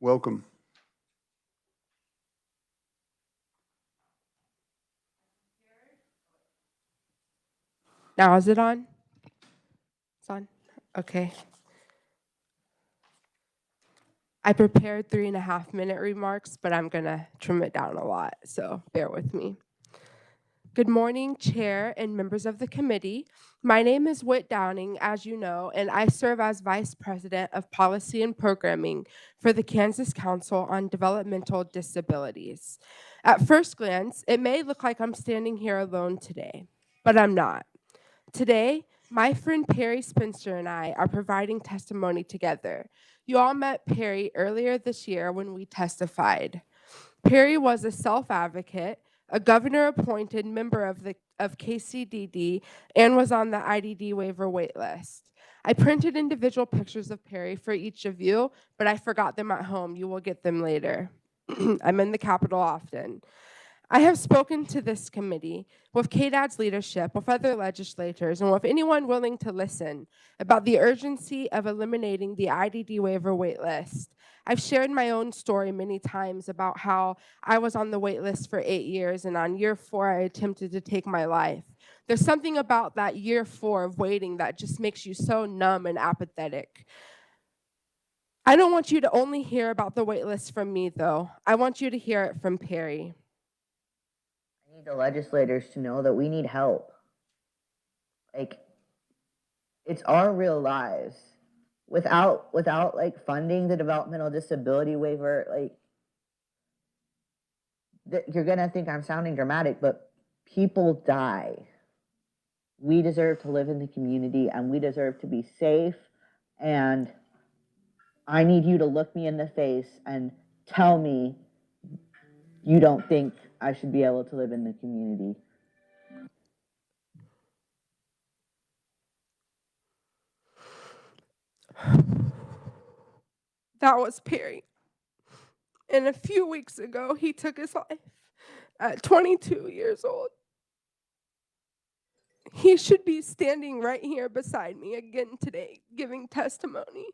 Welcome. Now, is it on? It's on? Okay. I prepared 3.5-minute remarks, but I'm going to trim it down a lot, so bear with me. Good morning, Chair and members of the committee. My name is Whit Downing, as you know, and I serve as Vice President of Policy and Programming for the Kansas Council on Developmental Disabilities. At first glance, it may look like I'm standing here alone today, but I'm not. Today, my friend Perry Spencer and I are providing testimony together. You all met Perry earlier this year when we testified. Perry was a self-advocate, a governor-appointed member of KCDD, and was on the IDD waiver waitlist. I printed individual pictures of Perry for each of you, but I forgot them at home. You will get them later. I'm in the Capitol often. I have spoken to this committee, with KDAD's leadership, with other legislators, and with anyone willing to listen about the urgency of eliminating the IDD waiver waitlist. I've shared my own story many times about how I was on the waitlist for 8 years, and on year 4, I attempted to take my life. There's something about that year 4 of waiting that just makes you so numb and apathetic. I don't want you to only hear about the waitlist from me, though. I want you to hear it from Perry. I need the legislators to know that we need help. Like, it's our real lives. Without like funding the developmental disability waiver, like, you're gonna think I'm sounding dramatic, but people die. We deserve to live in the community and we deserve to be safe. And I need you to look me in the face and tell me you don't think I should be able to live in the community. That was Perry. And a few weeks ago, he took his life at 22 years old. He should be standing right here beside me again today, giving testimony.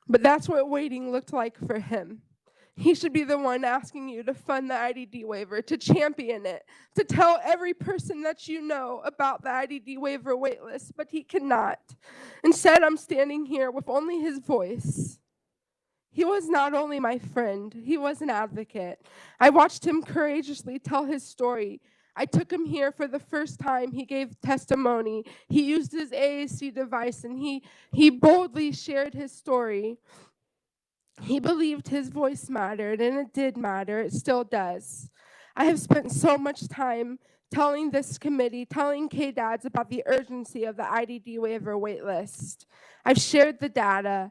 But that's what waiting looked like for him. He should be the one asking you to fund the IDD waiver, to champion it, to tell every person that you know about the IDD waiver waitlist, but he cannot. Instead, I'm standing here with only his voice. He was not only my friend, he was an advocate. I watched him courageously tell his story. I took him here for the first time. He gave testimony. He used his AAC device and he boldly shared his story. He believed his voice mattered, and it did matter. It still does. I have spent so much time telling this committee, telling KDADs about the urgency of the IDD waiver waitlist. I've shared the data.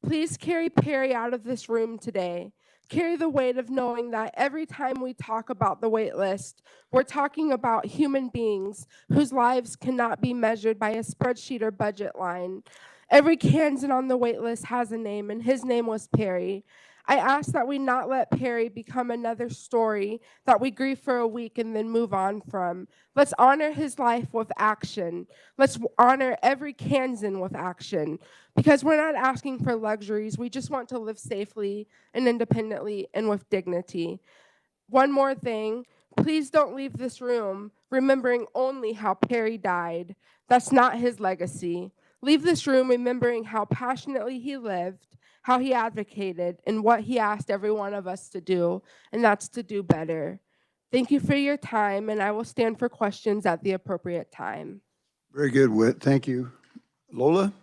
Please carry Perry out of this room today. Carry the weight of knowing that every time we talk about the wait list, we're talking about human beings whose lives cannot be measured by a spreadsheet or budget line. Every Kansan on the wait list has a name, and his name was Perry. I ask that we not let Perry become another story that we grieve for a week and then move on from. Let's honor his life with action. Let's honor every Kansan with action, because we're not asking for luxuries. We just want to live safely and independently and with dignity. One more thing, please don't leave this room remembering only how Perry died. That's not his legacy. Leave this room remembering how passionately he lived, how he advocated, and what he asked every one of us to do, and that's to do better. Thank you for your time, and I will stand for questions at the appropriate time. Very good, Whit. Thank you. Lola?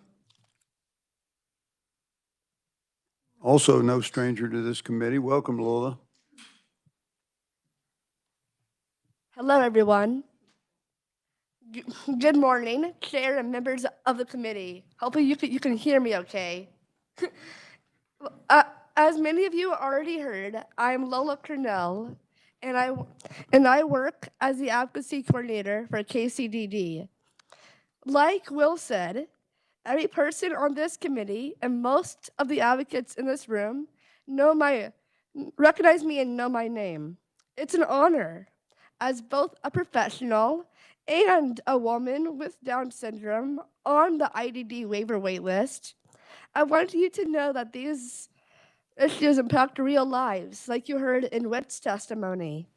Also no stranger to this committee. Welcome, Lola. Hello, everyone. Good morning, Chair and members of the committee. Hopefully you can hear me okay. As many of you already heard, I'm Lola Cornell, and I work as the advocacy coordinator for KCDD. Like Will said, every person on this committee and most of the advocates in this room recognize me and know my name. It's an honor as both a professional and a woman with Down syndrome on the IDD waiver waitlist. I want you to know that these Issues impact real lives, like you heard in Witt's testimony.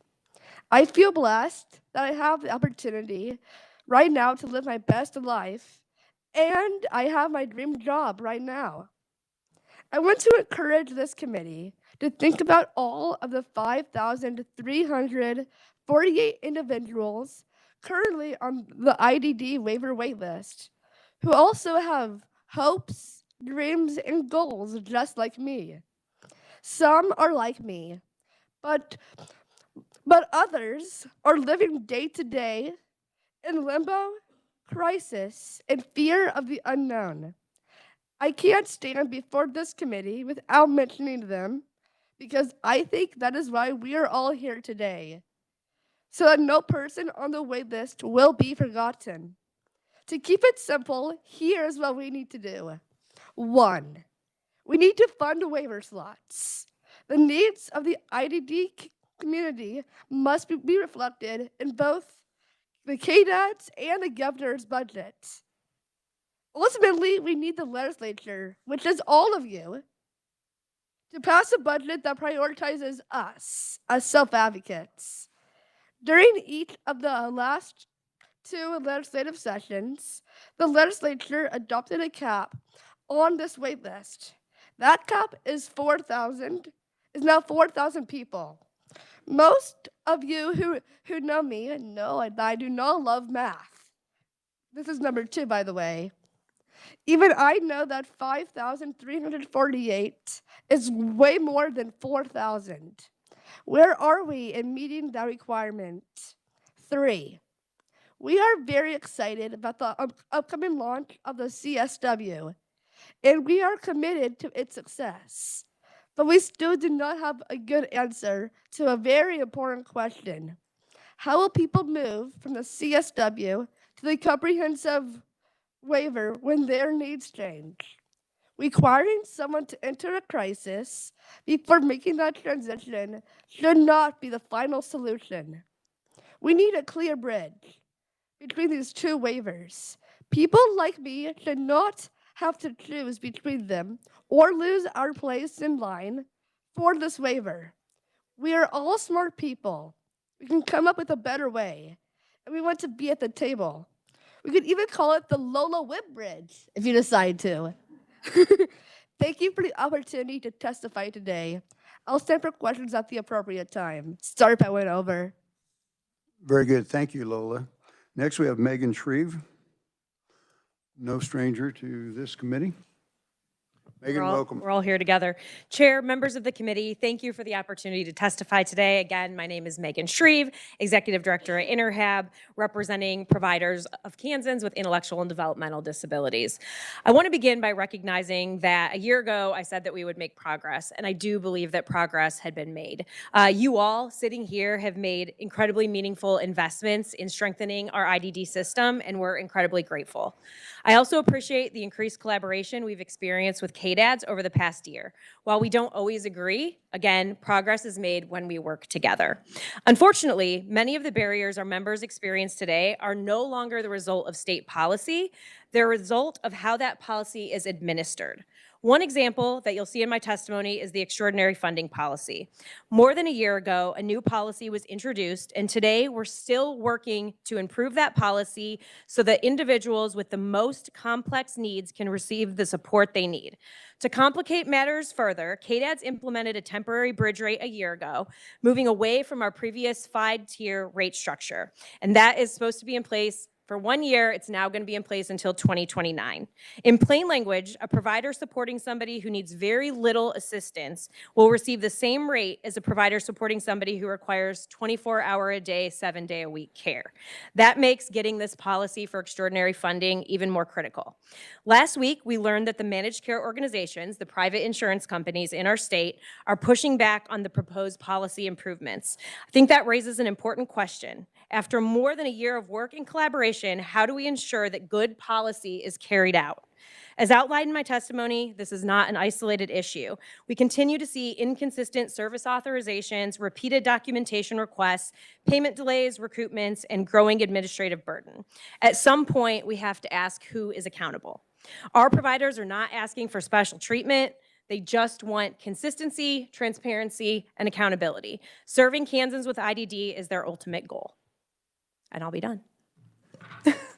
I feel blessed that I have the opportunity right now to live my best life, and I have my dream job right now. I want to encourage this committee to think about all of the 5,348 individuals currently on the IDD waiver waitlist who also have hopes, dreams, and goals just like me. Some are like me, but others are living day to day in limbo, crisis, and fear of the unknown. I can't stand before this committee without mentioning them because I think that is why we are all here today, so that no person on the wait list will be forgotten. To keep it simple, here's what we need to do. 1, we need to fund waiver slots. The needs of the IDD community must be reflected in both the KDAD's and the governor's budget. Ultimately, we need the legislature, which is all of you, to pass a budget that prioritizes us as self-advocates. During each of the last 2 legislative sessions, the legislature adopted a cap on this wait list. That cap is now 4,000 people. Most of you who know me know that I do not love math. This is number 2, by the way. Even I know that 5,348 is way more than 4,000. Where are we in meeting that requirement? 3, we are very excited about the upcoming launch of the CSW, and we are committed to its success. But we still do not have a good answer to a very important question. How will people move from the CSW to the comprehensive waiver when their needs change? Requiring someone to enter a crisis before making that transition should not be the final solution. We need a clear bridge between these 2 waivers. People like me should not have to choose between them or lose our place in line for this waiver. We are all smart people. We can come up with a better way, and we want to be at the table. We could even call it the Lola Whip Bridge if you decide to. Thank you for the opportunity to testify today. I'll stand for questions at the appropriate time. Sorry if I went over. Very good. Thank you, Lola. Next, we have Megan Shreve, no stranger to this committee. Megan, welcome. We're all here together. Chair, members of the committee, thank you for the opportunity to testify today. Again, my name is Megan Shreve, Executive Director at InterHab, representing providers of Kansans with intellectual and developmental disabilities. I want to begin by recognizing that a year ago, I said that we would make progress, and I do believe that progress had been made. You all sitting here have made incredibly meaningful investments in strengthening our IDD system, and we're incredibly grateful. I also appreciate the increased collaboration we've experienced with KDADs over the past year. While we don't always agree, again, progress is made when we work together. Unfortunately, many of the barriers our members experience today are no longer the result of state policy. They're a result of how that policy is administered. One example that you'll see in my testimony is the extraordinary funding policy. More than a year ago, a new policy was introduced, and today we're still working to improve that policy so that individuals with the most complex needs can receive the support they need. To complicate matters further, KDAD's implemented a temporary bridge rate a year ago, moving away from our previous 5-tier rate structure, and that is supposed to be in place for 1 year. It's now going to be in place until 2029. In plain language, a provider supporting somebody who needs very little assistance will receive the same rate as a provider supporting somebody who requires 24-hour-a-day, 7-day-a-week care. That makes getting this policy for extraordinary funding even more critical. Last week, we learned that the managed care organizations, the private insurance companies in our state, are pushing back on the proposed policy improvements. I think that raises an important question. After more than a year of work and collaboration, how do we ensure that good policy is carried out? As outlined in my testimony, this is not an isolated issue. We continue to see inconsistent service authorizations, repeated documentation requests, payment delays, recoupments, and growing administrative burden. At some point, we have to ask who is accountable. Our providers are not asking for special treatment. They just want consistency, transparency, and accountability. Serving Kansans with IDD is their ultimate goal. And I'll be done.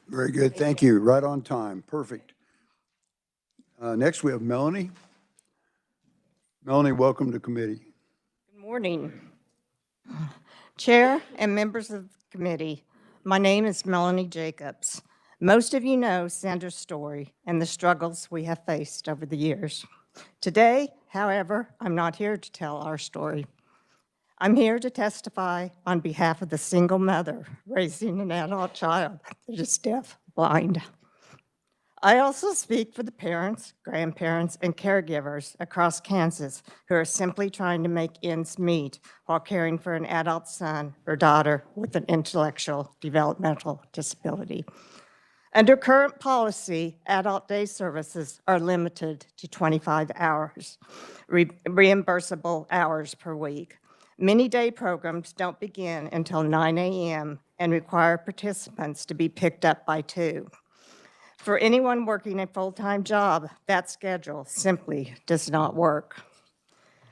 Very good. Thank you. Right on time. Perfect. Next, we have Melanie. Melanie, welcome to committee. Good morning. Chair and members of the committee, my name is Melanie Jacobs. Most of you know Sandra's story and the struggles we have faced over the years. Today, however, I'm not here to tell our story. I'm here to testify on behalf of the single mother raising an adult child that is deaf, blind. I also speak for the parents, grandparents, and caregivers across Kansas who are simply trying to make ends meet while caring for an adult son or daughter with an intellectual developmental disability. Under current policy, adult day services are limited to 25 hours, reimbursable hours per week. Many day programs don't begin until 9 a.m. and require participants to be picked up by 2. For anyone working a full-time job, that schedule simply does not work.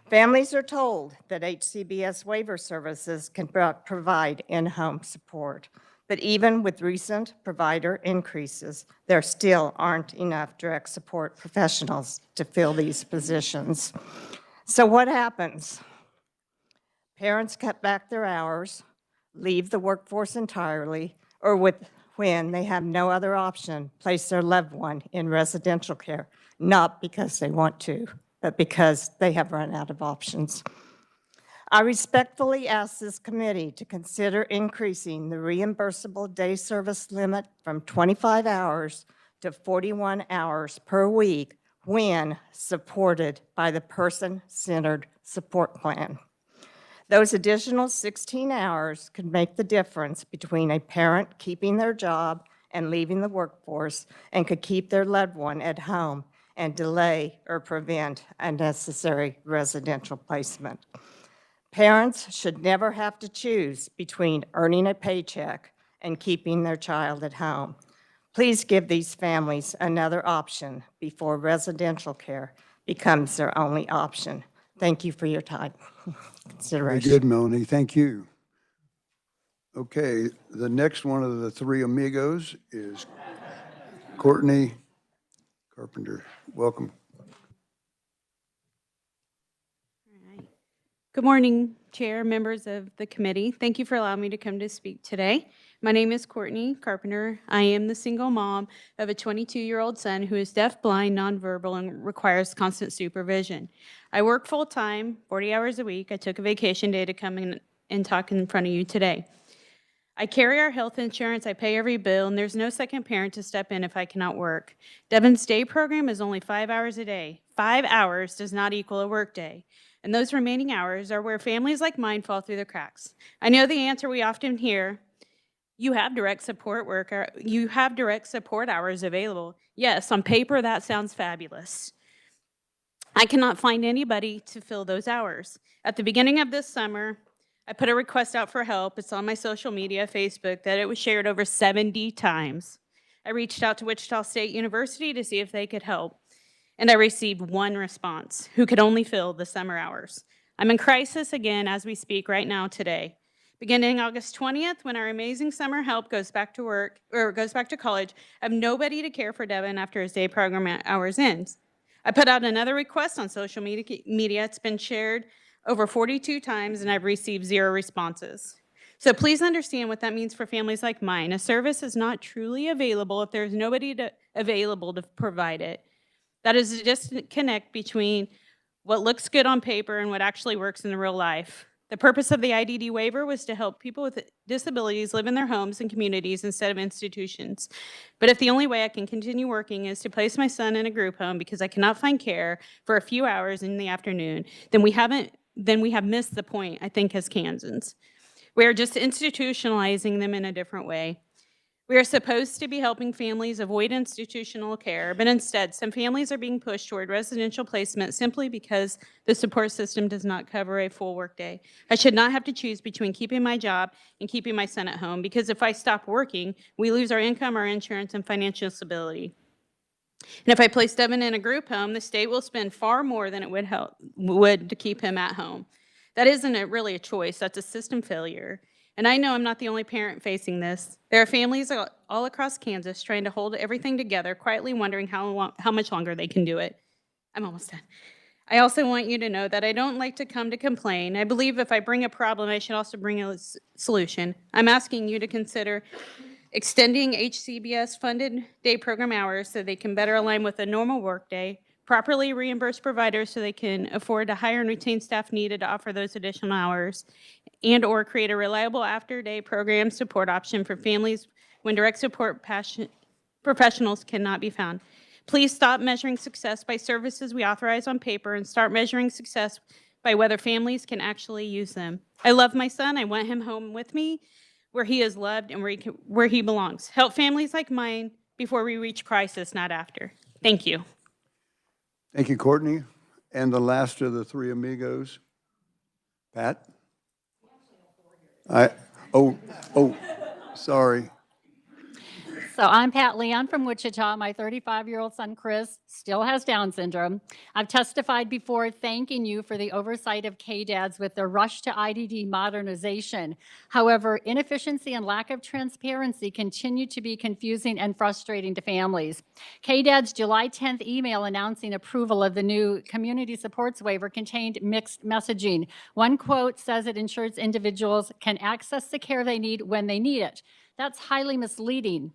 Families are told that HCBS waiver services can provide in-home support, but even with recent provider increases, there still aren't enough direct support professionals to fill these positions. So what happens? Parents cut back their hours, leave the workforce entirely, or when they have no other option, place their loved one in residential care, not because they want to, but because they have run out of options. I respectfully ask this committee to consider increasing the reimbursable day service limit from 25 hours to 41 hours per week when supported by the person-centered support plan. Those additional 16 hours could make the difference between a parent keeping their job and leaving the workforce and could keep their loved one at home and delay or prevent unnecessary residential placement. Parents should never have to choose between earning a paycheck and keeping their child at home. Please give these families another option before residential care becomes their only option. Thank you for your time. Very good, Melanie. Thank you. Okay, the next one of the three amigos is Courtney Carpenter. Welcome. Good morning, Chair, members of the committee. Thank you for allowing me to come to speak today. My name is Courtney Carpenter. I am the single mom of a 22-year-old son who is deaf, blind, nonverbal, and requires constant supervision. I work full-time, 40 hours a week. I took a vacation day to come in and talk in front of you today. I carry our health insurance, I pay every bill, and there's no second parent to step in if I cannot work. Devon's day program is only 5 hours a day. 5 hours does not equal a work day. And those remaining hours are where families like mine fall through the cracks. I know the answer we often hear, you have direct support hours available. Yes, on paper that sounds fabulous. I cannot find anybody to fill those hours. At the beginning of this summer, I put a request out for help. It's on my social media, Facebook, that it was shared over 70 times. I reached out to Wichita State University to see if they could help, and I received one response, who could only fill the summer hours. I'm in crisis again as we speak right now today. Beginning August 20th, when our amazing summer help goes back to work, or goes back to college, I have nobody to care for Devon after his day program hours ends. I put out another request on social media. It's been shared over 42 times, and I've received 0 responses. So please understand what that means for families like mine. A service is not truly available if there's nobody available to provide it. That is a disconnect between what looks good on paper and what actually works in the real life. The purpose of the IDD waiver was to help people with disabilities live in their homes and communities instead of institutions. But if the only way I can continue working is to place my son in a group home because I cannot find care for a few hours in the afternoon, then we have missed the point, I think, as Kansans. We are just institutionalizing them in a different way. We are supposed to be helping families avoid institutional care, but instead, some families are being pushed toward residential placement simply because the support system does not cover a full workday. I should not have to choose between keeping my job and keeping my son at home, because if I stop working, we lose our income, our insurance, and financial stability. And if I place Devin in a group home, the state will spend far more than it would to keep him at home. That isn't really a choice, that's a system failure. And I know I'm not the only parent facing this. There are families all across Kansas trying to hold everything together, quietly wondering how much longer they can do it. I'm almost done. I also want you to know that I don't like to come to complain. I believe if I bring a problem, I should also bring a solution. I'm asking you to consider extending HCBS-funded day program hours so they can better align with a normal workday, properly reimburse providers so they can afford to hire and retain staff needed to offer those additional hours, and/or create a reliable after-day program support option for families when direct support professionals cannot be found. Please stop measuring success by services we authorize on paper and start measuring success by whether families can actually use them. I love my son. I want him home with me where he is loved and where he belongs. Help families like mine before we reach crisis, not after. Thank you. Thank you, Courtney. And the last of the three amigos, Pat? Sorry. So I'm Pat Leon from Wichita. My 35-year-old son, Chris, still has Down syndrome. I've testified before thanking you for the oversight of KDADs with their rush to IDD modernization. However, inefficiency and lack of transparency continue to be confusing and frustrating to families. KDAD's July 10th email announcing approval of the new community supports waiver contained mixed messaging. One quote says it ensures individuals can access the care they need when they need it. That's highly misleading.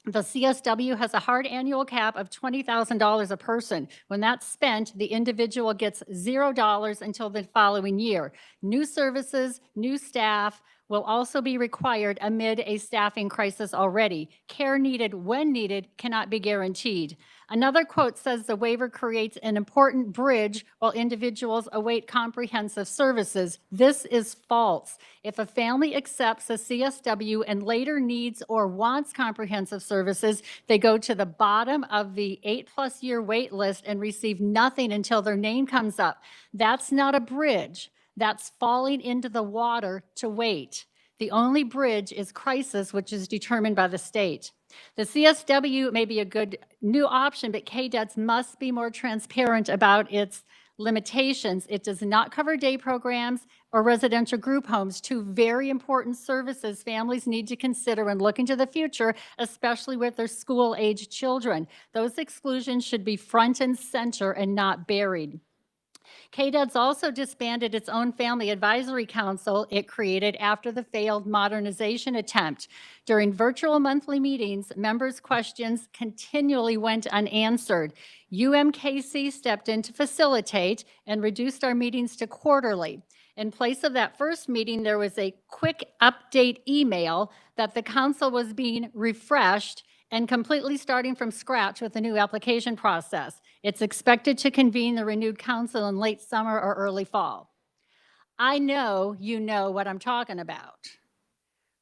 The CSW has a hard annual cap of $20,000 a person. When that's spent, the individual gets $0 until the following year. New services, new staff will also be required amid a staffing crisis already. Care needed when needed cannot be guaranteed. Another quote says the waiver creates an important bridge while individuals await comprehensive services. This is false. If a family accepts a CSW and later needs or wants comprehensive services, they go to the bottom of the 8+ year wait list and receive nothing until their name comes up. That's not a bridge. That's falling into the water to wait. The only bridge is crisis, which is determined by the state. The CSW may be a good new option, but KDADS must be more transparent about its limitations. It does not cover day programs or residential group homes, two very important services families need to consider when looking to the future, especially with their school-age children. Those exclusions should be front and center and not buried. KDADS also disbanded its own family advisory council it created after the failed modernization attempt. During virtual monthly meetings, members' questions continually went unanswered. UMKC stepped in to facilitate and reduced our meetings to quarterly. In place of that first meeting, there was a quick update email that the council was being refreshed and completely starting from scratch with a new application process. It's expected to convene the renewed council in late summer or early fall. I know you know what I'm talking about.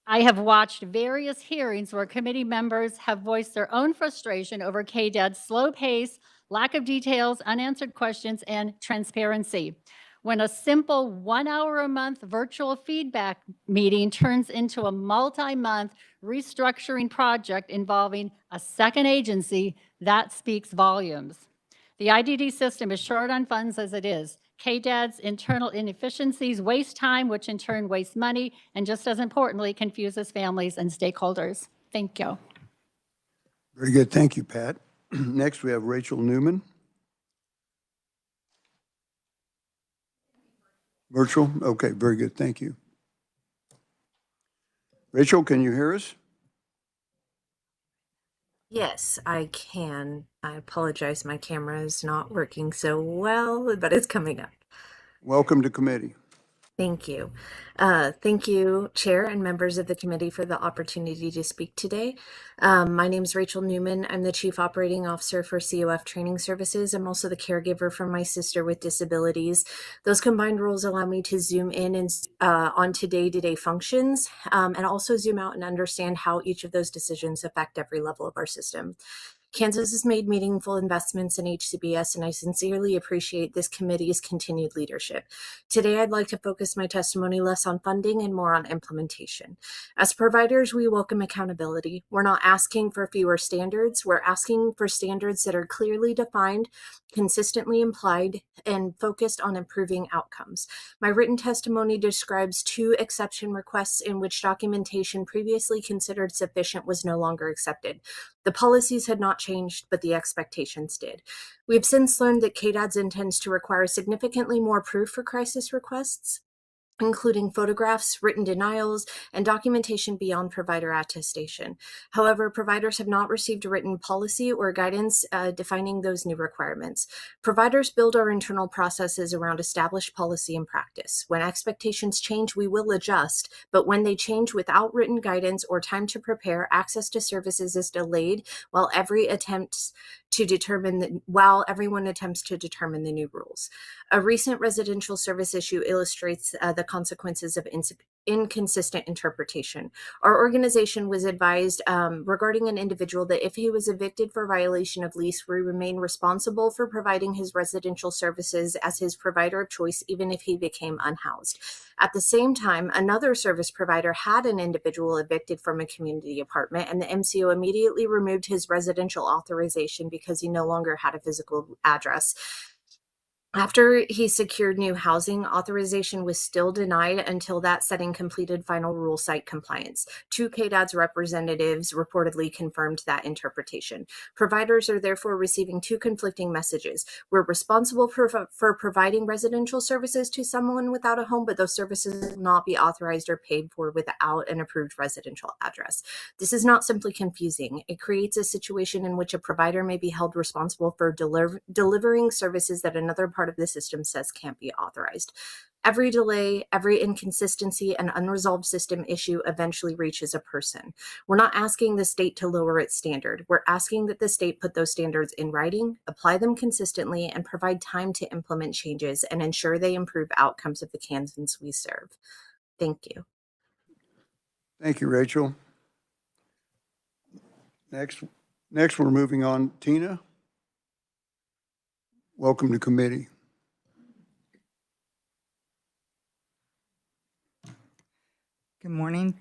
I have watched various hearings where committee members have voiced their own frustration over KDAD's slow pace, lack of details, unanswered questions, and transparency. When a simple 1 hour a month virtual feedback meeting turns into a multi-month restructuring project involving a second agency, that speaks volumes. The IDD system is short on funds as it is. KDAD's internal inefficiencies waste time, which in turn wastes money, and just as importantly, confuses families and stakeholders. Thank you. Very good. Thank you, Pat. Next, we have Rachel Newman. Virtual? Okay, very good. Thank you. Rachel, can you hear us? Yes, I can. I apologize. My camera is not working so well, but it's coming up. Welcome to committee. Thank you. Thank you, Chair and members of the committee, for the opportunity to speak today. My name is Rachel Newman. I'm the Chief Operating Officer for COF Training Services. I'm also the caregiver for my sister with disabilities. Those combined roles allow me to zoom in and onto day-to-day functions, and also zoom out and understand how each of those decisions affect every level of our system. Kansas has made meaningful investments in HCBS, and I sincerely appreciate this committee's continued leadership. Today, I'd like to focus my testimony less on funding and more on implementation. As providers, we welcome accountability. We're not asking for fewer standards. We're asking for standards that are clearly defined, consistently implied, and focused on improving outcomes. My written testimony describes 2 exception requests in which documentation previously considered sufficient was no longer accepted. The policies had not changed, but the expectations did. We have since learned that KDADS intends to require significantly more proof for crisis requests, including photographs, written denials, and documentation beyond provider attestation. However, providers have not received a written policy or guidance defining those new requirements. Providers build our internal processes around established policy and practice. When expectations change, we will adjust, but when they change without written guidance or time to prepare, access to services is delayed while everyone attempts to determine the new rules. A recent residential service issue illustrates the consequences of inconsistent interpretation. Our organization was advised regarding an individual that if he was evicted for violation of lease, we remain responsible for providing his residential services as his provider of choice, even if he became unhoused. At the same time, another service provider had an individual evicted from a community apartment, and the MCO immediately removed his residential authorization because he no longer had a physical address. After he secured new housing, authorization was still denied until that setting completed final rule site compliance. 2 KDADS representatives reportedly confirmed that interpretation. Providers are therefore receiving 2 conflicting messages. We're responsible for providing residential services to someone without a home, but those services will not be authorized or paid for without an approved residential address. This is not simply confusing. It creates a situation in which a provider may be held responsible for delivering services that another part of the system says can't be authorized. Every delay, every inconsistency, and unresolved system issue eventually reaches a person. We're not asking the state to lower its standard. We're asking that the state put those standards in writing, apply them consistently, and provide time to implement changes and ensure they improve outcomes of the Kansans we serve. Thank you. Thank you, Rachel. Next we're moving on. Tina, welcome to committee. Good morning,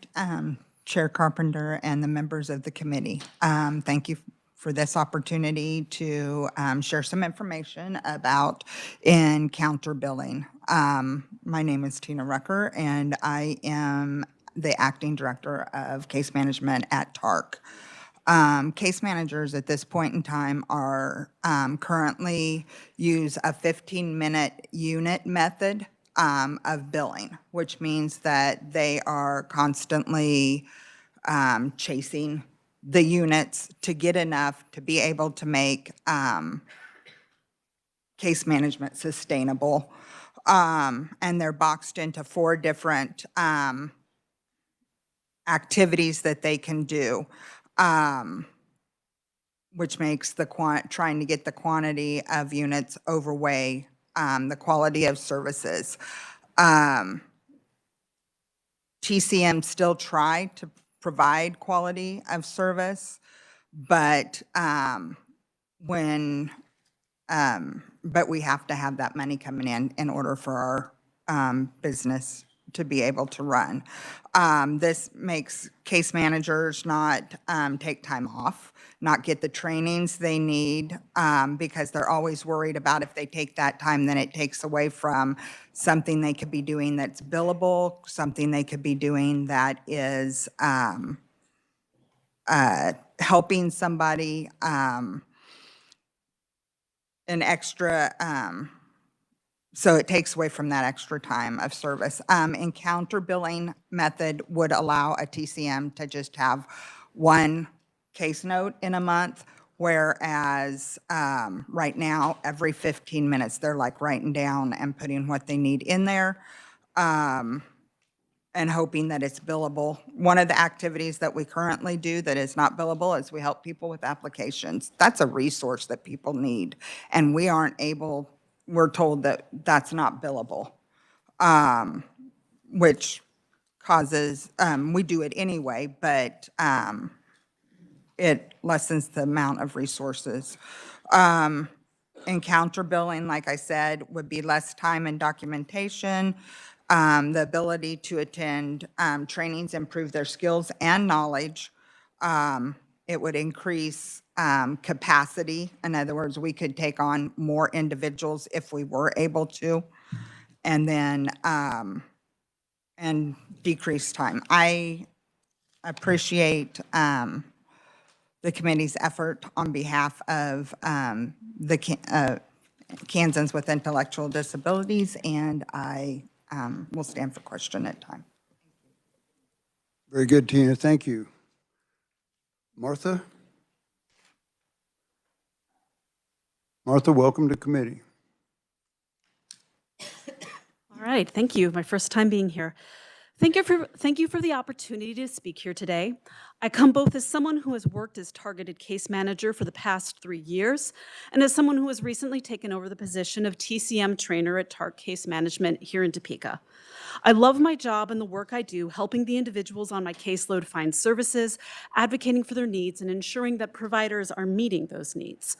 Chair Carpenter and the members of the committee. Thank you for this opportunity to share some information about encounter billing. My name is Tina Rucker, and I am the Acting Director of Case Management at TARC. Case managers at this point in time are currently use a 15-minute unit method of billing, which means that they are constantly chasing the units to get enough to be able to make case management sustainable. And they're boxed into 4 different activities that they can do, which makes trying to get the quantity of units overweigh the quality of services. TCM still try to provide quality of service, but but we have to have that money coming in order for our business to be able to run. This makes case managers not take time off, not get the trainings they need, because they're always worried about if they take that time, then it takes away from something they could be doing that's billable, something they could be doing that is helping somebody, an extra, so it takes away from that extra time of service. Encounter billing method would allow a TCM to just have 1 case note in a month, whereas right now, every 15 minutes, they're like writing down and putting what they need in there and hoping that it's billable. One of the activities that we currently do that is not billable is we help people with applications. That's a resource that people need, and we aren't able, we're told that that's not billable, which causes, we do it anyway, but it lessens the amount of resources. Encounter billing, like I said, would be less time and documentation. The ability to attend trainings, improve their skills and knowledge. It would increase capacity. In other words, we could take on more individuals if we were able to. And then, and decrease time. I appreciate the committee's effort on behalf of Kansans with intellectual disabilities, and I will stand for question at time. Very good, Tina. Thank you. Martha? Martha, welcome to committee. All right, thank you. My first time being here. Thank you for the opportunity to speak here today. I come both as someone who has worked as targeted case manager for the past 3 years and as someone who has recently taken over the position of TCM trainer at TARC Case Management here in Topeka. I love my job and the work I do, helping the individuals on my caseload find services, advocating for their needs, and ensuring that providers are meeting those needs.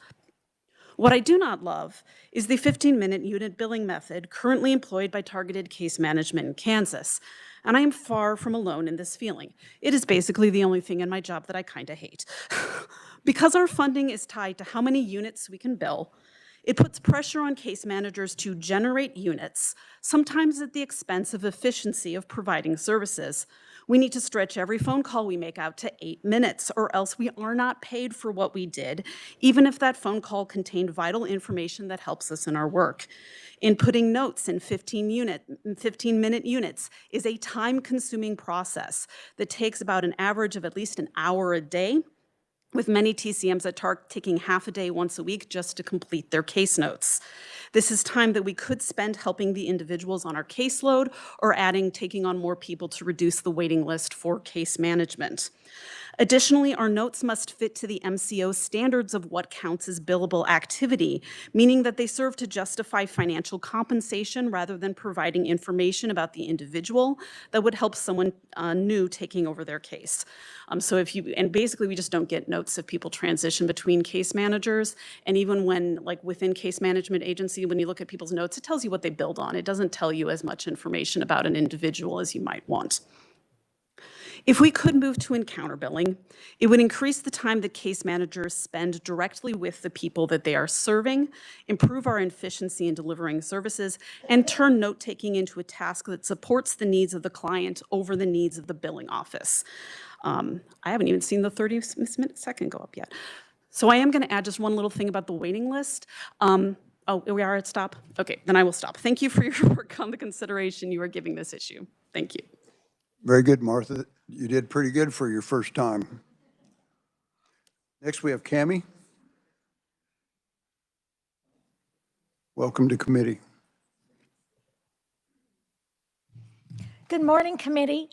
What I do not love is the 15-minute unit billing method currently employed by targeted case management in Kansas, and I am far from alone in this feeling. It is basically the only thing in my job that I kind of hate. Because our funding is tied to how many units we can bill, it puts pressure on case managers to generate units, sometimes at the expense of efficiency of providing services. We need to stretch every phone call we make out to 8 minutes, or else we are not paid for what we did, even if that phone call contained vital information that helps us in our work. Inputting notes in 15-minute units is a time-consuming process that takes about an average of at least an hour a day, with many TCMs at TARC taking half a day once a week just to complete their case notes. This is time that we could spend helping the individuals on our caseload or taking on more people to reduce the waiting list for case management. Additionally, our notes must fit to the MCO standards of what counts as billable activity, meaning that they serve to justify financial compensation rather than providing information about the individual that would help someone new taking over their case. And basically we just don't get notes if people transition between case managers, and even when, like within case management agency, when you look at people's notes, it tells you what they billed on. It doesn't tell you as much information about an individual as you might want. If we could move to encounter billing, it would increase the time that case managers spend directly with the people that they are serving, improve our efficiency in delivering services, and turn note-taking into a task that supports the needs of the client over the needs of the billing office. I haven't even seen the 30-second go up yet. So I am going to add just one little thing about the waiting list. Oh, we are at stop? Okay, then I will stop. Thank you for your work on the consideration you are giving this issue. Thank you. Very good, Martha. You did pretty good for your first time. Next, we have Cammie. Welcome to committee. Good morning, committee.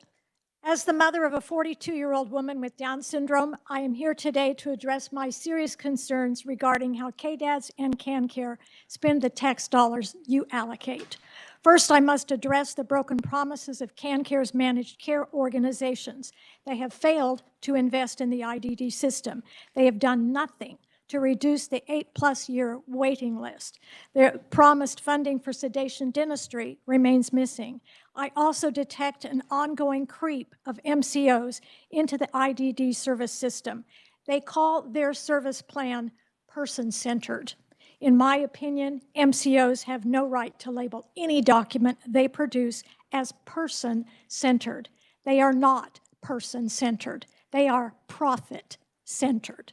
As the mother of a 42-year-old woman with Down syndrome, I am here today to address my serious concerns regarding how KDADS and KanCare spend the tax dollars you allocate. First, I must address the broken promises of KanCare's managed care organizations. They have failed to invest in the IDD system. They have done nothing to reduce the 8+ year waiting list. Their promised funding for sedation dentistry remains missing. I also detect an ongoing creep of MCOs into the IDD service system. They call their service plan person-centered. In my opinion, MCOs have no right to label any document they produce as person-centered. They are not person-centered. They are profit-centered.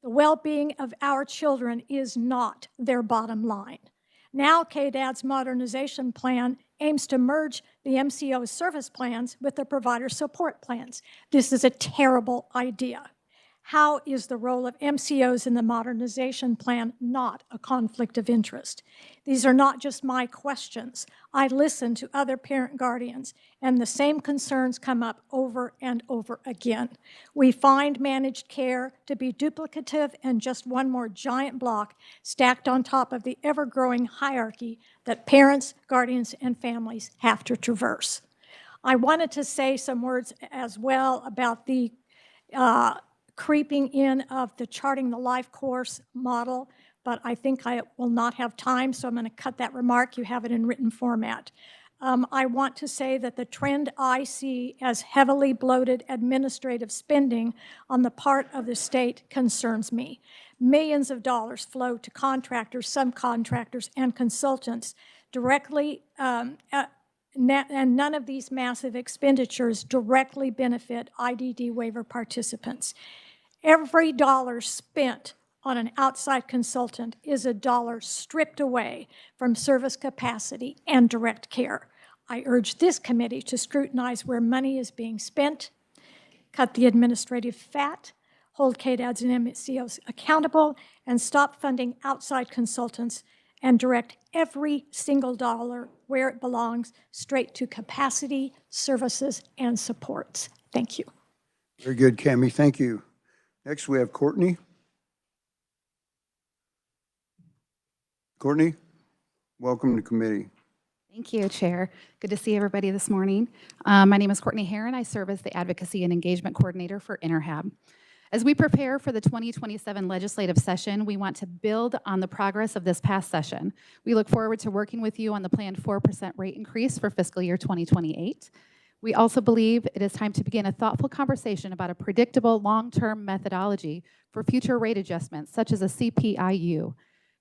The well-being of our children is not their bottom line. Now, KDAD's modernization plan aims to merge the MCO service plans with the provider support plans. This is a terrible idea. How is the role of MCOs in the modernization plan not a conflict of interest? These are not just my questions. I listen to other parent guardians, and the same concerns come up over and over again. We find managed care to be duplicative and just one more giant block stacked on top of the ever-growing hierarchy that parents, guardians, and families have to traverse. I wanted to say some words as well about the creeping in of the Charting the Life course model, but I think I will not have time, so I'm going to cut that remark. You have it in written format. I want to say that the trend I see as heavily bloated administrative spending on the part of the state concerns me. Millions of dollars flow to contractors, subcontractors, and consultants directly, and none of these massive expenditures directly benefit IDD waiver participants. Every dollar spent on an outside consultant is a dollar stripped away from service capacity and direct care. I urge this committee to scrutinize where money is being spent, cut the administrative fat, hold KDADs and MCOs accountable, and stop funding outside consultants and direct every single dollar where it belongs, straight to capacity, services, and supports. Thank you. Very good, Cammie. Thank you. Next, we have Courtney. Courtney, welcome to committee. Thank you, Chair. Good to see everybody this morning. My name is Courtney Heron. I serve as the Advocacy and Engagement Coordinator for InterHab. As we prepare for the 2027 legislative session, we want to build on the progress of this past session. We look forward to working with you on the planned 4% rate increase for fiscal year 2028. We also believe it is time to begin a thoughtful conversation about a predictable long-term methodology for future rate adjustments, such as a CPIU.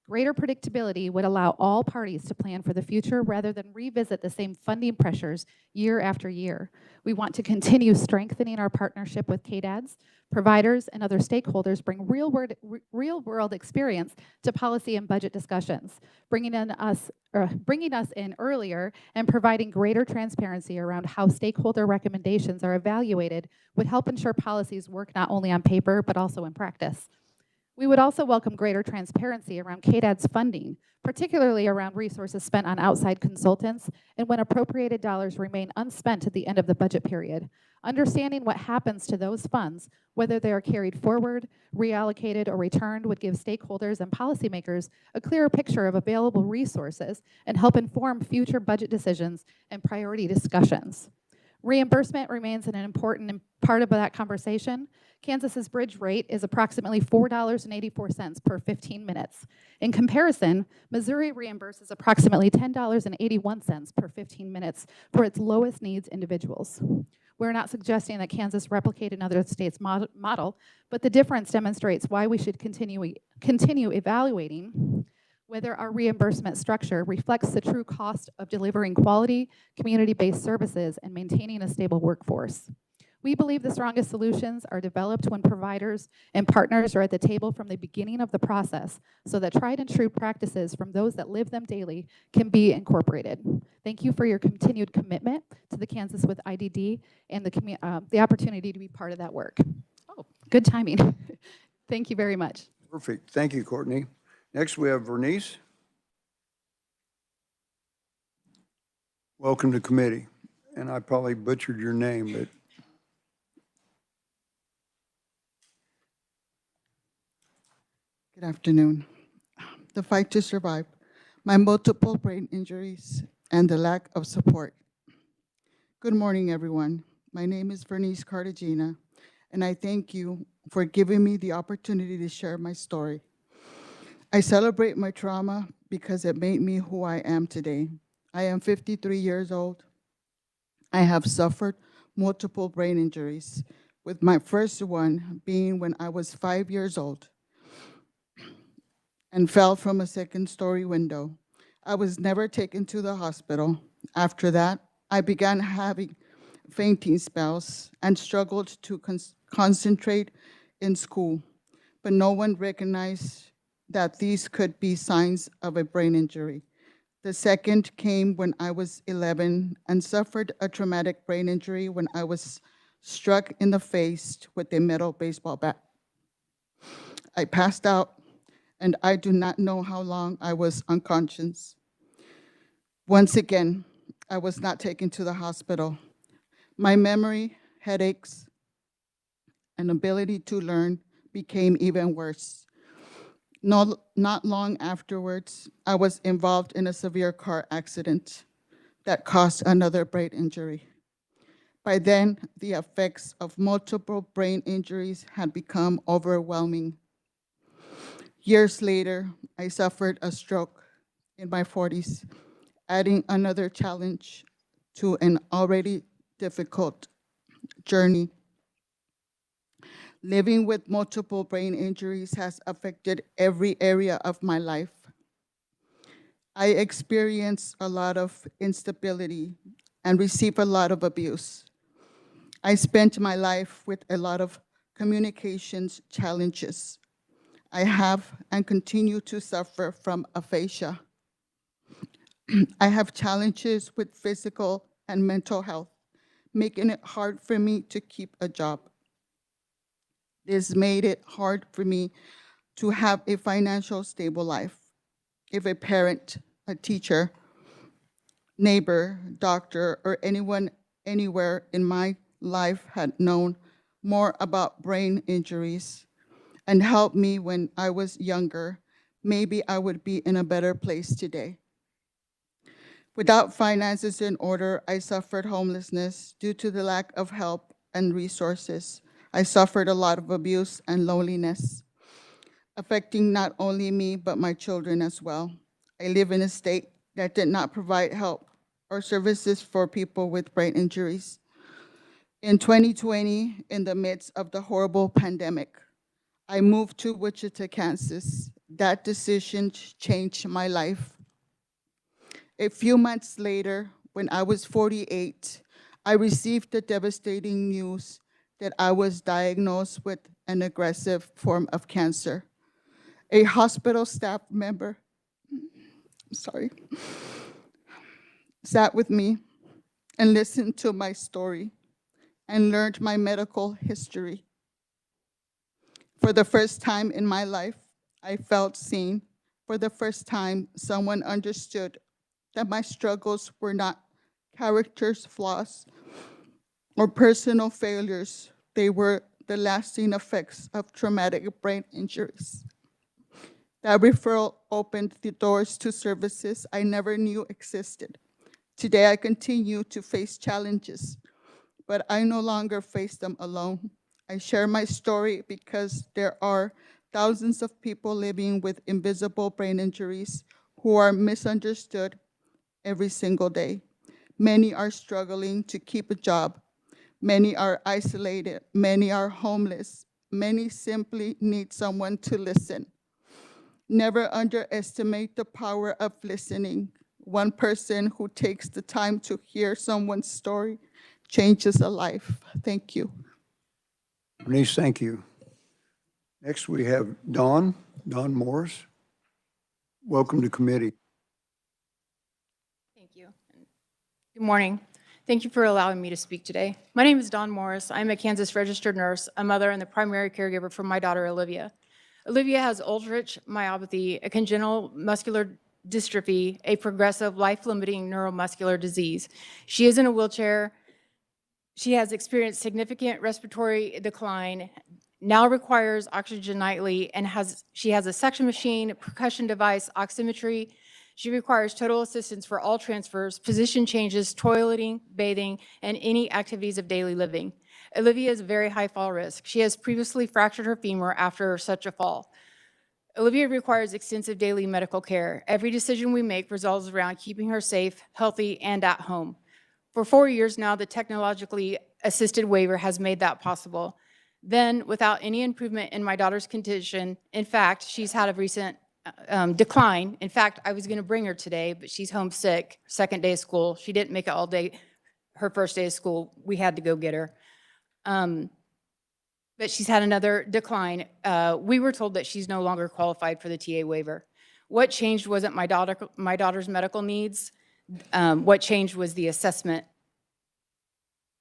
Greater predictability would allow all parties to plan for the future rather than revisit the same funding pressures year after year. We want to continue strengthening our partnership with KDADs. Providers and other stakeholders bring real-world experience to policy and budget discussions, bringing us in earlier and providing greater transparency around how stakeholder recommendations are evaluated would help ensure policies work not only on paper but also in practice. We would also welcome greater transparency around KDAD's funding, particularly around resources spent on outside consultants and when appropriated dollars remain unspent at the end of the budget period. Understanding what happens to those funds, whether they are carried forward, reallocated, or returned, would give stakeholders and policymakers a clearer picture of available resources and help inform future budget decisions and priority discussions. Reimbursement remains an important part of that conversation. Kansas's bridge rate is approximately $4.84 per 15 minutes. In comparison, Missouri reimburses approximately $10.81 per 15 minutes for its lowest needs individuals. We're not suggesting that Kansas replicate another state's model, but the difference demonstrates why we should continue evaluating whether our reimbursement structure reflects the true cost of delivering quality, community-based services and maintaining a stable workforce. We believe the strongest solutions are developed when providers and partners are at the table from the beginning of the process so that tried and true practices from those that live them daily can be incorporated. Thank you for your continued commitment to the Kansas with IDD and the opportunity to be part of that work. Oh, good timing. Thank you very much. Perfect. Thank you, Courtney. Next, we have Vernice. Welcome to committee. And I probably butchered your name, but good afternoon. The fight to survive, my multiple brain injuries, and the lack of support. Good morning, everyone. My name is Vernice Cartagena, and I thank you for giving me the opportunity to share my story. I celebrate my trauma because it made me who I am today. I am 53 years old. I have suffered multiple brain injuries, with my first one being when I was 5 years old and fell from a second-story window. I was never taken to the hospital. After that, I began having fainting spells and struggled to concentrate in school, but no one recognized that these could be signs of a brain injury. The second came when I was 11 and suffered a traumatic brain injury when I was struck in the face with a metal baseball bat. I passed out, and I do not know how long I was unconscious. Once again, I was not taken to the hospital. My memory, headaches, and ability to learn became even worse. Not long afterwards, I was involved in a severe car accident that caused another brain injury. By then, the effects of multiple brain injuries had become overwhelming. Years later, I suffered a stroke in my 40s, adding another challenge to an already difficult journey. Living with multiple brain injuries has affected every area of my life. I experienced a lot of instability and received a lot of abuse. I spent my life with a lot of communications challenges. I have and continue to suffer from aphasia. I have challenges with physical and mental health, making it hard for me to keep a job. This made it hard for me to have a financial stable life. If a parent, a teacher, neighbor, doctor, or anyone anywhere in my life had known more about brain injuries and helped me when I was younger, maybe I would be in a better place today. Without finances in order, I suffered homelessness due to the lack of help and resources. I suffered a lot of abuse and loneliness, affecting not only me, but my children as well. I live in a state that did not provide help or services for people with brain injuries. In 2020, in the midst of the horrible pandemic, I moved to Wichita, Kansas. That decision changed my life. A few months later, when I was 48, I received the devastating news that I was diagnosed with an aggressive form of cancer. A hospital staff member, sat with me and listened to my story and learned my medical history. For the first time in my life, I felt seen. For the first time, someone understood that my struggles were not character's flaws or personal failures. They were the lasting effects of traumatic brain injuries. That referral opened the doors to services I never knew existed. Today, I continue to face challenges, but I no longer face them alone. I share my story because there are thousands of people living with invisible brain injuries who are misunderstood every single day. Many are struggling to keep a job. Many are isolated. Many are homeless. Many simply need someone to listen. Never underestimate the power of listening. One person who takes the time to hear someone's story changes a life. Thank you. Bernice, thank you. Next, we have Dawn Morris. Welcome to committee. Thank you. Good morning. Thank you for allowing me to speak today. My name is Dawn Morris. I'm a Kansas registered nurse, a mother, and the primary caregiver for my daughter, Olivia. Olivia has Ullrich myopathy, a congenital muscular dystrophy, a progressive, life-limiting neuromuscular disease. She is in a wheelchair. She has experienced significant respiratory decline, now requires oxygen nightly, and she has a suction machine, percussion device, oximetry. She requires total assistance for all transfers, position changes, toileting, bathing, and any activities of daily living. Olivia is very high fall risk. She has previously fractured her femur after such a fall. Olivia requires extensive daily medical care. Every decision we make revolves around keeping her safe, healthy, and at home. For 4 years now, the technologically assisted waiver has made that possible. Then, without any improvement in my daughter's condition, in fact, she's had a recent decline. In fact, I was going to bring her today, but she's homesick, second day of school. She didn't make it all day, her first day of school. We had to go get her. But she's had another decline. We were told that she's no longer qualified for the TA waiver. What changed wasn't my daughter's medical needs. What changed was the assessment.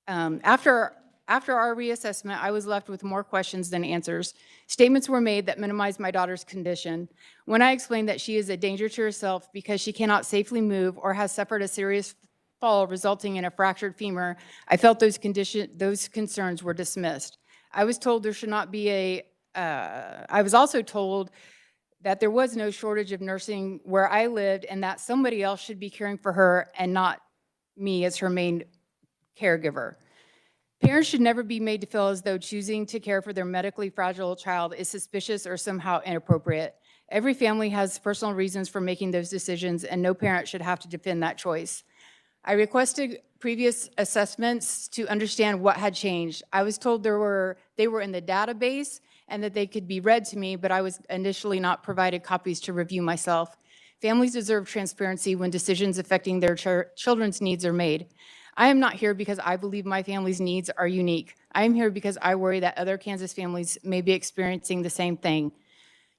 After our reassessment, I was left with more questions than answers. Statements were made that minimized my daughter's condition. When I explained that she is a danger to herself because she cannot safely move or has suffered a serious fall resulting in a fractured femur, I felt those concerns were dismissed. I was told there should not be I was also told that there was no shortage of nursing where I lived and that somebody else should be caring for her and not me as her main caregiver. Parents should never be made to feel as though choosing to care for their medically fragile child is suspicious or somehow inappropriate. Every family has personal reasons for making those decisions, and no parent should have to defend that choice. I requested previous assessments to understand what had changed. I was told they were in the database and that they could be read to me, but I was initially not provided copies to review myself. Families deserve transparency when decisions affecting their children's needs are made. I am not here because I believe my family's needs are unique. I am here because I worry that other Kansas families may be experiencing the same thing.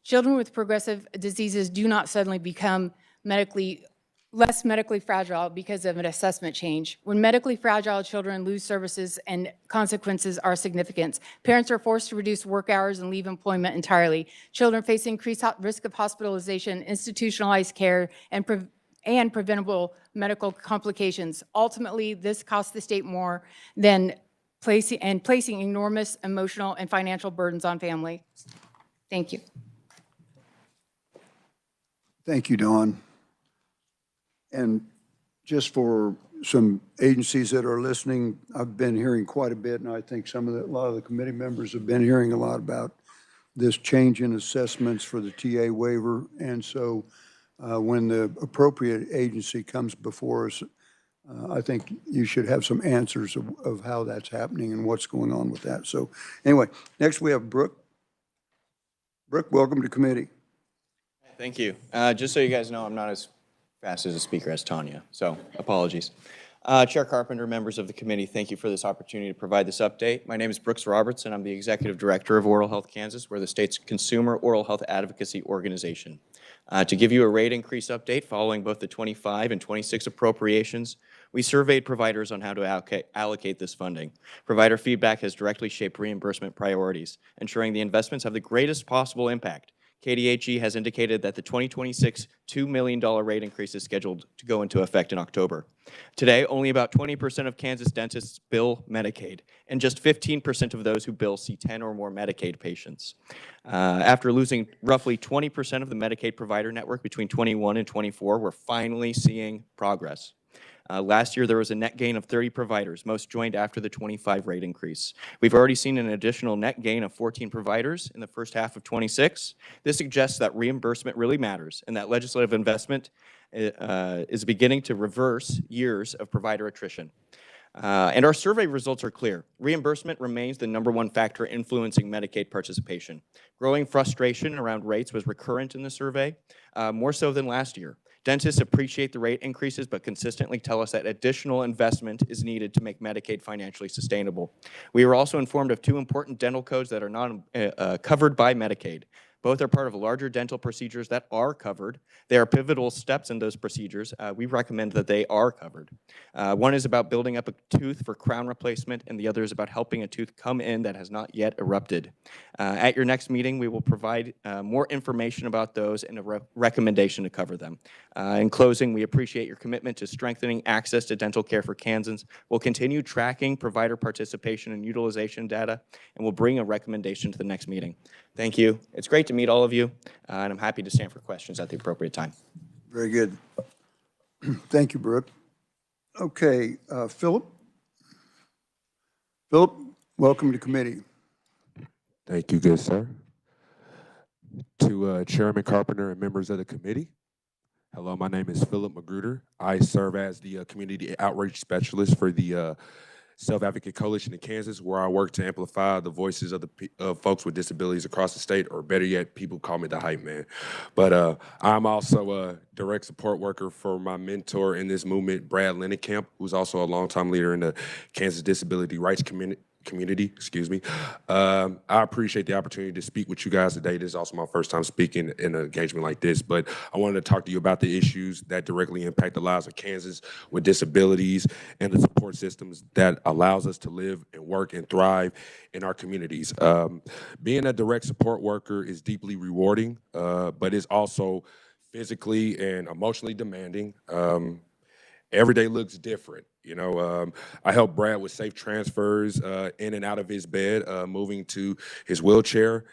Children with progressive diseases do not suddenly become less medically fragile because of an assessment change. When medically fragile children lose services and consequences are significant, parents are forced to reduce work hours and leave employment entirely. Children face increased risk of hospitalization, institutionalized care, and preventable medical complications. Ultimately, this costs the state more than placing enormous emotional and financial burdens on families. Thank you. Thank you, Dawn. And just for some agencies that are listening, I've been hearing quite a bit, and I think a lot of the committee members have been hearing a lot about this change in assessments for the TA waiver. And so when the appropriate agency comes before us, I think you should have some answers of how that's happening and what's going on with that. So anyway, next we have Brooke. Brooke, welcome to committee. Thank you. Just so you guys know, I'm not as fast as a speaker as Tanya, so apologies. Chair Carpenter, members of the committee, thank you for this opportunity to provide this update. My name is Brooks Robertson. I'm the Executive Director of Oral Health Kansas. We're the state's consumer oral health advocacy organization. To give you a rate increase update following both the 25 and 26 appropriations, we surveyed providers on how to allocate this funding. Provider feedback has directly shaped reimbursement priorities, ensuring the investments have the greatest possible impact. KDHE has indicated that the 2026 $2 million rate increase is scheduled to go into effect in October. Today, only about 20% of Kansas dentists bill Medicaid, and just 15% of those who bill see 10 or more Medicaid patients. After losing roughly 20% of the Medicaid provider network between 21 and 24, we're finally seeing progress. Last year, there was a net gain of 30 providers, most joined after the 25 rate increase. We've already seen an additional net gain of 14 providers in the first half of 26. This suggests that reimbursement really matters and that legislative investment is beginning to reverse years of provider attrition. And our survey results are clear. Reimbursement remains the #1 factor influencing Medicaid participation. Growing frustration around rates was recurrent in the survey, more so than last year. Dentists appreciate the rate increases, but consistently tell us that additional investment is needed to make Medicaid financially sustainable. We were also informed of 2 important dental codes that are not covered by Medicaid. Both are part of larger dental procedures that are covered. They are pivotal steps in those procedures. We recommend that they are covered. One is about building up a tooth for crown replacement, and the other is about helping a tooth come in that has not yet erupted. At your next meeting, we will provide more information about those and a recommendation to cover them. In closing, we appreciate your commitment to strengthening access to dental care for Kansans. We'll continue tracking provider participation and utilization data, and we'll bring a recommendation to the next meeting. Thank you. It's great to meet all of you, and I'm happy to stand for questions at the appropriate time. Very good. Thank you, Brooke. Okay, Philip. Philip, welcome to committee. Thank you, good sir. To Chairman Carpenter and members of the committee, hello, my name is Philip Magruder. I serve as the Community Outreach Specialist for the Self-Advocate Coalition in Kansas, where I work to amplify the voices of folks with disabilities across the state, or better yet, people call me the hype man. But I'm also a direct support worker for my mentor in this movement, Brad Lennekamp, who's also a longtime leader in the Kansas Disability Rights community. I appreciate the opportunity to speak with you guys today. This is also my first time speaking in an engagement like this, but I wanted to talk to you about the issues that directly impact the lives of Kansans with disabilities and the support systems that allows us to live and work and thrive in our communities. Being a direct support worker is deeply rewarding, but it's also physically and emotionally demanding. Every day looks different. You know, I help Brad with safe transfers in and out of his bed, moving to his wheelchair,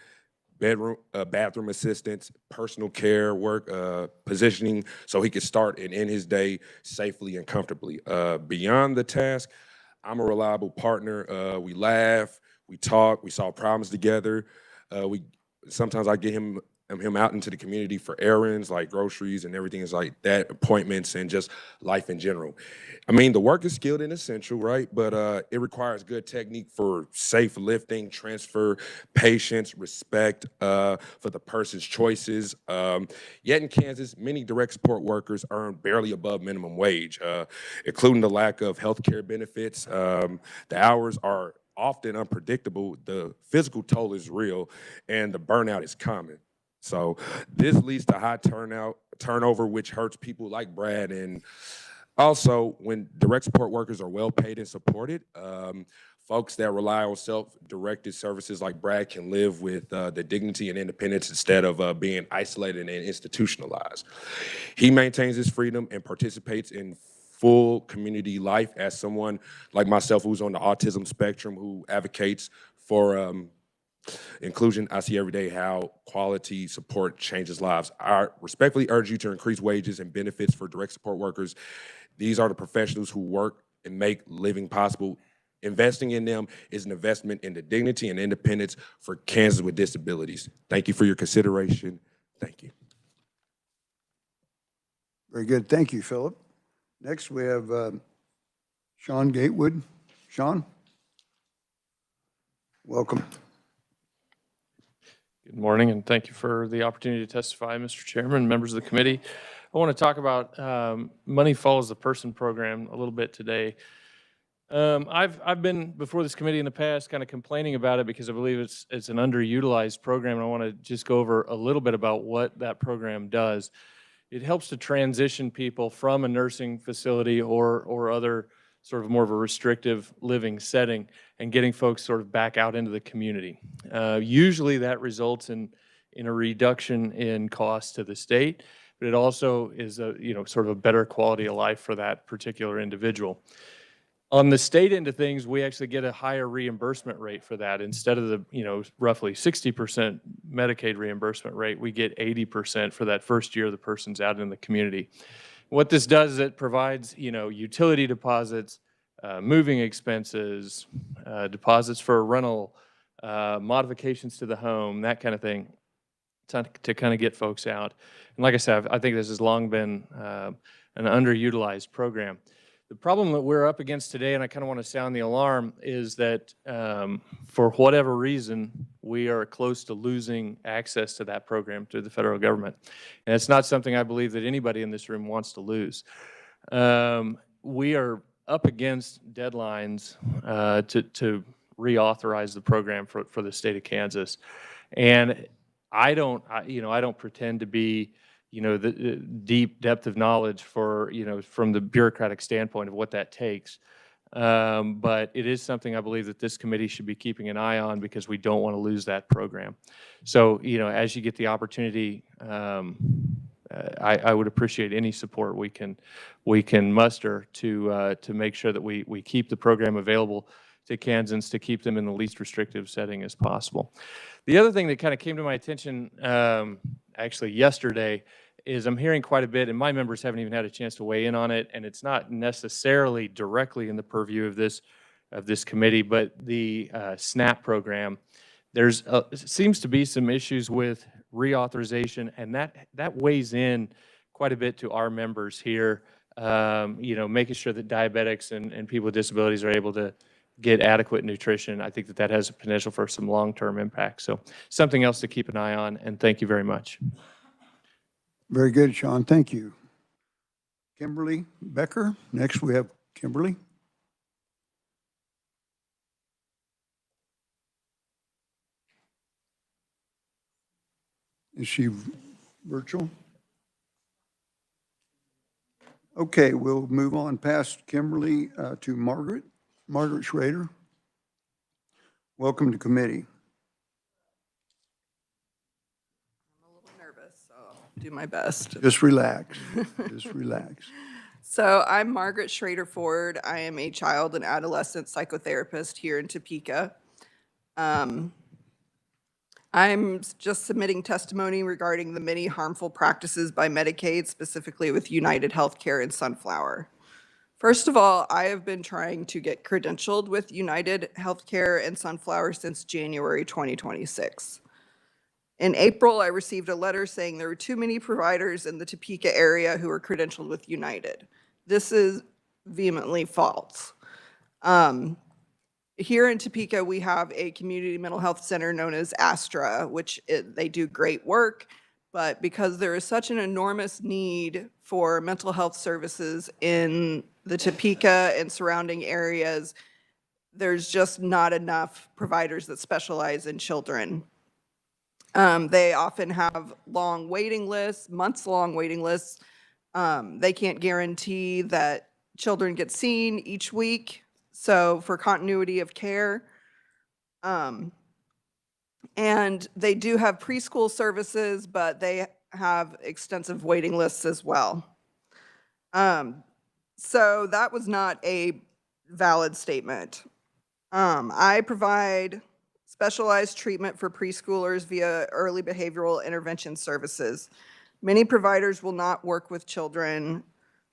bathroom assistance, personal care work, positioning so he could start and end his day safely and comfortably. Beyond the task, I'm a reliable partner. We laugh, we talk, we solve problems together. Sometimes I get him out into the community for errands like groceries and everything is like that, appointments and just life in general. I mean, the work is skilled and essential, right? But it requires good technique for safe lifting, transfer, patience, respect for the person's choices. Yet in Kansas, many direct support workers earn barely above minimum wage, including the lack of health care benefits. The hours are often unpredictable, the physical toll is real, and the burnout is common. So this leads to high turnover, which hurts people like Brad. And also, when direct support workers are well paid and supported, folks that rely on self-directed services like Brad can live with the dignity and independence instead of being isolated and institutionalized. He maintains his freedom and participates in full community life as someone like myself who's on the autism spectrum who advocates for inclusion. I see every day how quality support changes lives. I respectfully urge you to increase wages and benefits for direct support workers. These are the professionals who work and make living possible. Investing in them is an investment in the dignity and independence for Kansas with disabilities. Thank you for your consideration. Thank you. Very good. Thank you, Philip. Next, we have Sean Gatewood. Sean, welcome. Good morning, and thank you for the opportunity to testify, Mr. Chairman, members of the committee. I want to talk about Money Follows the Person program a little bit today. I've been before this committee in the past kind of complaining about it because I believe it's an underutilized program, and I want to just go over a little bit about what that program does. It helps to transition people from a nursing facility or other sort of more of a restrictive living setting and getting folks sort of back out into the community. Usually that results in a reduction in costs to the state, but it also is a, sort of a better quality of life for that particular individual. On the state end of things, we actually get a higher reimbursement rate for that. Instead of the, roughly 60% Medicaid reimbursement rate, we get 80% for that first year the person's out in the community. What this does is it provides, utility deposits, moving expenses, deposits for a rental, modifications to the home, that kind of thing, to kind of get folks out. And like I said, I think this has long been an underutilized program. The problem that we're up against today, and I kind of want to sound the alarm, is that for whatever reason, we are close to losing access to that program through the federal government. And it's not something I believe that anybody in this room wants to lose. We are up against deadlines to reauthorize the program for the state of Kansas. And I don't pretend to be the deep depth of knowledge for, from the bureaucratic standpoint of what that takes. But it is something I believe that this committee should be keeping an eye on because we don't want to lose that program. So, as you get the opportunity, I would appreciate any support we can muster to make sure that we keep the program available to Kansans, to keep them in the least restrictive setting as possible. The other thing that kind of came to my attention actually yesterday is I'm hearing quite a bit, and my members haven't even had a chance to weigh in on it, and it's not necessarily directly in the purview of this committee, but the SNAP program. There's seems to be some issues with reauthorization, and that weighs in quite a bit to our members here. Making sure that diabetics and people with disabilities are able to get adequate nutrition. I think that has a potential for some long-term impact. So something else to keep an eye on, and thank you very much. Very good, Sean. Thank you. Kimberly Becker. Next, we have Kimberly. Is she virtual? Okay, we'll move on past Kimberly to Margaret Schrader. Welcome to committee. Do my best. Just relax. Just relax. So I'm Margaret Schrader Ford. I am a child and adolescent psychotherapist here in Topeka. I'm just submitting testimony regarding the many harmful practices by Medicaid, specifically with United Healthcare and Sunflower. First of all, I have been trying to get credentialed with United Healthcare and Sunflower since January 2026. In April, I received a letter saying there were too many providers in the Topeka area who were credentialed with United. This is vehemently false. Here in Topeka, we have a community mental health center known as Astra, which they do great work, but because there is such an enormous need for mental health services in the Topeka and surrounding areas, there's just not enough providers that specialize in children. They often have long waiting lists, months-long waiting lists. They can't guarantee that children get seen each week. So for continuity of care, and they do have preschool services, but they have extensive waiting lists as well. So that was not a valid statement. I provide specialized treatment for preschoolers via early behavioral intervention services. Many providers will not work with children,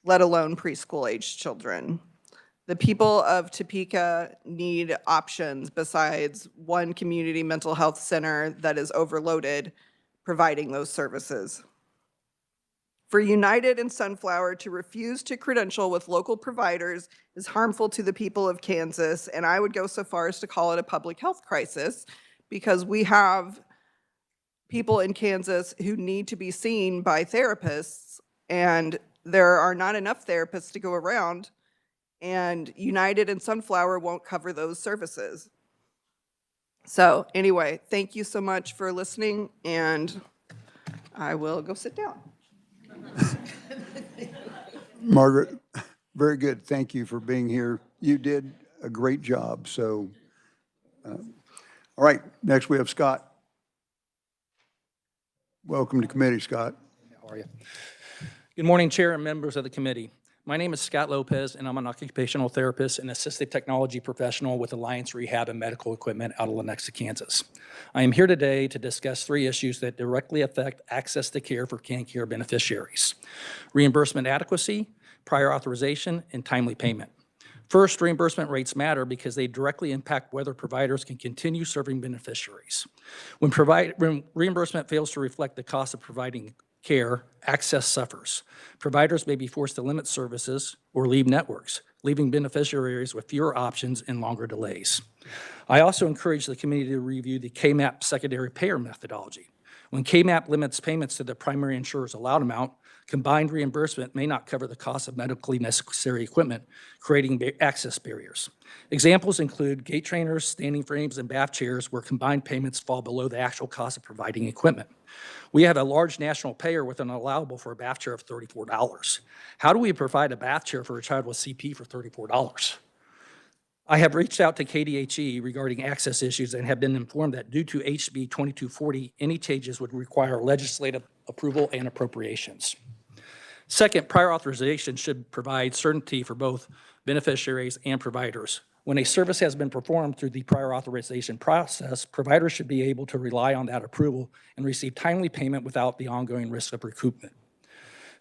let alone preschool-aged children. The people of Topeka need options besides one community mental health center that is overloaded providing those services. For United and Sunflower to refuse to credential with local providers is harmful to the people of Kansas, and I would go so far as to call it a public health crisis because we have people in Kansas who need to be seen by therapists, and there are not enough therapists to go around. And United and Sunflower won't cover those services. So anyway, thank you so much for listening, and I will go sit down. Margaret, very good. Thank you for being here. You did a great job. So, all right, next we have Scott. Welcome to committee, Scott. How are you? Good morning, Chair and members of the committee. My name is Scott Lopez, and I'm an occupational therapist and assistive technology professional with Alliance Rehab and Medical Equipment out of Lenexa, Kansas. I am here today to discuss 3 issues that directly affect access to care for KanCare beneficiaries: reimbursement adequacy, prior authorization, and timely payment. First, reimbursement rates matter because they directly impact whether providers can continue serving beneficiaries. When reimbursement fails to reflect the cost of providing care, access suffers. Providers may be forced to limit services or leave networks, leaving beneficiaries with fewer options and longer delays. I also encourage the committee to review the KMAP secondary payer methodology. When KMAP limits payments to the primary insurer's allowed amount, combined reimbursement may not cover the cost of medically necessary equipment, creating access barriers. Examples include gait trainers, standing frames, and bath chairs where combined payments fall below the actual cost of providing equipment. We have a large national payer with an allowable for a bath chair of $34. How do we provide a bath chair for a child with CP for $34? I have reached out to KDHE regarding access issues and have been informed that due to HB 2240, any changes would require legislative approval and appropriations. Second, prior authorization should provide certainty for both beneficiaries and providers. When a service has been performed through the prior authorization process, providers should be able to rely on that approval and receive timely payment without the ongoing risk of recoupment.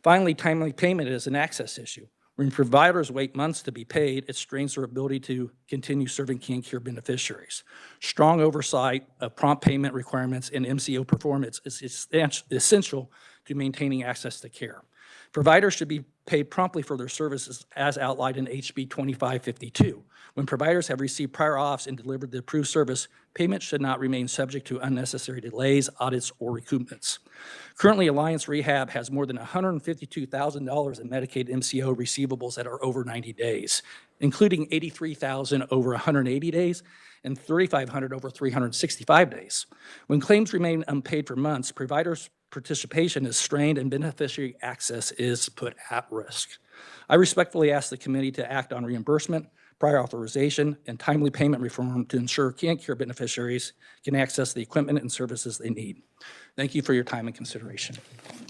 Finally, timely payment is an access issue. When providers wait months to be paid, it strains their ability to continue serving KanCare beneficiaries. Strong oversight of prompt payment requirements and MCO performance is essential to maintaining access to care. Providers should be paid promptly for their services as outlined in HB 2552. When providers have received prior auths and delivered the approved service, payment should not remain subject to unnecessary delays, audits, or recoupments. Currently, Alliance Rehab has more than $152,000 in Medicaid MCO receivables that are over 90 days, including $83,000 over 180 days and $3,500 over 365 days. When claims remain unpaid for months, providers' participation is strained and beneficiary access is put at risk. I respectfully ask the committee to act on reimbursement, prior authorization, and timely payment reform to ensure KanCare beneficiaries can access the equipment and services they need. Thank you for your time and consideration.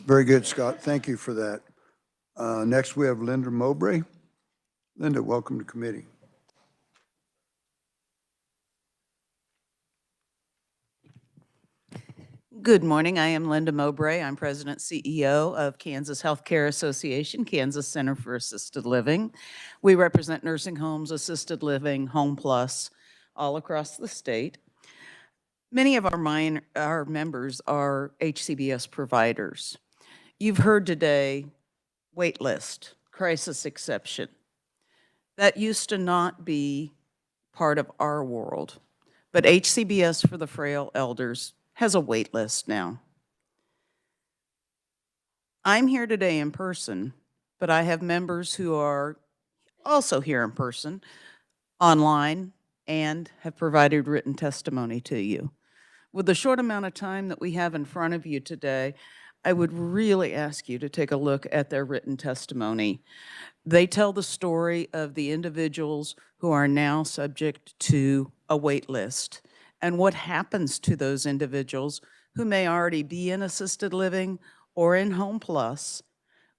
Very good, Scott. Thank you for that. Next, we have Linda Mowbray. Linda, welcome to committee. Good morning. I am Linda Mowbray. I'm President CEO of Kansas Healthcare Association, Kansas Center for Assisted Living. We represent nursing homes, assisted living, Home Plus, all across the state. Many of our members are HCBS providers. You've heard today wait list, crisis exception. That used to not be part of our world, but HCBS for the frail elders has a wait list now. I'm here today in person, but I have members who are also here in person, online, and have provided written testimony to you. With the short amount of time that we have in front of you today, I would really ask you to take a look at their written testimony. They tell the story of the individuals who are now subject to a wait list and what happens to those individuals who may already be in assisted living or in Home Plus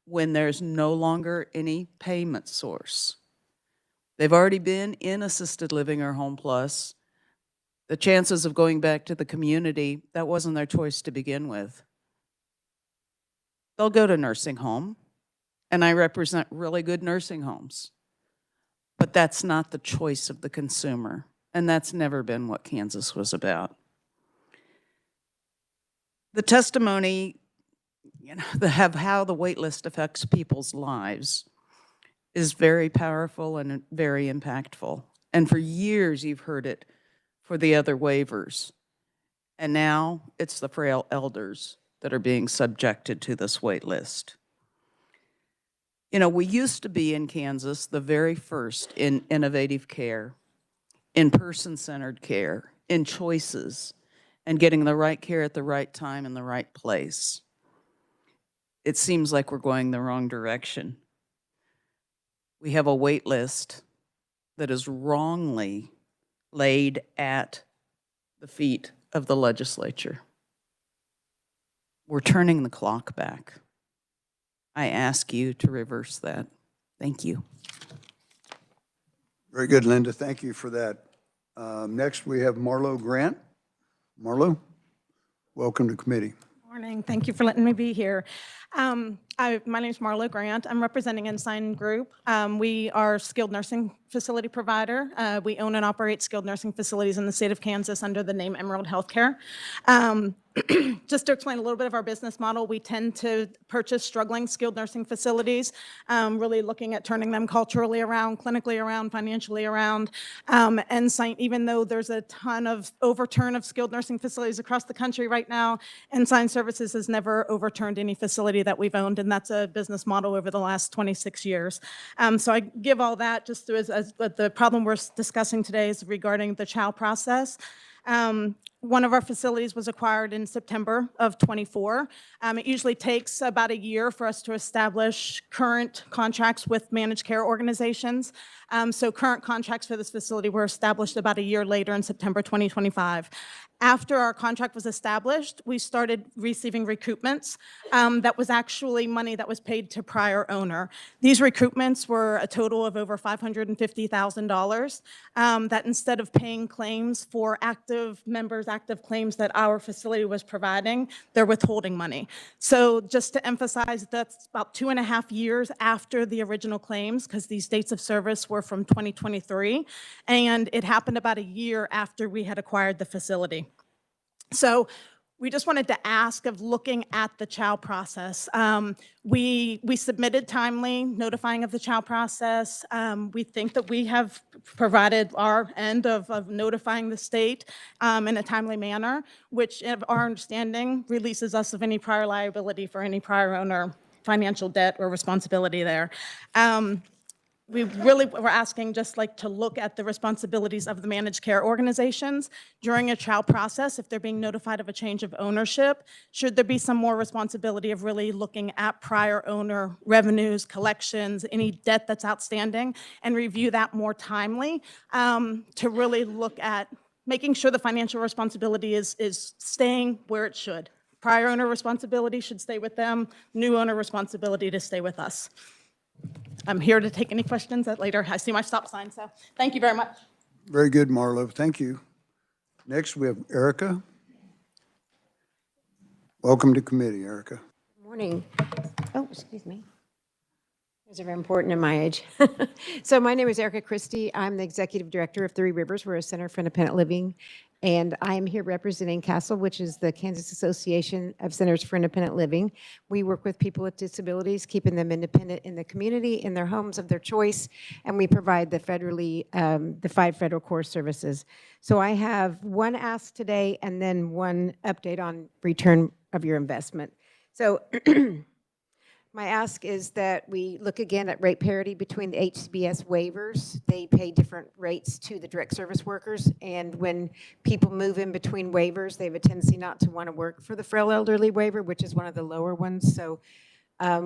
when there's no longer any payment source. They've already been in assisted living or Home Plus. The chances of going back to the community, that wasn't their choice to begin with. They'll go to nursing home, and I represent really good nursing homes. But that's not the choice of the consumer, and that's never been what Kansas was about. The testimony, how the wait list affects people's lives is very powerful and very impactful. And for years, you've heard it for the other waivers. And now it's the frail elders that are being subjected to this wait list. You know, we used to be in Kansas the very first in innovative care, in person-centered care, in choices, and getting the right care at the right time in the right place. It seems like we're going the wrong direction. We have a wait list that is wrongly laid at the feet of the legislature. We're turning the clock back. I ask you to reverse that. Thank you. Very good, Linda. Thank you for that. Next, we have Marlo Grant. Marlo, welcome to committee. Morning. Thank you for letting me be here. My name is Marlo Grant. I'm representing Ensign Group. We are a skilled nursing facility provider. We own and operate skilled nursing facilities in the state of Kansas under the name Emerald Healthcare. Just to explain a little bit of our business model, we tend to purchase struggling skilled nursing facilities, really looking at turning them culturally around, clinically around, financially around. Ensign, even though there's a ton of overturn of skilled nursing facilities across the country right now, Ensign Services has never overturned any facility that we've owned, and that's a business model over the last 26 years. So I give all that just as the problem we're discussing today is regarding the CHOW process. One of our facilities was acquired in September of '24. It usually takes about a year for us to establish current contracts with managed care organizations. So current contracts for this facility were established about a year later in September 2025. After our contract was established, we started receiving recoupments. That was actually money that was paid to prior owner. These recoupments were a total of over $550,000 that instead of paying claims for active members, active claims that our facility was providing, they're withholding money. So just to emphasize, that's about 2.5 years after the original claims, because these dates of service were from 2023, and it happened about a year after we had acquired the facility. So we just wanted to ask of looking at the CHOW process. We submitted timely notifying of the CHOW process. We think that we have provided our end of notifying the state in a timely manner, which of our understanding releases us of any prior liability for any prior owner financial debt or responsibility there. We really were asking just like to look at the responsibilities of the managed care organizations during a CHOW process. If they're being notified of a change of ownership, should there be some more responsibility of really looking at prior owner revenues, collections, any debt that's outstanding, and review that more timely to really look at making sure the financial responsibility is staying where it should. Prior owner responsibility should stay with them, new owner responsibility to stay with us. I'm here to take any questions later. I see my stop sign, so thank you very much. Very good, Marlo. Thank you. Next, we have Erica. Welcome to committee, Erica. Morning. Oh, excuse me. Those are very important in my age. So my name is Erica Christie. I'm the Executive Director of Three Rivers. We're a Center for Independent Living. And I am here representing CASEL, which is the Kansas Association of Centers for Independent Living. We work with people with disabilities, keeping them independent in the community, in their homes of their choice, and we provide the 5 federal core services. So I have one ask today and then one update on return of your investment. So my ask is that we look again at rate parity between the HCBS waivers. They pay different rates to the direct service workers, and when people move in between waivers, they have a tendency not to want to work for the frail elderly waiver, which is one of the lower ones. So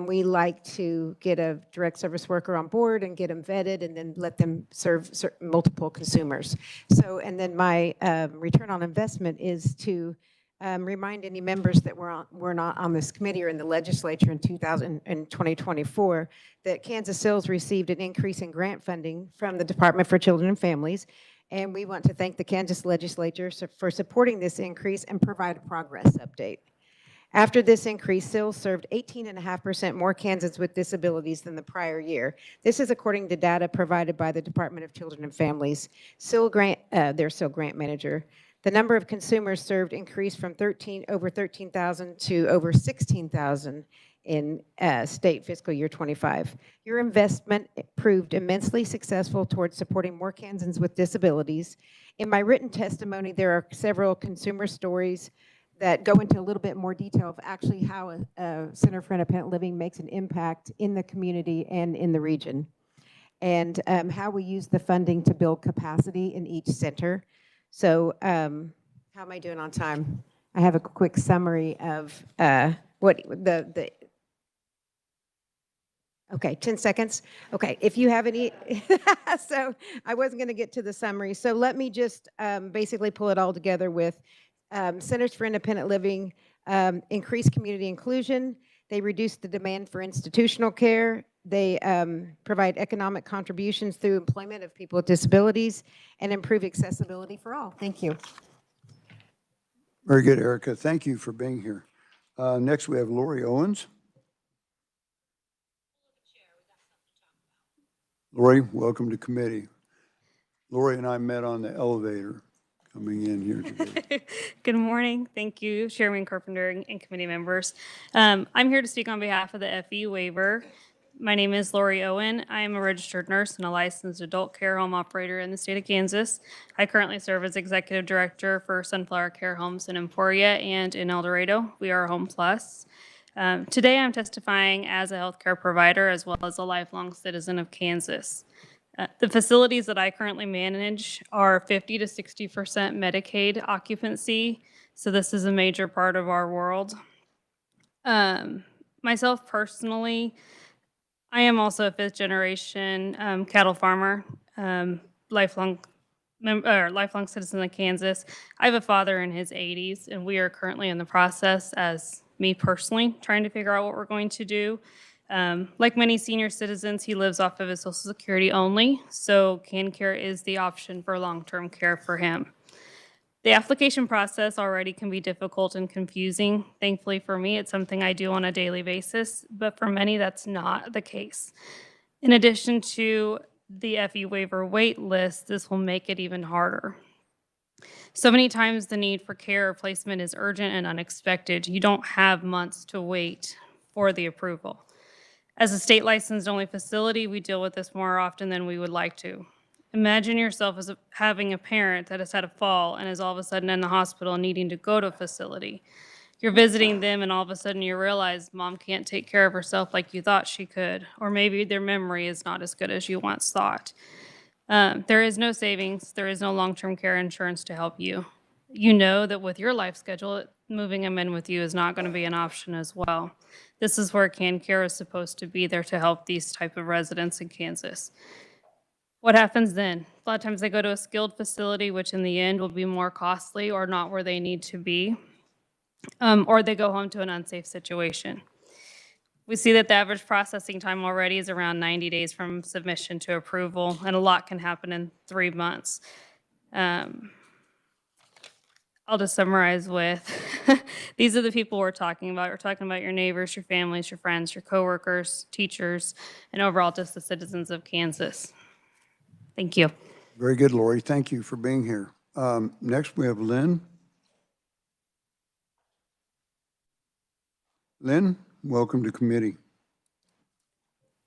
we like to get a direct service worker on board and get them vetted and then let them serve multiple consumers. So, and then my return on investment is to remind any members that were not on this committee or in the legislature in 2024 that Kansas Hills received an increase in grant funding from the Department for Children and Families. And we want to thank the Kansas legislature for supporting this increase and provide a progress update. After this increase, SILS served 18.5% more Kansans with disabilities than the prior year. This is according to data provided by the Department of Children and Families. Their SIL grant manager. The number of consumers served increased from over 13,000 to over 16,000 in state fiscal year 25. Your investment proved immensely successful towards supporting more Kansans with disabilities. In my written testimony, there are several consumer stories that go into a little bit more detail of actually how a Center for Independent Living makes an impact in the community and in the region, and how we use the funding to build capacity in each center. So how am I doing on time? I have a quick summary of what the okay, 10 seconds. Okay, if you have any, so I wasn't going to get to the summary. So let me just basically pull it all together with Centers for Independent Living, increased community inclusion. They reduce the demand for institutional care. They provide economic contributions through employment of people with disabilities and improve accessibility for all. Thank you. Very good, Erica. Thank you for being here. Next, we have Lori Owens. Lori, welcome to committee. Lori and I met on the elevator coming in here today. Good morning. Thank you, Chairman Carpenter and committee members. I'm here to speak on behalf of the FE waiver. My name is Lori Owen. I am a registered nurse and a licensed adult care home operator in the state of Kansas. I currently serve as executive director for Sunflower Care Homes in Emporia and in El Dorado. We are Home Plus. Today I'm testifying as a healthcare provider as well as a lifelong citizen of Kansas. The facilities that I currently manage are 50 to 60% Medicaid occupancy, so this is a major part of our world. Myself personally, I am also a 5th generation cattle farmer, lifelong citizen of Kansas. I have a father in his 80s, and we are currently in the process, as me personally, trying to figure out what we're going to do. Like many senior citizens, he lives off of his Social Security only, so KanCare is the option for long-term care for him. The application process already can be difficult and confusing. Thankfully for me, it's something I do on a daily basis, but for many, that's not the case. In addition to the FE waiver wait list, this will make it even harder. So many times the need for care or placement is urgent and unexpected. You don't have months to wait for the approval. As a state licensed only facility, we deal with this more often than we would like to. Imagine yourself as having a parent that has had a fall and is all of a sudden in the hospital needing to go to a facility. You're visiting them and all of a sudden you realize mom can't take care of herself like you thought she could, or maybe their memory is not as good as you once thought. There is no savings, there is no long-term care insurance to help you. You know that with your life schedule, moving them in with you is not going to be an option as well. This is where KanCare is supposed to be there to help these type of residents in Kansas. What happens then? A lot of times they go to a skilled facility, which in the end will be more costly or not where they need to be, or they go home to an unsafe situation. We see that the average processing time already is around 90 days from submission to approval, and a lot can happen in 3 months. I'll just summarize with, these are the people we're talking about. We're talking about your neighbors, your families, your friends, your coworkers, teachers, and overall just the citizens of Kansas. Thank you. Very good, Lori. Thank you for being here. Next, we have Lynn. Lynn, welcome to committee.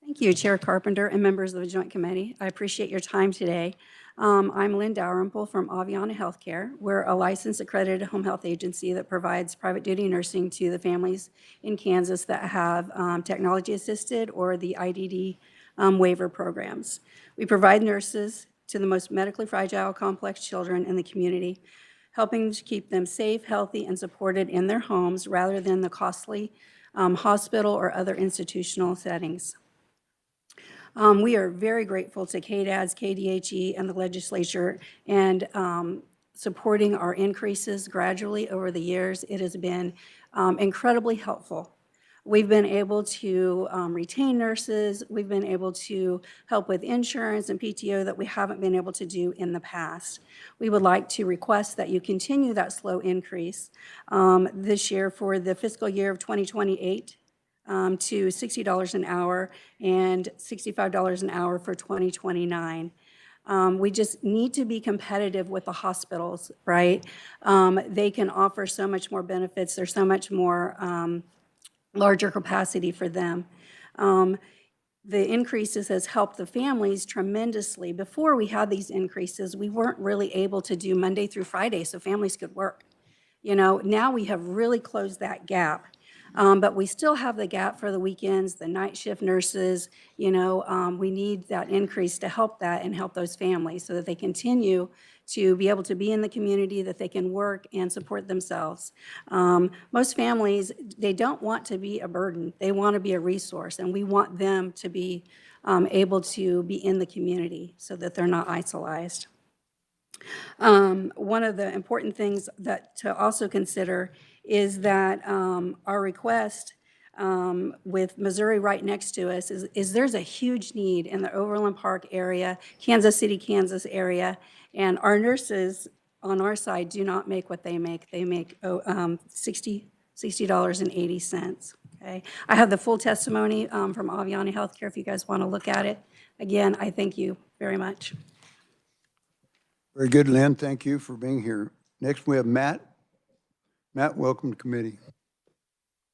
Thank you, Chair Carpenter and members of the Joint Committee. I appreciate your time today. I'm Lynn Dalrymple from Aviana Healthcare. We're a licensed accredited home health agency that provides private duty nursing to the families in Kansas that have technology assisted or the IDD waiver programs. We provide nurses to the most medically fragile, complex children in the community, helping to keep them safe, healthy, and supported in their homes rather than the costly hospital or other institutional settings. We are very grateful to KDADS, KDHE, and the legislature and supporting our increases gradually over the years. It has been incredibly helpful. We've been able to retain nurses. We've been able to help with insurance and PTO that we haven't been able to do in the past. We would like to request that you continue that slow increase this year for the fiscal year of 2028. To $60 an hour and $65 an hour for 2029. We just need to be competitive with the hospitals, right? They can offer so much more benefits. There's so much more larger capacity for them. The increases has helped the families tremendously. Before we had these increases, we weren't really able to do Monday through Friday so families could work. You know, now we have really closed that gap. But we still have the gap for the weekends, the night shift nurses. You know, we need that increase to help that and help those families so that they continue to be able to be in the community, that they can work and support themselves. Most families, they don't want to be a burden. They want to be a resource, and we want them to be able to be in the community so that they're not isolated. One of the important things that to also consider is that our request with Missouri right next to us is there's a huge need in the Overland Park area, Kansas City, Kansas area, and our nurses on our side do not make what they make. They make $60.80. Okay, I have the full testimony from Aviana Healthcare if you guys want to look at it. Again, I thank you very much. Very good, Lynn. Thank you for being here. Next, we have Matt. Matt, welcome to committee.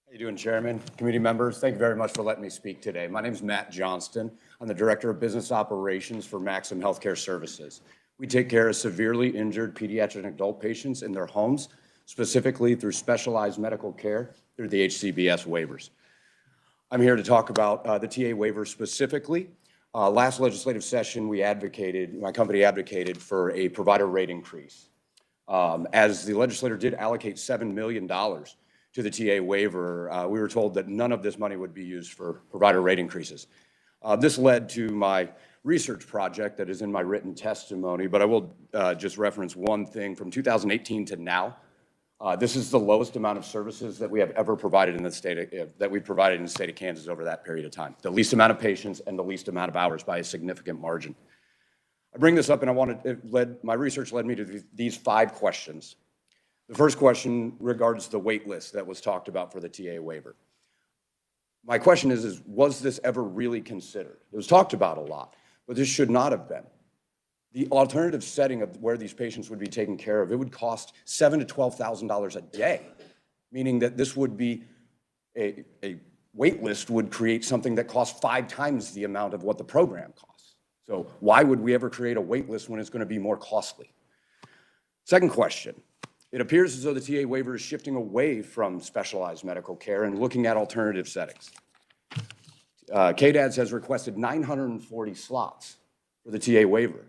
How you doing, Chairman, committee members? Thank you very much for letting me speak today. My name is Matt Johnston. I'm the Director of Business Operations for Maxim Healthcare Services. We take care of severely injured pediatric and adult patients in their homes, specifically through specialized medical care through the HCBS waivers. I'm here to talk about the TA waiver specifically. Last legislative session, my company advocated for a provider rate increase. As the legislator did allocate $7 million to the TA waiver, we were told that none of this money would be used for provider rate increases. This led to my research project that is in my written testimony, but I will just reference one thing from 2018 to now. This is the lowest amount of services that we have ever provided in the state of, that we've provided in the state of Kansas over that period of time. The least amount of patients and the least amount of hours by a significant margin. I bring this up and my research led me to these 5 questions. The first question regards the wait list that was talked about for the TA waiver. My question is was this ever really considered? It was talked about a lot, but this should not have been. The alternative setting of where these patients would be taken care of, it would cost $7,000 to $12,000 a day, meaning that this would be a wait list would create something that costs 5 times the amount of what the program costs. So why would we ever create a wait list when it's going to be more costly? Second question, it appears as though the TA waiver is shifting away from specialized medical care and looking at alternative settings. KDADS has requested 940 slots for the TA waiver.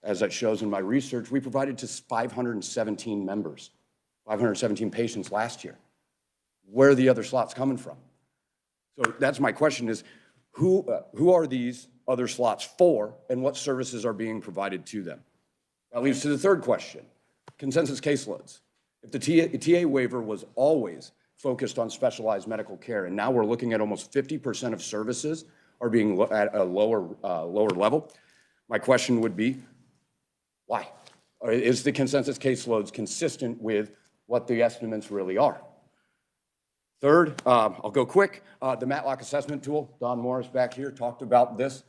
As that shows in my research, we provided to 517 members, 517 patients last year. Where are the other slots coming from? So that's my question is, who are these other slots for and what services are being provided to them? That leads to the third question, consensus caseloads. If the TA waiver was always focused on specialized medical care, and now we're looking at almost 50% of services are being at a lower level, my question would be, why? Or is the consensus caseloads consistent with what the estimates really are? Third, I'll go quick. The Matlock assessment tool, Don Morris back here talked about this.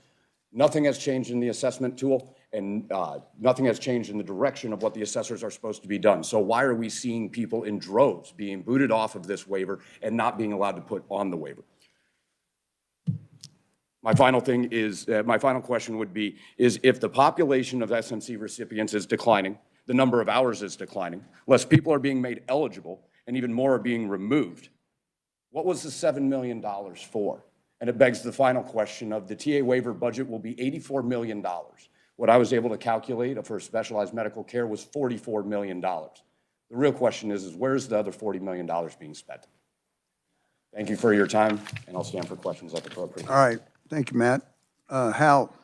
Nothing has changed in the assessment tool, and nothing has changed in the direction of what the assessors are supposed to be done. So why are we seeing people in droves being booted off of this waiver and not being allowed to put on the waiver? My final thing is, my final question would be, is if the population of SMC recipients is declining, the number of hours is declining, less people are being made eligible, and even more are being removed, what was the $7 million for? And it begs the final question of the TA waiver budget will be $84 million. What I was able to calculate for specialized medical care was $44 million. The real question is where's the other $40 million being spent? Thank you for your time, and I'll stand for questions at the appropriate time. All right. Thank you, Matt. Hal,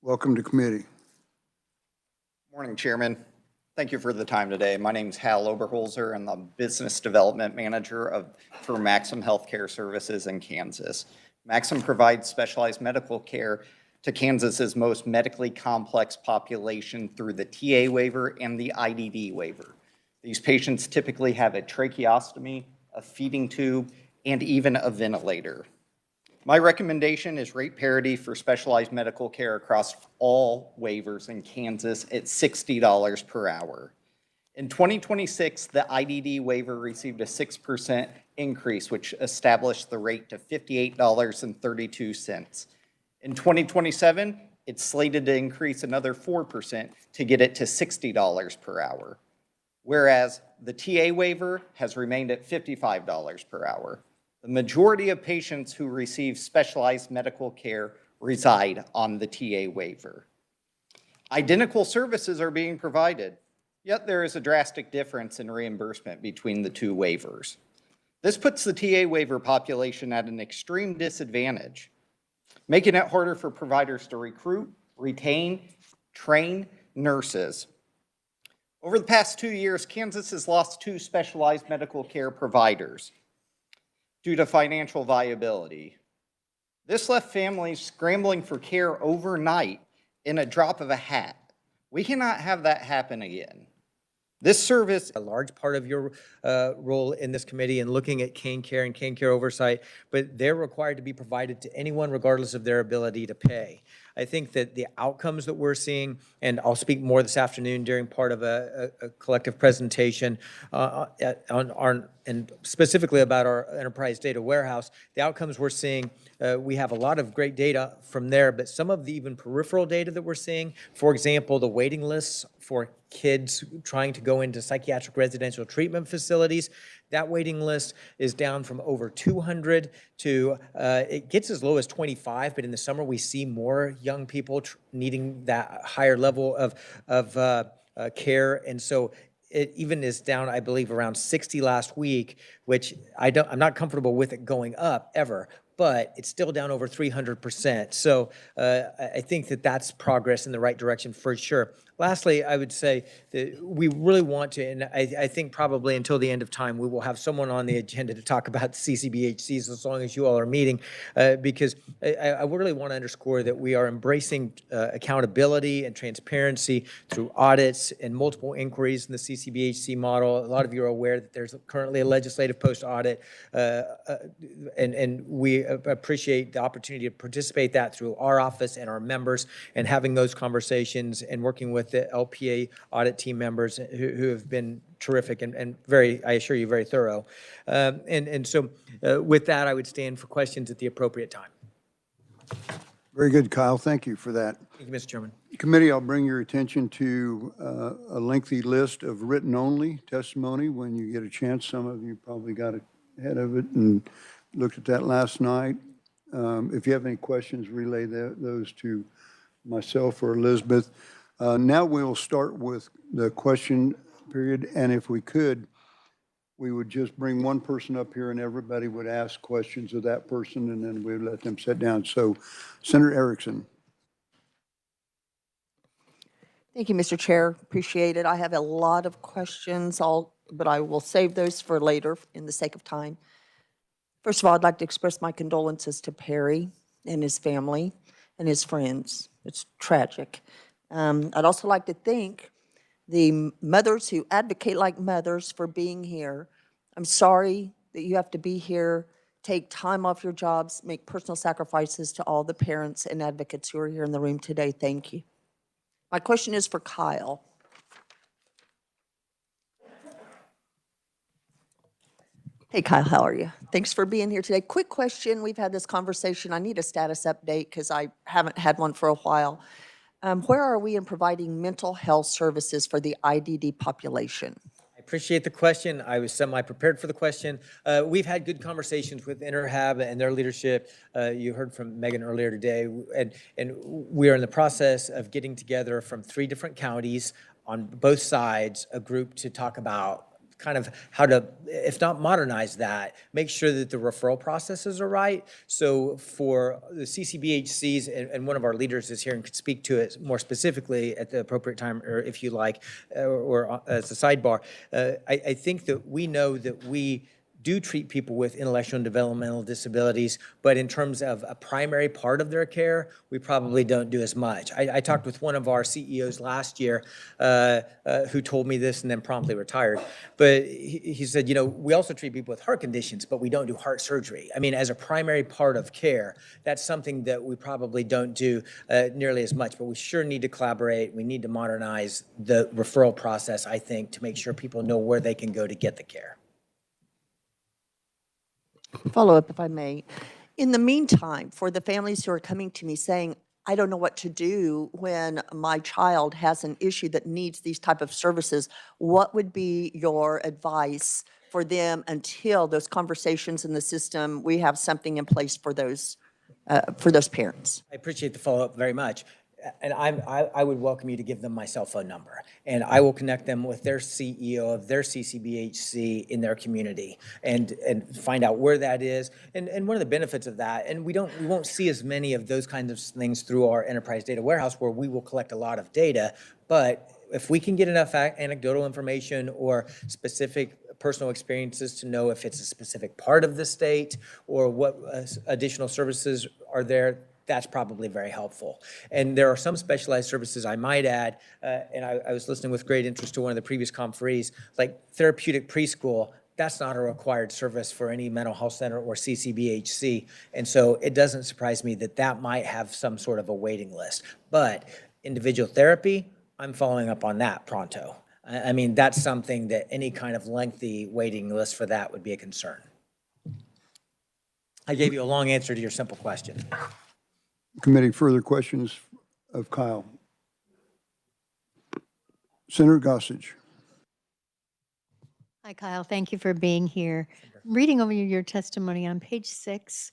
welcome to committee. Morning, Chairman. Thank you for the time today. My name is Hal Oberholzer. I'm the Business Development Manager for Maxim Healthcare Services in Kansas. Maxim provides specialized medical care to Kansas's most medically complex population through the TA waiver and the IDD waiver. These patients typically have a tracheostomy, a feeding tube, and even a ventilator. My recommendation is rate parity for specialized medical care across all waivers in Kansas at $60 per hour. In 2026, the IDD waiver received a 6% increase, which established the rate to $58.32. In 2027, it's slated to increase another 4% to get it to $60 per hour, whereas the TA waiver has remained at $55 per hour. The majority of patients who receive specialized medical care reside on the TA waiver. Identical services are being provided, yet there is a drastic difference in reimbursement between the two waivers. This puts the TA waiver population at an extreme disadvantage, making it harder for providers to recruit, retain, train nurses. Over the past 2 years, Kansas has lost 2 specialized medical care providers due to financial viability. This left families scrambling for care overnight in a drop of a hat. We cannot have that happen again. This service, a large part of your role in this committee in looking at KanCare and KanCare Oversight, but they're required to be provided to anyone regardless of their ability to pay. I think that the outcomes that we're seeing, and I'll speak more this afternoon during part of a collective presentation and specifically about our enterprise data warehouse, the outcomes we're seeing, we have a lot of great data from there, but some of the even peripheral data that we're seeing, for example, the waiting lists for kids trying to go into psychiatric residential treatment facilities, that waiting list is down from over 200 to, it gets as low as 25, but in the summer we see more young people needing that higher level of care. And so it even is down, I believe, around 60 last week, which I'm not comfortable with it going up ever, but it's still down over 300%. So I think that that's progress in the right direction for sure. Lastly, I would say that we really want to, and I think probably until the end of time, we will have someone on the agenda to talk about CCBHCs as long as you all are meeting, because I really want to underscore that we are embracing accountability and transparency through audits and multiple inquiries in the CCBHC model. A lot of you are aware that there's currently a legislative post-audit, and we appreciate the opportunity to participate that through our office and our members and having those conversations and working with the LPA audit team members who have been terrific and very, I assure you, very thorough. So with that, I would stand for questions at the appropriate time. Very good, Kyle. Thank you for that. Thank you, Mr. Chairman. Committee, I'll bring your attention to a lengthy list of written-only testimony when you get a chance. Some of you probably got ahead of it and looked at that last night. If you have any questions, relay those to myself or Elizabeth. Now we'll start with the question period, and if we could, we would just bring one person up here and everybody would ask questions of that person, and then we would let them sit down. So, Senator Erickson. Thank you, Mr. Chair. Appreciate it. I have a lot of questions, but I will save those for later in the sake of time. First of all, I'd like to express my condolences to Perry and his family and his friends. It's tragic. I'd also like to thank the mothers who advocate like mothers for being here. I'm sorry that you have to be here, take time off your jobs, make personal sacrifices. To all the parents and advocates who are here in the room today, thank you. My question is for Kyle. Hey, Kyle, how are you? Thanks for being here today. Quick question. We've had this conversation. I need a status update because I haven't had one for a while. Where are we in providing mental health services for the IDD population? I appreciate the question. I was semi-prepared for the question. We've had good conversations with InterHab and their leadership. You heard from Megan earlier today, and we are in the process of getting together from 3 different counties on both sides, a group to talk about kind of how to, if not modernize that, make sure that the referral processes are right. So for the CCBHCs, and one of our leaders is here and could speak to it more specifically at the appropriate time, or if you like, or as a sidebar, I think that we know that we do treat people with intellectual and developmental disabilities, but in terms of a primary part of their care, we probably don't do as much. I talked with one of our CEOs last year who told me this and then promptly retired, but he said, you know, we also treat people with heart conditions, but we don't do heart surgery. I mean, as a primary part of care, that's something that we probably don't do nearly as much, but we sure need to collaborate. We need to modernize the referral process, I think, to make sure people know where they can go to get the care. Follow up, if I may. In the meantime, for the families who are coming to me saying, I don't know what to do when my child has an issue that needs these type of services, what would be your advice for them until those conversations in the system, we have something in place for those parents? I appreciate the follow-up very much. And I would welcome you to give them my cell phone number, and I will connect them with their CEO of their CCBHC in their community and find out where that is. And one of the benefits of that, and we won't see as many of those kinds of things through our enterprise data warehouse where we will collect a lot of data, but if we can get enough anecdotal information or specific personal experiences to know if it's a specific part of the state or what additional services are there, that's probably very helpful. And there are some specialized services I might add, and I was listening with great interest to one of the previous conferees, like therapeutic preschool. That's not a required service for any mental health center or CCBHC. And so it doesn't surprise me that that might have some sort of a waiting list. But individual therapy, I'm following up on that pronto. I mean, that's something that any kind of lengthy waiting list for that would be a concern. I gave you a long answer to your simple question. Committee, further questions of Kyle? Senator Gossage. Hi, Kyle. Thank you for being here. Reading over your testimony on page 6,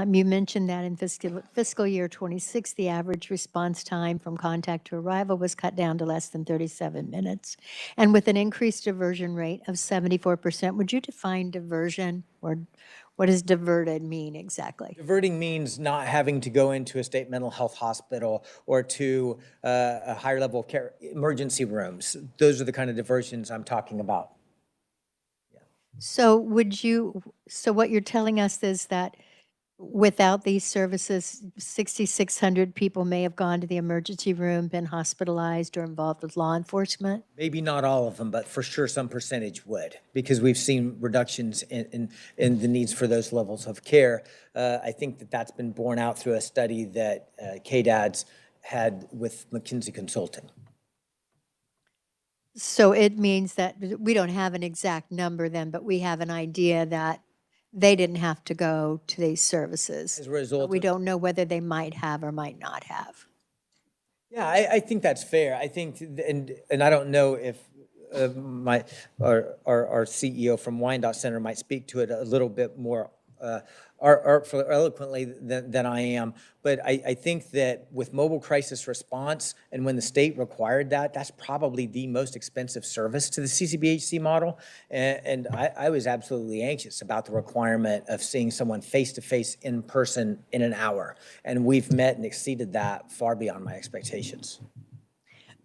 you mentioned that in fiscal year 26, the average response time from contact to arrival was cut down to less than 37 minutes. And with an increased diversion rate of 74%, would you define diversion, or what does diverted mean exactly? Diverting means not having to go into a state mental health hospital or to a higher level of care, emergency rooms. Those are the kind of diversions I'm talking about. So what you're telling us is that without these services, 6,600 people may have gone to the emergency room, been hospitalized, or involved with law enforcement? Maybe not all of them, but for sure some percentage would, because we've seen reductions in the needs for those levels of care. I think that that's been borne out through a study that KDAD's had with McKinsey Consulting. So it means that we don't have an exact number then, but we have an idea that they didn't have to go to these services. As a result, we don't know whether they might have or might not have. Yeah, I think that's fair. I think, and I don't know if our CEO from Wyandotte Center might speak to it a little bit more artfully, eloquently than I am, but I think that with mobile crisis response, and when the state required that, that's probably the most expensive service to the CCBHC model. And I was absolutely anxious about the requirement of seeing someone face-to-face in person in an hour. And we've met and exceeded that far beyond my expectations.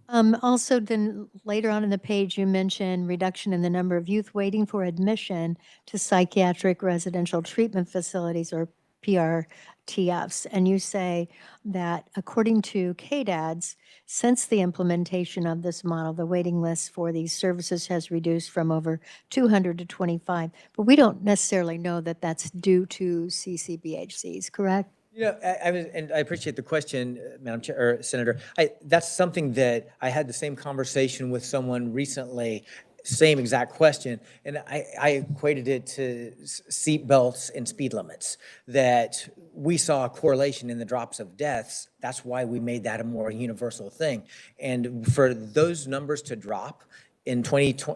Also, then later on in the page, you mentioned reduction in the number of youth waiting for admission to psychiatric residential treatment facilities, or PRTFs, and you say that according to KDADS, since the implementation of this model, the waiting list for these services has reduced from over 200 to 25, but we don't necessarily know that that's due to CCBHCs, correct? And I appreciate the question, Madam Chair, or Senator. That's something that I had the same conversation with someone recently, same exact question, and I equated it to seat belts and speed limits, that we saw a correlation in the drops of deaths. That's why we made that a more universal thing. And for those numbers to drop in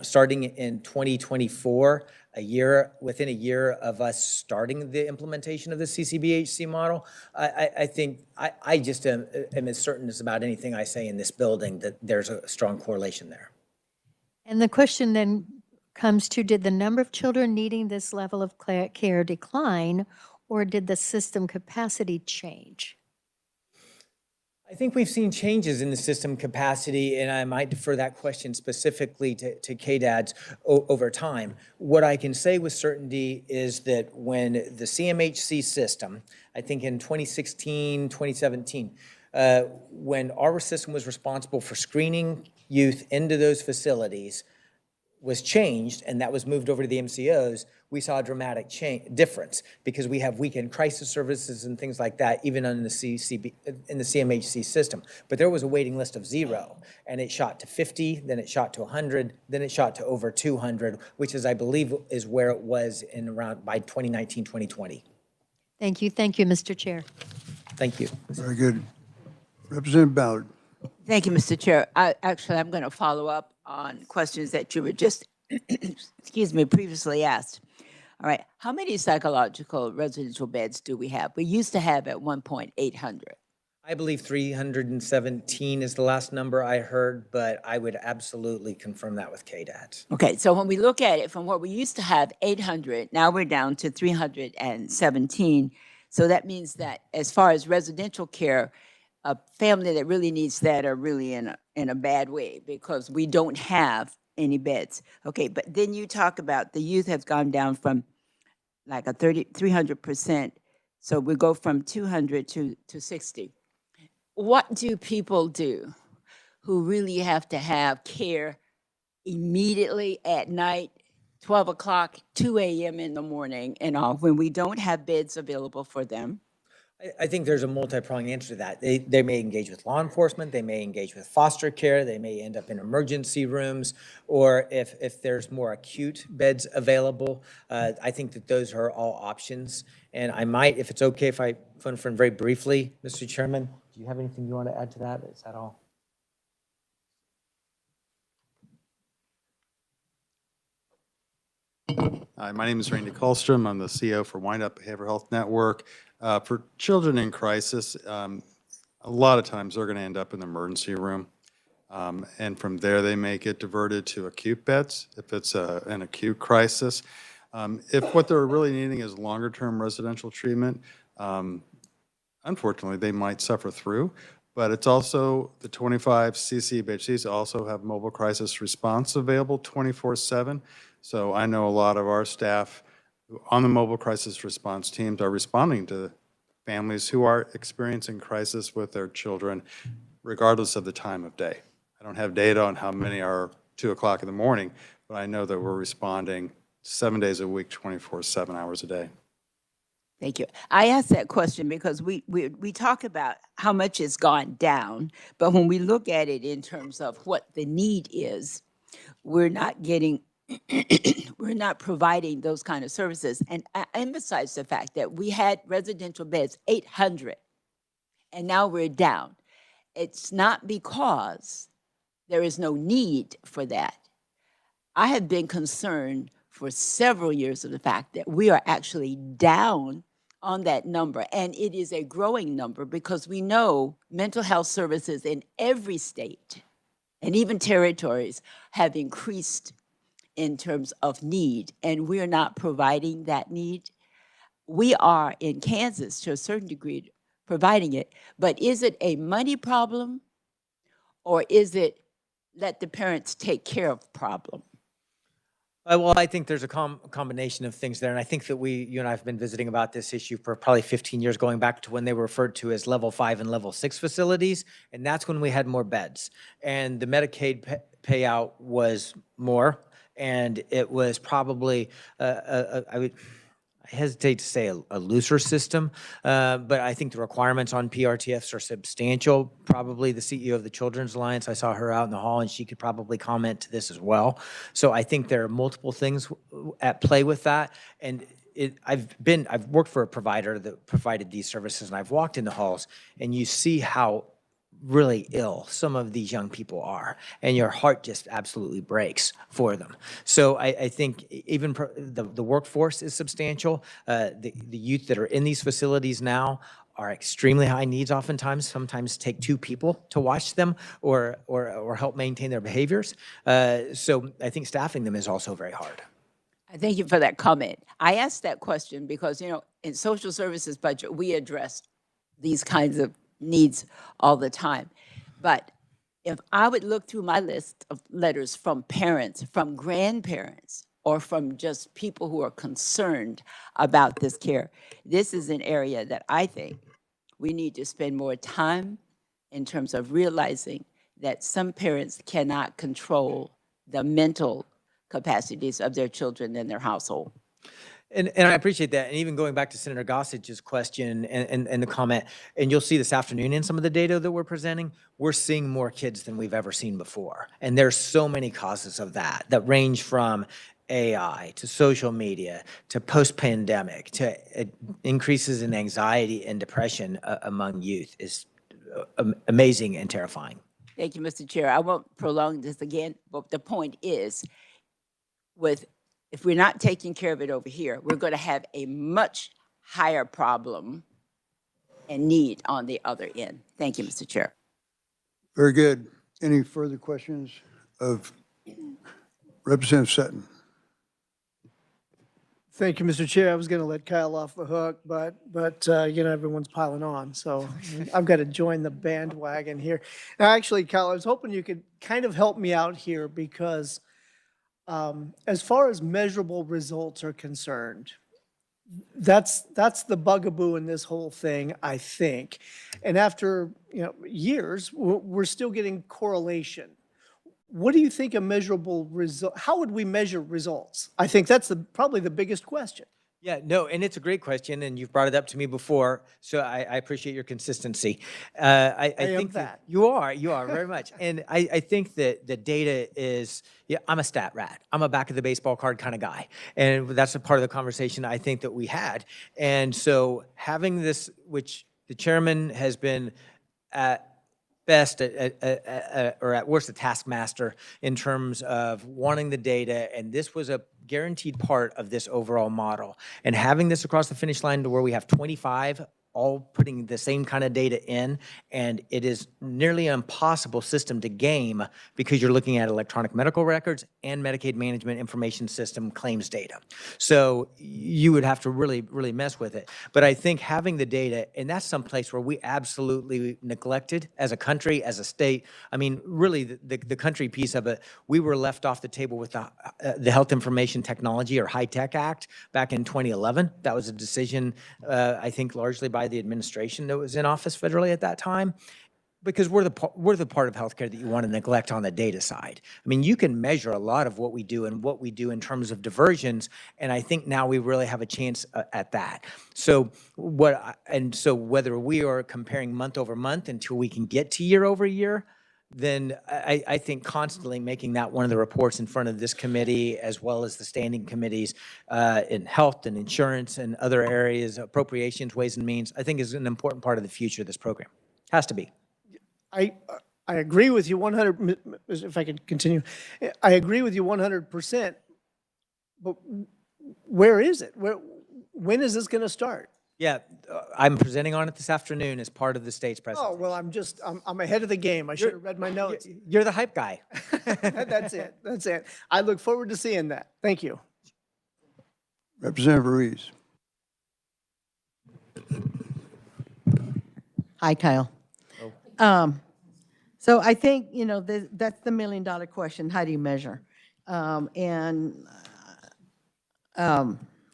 starting in 2024, within a year of us starting the implementation of the CCBHC model, I think I just am as certain as about anything I say in this building that there's a strong correlation there. And the question then comes to, did the number of children needing this level of care decline, or did the system capacity change? I think we've seen changes in the system capacity, and I might defer that question specifically to KDADS over time. What I can say with certainty is that when the CMHC system, I think in 2016, 2017, when our system was responsible for screening youth into those facilities, was changed, and that was moved over to the MCOs, we saw a dramatic difference because we have weekend crisis services and things like that, even in the CMHC system. But there was a waiting list of 0, and it shot to 50, then it shot to 100, then it shot to over 200, which is, I believe, is where it was by 2019, 2020. Thank you, Mr. Chair. Thank you. Very good. Representative Ballard. Thank you, Mr. Chair. I'm going to follow up on questions that you were just, excuse me, previously asked. All right, how many psychological residential beds do we have? We used to have at one point 800. I believe 317 is the last number I heard, but I would absolutely confirm that with KDADS. Okay, so when we look at it from what we used to have 800, now we're down to 317. So that means that as far as residential care, a family that really needs that are really in a bad way because we don't have any beds. Okay, but then you talk about the youth has gone down from like a 300%. So we go from 200 to 60. What do people do who really have to have care immediately at night, 12 o'clock, 2 a.m. in the morning and all, when we don't have beds available for them? I think there's a multi-pronged answer to that. They may engage with law enforcement, they may engage with foster care, they may end up in emergency rooms, or if there's more acute beds available, I think that those are all options. And I might, if it's okay if I phone a friend very briefly, Mr. Chairman, do you have anything you want to add to that? Is that all? Hi, my name is Randy Kallstrom. I'm the CEO for Wind Up Behavioral Health Network. For children in crisis, a lot of times they're going to end up in the emergency room. And from there, they may get diverted to acute beds if it's an acute crisis. If what they're really needing is longer-term residential treatment, unfortunately, they might suffer through. But it's also, the 25 CCBHCs also have mobile crisis response available 24/7. So I know a lot of our staff on the mobile crisis response teams are responding to families who are experiencing crisis with their children, regardless of the time of day. I don't have data on how many are 2 o'clock in the morning, but I know that we're responding 7 days a week, 24, 7 hours a day. Thank you. I asked that question because we talk about how much it's gone down, but when we look at it in terms of what the need is, we're not getting, we're not providing those kind of services. And I emphasize the fact that we had residential beds, 800, and now we're down. It's not because there is no need for that. I have been concerned for several years of the fact that we are actually down on that number, and it is a growing number because we know mental health services in every state and even territories have increased in terms of need, and we're not providing that need. We are in Kansas to a certain degree providing it, but is it a money problem or is it let the parents take care of problem? Well, I think there's a combination of things there, and I think that you and I have been visiting about this issue for probably 15 years, going back to when they were referred to as level 5 and level 6 facilities, and that's when we had more beds. And the Medicaid payout was more, and it was probably, I hesitate to say a looser system, but I think the requirements on PRTFs are substantial. Probably the CEO of the Children's Alliance, I saw her out in the hall, and she could probably comment to this as well. So I think there are multiple things at play with that. And I've worked for a provider that provided these services, and I've walked in the halls, and you see how really ill some of these young people are, and your heart just absolutely breaks for them. So I think even the workforce is substantial. The youth that are in these facilities now are extremely high needs oftentimes, sometimes take 2 people to watch them or help maintain their behaviors. So I think staffing them is also very hard. I thank you for that comment. I asked that question because, in social services budget, we address these kinds of needs all the time. But if I would look through my list of letters from parents, from grandparents, or from just people who are concerned about this care, this is an area that I think we need to spend more time in terms of realizing that some parents cannot control the mental capacities of their children in their household. And I appreciate that. And even going back to Senator Gossage's question and the comment, and you'll see this afternoon in some of the data that we're presenting, we're seeing more kids than we've ever seen before. And there's so many causes of that range from AI to social media to post-pandemic to increases in anxiety and depression among youth is amazing and terrifying. Thank you, Mr. Chair. I won't prolong this again, but the point is, if we're not taking care of it over here, we're going to have a much higher problem and need on the other end. Thank you, Mr. Chair. Very good. Any further questions of Representative Sutton? Thank you, Mr. Chair. I was going to let Kyle off the hook, but everyone's piling on, so I've got to join the bandwagon here. Now, actually, Kyle, I was hoping you could kind of help me out here because as far as measurable results are concerned, that's the bugaboo in this whole thing, I think. And after years, we're still getting correlation. What do you think a measurable result? How would we measure results? I think that's probably the biggest question. Yeah, no, and it's a great question, and you've brought it up to me before, so I appreciate your consistency. I think that you are very much, and I think that the data is. Yeah, I'm a stat rat. I'm a back of the baseball card kind of guy, and that's a part of the conversation I think that we had. And so having this, which the chairman has been at best or at worst a taskmaster in terms of wanting the data, and this was a guaranteed part of this overall model. And having this across the finish line to where we have 25 all putting the same kind of data in, and it is nearly an impossible system to game because you're looking at electronic medical records and Medicaid management information system claims data. So you would have to really, really mess with it. But I think having the data, and that's someplace where we absolutely neglected as a country, as a state. I mean, really the country piece of it, we were left off the table with the Health Information Technology or HITECH Act back in 2011. That was a decision, I think, largely by the administration that was in office federally at that time, because we're the part of healthcare that you want to neglect on the data side. I mean, you can measure a lot of what we do and what we do in terms of diversions, and I think now we really have a chance at that. So whether we are comparing month over month until we can get to year over year, then I think constantly making that one of the reports in front of this committee, as well as the standing committees in health and insurance and other areas, appropriations, ways and means, I think is an important part of the future of this program. Has to be. I agree with you 100, if I could continue. I agree with you 100%, but where is it? When is this going to start? Yeah, I'm presenting on it this afternoon as part of the state's presentation. Oh, well, I'm ahead of the game. I should have read my notes. You're the hype guy. That's it. That's it. I look forward to seeing that. Thank you. Representative Ruiz. Hi, Kyle. So I think, that's the $1 million question. How do you measure? And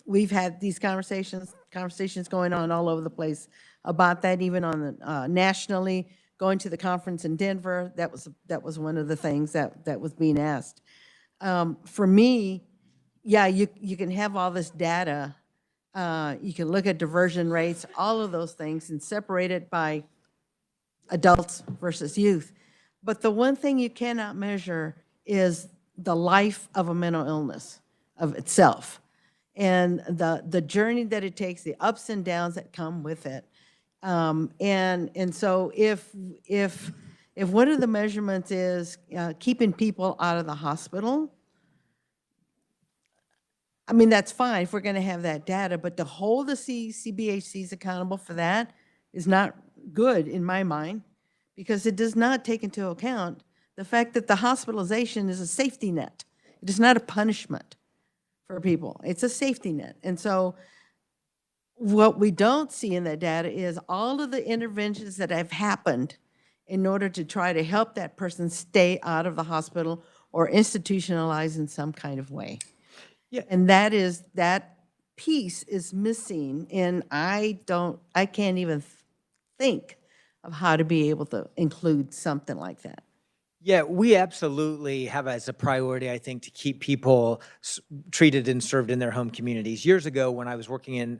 We've had these conversations going on all over the place about that, even on the, nationally, going to the conference in Denver. That was one of the things that was being asked. For me, yeah, you can have all this data. You can look at diversion rates, all of those things, and separate it by adults versus youth. But the one thing you cannot measure is the life of a mental illness of itself, and the journey that it takes, the ups and downs that come with it. And so if one of the measurements is keeping people out of the hospital, I mean, that's fine if we're going to have that data, but to hold the CBHCs accountable for that is not good in my mind, because it does not take into account the fact that the hospitalization is a safety net. It is not a punishment for people. It's a safety net. And so what we don't see in that data is all of the interventions that have happened in order to try to help that person stay out of the hospital or institutionalized in some kind of way. Yeah. And that piece is missing, and I can't even think of how to be able to include something like that. Yeah, we absolutely have as a priority, I think, to keep people treated and served in their home communities. Years ago, when I was working in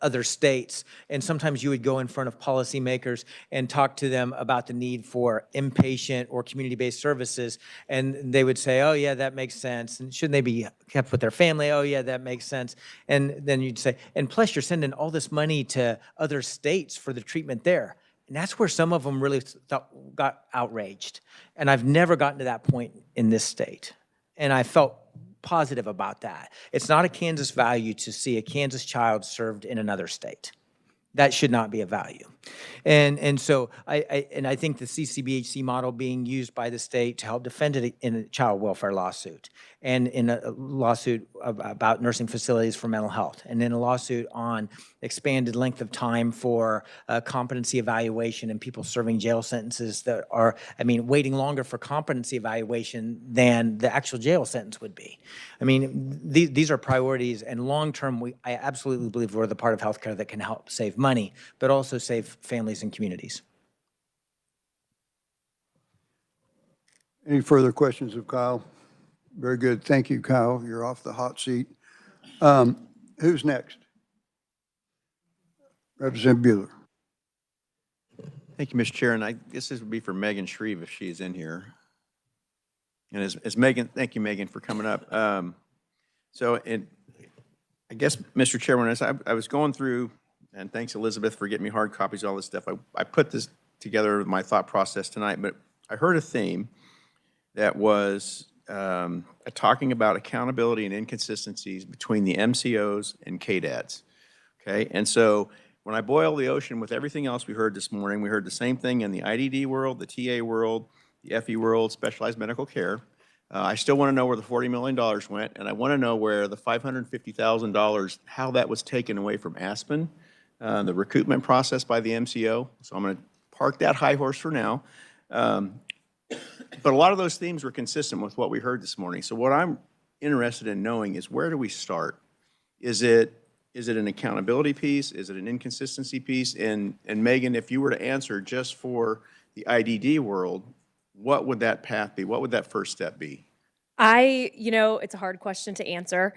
other states, and sometimes you would go in front of policymakers and talk to them about the need for inpatient or community-based services, and they would say, oh yeah, that makes sense, and shouldn't they be kept with their family? Oh yeah, that makes sense. And then you'd say, and plus you're sending all this money to other states for the treatment there. And that's where some of them really got outraged. And I've never gotten to that point in this state. And I felt positive about that. It's not a Kansas value to see a Kansas child served in another state. That should not be a value. And so I think the CCBHC model being used by the state to help defend it in a child welfare lawsuit, and in a lawsuit about nursing facilities for mental health, and in a lawsuit on expanded length of time for competency evaluation and people serving jail sentences that are, I mean, waiting longer for competency evaluation than the actual jail sentence would be. I mean, these are priorities, and long-term, I absolutely believe we're the part of healthcare that can help save money, but also save families and communities. Any further questions of Kyle? Very good. Thank you, Kyle. You're off the hot seat. Who's next? Representative Bueller. Thank you, Mr. Chair, and I guess this would be for Megan Shreve if she's in here. And as Megan, thank you, Megan, for coming up. I guess, Mr. Chairman, as I was going through, and thanks, Elizabeth, for getting me hard copies of all this stuff. I put this together with my thought process tonight, but I heard a theme that was talking about accountability and inconsistencies between the MCOs and KDADs. Okay, and so when I boil the ocean with everything else we heard this morning, we heard the same thing in the IDD world, the TA world, the FE world, specialized medical care. I still want to know where the $40 million went, and I want to know where the $550,000, how that was taken away from Aspen, the recoupment process by the MCO. So I'm going to park that high horse for now. But a lot of those themes were consistent with what we heard this morning. So what I'm interested in knowing is, where do we start? Is it an accountability piece? Is it an inconsistency piece? And Megan, if you were to answer just for the IDD world, what would that path be? What would that first step be? It's a hard question to answer.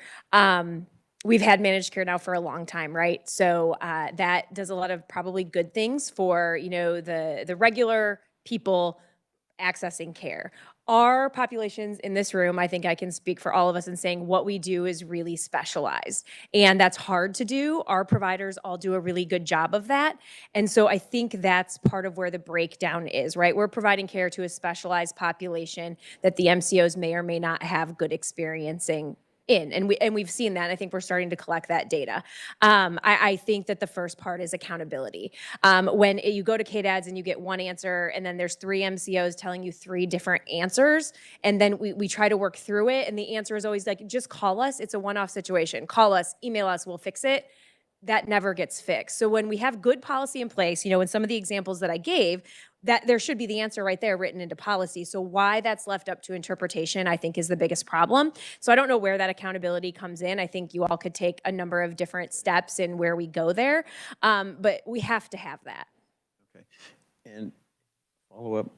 We've had managed care now for a long time, right? So that does a lot of probably good things for, the regular people accessing care. Our populations in this room, I think I can speak for all of us in saying what we do is really specialized. And that's hard to do. Our providers all do a really good job of that. And so I think that's part of where the breakdown is, right? We're providing care to a specialized population that the MCOs may or may not have good experiencing in. And we've seen that. I think we're starting to collect that data. I think that the first part is accountability. When you go to KDADs and you get one answer, and then there's 3 MCOs telling you 3 different answers, and then we try to work through it, and the answer is always like, just call us. It's a one-off situation. Call us, email us, we'll fix it. That never gets fixed. So when we have good policy in place, in some of the examples that I gave, that there should be the answer right there written into policy. So why that's left up to interpretation, I think, is the biggest problem. So I don't know where that accountability comes in. I think you all could take a number of different steps in where we go there, but we have to have that. Okay. And follow up.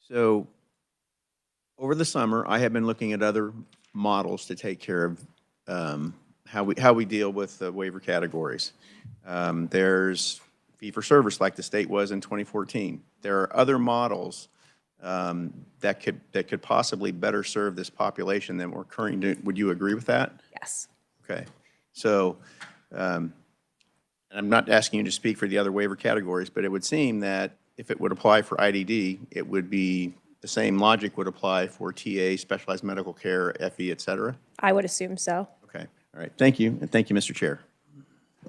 So over the summer, I have been looking at other models to take care of how we deal with the waiver categories. There's fee-for-service like the state was in 2014. There are other models that could possibly better serve this population than we're currently doing. Would you agree with that? Yes. Okay. So, and I'm not asking you to speak for the other waiver categories, but it would seem that if it would apply for IDD, it would be the same logic would apply for TA, specialized medical care, FE, et cetera? I would assume so. Okay. All right. Thank you. And thank you, Mr. Chair.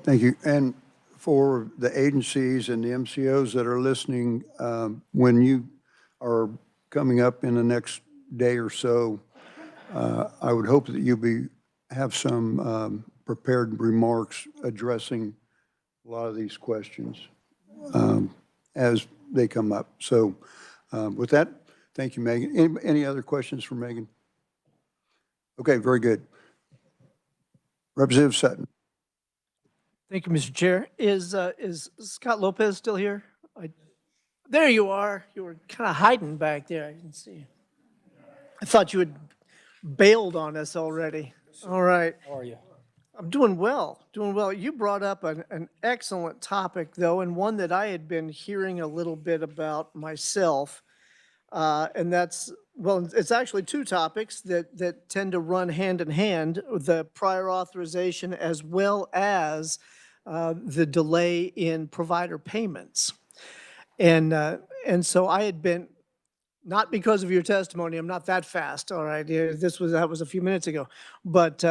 Thank you. And for the agencies and the MCOs that are listening, when you are coming up in the next day or so, I would hope that you have some prepared remarks addressing a lot of these questions as they come up. So with that, thank you, Megan. Any other questions for Megan? Okay, very good. Representative Sutton. Thank you, Mr. Chair. Is Scott Lopez still here? There you are. You were kind of hiding back there. I didn't see you. I thought you had bailed on us already. All right. How are you? I'm doing well, doing well. You brought up an excellent topic, though, and one that I had been hearing a little bit about myself. And that's, well, it's actually two topics that tend to run hand in hand, the prior authorization as well as the delay in provider payments. And so I had been, not because of your testimony, I'm not that fast, all right, that was a few minutes ago, but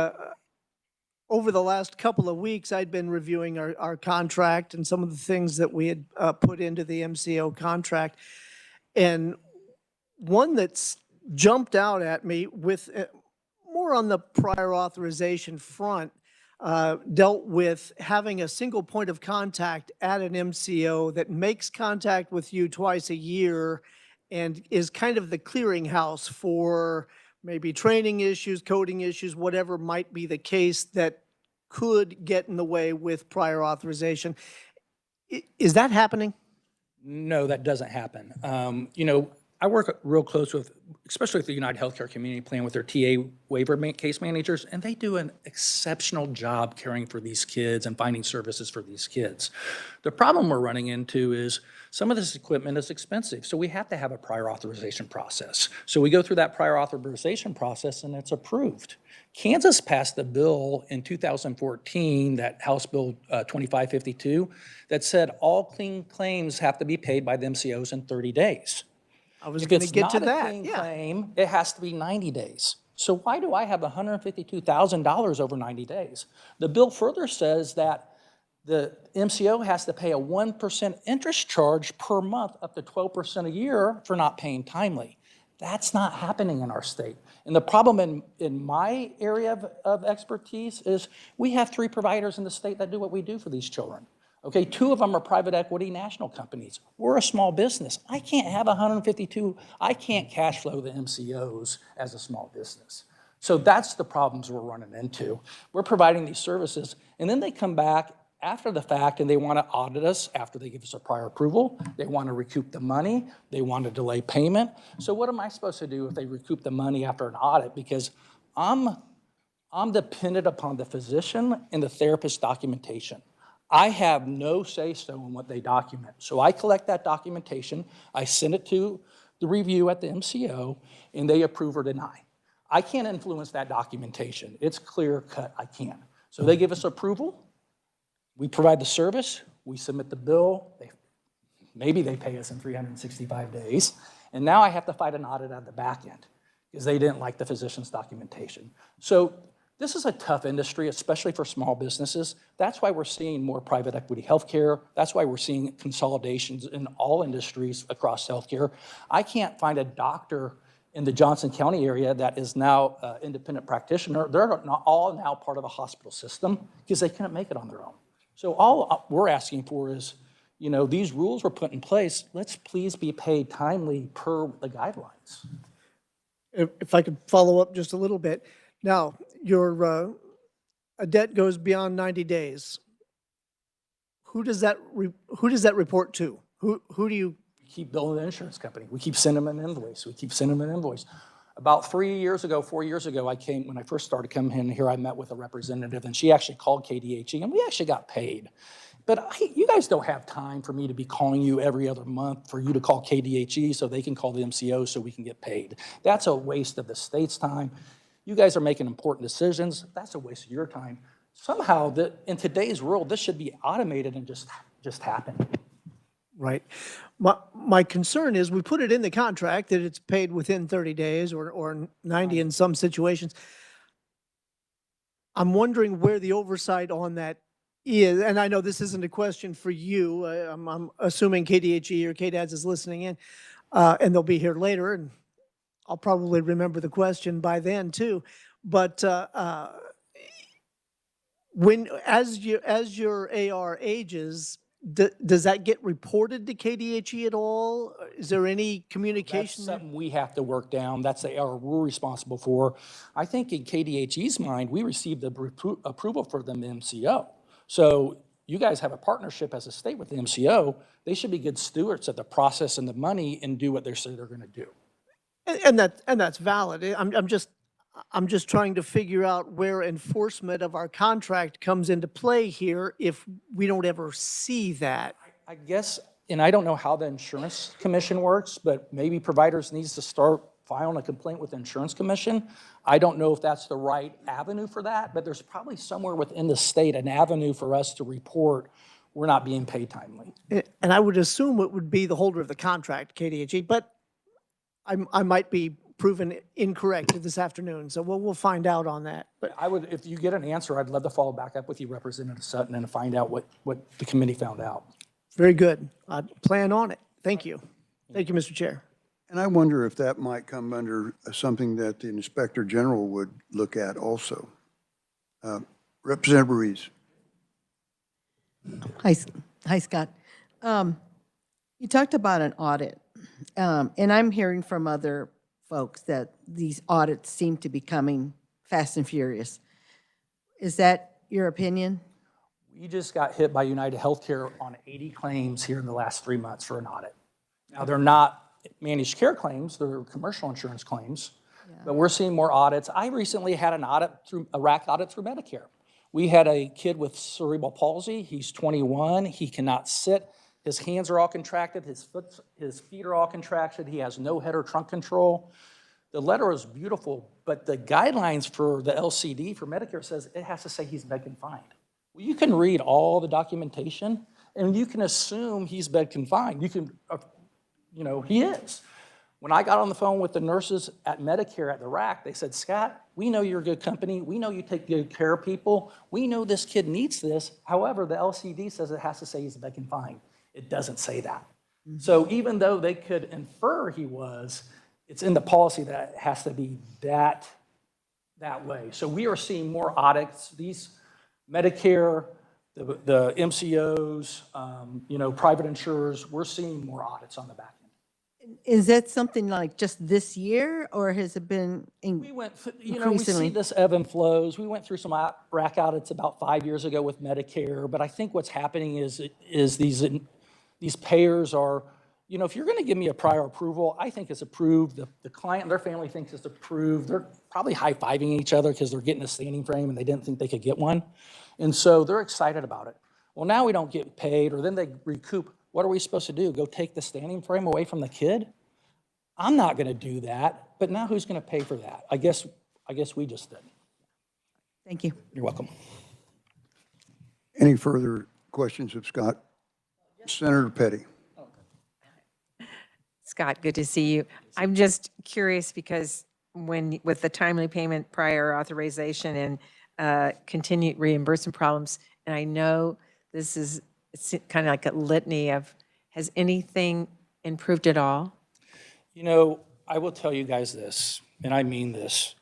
over the last couple of weeks, I'd been reviewing our contract and some of the things that we had put into the MCO contract. And one that's jumped out at me with more on the prior authorization front dealt with having a single point of contact at an MCO that makes contact with you twice a year and is kind of the clearinghouse for maybe training issues, coding issues, whatever might be the case that could get in the way with prior authorization. Is that happening? No, that doesn't happen. I work real close with, especially with the United Healthcare Community Plan with their TA waiver case managers, and they do an exceptional job caring for these kids and finding services for these kids. The problem we're running into is some of this equipment is expensive, so we have to have a prior authorization process. So we go through that prior authorization process and it's approved. Kansas passed a bill in 2014, that House Bill 2552, that said all clean claims have to be paid by the MCOs in 30 days. I was going to get to that. If it's not a clean claim, it has to be 90 days. So why do I have $152,000 over 90 days? The bill further says that the MCO has to pay a 1% interest charge per month, up to 12% a year for not paying timely. That's not happening in our state. And the problem in my area of expertise is we have 3 providers in the state that do what we do for these children. Okay, 2 of them are private equity national companies. We're a small business. I can't have 152, I can't cash flow the MCOs as a small business. So that's the problems we're running into. We're providing these services, and then they come back after the fact and they want to audit us after they give us a prior approval. They want to recoup the money. They want to delay payment. So what am I supposed to do if they recoup the money after an audit? Because I'm dependent upon the physician and the therapist documentation. I have no say-so in what they document. So I collect that documentation, I send it to the review at the MCO, and they approve or deny. I can't influence that documentation. It's clear cut, I can't. So they give us approval, we provide the service, we submit the bill, maybe they pay us in 365 days, and now I have to fight an audit at the back end because they didn't like the physician's documentation. So this is a tough industry, especially for small businesses. That's why we're seeing more private equity healthcare. That's why we're seeing consolidations in all industries across healthcare. I can't find a doctor in the Johnson County area that is now an independent practitioner. They're not all now part of a hospital system because they couldn't make it on their own. So all we're asking for is You know, these rules were put in place. Let's please be paid timely per the guidelines. If I could follow up just a little bit. Now, a debt goes beyond 90 days. Who does that report to? Who do you? We keep billing the insurance company. We keep sending them an invoice. We keep sending them an invoice. About 4 years ago, when I first started coming in here, I met with a representative, and she actually called KDHE, and we actually got paid. But you guys don't have time for me to be calling you every other month for you to call KDHE so they can call the MCO so we can get paid. That's a waste of the state's time. You guys are making important decisions. That's a waste of your time. Somehow, in today's world, this should be automated and just happen. Right. My concern is we put it in the contract that it's paid within 30 days or 90 in some situations. I'm wondering where the oversight on that is, and I know this isn't a question for you. I'm assuming KDHE or KDADS is listening in, and they'll be here later, and I'll probably remember the question by then too. But as your AR ages, does that get reported to KDHE at all? Is there any communication? That's something we have to work down. That's the error we're responsible for. I think in KDHE's mind, we received the approval for the MCO. So you guys have a partnership as a state with the MCO. They should be good stewards of the process and the money and do what they say they're going to do. And that's valid. I'm just trying to figure out where enforcement of our contract comes into play here if we don't ever see that. I guess, and I don't know how the insurance commission works, but maybe providers needs to start filing a complaint with the insurance commission. I don't know if that's the right avenue for that, but there's probably somewhere within the state an avenue for us to report we're not being paid timely. And I would assume it would be the holder of the contract, KDHE, but I might be proven incorrect this afternoon, so we'll find out on that. But I would, if you get an answer, I'd love to follow back up with you, Representative Sutton, and find out what the committee found out. very good. I plan on it. Thank you. Thank you, Mr. Chair. And I wonder if that might come under something that the Inspector General would look at also. Representative Ruiz. Hi, Scott. You talked about an audit, and I'm hearing from other folks that these audits seem to be coming fast and furious. Is that your opinion? We just got hit by United Healthcare on 80 claims here in the last 3 months for an audit. Now, they're not managed care claims, they're commercial insurance claims, but we're seeing more audits. I recently had a RAC audit through Medicare. We had a kid with cerebral palsy. He's 21. He cannot sit. His hands are all contracted. His feet are all contracted. He has no head or trunk control. The letter is beautiful, but the guidelines for the LCD for Medicare says it has to say he's bed confined. Well, you can read all the documentation, and you can assume he's bed confined. You can, he is. When I got on the phone with the nurses at Medicare at the RAC, they said, Scott, we know you're a good company. We know you take good care of people. We know this kid needs this. However, the LCD says it has to say he's bed confined. It doesn't say that. So even though they could infer he was, it's in the policy that it has to be that way. So we are seeing more audits. These Medicare, the MCOs, private insurers, we're seeing more audits on the back end. Is that something like just this year, or has it been increasingly? We see this ebb and flows. We went through some RAC audits about 5 years ago with Medicare, but I think what's happening is these payers are, if you're going to give me a prior approval, I think it's approved. The client and their family thinks it's approved. They're probably high-fiving each other because they're getting a standing frame and they didn't think they could get one. And so they're excited about it. Well, now we don't get paid, or then they recoup. What are we supposed to do? Go take the standing frame away from the kid? I'm not going to do that, but now who's going to pay for that? I guess we just did. Thank you. You're welcome. Any further questions of Scott? Senator Petty. Scott, good to see you. I'm just curious because with the timely payment, prior authorization, and continued reimbursement problems, and I know it's kind of like a litany of, has anything improved at all? I will tell you guys this, and I mean this.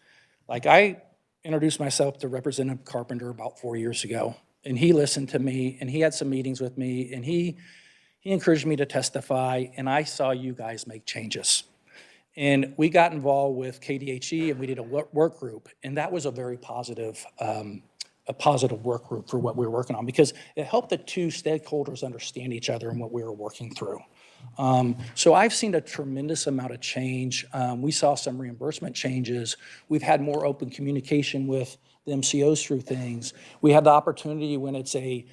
Like, I introduced myself to Representative Carpenter about 4 years ago, and he listened to me, and he had some meetings with me, and he He encouraged me to testify, and I saw you guys make changes. And we got involved with KDHE, and we did a work group, and that was a very positive work group for what we were working on, because it helped the two stakeholders understand each other and what we were working through. So I've seen a tremendous amount of change. We saw some reimbursement changes. We've had more open communication with the MCOs through things. We had the opportunity when it's a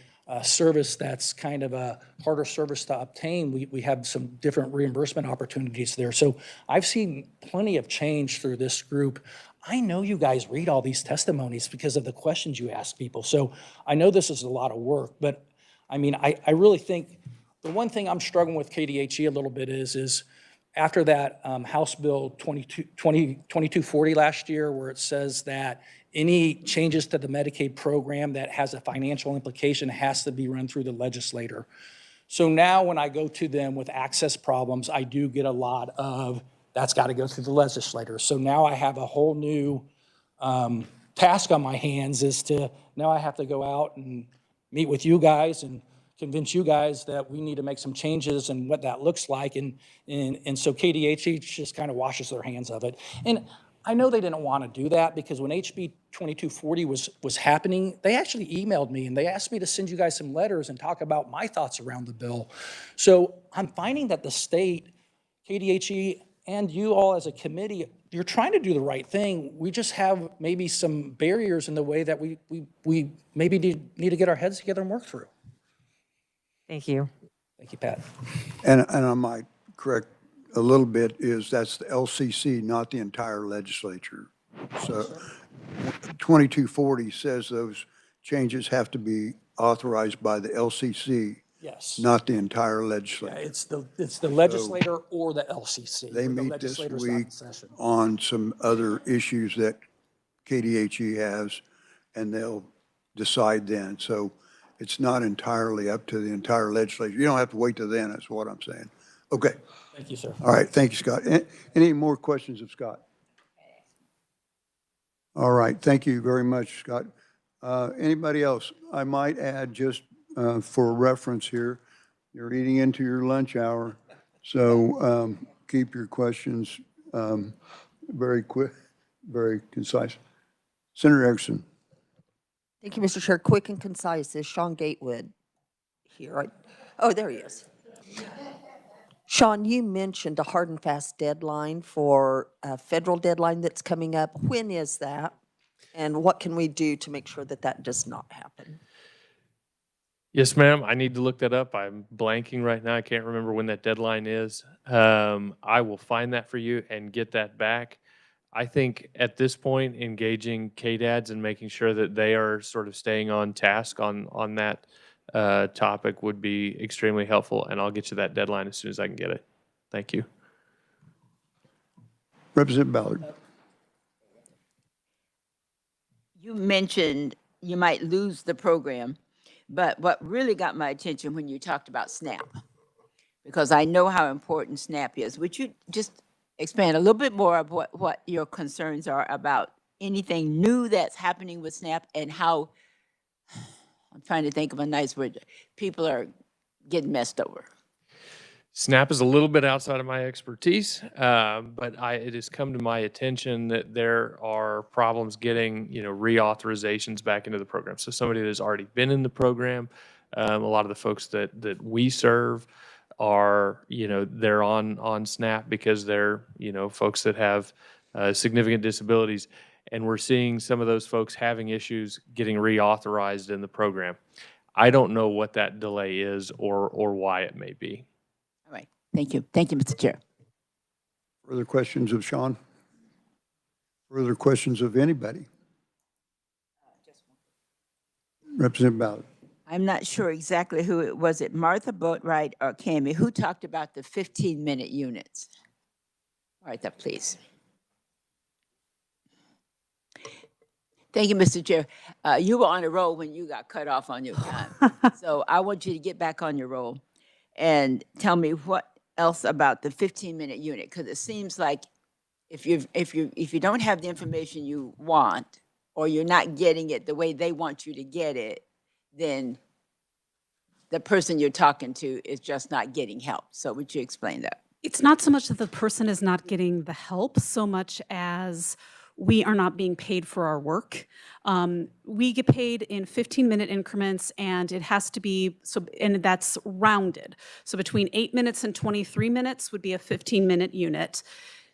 service that's kind of a harder service to obtain, we have some different reimbursement opportunities there. So I've seen plenty of change through this group. I know you guys read all these testimonies because of the questions you ask people. So I know this is a lot of work, but I mean, I really think the one thing I'm struggling with KDHE a little bit is after that House Bill 2240 last year, where it says that any changes to the Medicaid program that has a financial implication has to be run through the legislator. So now when I go to them with access problems, I do get a lot of, that's got to go through the legislator. So now I have a whole new task on my hands is to, now I have to go out and meet with you guys and convince you guys that we need to make some changes and what that looks like. And so KDHE just kind of washes their hands of it. And I know they didn't want to do that because when HB 2240 was happening, they actually emailed me and they asked me to send you guys some letters and talk about my thoughts around the bill. So I'm finding that the state, KDHE, and you all as a committee, you're trying to do the right thing. We just have maybe some barriers in the way that we maybe need to get our heads together and work through. Thank you. Thank you, Pat. And I might correct a little bit, is that's the LCC, not the entire legislature. So 2240 says those changes have to be authorized by the LCC. Yes. Not the entire legislature. Yeah, it's the legislator or the LCC. They The meet this legislator's not in week session. on some other issues that KDHE has, and they'll decide then. So it's not entirely up to the entire legislature. You don't have to wait till then, is what I'm saying. Okay. Thank you, sir. All right, thank you, Scott. Any more questions of Scott? All right, thank you very much, Scott. Anybody else? I might add just for reference here, you're eating into your lunch hour, so keep your questions very quick, very concise. Senator Erickson. Thank you, Mr. Chair. Quick and concise. Is Sean Gatewood here? Oh, there he is. Sean, you mentioned a hard and fast deadline for a federal deadline that's coming up. When is that? And what can we do to make sure that that does not happen? Yes, ma'am. I need to look that up. I'm blanking right now. I can't remember when that deadline is. I will find that for you and get that back. I think at this point, engaging KDADs and making sure that they are sort of staying on task on that topic would be extremely helpful, and I'll get you that deadline as soon as I can get it. Thank you. Representative Ballard. You mentioned you might lose the program, but what really got my attention when you talked about SNAP, because I know how important SNAP is. Would you just expand a little bit more of what your concerns are about anything new that's happening with SNAP and how, I'm trying to think of a nice word, people are getting messed over? SNAP is a little bit outside of my expertise, but it has come to my attention that there are problems getting, reauthorizations back into the program. So somebody that has already been in the program, a lot of the folks that we serve are, they're on SNAP because they're, folks that have significant disabilities. And we're seeing some of those folks having issues getting reauthorized in the program. I don't know what that delay is or why it may be. All right. Thank you. Thank you, Mr. Chair. Further questions of Sean? Further questions of anybody? Representative Ballard. I'm not sure exactly who it was. It Martha Boatwright or Cammie who talked about the 15-minute units. Martha, please. Thank you, Mr. Chair. You were on a roll when you got cut off on your time. So I want you to get back on your roll and tell me what else about the 15-minute unit, because it seems like if you don't have the information you want, or you're not getting it the way they want you to get it, then the person you're talking to is just not getting help. So would you explain that? It's not so much that the person is not getting the help so much as we are not being paid for our work. We get paid in 15-minute increments, and it has to be, and that's rounded. So between 8 minutes and 23 minutes would be a 15-minute unit.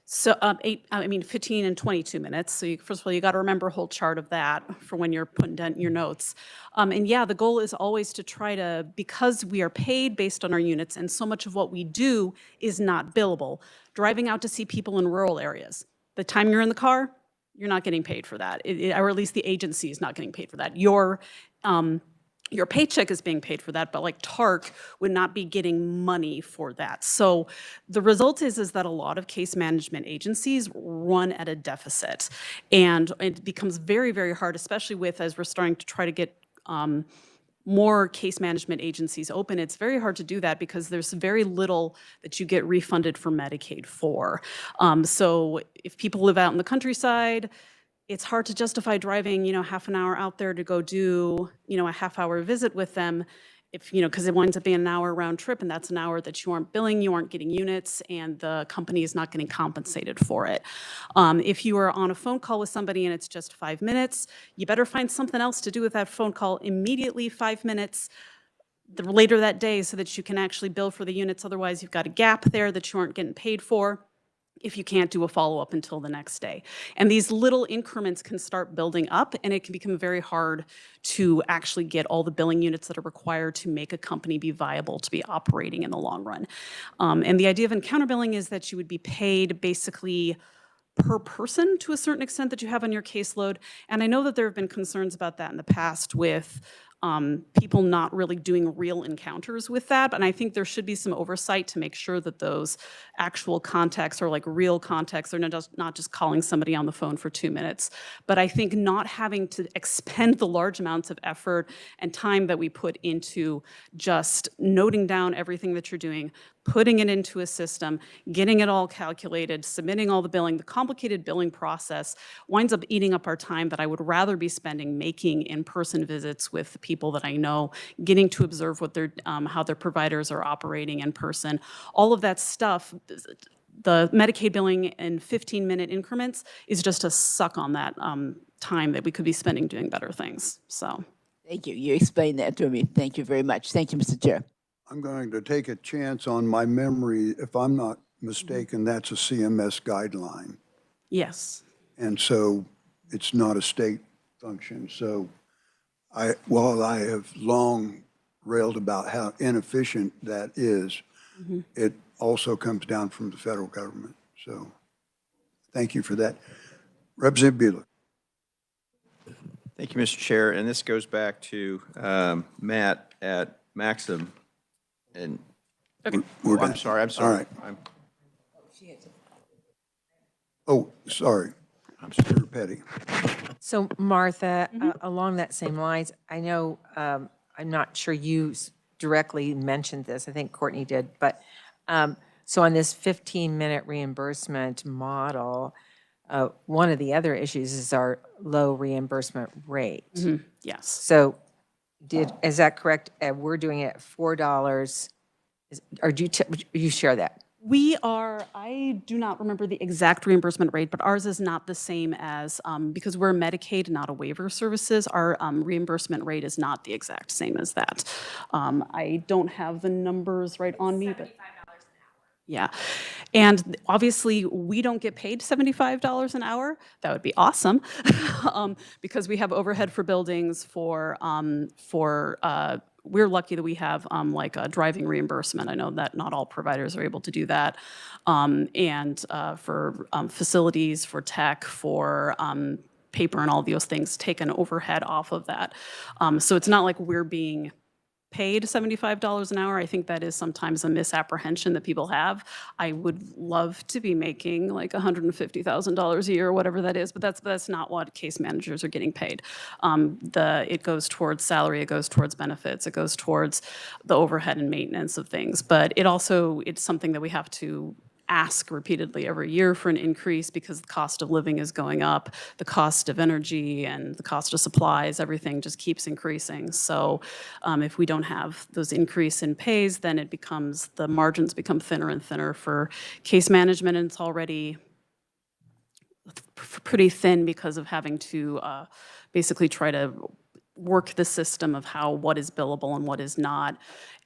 So 15 and 22 minutes. So first of all, you got to remember a whole chart of that for when you're putting down your notes. And yeah, the goal is always to try to, because we are paid based on our units, and so much of what we do is not billable. Driving out to see people in rural areas, the time you're in the car, you're not getting paid for that, or at least the agency is not getting paid for that. Your paycheck is being paid for that, but like TARC would not be getting money for that. So the result is that a lot of case management agencies run at a deficit, and it becomes very, very hard, especially as we're starting to try to get more case management agencies open. It's very hard to do that because there's very little that you get refunded for Medicaid for. So if people live out in the countryside, it's hard to justify driving, half an hour out there to go do, a half-hour visit with them, because it winds up being an hour round trip, and that's an hour that you aren't billing, you aren't getting units, and the company is not getting compensated for it. If you are on a phone call with somebody and it's just 5 minutes, you better find something else to do with that phone call immediately, 5 minutes later that day, so that you can actually bill for the units. Otherwise, you've got a gap there that you aren't getting paid for if you can't do a follow-up until the next day. And these little increments can start building up, and it can become very hard to actually get all the billing units that are required to make a company be viable to be operating in the long run. And the idea of encounter billing is that you would be paid basically per person to a certain extent that you have on your caseload. And I know that there have been concerns about that in the past with people not really doing real encounters with that. And I think there should be some oversight to make sure that those actual contacts are like real contacts. They're not just calling somebody on the phone for 2 minutes. But I think not having to expend the large amounts of effort and time that we put into just noting down everything that you're doing, putting it into a system, getting it all calculated, submitting all the billing, the complicated billing process winds up eating up our time that I would rather be spending making in-person visits with the people that I know, getting to observe what how their providers are operating in person. All of that stuff, the Medicaid billing in 15-minute increments is just a suck on that time that we could be spending doing better things. So. Thank you. You explained that to me. Thank you very much. Thank you, Mr. Chair. I'm going to take a chance on my memory. If I'm not mistaken, that's a CMS guideline. Yes. And so it's not a state function. So while I have long railed about how inefficient that is, it also comes down from the federal government. So thank you for that. Representative Buehler. Thank you, Mr. Chair. And this goes back to Matt at Maxim. And We're done. I'm sorry. All right. Oh, sorry. I'm super petty. So Martha, along that same lines, I know, I'm not sure you directly mentioned this, I think Courtney did, but so on this 15-minute reimbursement model, one of the other issues is our low reimbursement rate. Yes. So is that correct? We're doing it at $4, or do you share that? I do not remember the exact reimbursement rate, but ours is not the same as, because we're Medicaid, not a waiver services, our reimbursement rate is not the exact same as that. I don't have the numbers right on me, but. Yeah. And obviously, we don't get paid $75 an hour. That would be awesome because we have overhead for buildings we're lucky that we have like a driving reimbursement. I know that not all providers are able to do that. And for facilities, for tech, for paper and all those things, take an overhead off of that. So it's not like we're being paid $75 an hour. I think that is sometimes a misapprehension that people have. I would love to be making like $150,000 a year or whatever that is, but that's not what case managers are getting paid. It goes towards salary, it goes towards benefits, it goes towards the overhead and maintenance of things. But it's something that we have to ask repeatedly every year for an increase because the cost of living is going up, the cost of energy and the cost of supplies, everything just keeps increasing. So if we don't have those increase in pays, then it becomes, the margins become thinner and thinner for case management, and it's already pretty thin because of having to basically try to work the system of what is billable and what is not,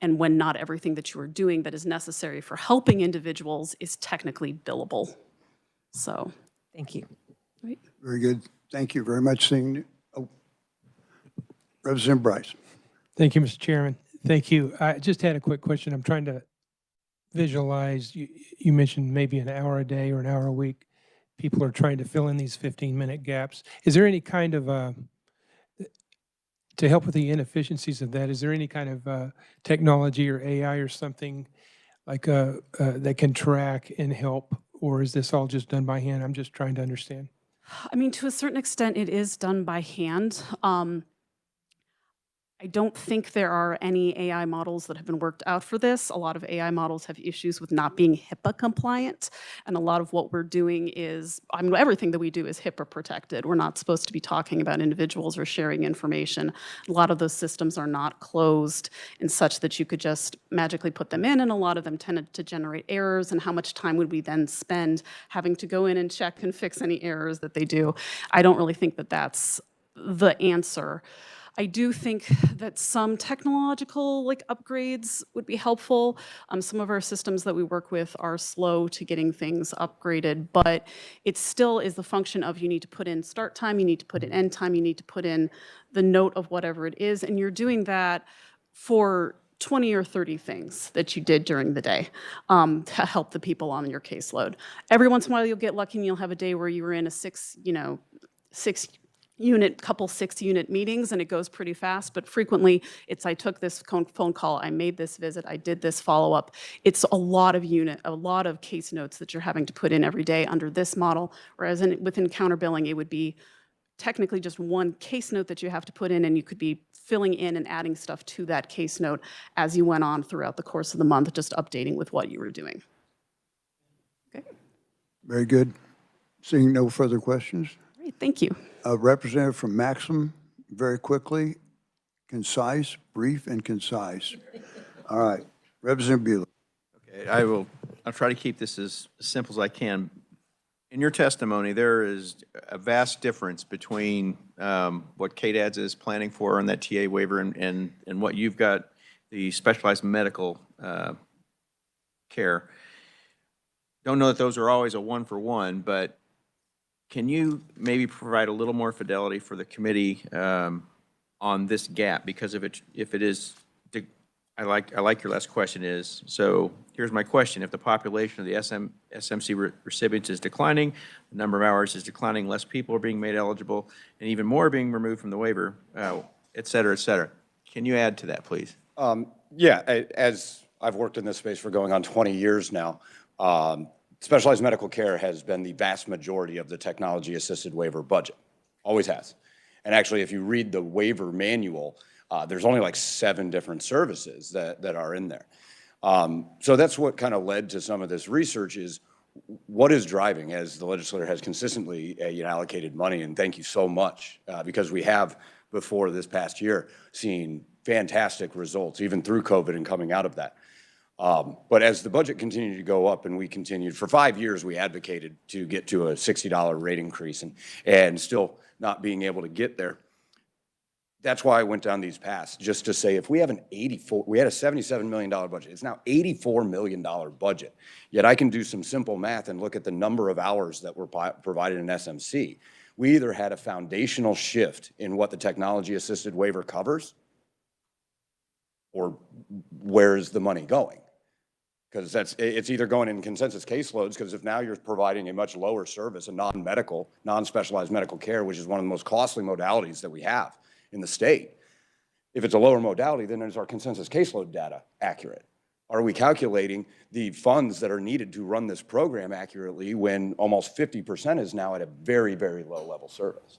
and when not everything that you are doing that is necessary for helping individuals is technically billable. So, Thank you. right. Very good. Thank you very much. Representative Bryce. Thank you, Mr. Chairman. Thank you. I just had a quick question. I'm trying to visualize, you mentioned maybe an hour a day or an hour a week. People are trying to fill in these 15-minute gaps. Is there any kind of, to help with the inefficiencies of that, is there any kind of technology or AI or something like that can track and help, or is this all just done by hand? I'm just trying to understand. I mean, to a certain extent, it is done by hand. I don't think there are any AI models that have been worked out for this. A lot of AI models have issues with not being HIPAA compliant, and a lot of what we're doing is, everything that we do is HIPAA protected. We're not supposed to be talking about individuals or sharing information. A lot of those systems are not closed in such that you could just magically put them in, and a lot of them tended to generate errors, and how much time would we then spend having to go in and check and fix any errors that they do? I don't really think that that's the answer. I do think that some technological upgrades would be helpful. Some of our systems that we work with are slow to getting things upgraded, but it still is the function of you need to put in start time, you need to put in end time, you need to put in the note of whatever it is, and you're doing that for 20 or 30 things that you did during the day to help the people on your caseload. Every once in a while you'll get lucky and you'll have a day where you were in a six unit meetings, and it goes pretty fast, but frequently it's I took this phone call, I made this visit, I did this follow-up. It's a lot of case notes that you're having to put in every day under this model, whereas within counterbilling, it would be technically just one case note that you have to put in, and you could be filling in and adding stuff to that case note as you went on throughout the course of the month, just updating with what you were doing. Okay. Very good. Seeing no further questions. Great, thank you. A representative from Maxim, very quickly, concise, brief, and concise. All right, Representative Bueller. Okay, I'll try to keep this as simple as I can. In your testimony, there is a vast difference between what KDADS is planning for on that TA waiver and what you've got, the specialized medical care. Don't know that those are always a one-for-one, but can you maybe provide a little more fidelity for the committee on this gap? Because if it is, I like your last question is, so here's my question. If the population of the SMC recipients is declining, the number of hours is declining, less people are being made eligible, and even more are being removed from the waiver, et cetera, et cetera. Can you add to that, please? Yeah, as I've worked in this space for going on 20 years now, specialized medical care has been the vast majority of the technology-assisted waiver budget, always has. And actually, if you read the waiver manual, there's only like 7 different services that are in there. So that's what kind of led to some of this research is what is driving, as the legislature has consistently allocated money, and thank you so much, because we have, before this past year, seen fantastic results, even through COVID and coming out of that. But as the budget continued to go up and we continued, for 5 years, we advocated to get to a $60 rate increase and still not being able to get there. That's why I went down these paths, just to say if we have we had a $77 million budget, it's now $84 million budget. Yet I can do some simple math and look at the number of hours that were provided in SMC. We either had a foundational shift in what the technology-assisted waiver covers, or where's the money going? Because it's either going in consensus caseloads, because if now you're providing a much lower service, a non-medical, non-specialized medical care, which is one of the most costly modalities that we have in the state. If it's a lower modality, then is our consensus caseload data accurate? Are we calculating the funds that are needed to run this program accurately when almost 50% is now at a very, very low level service?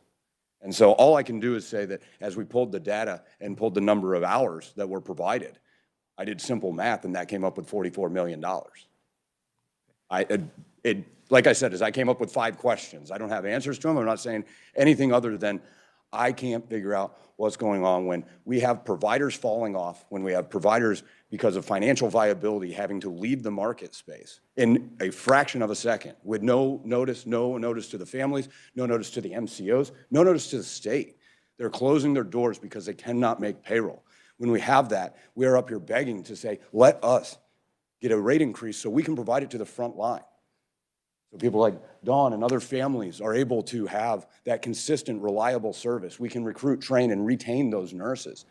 And so all I can do is say that as we pulled the data and pulled the number of hours that were provided, I did simple math and that came up with $44 million. Like I said, as I came up with 5 questions, I don't have answers to them. I'm not saying anything other than I can't figure out what's going on when we have providers falling off, when we have providers, because of financial viability, having to leave the market space in a fraction of a second with no notice to the families, no notice to the MCOs, no notice to the state. They're closing their doors because they cannot make payroll. When we have that, we are up here begging to say, let us get a rate increase so we can provide it to the front line. So people like Dawn and other families are able to have that consistent, reliable service. We can recruit, train, and retain those nurses.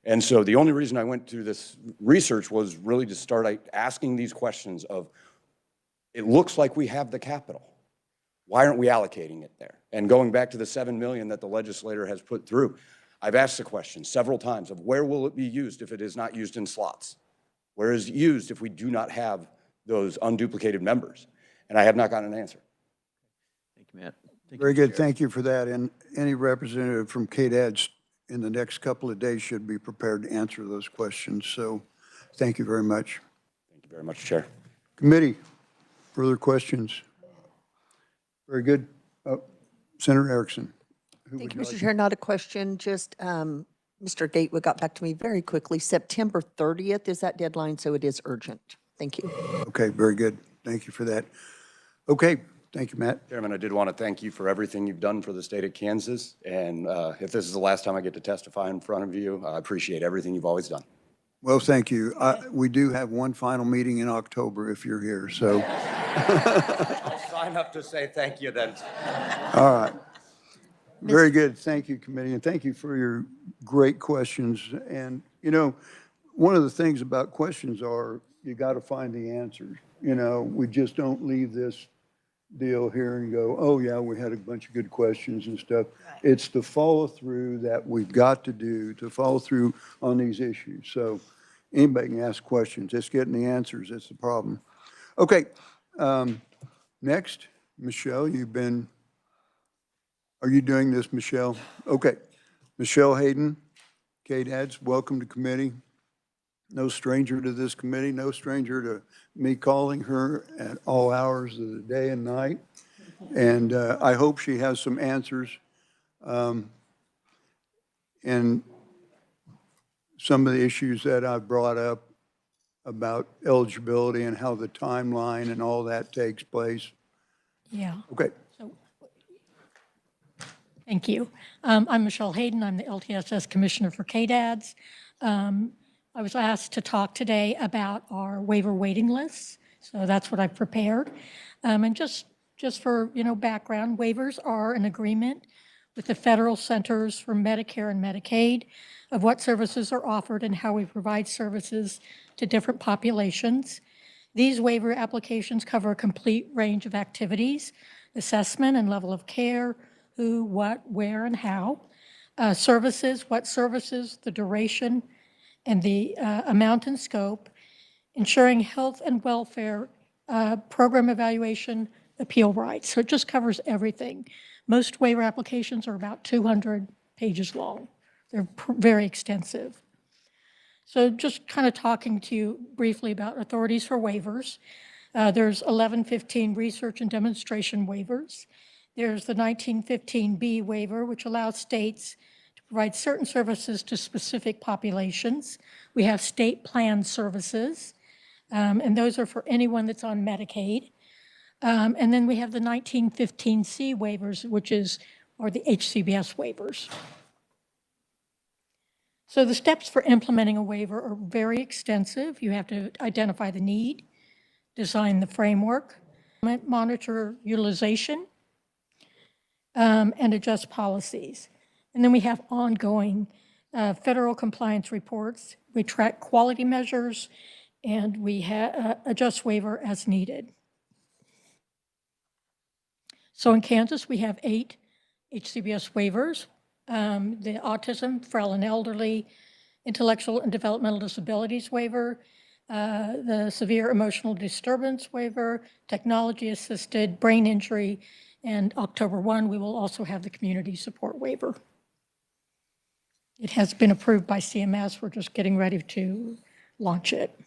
And so the only reason I went through this research was really to start asking these questions of, it looks like we have the capital. Why aren't we allocating it there? And going back to the $7 million that the legislator has put through, I've asked the question several times of where will it be used if it is not used in slots? Where is it used if we do not have those unduplicated members? And I have not gotten an answer. Thank you, Matt. Very good. Thank you for that. And any representative from KDADS in the next couple of days should be prepared to answer those questions. So thank you very much. Thank you very much, Chair. Committee, further questions? Very good. Senator Erickson. Thank you, Mr. Chair. Not a question, just Mr. Gatewood got back to me very quickly. September 30th is that deadline, so it is urgent. Thank you. Okay, very good. Thank you for that. Okay, thank you, Matt. Chairman, I did want to thank you for everything you've done for the state of Kansas. And if this is the last time I get to testify in front of you, I appreciate everything you've always done. Well, thank you. We do have one final meeting in October if you're here, so. I'll sign up to say thank you then. All right. Very good. Thank you, committee, and thank you for your great questions. And, you know, one of the things about questions are you got to find the answers. You know, we just don't leave this deal here and go, oh, yeah, we had a bunch of good questions and stuff. Right. It's the follow through that we've got to do to follow through on these issues. So anybody can ask questions. It's getting the answers. That's the problem. Okay. Next, Michelle, are you doing this, Michelle? Okay. Michelle Hayden, KDADS, welcome to committee. No stranger to this committee, no stranger to me calling her at all hours of the day and night. And I hope she has some answers. And some of the issues that I've brought up about eligibility and how the timeline and all that takes place. Yeah. Okay. So, thank you. I'm Michelle Hayden. I'm the LTSS Commissioner for KDADS. I was asked to talk today about our waiver waiting lists, so that's what I've prepared. And just for background, waivers are an agreement with the Federal Centers for Medicare and Medicaid of what services are offered and how we provide services to different populations. These waiver applications cover a complete range of activities, assessment and level of care, who, what, where, and how, services, what services, the duration, and the amount and scope, ensuring health and welfare, program evaluation, appeal rights. So it just covers everything. Most waiver applications are about 200 pages long. They're very extensive. So just kind of talking to you briefly about authorities for waivers. There's 1115 research and demonstration waivers. There's the 1915B waiver, which allows states to provide certain services to specific populations. We have state plan services, and those are for anyone that's on Medicaid. And then we have the 1915C waivers, or the HCBS waivers. So the steps for implementing a waiver are very extensive. You have to identify the need, design the framework, monitor utilization, and adjust policies. And then we have ongoing federal compliance reports. We track quality measures, and we adjust waiver as needed. So in Kansas, we have 8 HCBS waivers. The autism, frail and elderly, intellectual and developmental disabilities waiver, the severe emotional disturbance waiver, technology-assisted brain injury, and October 1, we will also have the community support waiver. It has been approved by CMS. We're just getting ready to launch it.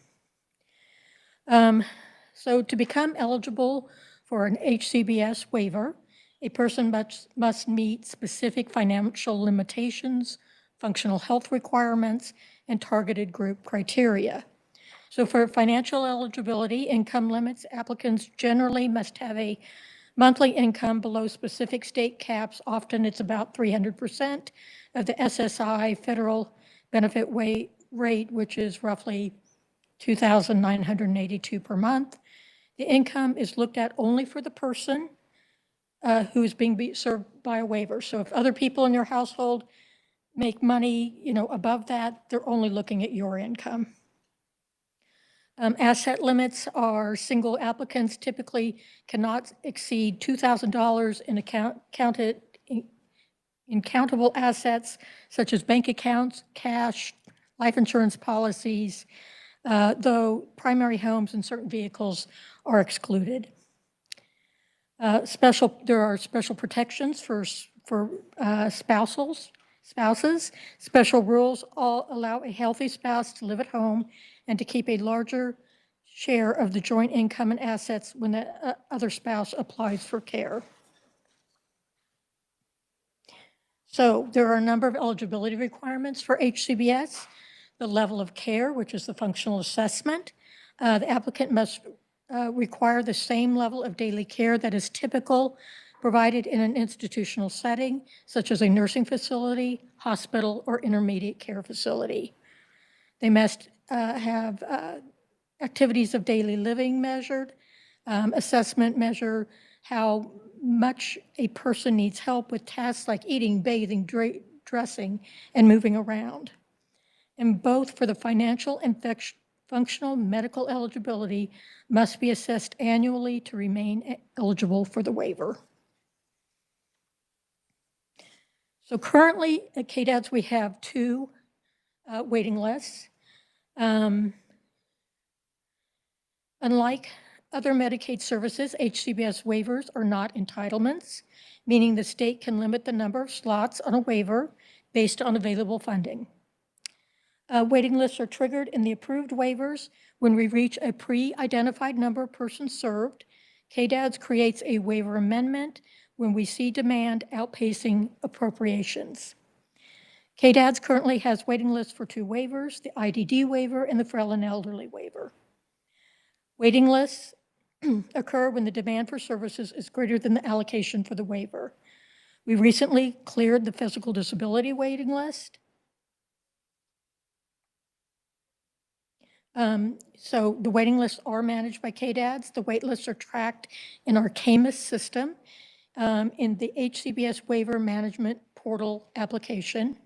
So to become eligible for an HCBS waiver, a person must meet specific financial limitations, functional health requirements, and targeted group criteria. So for financial eligibility, income limits, applicants generally must have a monthly income below specific state caps. Often it's about 300% of the SSI federal benefit rate, which is roughly $2,982 per month. The income is looked at only for the person who's being served by a waiver. So if other people in your household make money, above that, they're only looking at your income. Asset limits are single applicants typically cannot exceed $2,000 in countable assets such as bank accounts, cash, life insurance policies, though primary homes and certain vehicles are excluded. There are special protections for spouses. Special rules all allow a healthy spouse to live at home and to keep a larger share of the joint income and assets when the other spouse applies for care. So there are a number of eligibility requirements for HCBS. The level of care, which is the functional assessment. The applicant must require the same level of daily care that is typical provided in an institutional setting, such as a nursing facility, hospital, or intermediate care facility. They must have activities of daily living measured. Assessment measure how much a person needs help with tasks like eating, bathing, dressing, and moving around. And both for the financial and functional medical eligibility must be assessed annually to remain eligible for the waiver. So currently at KDADS, we have two waiting lists. Unlike other Medicaid services, HCBS waivers are not entitlements, meaning the state can limit the number of slots on a waiver based on available funding. Waiting lists are triggered in the approved waivers when we reach a pre-identified number of persons served. KDADS creates a waiver amendment when we see demand outpacing appropriations. KDADS currently has waiting lists for two waivers, the IDD waiver and the frail and elderly waiver. Waiting lists occur when the demand for services is greater than the allocation for the waiver. We recently cleared the physical disability waiting list. So the waiting lists are managed by KDADS. The wait lists are tracked in our KMIS system in the HCBS waiver management portal application.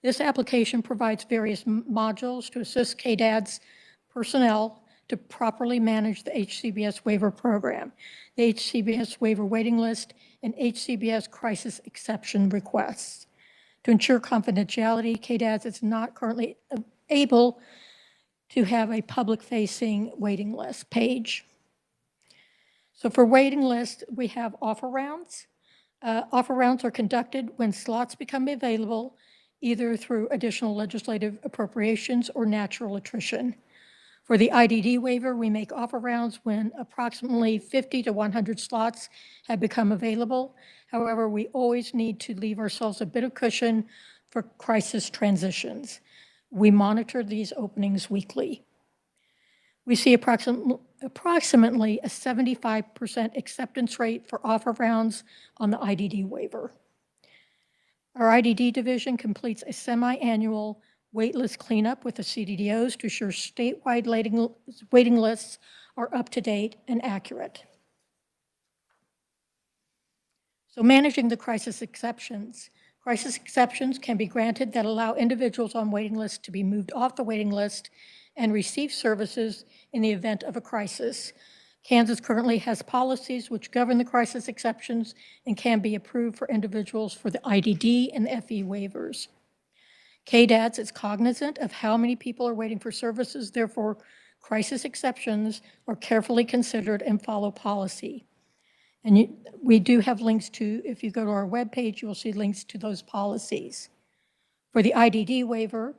This application provides various modules to assist KDADS personnel to properly manage the HCBS waiver program, the HCBS waiver waiting list, and HCBS crisis exception requests. To ensure confidentiality, KDADS is not currently able to have a public-facing waiting list page. So for waiting lists, we have offer rounds. Offer rounds are conducted when slots become available, either through additional legislative appropriations or natural attrition. For the IDD waiver, we make offer rounds when approximately 50 to 100 slots have become available. However, we always need to leave ourselves a bit of cushion for crisis transitions. We monitor these openings weekly. We see approximately a 75% acceptance rate for offer rounds on the IDD waiver. Our IDD division completes a semi-annual waitlist cleanup with the CDDOs to ensure statewide waiting lists are up to date and accurate. So managing the crisis exceptions. Crisis exceptions can be granted that allow individuals on waiting lists to be moved off the waiting list and receive services in the event of a crisis. Kansas currently has policies which govern the crisis exceptions and can be approved for individuals for the IDD and FE waivers. KDADS is cognizant of how many people are waiting for services, therefore, crisis exceptions are carefully considered and follow policy. And we do have links to, if you go to our webpage, you will see links to those policies. For the IDD waiver,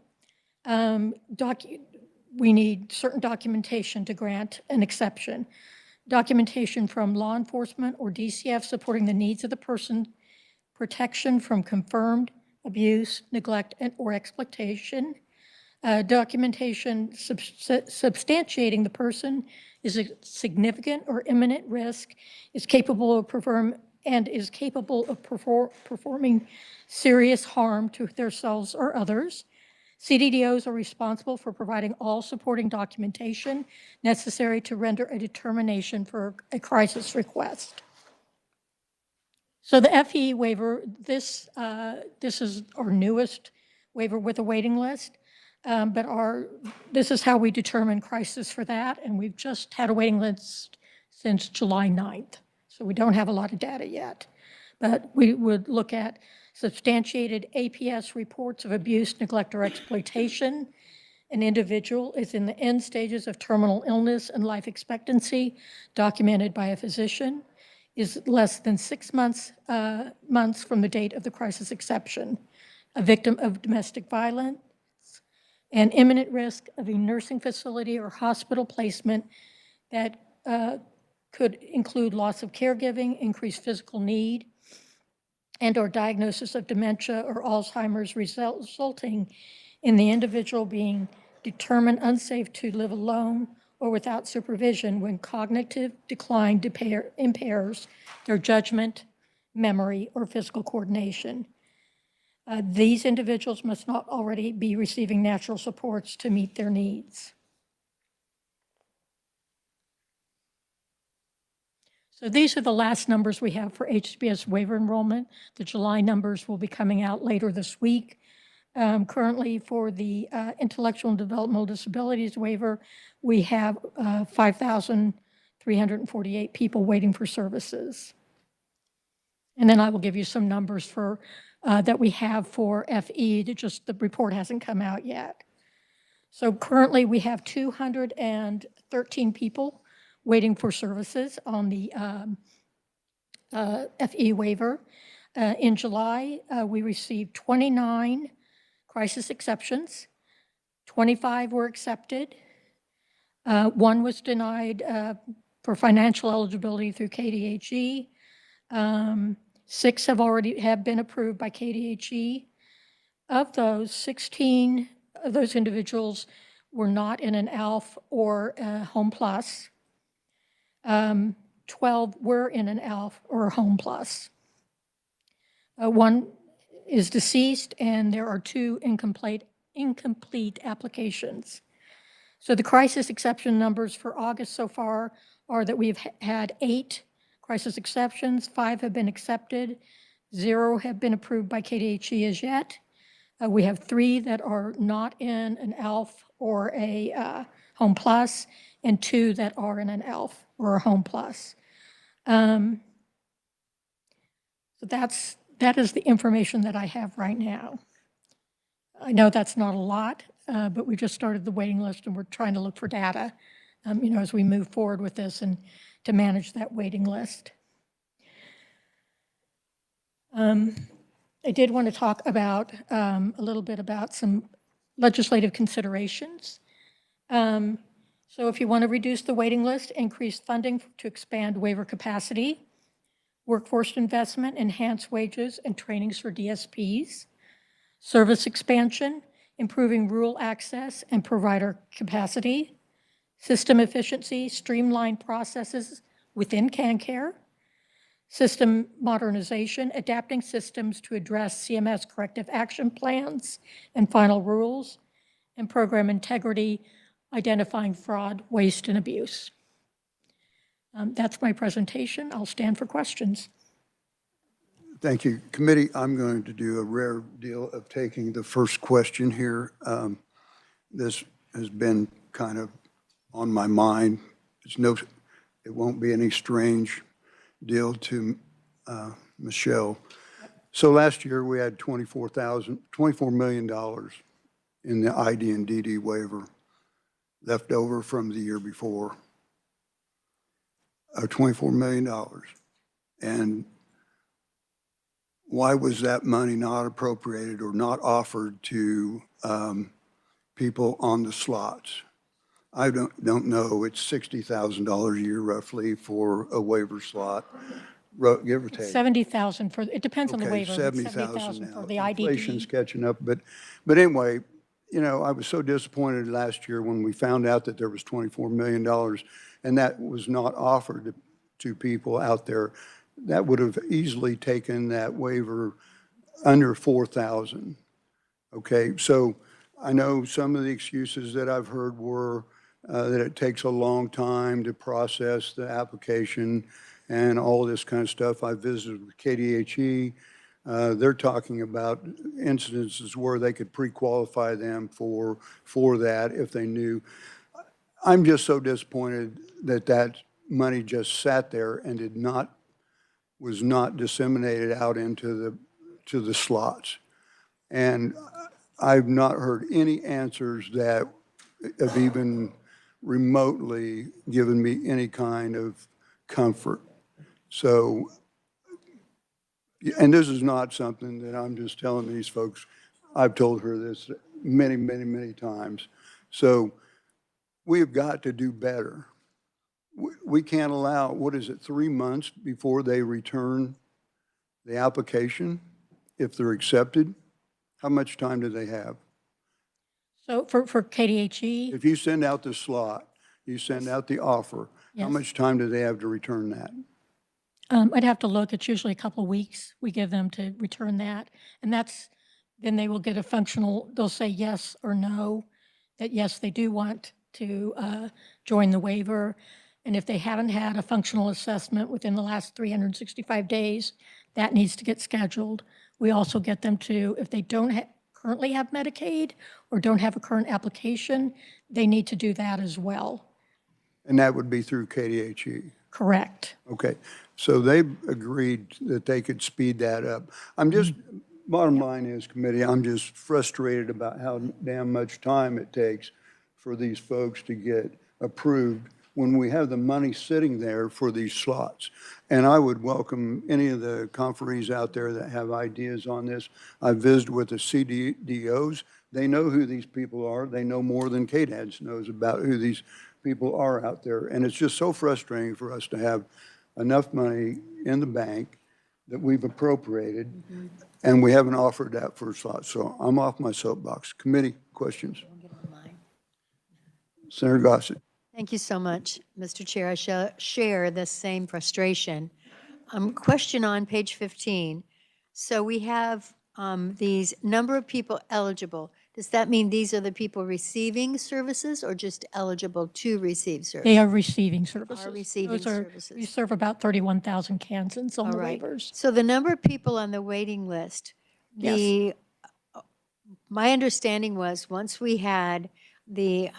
we need certain documentation to grant an exception. Documentation from law enforcement or DCF supporting the needs of the person, protection from confirmed abuse, neglect, or exploitation, documentation substantiating the person is a significant or imminent risk, is capable of performing serious harm to themselves or others. CDDOs are responsible for providing all supporting documentation necessary to render a determination for a crisis request. So the FE waiver, this is our newest waiver with a waiting list, but this is how we determine crisis for that, and we've just had a waiting list since July 9th, so we don't have a lot of data yet. But we would look at substantiated APS reports of abuse, neglect, or exploitation. An individual is in the end stages of terminal illness and life expectancy, documented by a physician, is less than 6 months from the date of the crisis exception, a victim of domestic violence, and imminent risk of a nursing facility or hospital placement that could include loss of caregiving, increased physical need, and or diagnosis of dementia or Alzheimer's resulting in the individual being determined unsafe to live alone or without supervision when cognitive decline impairs their judgment, memory, or physical coordination. These individuals must not already be receiving natural supports to meet their needs. So these are the last numbers we have for HCBS waiver enrollment. The July numbers will be coming out later this week. Currently, for the intellectual and developmental disabilities waiver, we have 5,348 people waiting for services. And then I will give you some numbers for that we have for FE. The report hasn't come out yet. So currently, we have 213 people waiting for services on the FE waiver. In July, we received 29 crisis exceptions. 25 were accepted. 1 was denied for financial eligibility through KDHE. 6 have been approved by KDHE. Of those, 16 of those individuals were not in an ALF or a Home Plus. 12 were in an ALF or a Home Plus. 1 is deceased, and there are 2 incomplete applications. So the crisis exception numbers for August so far are that we've had 8 crisis exceptions, 5 have been accepted, 0 have been approved by KDHE as yet. We have 3 that are not in an ALF or a Home Plus, and 2 that are in an ALF or a Home Plus. So that is the information that I have right now. I know that's not a lot, but we just started the waiting list, and we're trying to look for data, as we move forward with this and to manage that waiting list. I did want to talk about a little bit about some legislative considerations. So if you want to reduce the waiting list, increase funding to expand waiver capacity, workforce investment, enhance wages and trainings for DSPs, service expansion, improving rural access and provider capacity, system efficiency, streamlined processes within KanCare, system modernization, adapting systems to address CMS corrective action plans and final rules, and program integrity, identifying fraud, waste, and abuse. That's my presentation. I'll stand for questions. Thank you. Committee, I'm going to do a rare deal of taking the first question here. This has been kind of on my mind. It won't be any strange deal to Michelle. So last year we had $24 million in the ID and DD waiver left over from the year before. $24 million. And why was that money not appropriated or not offered to people on the slots? I don't know, it's $60,000 a year roughly for a waiver slot, give or take. 70,000 for, it depends on the Okay, waiver, but 70,000 70,000 now. for the Inflation's IDD. catching up, but anyway, you know, I was so disappointed last year when we found out that there was $24 million and that was not offered to people out there. That would have easily taken that waiver under 4,000. Okay, so I know some of the excuses that I've heard were that it takes a long time to process the application and all this kind of stuff. I visited with KDHE. They're talking about incidences where they could pre-qualify them for that if they knew. I'm just so disappointed that that money just sat there and was not disseminated out into the slots. And I've not heard any answers that have even remotely given me any kind of comfort. So, and this is not something that I'm just telling these folks. I've told her this many, many, many times. So we've got to do better. We can't allow, what is it, 3 months before they return the application if they're accepted? How much time do they have? So for KDHE, If you send out the slot, you send out the offer, how Yes. much time do they have to return that? I'd have to look, it's usually a couple of weeks we give them to return that. And then they will get a functional, they'll say yes or no, that yes, they do want to join the waiver. And if they haven't had a functional assessment within the last 365 days, that needs to get scheduled. We also get them to, if they don't currently have Medicaid or don't have a current application, they need to do that as well. And that would be through KDHE. Correct. Okay, so they agreed that they could speed that up. I'm just, bottom line is, committee, I'm just frustrated about how damn much time it takes for these folks to get approved when we have the money sitting there for these slots. And I would welcome any of the conferees out there that have ideas on this. I visited with the CDDOs. They know who these people are. They know more than KDADS knows about who these people are out there. And it's just so frustrating for us to have enough money in the bank that we've appropriated, and we haven't offered that for slots. So I'm off my soapbox. Committee, questions? Senator Gossett. Thank you so much, Mr. Chair. I share the same frustration. Question on page 15. So we have these number of people eligible. Does that mean these are the people receiving services or just eligible to receive services? They are receiving services. Are receiving Those are- services. We serve about 31,000 Kansans on All the right. waivers. So the number of people on the waiting list, my understanding was once we had the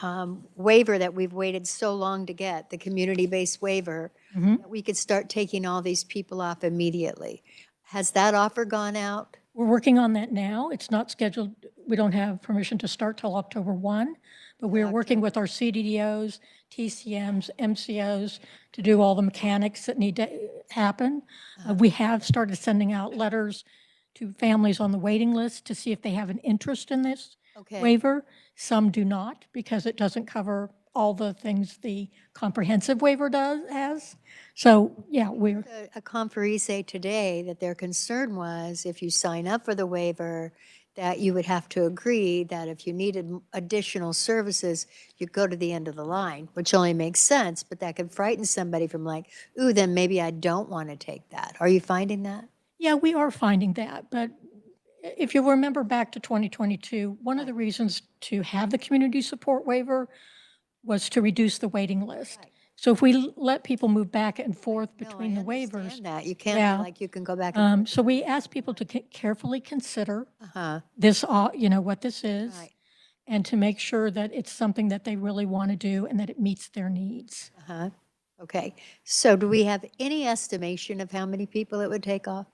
waiver that we've waited so long to get, the community-based waiver, that we could start taking all these people off immediately. Has that offer gone out? We're working on that now. It's not scheduled, we don't have permission to start till October 1, but we're working with our CDDOs, TCMs, MCOs to do all the mechanics that need to happen. We have started sending out letters to families on the waiting list to see if they have an interest in this waiver. Some do not, because it doesn't cover all the things the comprehensive waiver has. So, yeah, we're. A conferee say today that their concern was if you sign up for the waiver, that you would have to agree that if you needed additional services, you'd go to the end of the line, which only makes sense, but that could frighten somebody from like, ooh, then maybe I don't want to take that. Are you finding that? Yeah, we are finding that, but if you remember back to 2022, one of the reasons to have the community support waiver was to reduce the waiting list. So if we let people move back and forth between the waivers. That you can't be like you can go back and forth. So we ask people to carefully consider this, what this is, and to make sure that it's something that they really want to do and that it meets their needs. Okay, so do we have any estimation of how many people it would take off?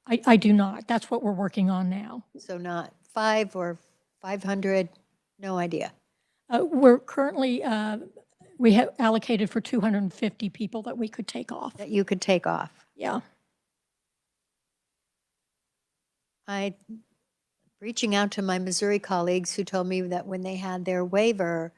I do not. That's what we're working on now. So not 5 or 500, no idea. We're currently, we have allocated for 250 people that we could take off. That you could take off. Yeah. Reaching out to my Missouri colleagues who told me that when they had their waiver,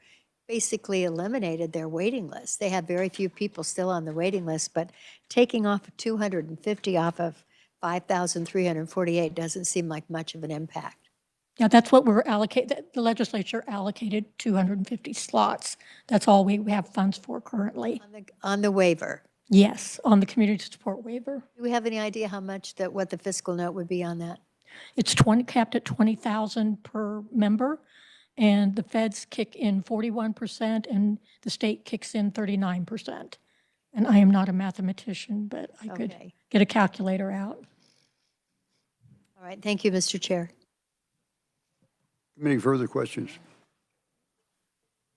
basically eliminated their waiting list. They have very few people still on the waiting list, but taking off 250 off of 5,348 doesn't seem like much of an impact. Yeah, that's what we're allocated, the legislature allocated 250 slots. That's all we have funds for currently. On the waiver. Yes, on the community support waiver. Do we have any idea how much what the fiscal note would be on that? It's capped at 20,000 per member, and the feds kick in 41%, and the state kicks in 39%. And I am not a mathematician, but I could get a calculator out. All right, thank you, Mr. Chair. Any further questions?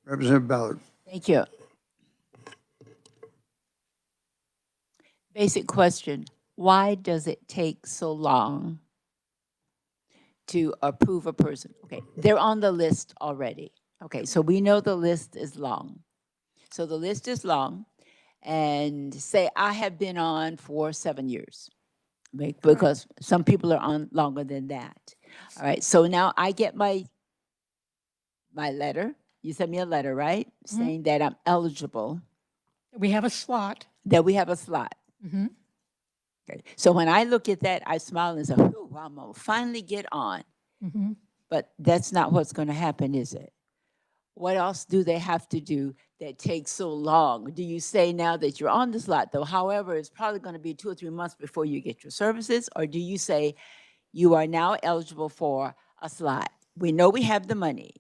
Representative Ballard. Thank you. Basic question. Why does it take so long to approve a person? Okay, they're on the list already. Okay, so we know the list is long. So the list is long, and say I have been on for 7 years, right? Because some people are on longer than that. All right, so now I get my letter. You sent me a letter, right? Saying that I'm eligible. We have a slot. That we have a slot. Mm-hmm. Okay. So when I look at that, I smile and say, "Ooh, I'm gonna finally get on." Mm-hmm. But that's not what's going to happen, is it? What else do they have to do that takes so long? Do you say now that you're on the slot, though, however, it's probably going to be 2 or 3 months before you get your services? Or do you say you are now eligible for a slot? We know we have the money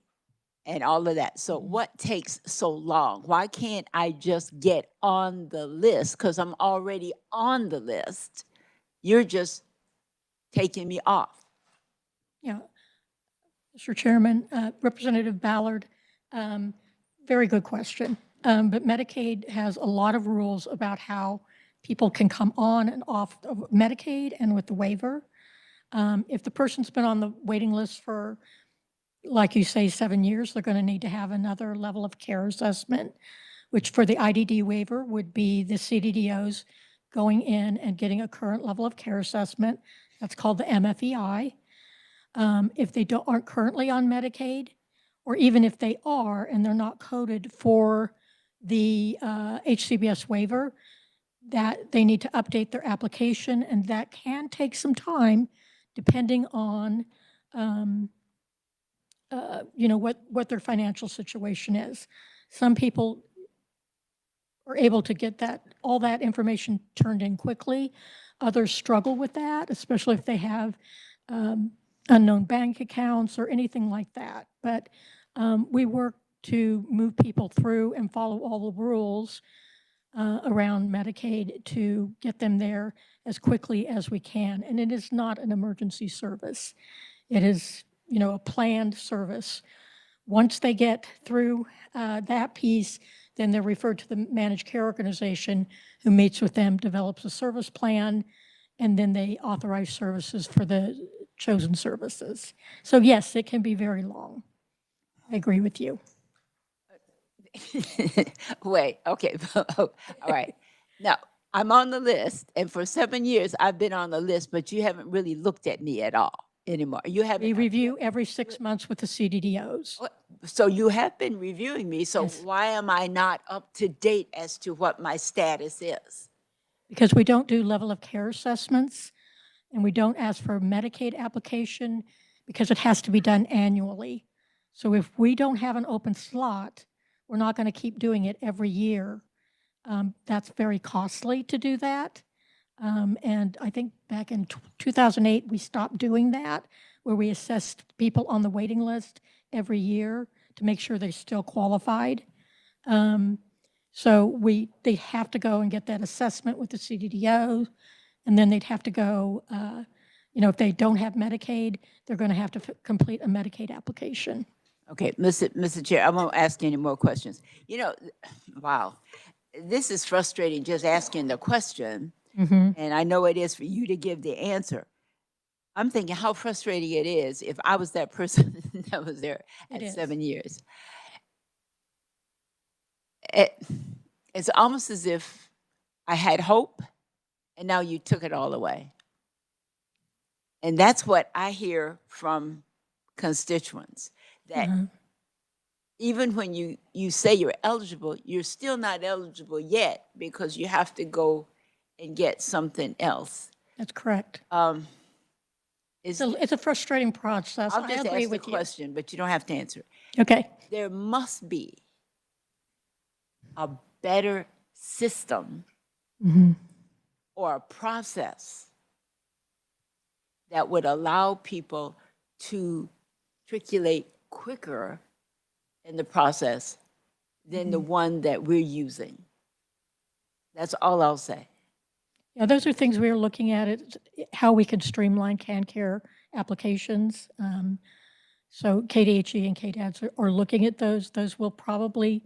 and all of that. So what takes so long? Why can't I just get on the list? Because I'm already on the list. You're just taking me off. Yeah. Mr. Chairman, Representative Ballard, very good question. But Medicaid has a lot of rules about how people can come on and off of Medicaid and with the waiver. If the person's been on the waiting list for, like you say, 7 years, they're going to need to have another level of care assessment, which for the IDD waiver would be the CDDOs going in and getting a current level of care assessment. That's called the MFEI. If they aren't currently on Medicaid, or even if they are and they're not coded for the HCBS waiver, that they need to update their application, and that can take some time depending on what their financial situation is. Some people are able to get all that information turned in quickly. Others struggle with that, especially if they have unknown bank accounts or anything like that. But we work to move people through and follow all the rules around Medicaid to get them there as quickly as we can. And it is not an emergency service. It is, a planned service. Once they get through that piece, then they're referred to the managed care organization who meets with them, develops a service plan, and then they authorize services for the chosen services. So yes, it can be very long. I agree with you. Wait, okay, all right. Now, I'm on the list, and for 7 years, I've been on the list, but you haven't really looked at me at all anymore. You haven't. We review every 6 months with the CDDOs. So you have been reviewing me, so why am I not up to date as to what my status is? Because we don't do level of care assessments, and we don't ask for a Medicaid application because it has to be done annually. So if we don't have an open slot, we're not going to keep doing it every year. That's very costly to do that. And I think back in 2008, we stopped doing that, where we assessed people on the waiting list every year to make sure they're still qualified. So they'd have to go and get that assessment with the CDDO, and then they'd have to go, if they don't have Medicaid, they're going to have to complete a Medicaid application. Okay, Mr. Chair, I won't ask any more questions. Wow, this is frustrating just asking the question, and I know it is for you to give the answer. I'm thinking how frustrating it is if I was that person that was there at 7 years. It's almost as if I had hope, and now you took it all away. And that's what I hear from constituents, that even when you say you're eligible, you're still not eligible yet because you have to go and get something else. That's correct. Is, It's a frustrating process. I'll I just agree ask the with you. question, but you don't have to answer it. Okay. There must be a better system Mhm. or a process that would allow people to matriculate quicker in the process than the one that we're using. That's all I'll say. Yeah, those are things we are looking at, how we can streamline KanCare applications. So KDHE and KDADS are looking at those. Those will probably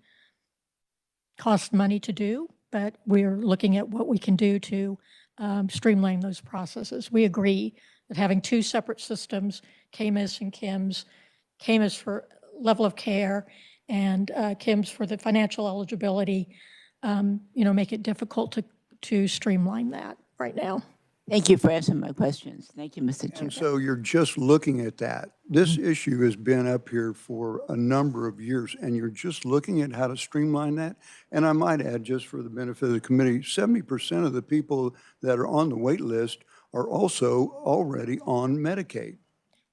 cost money to do, but we're looking at what we can do to streamline those processes. We agree that having two separate systems, KMIS and KIMS, KMIS for level of care and KIMS for the financial eligibility, make it difficult to streamline that right now. Thank you for answering my questions. Thank you, Mr. Chair. And so you're just looking at that. This issue has been up here for a number of years, and you're just looking at how to streamline that. And I might add, just for the benefit of the committee, 70% of the people that are on the wait list are also already on Medicaid.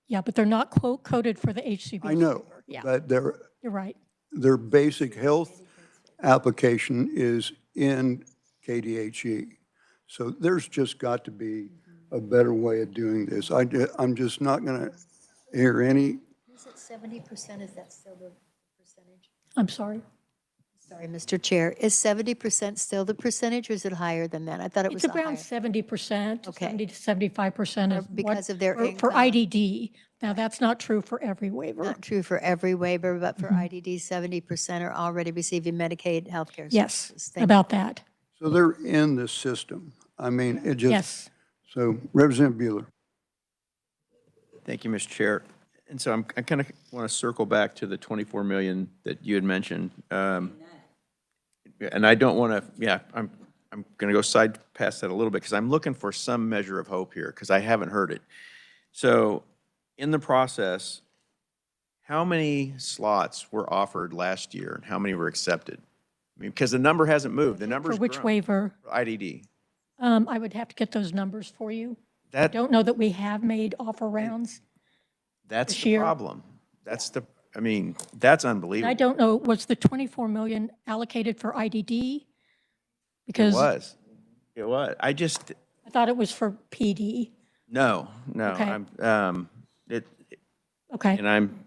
Yeah, but they're not quote coded for the HCBC. I know, Yeah, but you're right. their basic health application is in KDHE. So there's just got to be a better way of doing this. I'm just not going to hear any. Is it 70%? Is that still the percentage? I'm sorry. Sorry, Mr. Chair. Is 70% still the percentage, or is it higher than that? I thought it was It's around higher. 70%, Okay. 70 to 75% is Because of their for income. IDD. Now, that's not true for every waiver. Not true for every waiver, but for IDD, 70% are already receiving Medicaid healthcare Yes, services. Thank about that. So they're in the system. I mean, it just. Yes. So Representative Bueller. Thank you, Mr. Chair. And so I kind of want to circle back to the 24 million that you had mentioned. And I don't want to, I'm going to go side past that a little bit because I'm looking for some measure of hope here because I haven't heard it. So in the process, how many slots were offered last year and how many were accepted? I mean, because the number hasn't moved. The number's For which grown. waiver? IDD. I would have to get those numbers for you. I That, don't know that we have made offer rounds. that's this the year. problem. That's that's And unbelievable. I don't know, was the 24 million allocated for IDD? It Because was. It was. I just, I thought it was for PD. no. Okay. Okay. And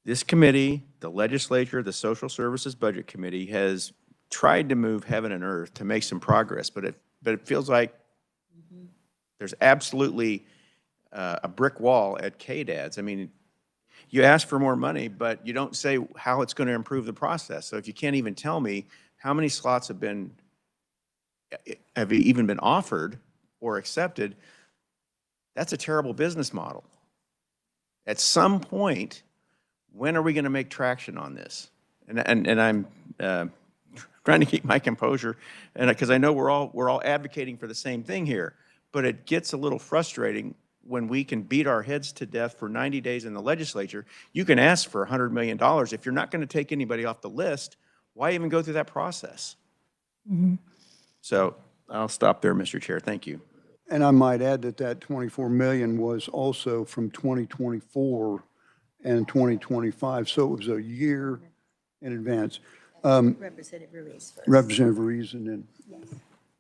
this committee, the legislature, the Social Services Budget Committee has tried to move heaven and earth to make some progress, but it feels like there's absolutely a brick wall at KDADS. I mean, you ask for more money, but you don't say how it's going to improve the process. So if you can't even tell me how many slots have even been offered or accepted, that's a terrible business model. At some point, when are we going to make traction on this? And I'm trying to keep my composure, and because I know we're all advocating for the same thing here, but it gets a little frustrating when we can beat our heads to death for 90 days in the legislature. You can ask for $100 million. If you're not going to take anybody off the list, why even go through that process? So I'll stop there, Mr. Chair. Thank you. And I might add that 24 million was also from 2024 and 2025. So it was a year in advance. Representative Ruiz first. Representative Ruiz and then.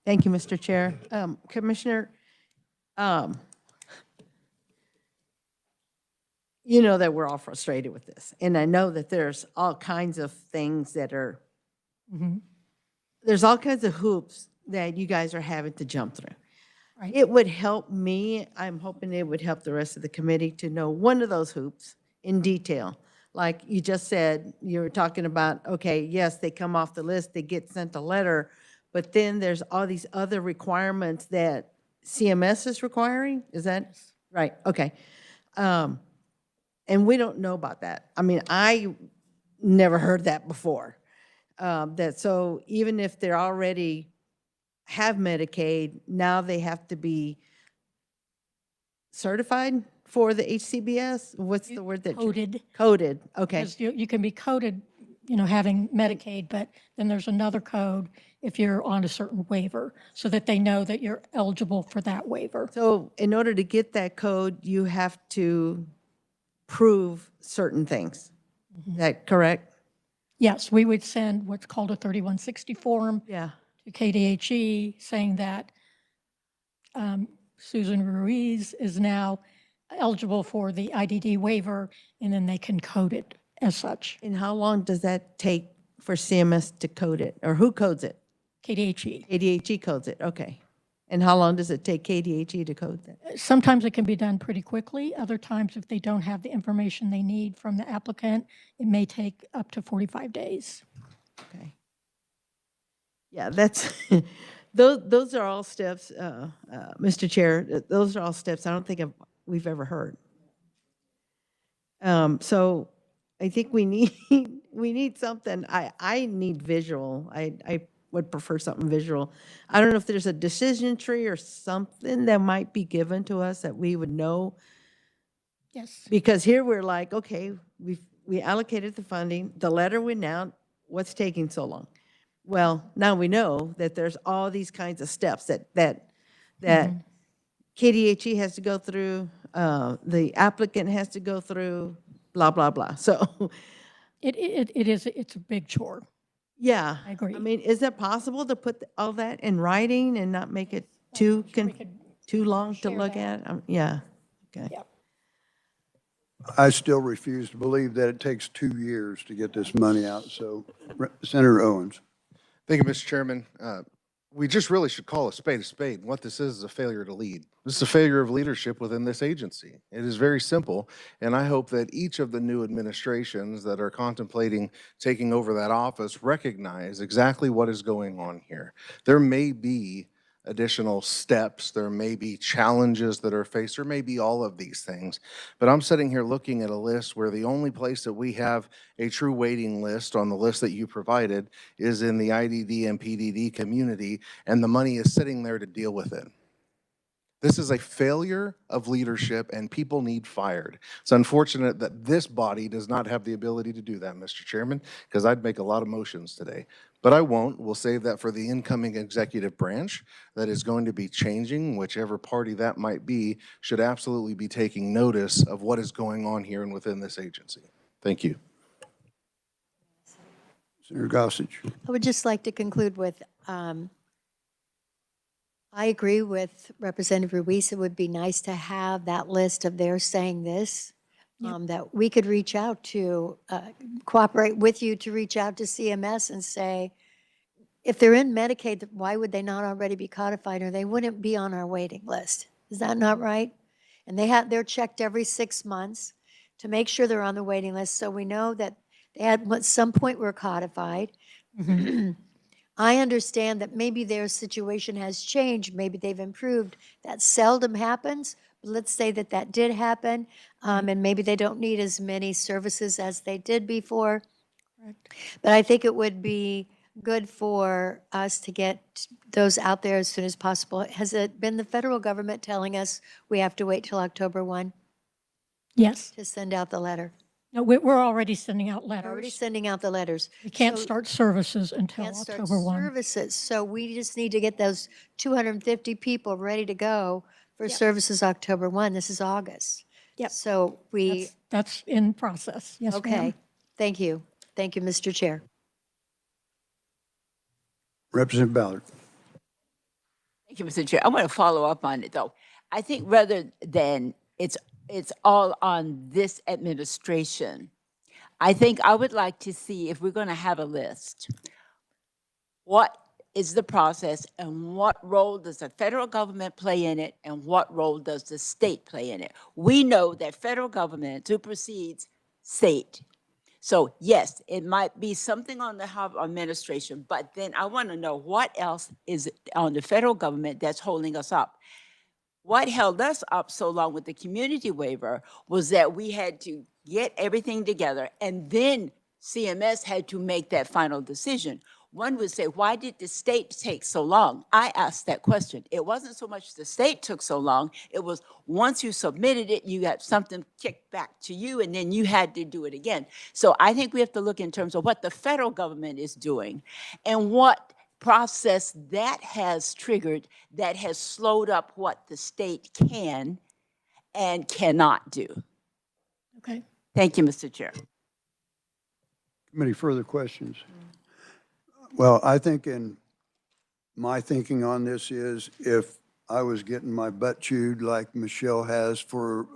Thank you, Mr. Chair. Commissioner, you know that we're all frustrated with this. And I know that there's all kinds of things that are, there's all kinds of hoops that you guys are having to jump through. Right. It would help me, I'm hoping it would help the rest of the committee to know one of those hoops in detail. Like you just said, you were talking about, okay, yes, they come off the list, they get sent a letter, but then there's all these other requirements that CMS is requiring? Is that right? Okay. And we don't know about that. I mean, I never heard that before. That so even if they're already have Medicaid, now they have to be certified? for the HCBS? What's the word that? Coded. Coded, okay. Because you can be coded, having Medicaid, but then there's another code if you're on a certain waiver, so that they know that you're eligible for that waiver. So in order to get that code, you have to prove certain things. Is that correct? Yes, we would send what's called a 3160 form Yeah. to KDHE saying that Susan Ruiz is now eligible for the IDD waiver, and then they can code it as such. And how long does that take for CMS to code it? Or who codes it? KDHE. KDHE codes it, okay. And how long does it take KDHE to code that? Sometimes it can be done pretty quickly. Other times, if they don't have the information they need from the applicant, it may take up to 45 days. Okay. Yeah, that's, those are all steps, Mr. Chair, those are all steps I don't think we've ever heard. So I think we need something. I need visual. I would prefer something visual. I don't know if there's a decision tree or something that might be given to us that we would know. Yes. Because here we're like, okay, we allocated the funding, the letter went out, what's taking so long? Well, now we know that there's all these kinds of steps that KDHE has to go through, the applicant has to go through, blah, blah, blah. So it's a big chore. yeah. I agree. I mean, is it possible to put all that in writing and not make it too long to look at? Yeah, okay. Yeah. I still refuse to believe that it takes 2 years to get this money out. So Senator Owens. Thank you, Mr. Chairman. We just really should call a spade a spade. What this is a failure to lead. This is a failure of leadership within this agency. It is very simple, and I hope that each of the new administrations that are contemplating taking over that office recognize exactly what is going on here. There may be additional steps, there may be challenges that are faced, there may be all of these things. But I'm sitting here looking at a list where the only place that we have a true waiting list on the list that you provided is in the IDD and PDD community, and the money is sitting there to deal with it. This is a failure of leadership, and people need fired. It's unfortunate that this body does not have the ability to do that, Mr. Chairman, because I'd make a lot of motions today. But I won't. We'll save that for the incoming executive branch that is going to be changing. Whichever party that might be should absolutely be taking notice of what is going on here and within this agency. Thank you. Senator Gossage. I would just like to conclude with, I agree with Representative Ruiz. It would be nice to have that list of theirs saying this, that we could reach out to, cooperate with you to reach out to CMS and say, if they're in Medicaid, why would they not already be codified, or they wouldn't be on our waiting list? Is that not right? And they're checked every 6 months to make sure they're on the waiting list, so we know that they at some point were codified. I understand that maybe their situation has changed, maybe they've improved. That seldom happens, but let's say that that did happen, and maybe they don't need as many services as they did before. But I think it would be good for us to get those out there as soon as possible. Has it been the federal government telling us we have to wait till October 1? Yes. To send out the letter? No, we're already sending out letters. Already sending out the letters. We can't So- start services until Can't start October 1. services, so we just need to get those 250 people ready to go for Yep. services October 1. This is August. Yep. So we, That's in process. Yes, okay, ma'am. thank you. Thank you, Mr. Chair. Representative Ballard. Thank you, Mr. Chair. I want to follow up on it, though. I think rather than it's all on this administration, I think I would like to see, if we're going to have a list, what is the process and what role does the federal government play in it and what role does the state play in it? We know that federal government supersedes state. So yes, it might be something on the administration, but then I want to know what else is on the federal government that's holding us up. What held us up so long with the community waiver was that we had to get everything together, and then CMS had to make that final decision. one would say, why did the state take so long? I asked that question. It wasn't so much the state took so long. It was once you submitted it, you got something kicked back to you, and then you had to do it again. So I think we have to look in terms of what the federal government is doing and what process that has triggered that has slowed up what the state can and cannot do. Okay. Thank you, Mr. Chair. Committee, further questions? Well, I think my thinking on this is if I was getting my butt chewed like Michelle has for,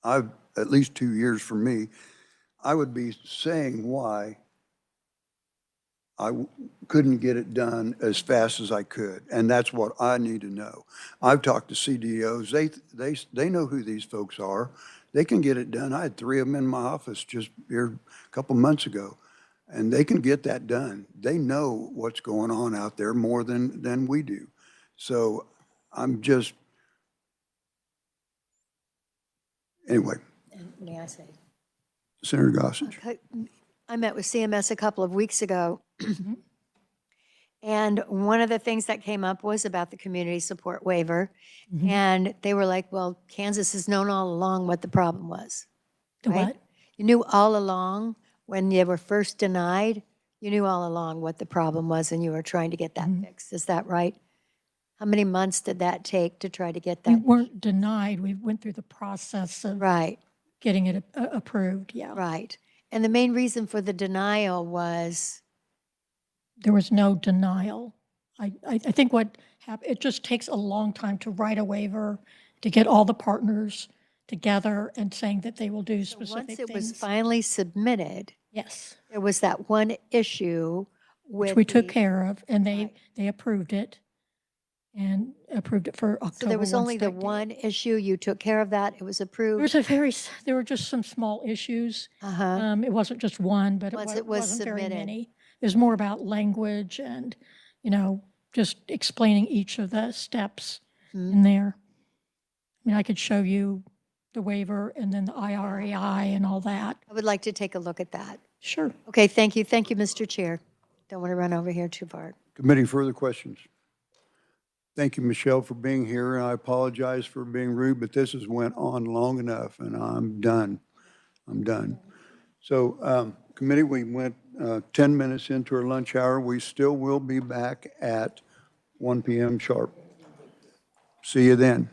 at least 2 years for me, I would be saying why couldn't get it done as fast as I could. And that's what I need to know. I've talked to CDOs. They know who these folks are. They can get it done. I had 3 of them in my office just here a couple months ago, and they can get that done. They know what's going on out there more than we do. So I'm just, anyway, May I say? Senator Gossage. I met with CMS a couple of weeks ago. And one of the things that came up was about the community support waiver. And they were like, well, Kansas has known all along what the problem was. The right? what? You knew all along when you were first denied, you knew all along what the problem was and you were trying to get that fixed. Is that right? How many months did that take to try to get We that? weren't denied. We went through the process of Right, getting it approved, yeah. right. And the main reason for the denial was, There was no denial. I think what happened, it just takes a long time to write a waiver, to get all the partners together and saying that they will do specific once things. it was finally submitted, Yes, there was that one issue with which we took the- care of, and they approved it, and approved it for October 1 So there was only the start date. one issue, you took care of that, it was There approved? was there were just some small issues. It wasn't just one, but Once it it was wasn't very submitted. many. It was more about language and, just explaining each of the steps in there. I mean, I could show you the waiver and then the IRAI and all that. I would like to take a look at that. Sure. Okay, thank you, Mr. Chair. Don't want to run over here too far. Committee, further questions? Thank you, Michelle, for being here, and I apologize for being rude, but this has went on long enough, and I'm done. I'm done. So, committee, we went 10 minutes into our lunch hour. We still will be back at 1 p.m. sharp. See you then.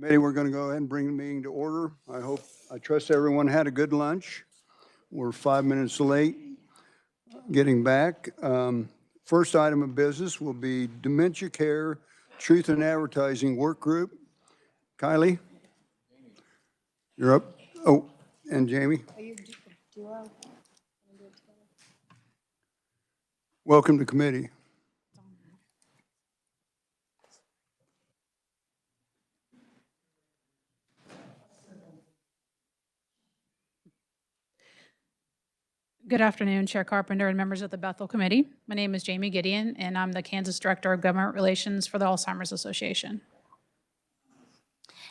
Committee, we're going to go ahead and bring the meeting to order. I trust everyone had a good lunch. We're 5 minutes late getting back. First item of business will be Dementia Care Truth in Advertising Work Group. Kylie, you're up. Oh, and Jamie. Welcome to committee. Good afternoon, Chair Carpenter and members of the Bethel Committee. My name is Jamie Gideon, and I'm the Kansas Director of Government Relations for the Alzheimer's Association.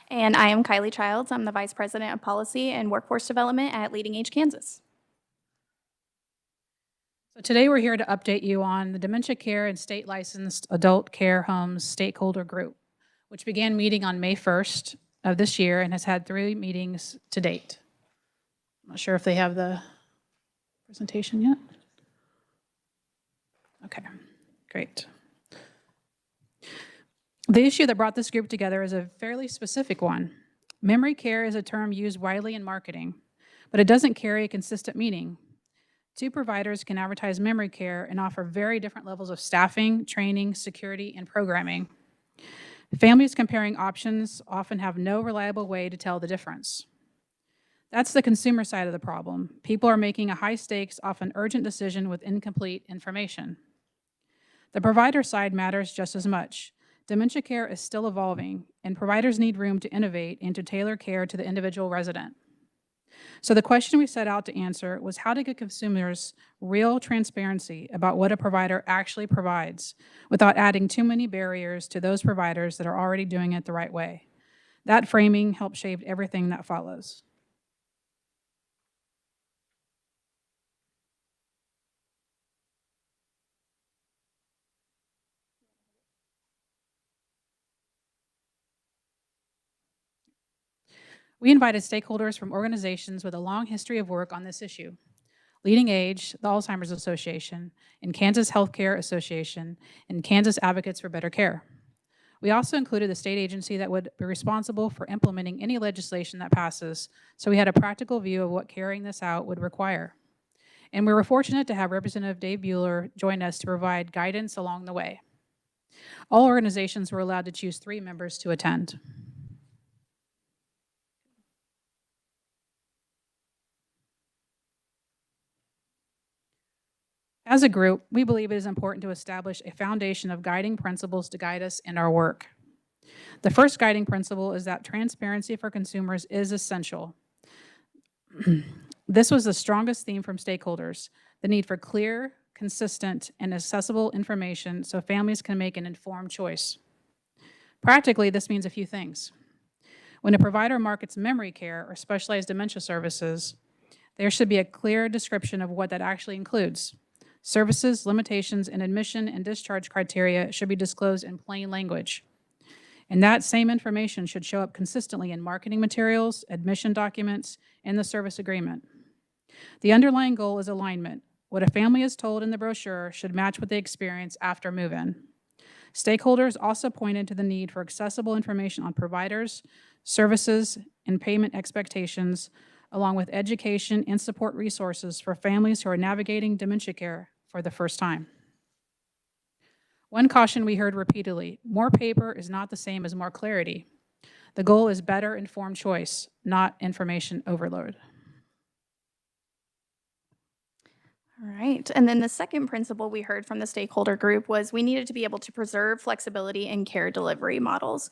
And I am Kylie Childs. I'm the Vice President of Policy and Workforce Development at Leading Age Kansas. So today we're here to update you on the Dementia Care and State Licensed Adult Care Homes Stakeholder Group, which began meeting on May 1st of this year and has had 3 meetings to date. I'm not sure if they have the presentation yet. Okay, great. The issue that brought this group together is a fairly specific one. Memory care is a term used widely in marketing, but it doesn't carry a consistent meaning. 2 providers can advertise memory care and offer very different levels of staffing, training, security, and programming. Families comparing options often have no reliable way to tell the difference. That's the consumer side of the problem. People are making a high-stakes, often urgent decision with incomplete information. The provider side matters just as much. Dementia care is still evolving, and providers need room to innovate and to tailor care to the individual resident. So the question we set out to answer was how to get consumers real transparency about what a provider actually provides without adding too many barriers to those providers that are already doing it the right way. That framing helps shape everything that follows. We invited stakeholders from organizations with a long history of work on this issue: Leading Age, the Alzheimer's Association, and Kansas Healthcare Association, and Kansas Advocates for Better Care. We also included the state agency that would be responsible for implementing any legislation that passes, so we had a practical view of what carrying this out would require. And we were fortunate to have Representative Dave Bueller join us to provide guidance along the way. All organizations were allowed to choose 3 members to attend. As a group, we believe it is important to establish a foundation of guiding principles to guide us in our work. The first guiding principle is that transparency for consumers is essential. This was the strongest theme from stakeholders: the need for clear, consistent, and accessible information so families can make an informed choice. Practically, this means a few things. When a provider markets memory care or specialized dementia services, there should be a clear description of what that actually includes. Services, limitations, and admission and discharge criteria should be disclosed in plain language. And that same information should show up consistently in marketing materials, admission documents, and the service agreement. The underlying goal is alignment. What a family is told in the brochure should match what they experience after move-in. Stakeholders also pointed to the need for accessible information on providers, services, and payment expectations, along with education and support resources for families who are navigating dementia care for the first time. One caution we heard repeatedly: more paper is not the same as more clarity. The goal is better informed choice, not information overload. All right. And then the second principle we heard from the stakeholder group was we needed to be able to preserve flexibility in care delivery models.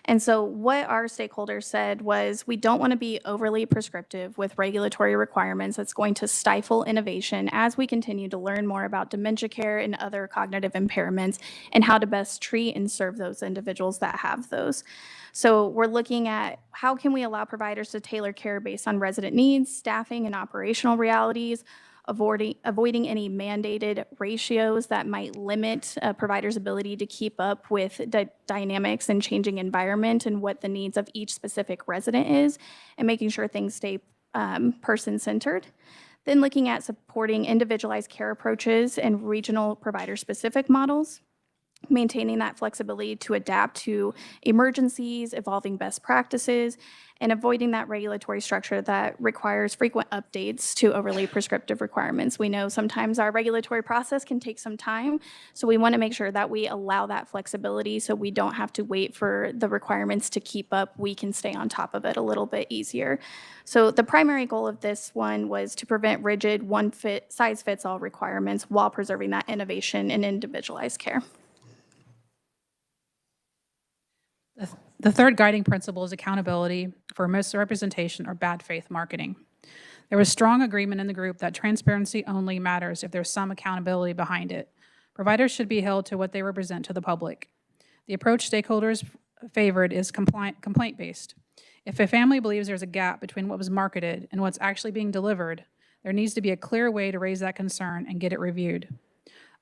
And so what our stakeholders said was we don't want to be overly prescriptive with regulatory requirements that's going to stifle innovation as we continue to learn more about dementia care and other cognitive impairments and how to best treat and serve those individuals that have those. So we're looking at how can we allow providers to tailor care based on resident needs, staffing, and operational realities, avoiding any mandated ratios that might limit a provider's ability to keep up with the dynamics and changing environment and what the needs of each specific resident is, and making sure things stay person-centered. Then looking at supporting individualized care approaches and regional provider-specific models. maintaining that flexibility to adapt to emergencies, evolving best practices, and avoiding that regulatory structure that requires frequent updates to overly prescriptive requirements. We know sometimes our regulatory process can take some time, so we want to make sure that we allow that flexibility so we don't have to wait for the requirements to keep up. We can stay on top of it a little bit easier. So the primary goal of this one was to prevent rigid one-size-fits-all requirements while preserving that innovation and individualized care. The third guiding principle is accountability for misrepresentation or bad faith marketing. There was strong agreement in the group that transparency only matters if there's some accountability behind it. Providers should be held to what they represent to the public. The approach stakeholders favored is complaint-based. If a family believes there's a gap between what was marketed and what's actually being delivered, there needs to be a clear way to raise that concern and get it reviewed,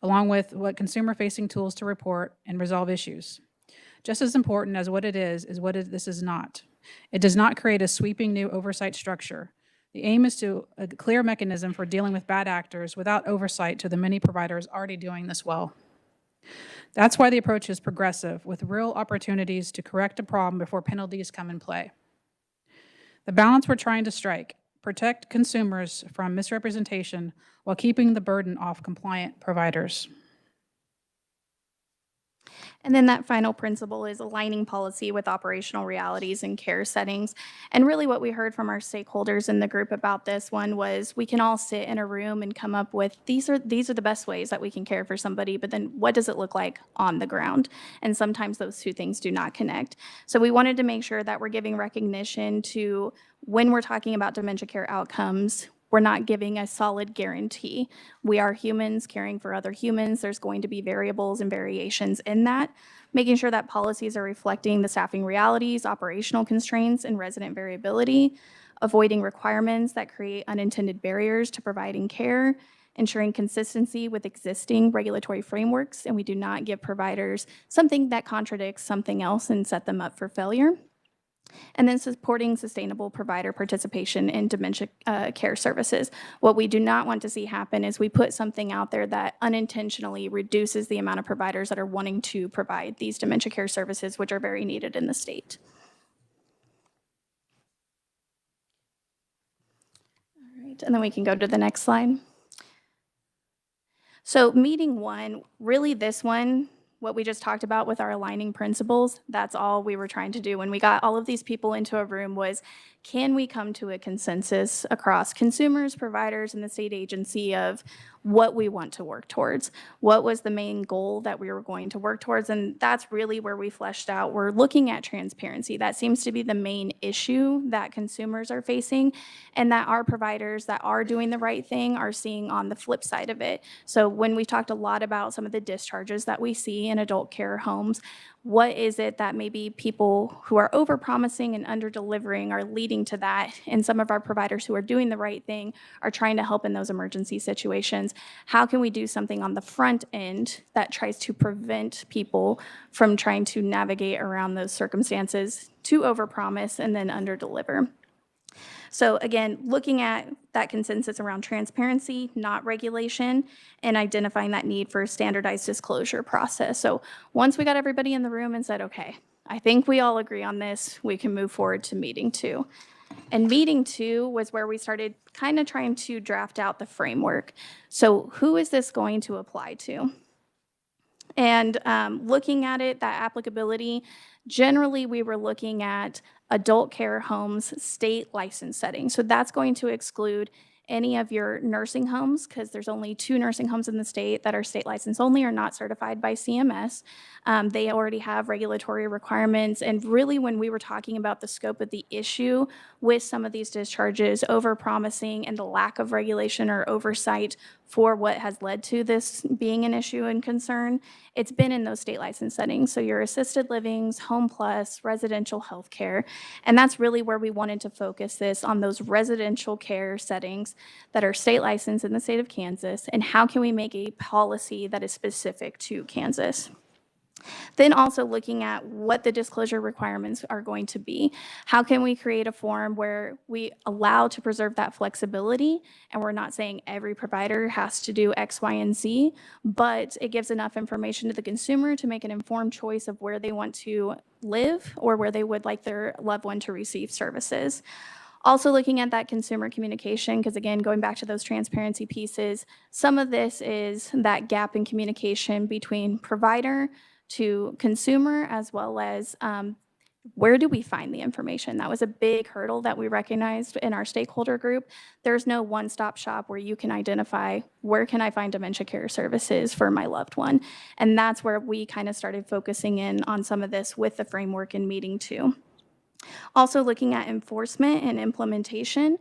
along with what consumer-facing tools to report and resolve issues. Just as important as what it is what this is not. It does not create a sweeping new oversight structure. The aim is to a clear mechanism for dealing with bad actors without oversight to the many providers already doing this well. That's why the approach is progressive, with real opportunities to correct a problem before penalties come in play. The balance we're trying to strike: protect consumers from misrepresentation while keeping the burden off compliant providers. And then that final principle is aligning policy with operational realities and care settings. And really what we heard from our stakeholders in the group about this one was we can all sit in a room and come up with these are the best ways that we can care for somebody, but then what does it look like on the ground? And sometimes those two things do not connect. So we wanted to make sure that we're giving recognition to when we're talking about dementia care outcomes, we're not giving a solid guarantee. We are humans caring for other humans. There's going to be variables and variations in that. Making sure that policies are reflecting the staffing realities, operational constraints, and resident variability. Avoiding requirements that create unintended barriers to providing care. Ensuring consistency with existing regulatory frameworks, and we do not give providers something that contradicts something else and set them up for failure. And then supporting sustainable provider participation in dementia care services. What we do not want to see happen is we put something out there that unintentionally reduces the amount of providers that are wanting to provide these dementia care services, which are very needed in the state. All right, and then we can go to the next slide. So meeting one, really this one, what we just talked about with our aligning principles, that's all we were trying to do when we got all of these people into a room was, can we come to a consensus across consumers, providers, and the state agency of what we want to work towards? What was the main goal that we were going to work towards? And that's really where we fleshed out. We're looking at transparency. That seems to be the main issue that consumers are facing, and that our providers that are doing the right thing are seeing on the flip side of it. So when we talked a lot about some of the discharges that we see in adult care homes, what is it that maybe people who are overpromising and under-delivering are leading to that? And some of our providers who are doing the right thing are trying to help in those emergency situations. How can we do something on the front end that tries to prevent people from trying to navigate around those circumstances to overpromise and then under-deliver? So again, looking at that consensus around transparency, not regulation, and identifying that need for a standardized disclosure process. So once we got everybody in the room and said, okay, I think we all agree on this, we can move forward to meeting two. And meeting two was where we started kind of trying to draft out the framework. So who is this going to apply to? And looking at it, that applicability, generally we were looking at adult care homes, state license setting. So that's going to exclude any of your nursing homes, because there's only 2 nursing homes in the state that are state license only or not certified by CMS. They already have regulatory requirements. And really when we were talking about the scope of the issue with some of these discharges, overpromising and the lack of regulation or oversight for what has led to this being an issue and concern, it's been in those state license settings. So your assisted livings, home plus, residential health care. And that's really where we wanted to focus this, on those residential care settings that are state licensed in the state of Kansas, and how can we make a policy that is specific to Kansas. Then also looking at what the disclosure requirements are going to be. How can we create a form where we allow to preserve that flexibility, and we're not saying every provider has to do X, Y, and Z, but it gives enough information to the consumer to make an informed choice of where they want to live or where they would like their loved one to receive services. Also looking at that consumer communication, because again, going back to those transparency pieces, some of this is that gap in communication between provider to consumer, as well as where do we find the information? That was a big hurdle that we recognized in our stakeholder group. There's no one-stop shop where you can identify where can I find dementia care services for my loved one. And that's where we kind of started focusing in on some of this with the framework in meeting 2. Also looking at enforcement and implementation.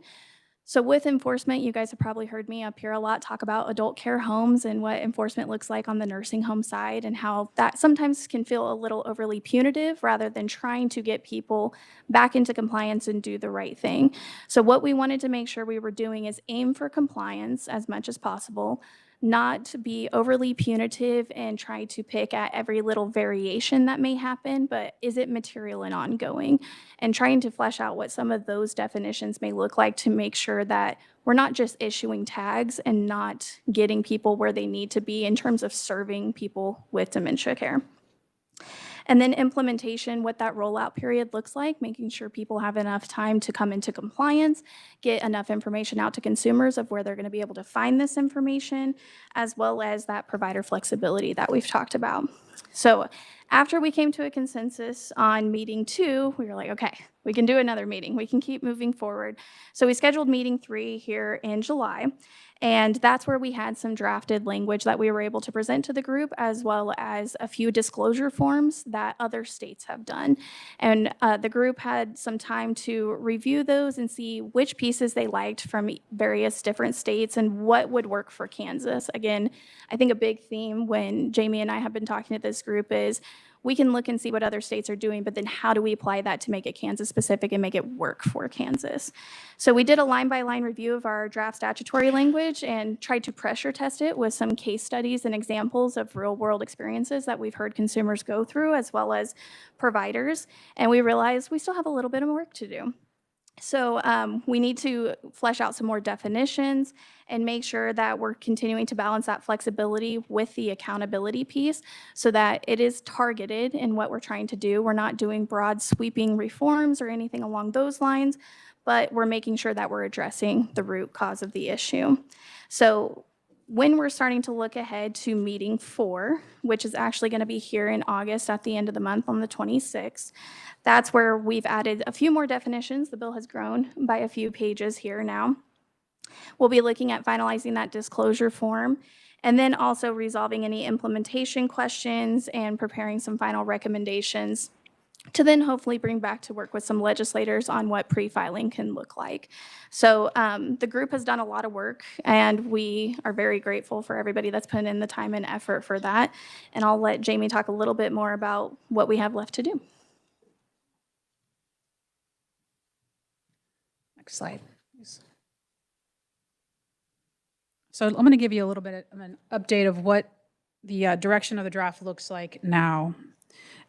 So with enforcement, you guys have probably heard me up here a lot talk about adult care homes and what enforcement looks like on the nursing home side, and how that sometimes can feel a little overly punitive rather than trying to get people back into compliance and do the right thing. So what we wanted to make sure we were doing is aim for compliance as much as possible, not be overly punitive and try to pick at every little variation that may happen, but is it material and ongoing? And trying to flesh out what some of those definitions may look like to make sure that we're not just issuing tags and not getting people where they need to be in terms of serving people with dementia care. And then implementation, what that rollout period looks like, making sure people have enough time to come into compliance, get enough information out to consumers of where they're going to be able to find this information, as well as that provider flexibility that we've talked about. So after we came to a consensus on meeting 2, we were like, okay, we can do another meeting. We can keep moving forward. So we scheduled meeting 3 here in July. And that's where we had some drafted language that we were able to present to the group, as well as a few disclosure forms that other states have done. And the group had some time to review those and see which pieces they liked from various different states and what would work for Kansas. Again, I think a big theme when Jamie and I have been talking to this group is we can look and see what other states are doing, but then how do we apply that to make it Kansas specific and make it work for Kansas? So we did a line-by-line review of our draft statutory language and tried to pressure test it with some case studies and examples of real-world experiences that we've heard consumers go through, as well as providers. And we realized we still have a little bit of work to do. So we need to flesh out some more definitions and make sure that we're continuing to balance that flexibility with the accountability piece so that it is targeted in what we're trying to do. We're not doing broad sweeping reforms or anything along those lines, but we're making sure that we're addressing the root cause of the issue. So when we're starting to look ahead to meeting 4, which is actually going to be here in August at the end of the month on the 26th, that's where we've added a few more definitions. The bill has grown by a few pages here now. We'll be looking at finalizing that disclosure form and then also resolving any implementation questions and preparing some final recommendations to then hopefully bring back to work with some legislators on what pre-filing can look like. So the group has done a lot of work, and we are very grateful for everybody that's put in the time and effort for that. And I'll let Jamie talk a little bit more about what we have left to do. Next slide, please. So I'm going to give you a little bit of an update of what the direction of the draft looks like now.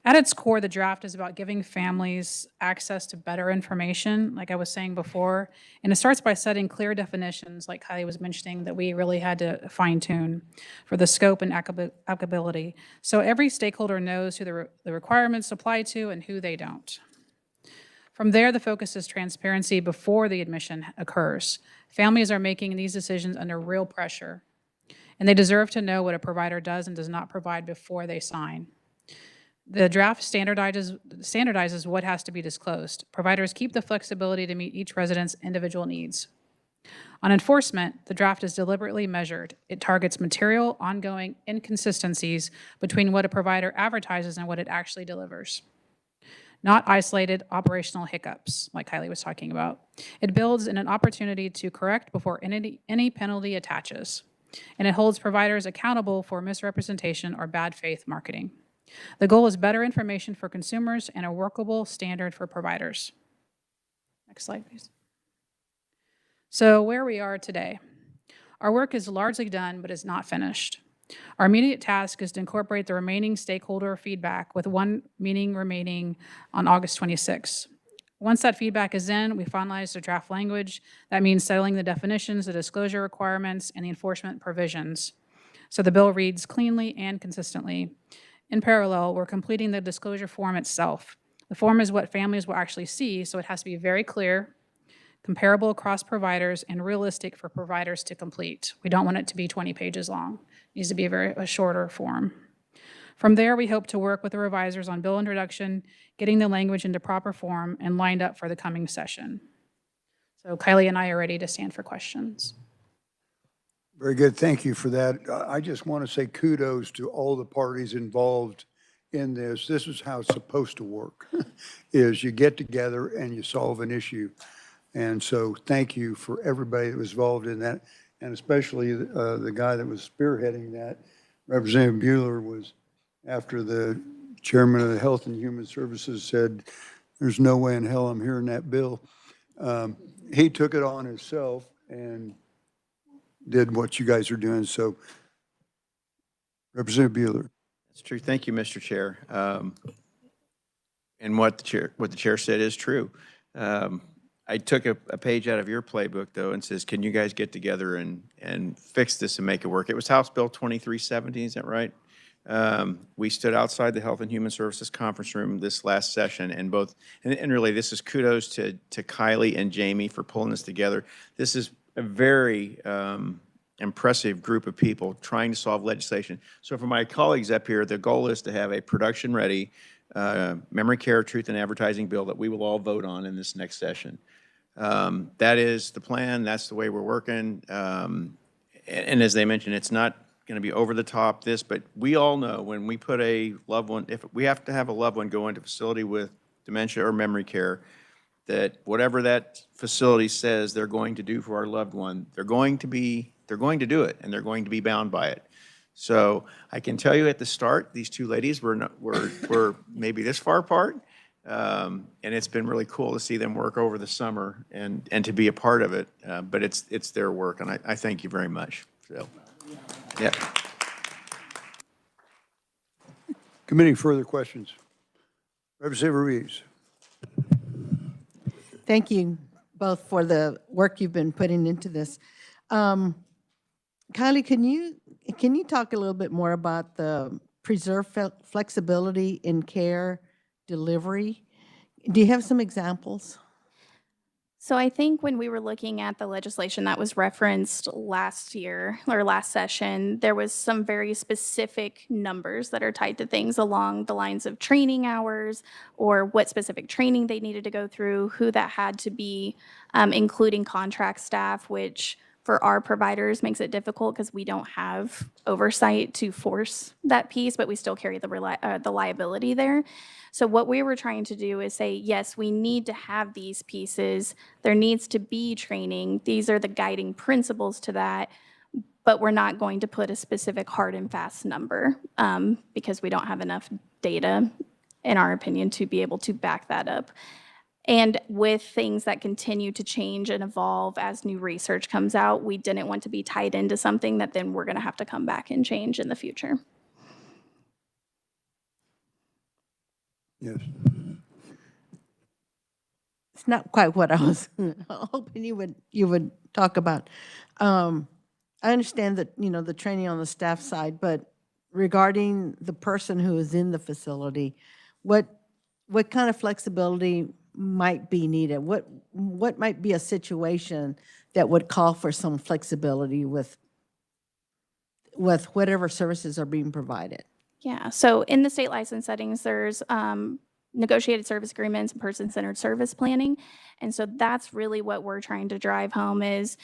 At its core, the draft is about giving families access to better information, like I was saying before, and it starts by setting clear definitions, like Kylie was mentioning, that we really had to fine-tune for the scope and applicability. So every stakeholder knows who the requirements apply to and who they don't. From there, the focus is transparency before the admission occurs. Families are making these decisions under real pressure, and they deserve to know what a provider does and does not provide before they sign. The draft standardizes what has to be disclosed. Providers keep the flexibility to meet each resident's individual needs. On enforcement, the draft is deliberately measured. It targets material, ongoing inconsistencies between what a provider advertises and what it actually delivers. Not isolated operational hiccups, like Kylie was talking about. It builds in an opportunity to correct before any penalty attaches, and it holds providers accountable for misrepresentation or bad faith marketing. The goal is better information for consumers and a workable standard for providers. Next slide, please. So where we are today. Our work is largely done, but is not finished. Our immediate task is to incorporate the remaining stakeholder feedback with one meeting remaining on August 26th. Once that feedback is in, we finalize the draft language. That means settling the definitions, the disclosure requirements, and the enforcement provisions. So the bill reads cleanly and consistently. In parallel, we're completing the disclosure form itself. The form is what families will actually see, so it has to be very clear, comparable across providers, and realistic for providers to complete. We don't want it to be 20 pages long. It needs to be a shorter form. From there, we hope to work with the revisers on bill introduction, getting the language into proper form, and lined up for the coming session. So Kylie and I are ready to stand for questions. Very good. Thank you for that. I just want to say kudos to all the parties involved in this. This is how it's supposed to work, is you get together and you solve an issue. And so thank you for everybody that was involved in that, and especially the guy that was spearheading that. Representative Bueller was, after the chairman of the Health and Human Services said, there's no way in hell I'm hearing that bill. He took it on himself and did what you guys are doing. So Representative Bueller. That's true. Thank you, Mr. Chair. And what the chair said is true. I took a page out of your playbook, though, and says, can you guys get together and fix this and make it work? It was House Bill 2317, is that right? We stood outside the Health and Human Services conference room this last session, and really this is kudos to Kylie and Jamie for pulling this together. This is a very impressive group of people trying to solve legislation. So for my colleagues up here, the goal is to have a production-ready memory care, truth, and advertising bill that we will all vote on in this next session. That is the plan. That's the way we're working. And as they mentioned, it's not going to be over the top but we all know when we put a loved one, if we have to have a loved one go into a facility with dementia or memory care, that whatever that facility says they're going to do for our loved one, they're going to do it, and they're going to be bound by it. So I can tell you at the start, these two ladies were maybe this far apart, and it's been really cool to see them work over the summer and to be a part of it. But it's their work, and I thank you very much. So, yeah. Committee, further questions? Representative Ruiz. Thank you both for the work you've been putting into this. Kylie, can you talk a little bit more about the preserve flexibility in care delivery? Do you have some examples? So I think when we were looking at the legislation that was referenced last year or last session, there was some very specific numbers that are tied to things along the lines of training hours or what specific training they needed to go through, who that had to be, including contract staff, which for our providers makes it difficult because we don't have oversight to force that piece, but we still carry the liability there. So what we were trying to do is say, yes, we need to have these pieces. There needs to be training. These are the guiding principles to that, but we're not going to put a specific hard and fast number because we don't have enough data, in our opinion, to be able to back that up. And with things that continue to change and evolve as new research comes out, we didn't want to be tied into something that then we're going to have to come back and change in the future. Yes. It's not quite what I was hoping you would talk about. I understand that, the training on the staff side, but regarding the person who is in the facility, what kind of flexibility might be needed? What might be a situation that would call for some flexibility with whatever services are being provided? Yeah, so in the state license settings, there's negotiated service agreements and person-centered service planning. And so that's really what we're trying to drive home is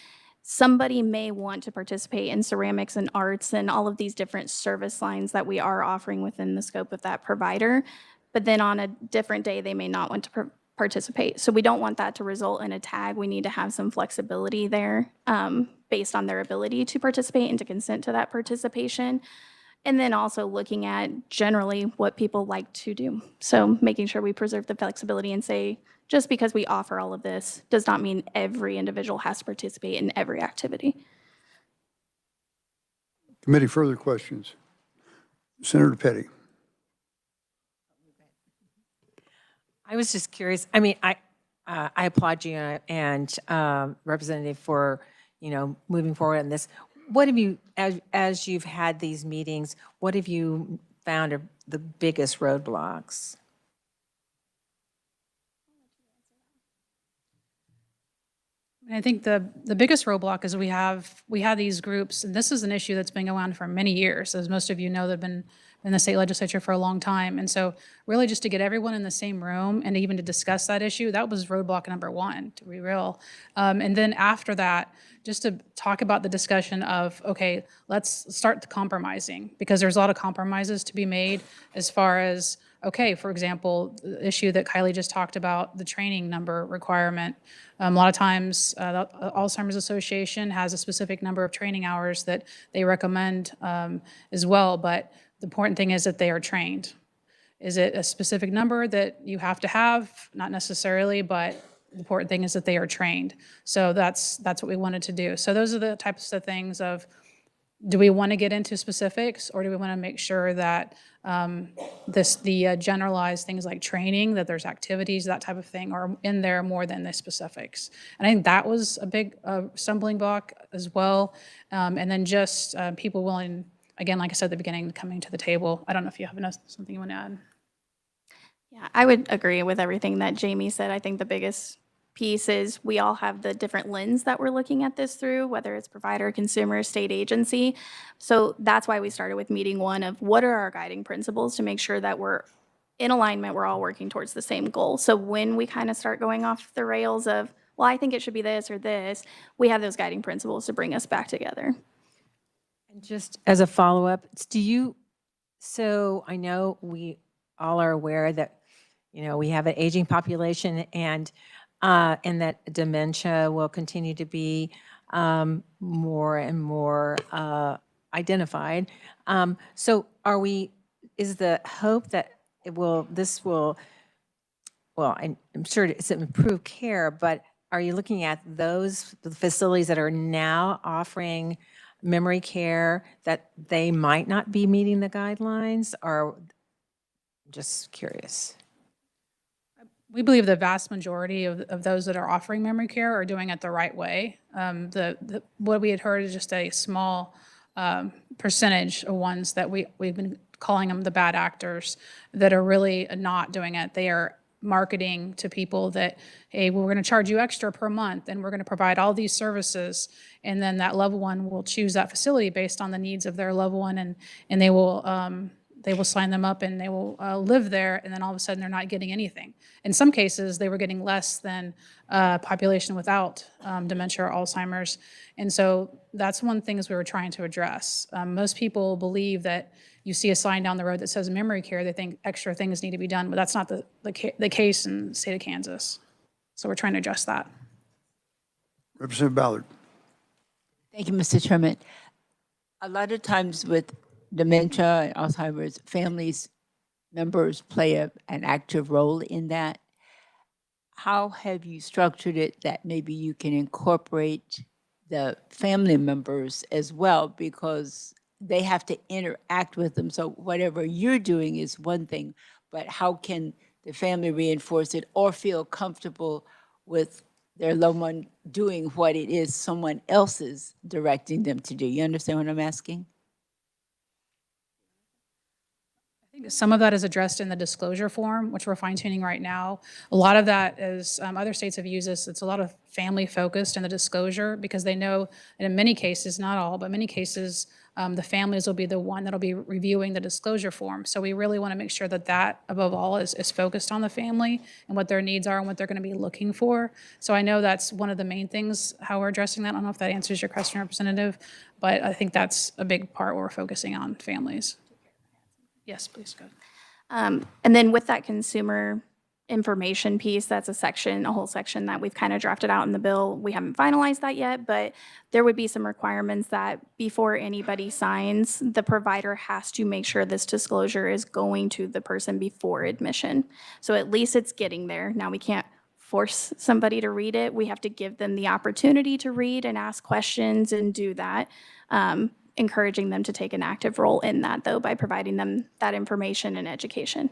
somebody may want to participate in ceramics and arts and all of these different service lines that we are offering within the scope of that provider. But then on a different day, they may not want to participate. So we don't want that to result in a tag. We need to have some flexibility there based on their ability to participate and to consent to that participation. And then also looking at generally what people like to do. So making sure we preserve the flexibility and say, just because we offer all of this does not mean every individual has to participate in every activity. Committee, further questions? Senator Petty. I was just curious. I mean, I applaud you and Representative for, moving forward on this. What have you, as you've had these meetings, what have you found are the biggest roadblocks? I think the biggest roadblock is we have these groups, and this is an issue that's been going on for many years. As most of you know, they've been in the state legislature for a long time. And so really just to get everyone in the same room and even to discuss that issue, that was roadblock number one, to be real. And then after that, just to talk about the discussion of, okay, let's start the compromising, because there's a lot of compromises to be made as far as, okay, for example, the issue that Kylie just talked about, the training number requirement. A lot of times, the Alzheimer's Association has a specific number of training hours that they recommend as well, but the important thing is that they are trained. Is it a specific number that you have to have? Not necessarily, but the important thing is that they are trained. So that's what we wanted to do. So those are the types of things of, do we want to get into specifics, or do we want to make sure that the generalized things like training, that there's activities, that type of thing, are in there more than the specifics? And I think that was a big stumbling block as well. And then just people willing, again, like I said at the beginning, coming to the table. I don't know if you have something you want to add. Yeah, I would agree with everything that Jamie said. I think the biggest piece is we all have the different lens that we're looking at this through, whether it's provider, consumer, state agency. So that's why we started with meeting one of what are our guiding principles to make sure that we're in alignment, we're all working towards the same goal. So when we kind of start going off the rails of, well, I think it should be this or this, we have those guiding principles to bring us back together. And just as a follow-up, so I know we all are aware that, we have an aging population, and that dementia will continue to be more and more identified. So is the hope that I'm sure it's improved care, but are you looking at those facilities that are now offering memory care that they might not be meeting the guidelines? Or just curious. We believe the vast majority of those that are offering memory care are doing it the right way. What we had heard is just a small percentage of ones that we've been calling them the bad actors that are really not doing it. They are marketing to people that, hey, we're going to charge you extra per month, and we're going to provide all these services, and then that loved one will choose that facility based on the needs of their loved one, and they will sign them up, and they will live there, and then all of a sudden they're not getting anything. In some cases, they were getting less than population without dementia or Alzheimer's, and so that's one of the things we were trying to address. Most people believe that you see a sign down the road that says memory care, they think extra things need to be done, but that's not the case in the state of Kansas. So we're trying to address that. Representative Ballard. Thank you, Mr. Chairman. A lot of times with dementia and Alzheimer's, families, members play an active role in that. How have you structured it that maybe you can incorporate the family members as well, because they have to interact with them? So whatever you're doing is one thing, but how can the family reinforce it or feel comfortable with their loved one doing what it is someone else is directing them to do? You understand what I'm asking? I think some of that is addressed in the disclosure form, which we're fine-tuning right now. A lot of that is, other states have used this, it's a lot of family-focused in the disclosure, because they know that in many cases, not all, but many cases, the families will be the one that'll be reviewing the disclosure form. So we really want to make sure that above all is focused on the family and what their needs are and what they're going to be looking for. So I know that's one of the main things, how we're addressing that. I don't know if that answers your question, Representative, but I think that's a big part where we're focusing on families. Yes, please go ahead. And then with that consumer information piece, that's a whole section that we've kind of drafted out in the bill. We haven't finalized that yet, but there would be some requirements that before anybody signs, the provider has to make sure this disclosure is going to the person before admission. So at least it's getting there. Now, we can't force somebody to read it. We have to give them the opportunity to read and ask questions and do that. encouraging them to take an active role in that, though, by providing them that information and education.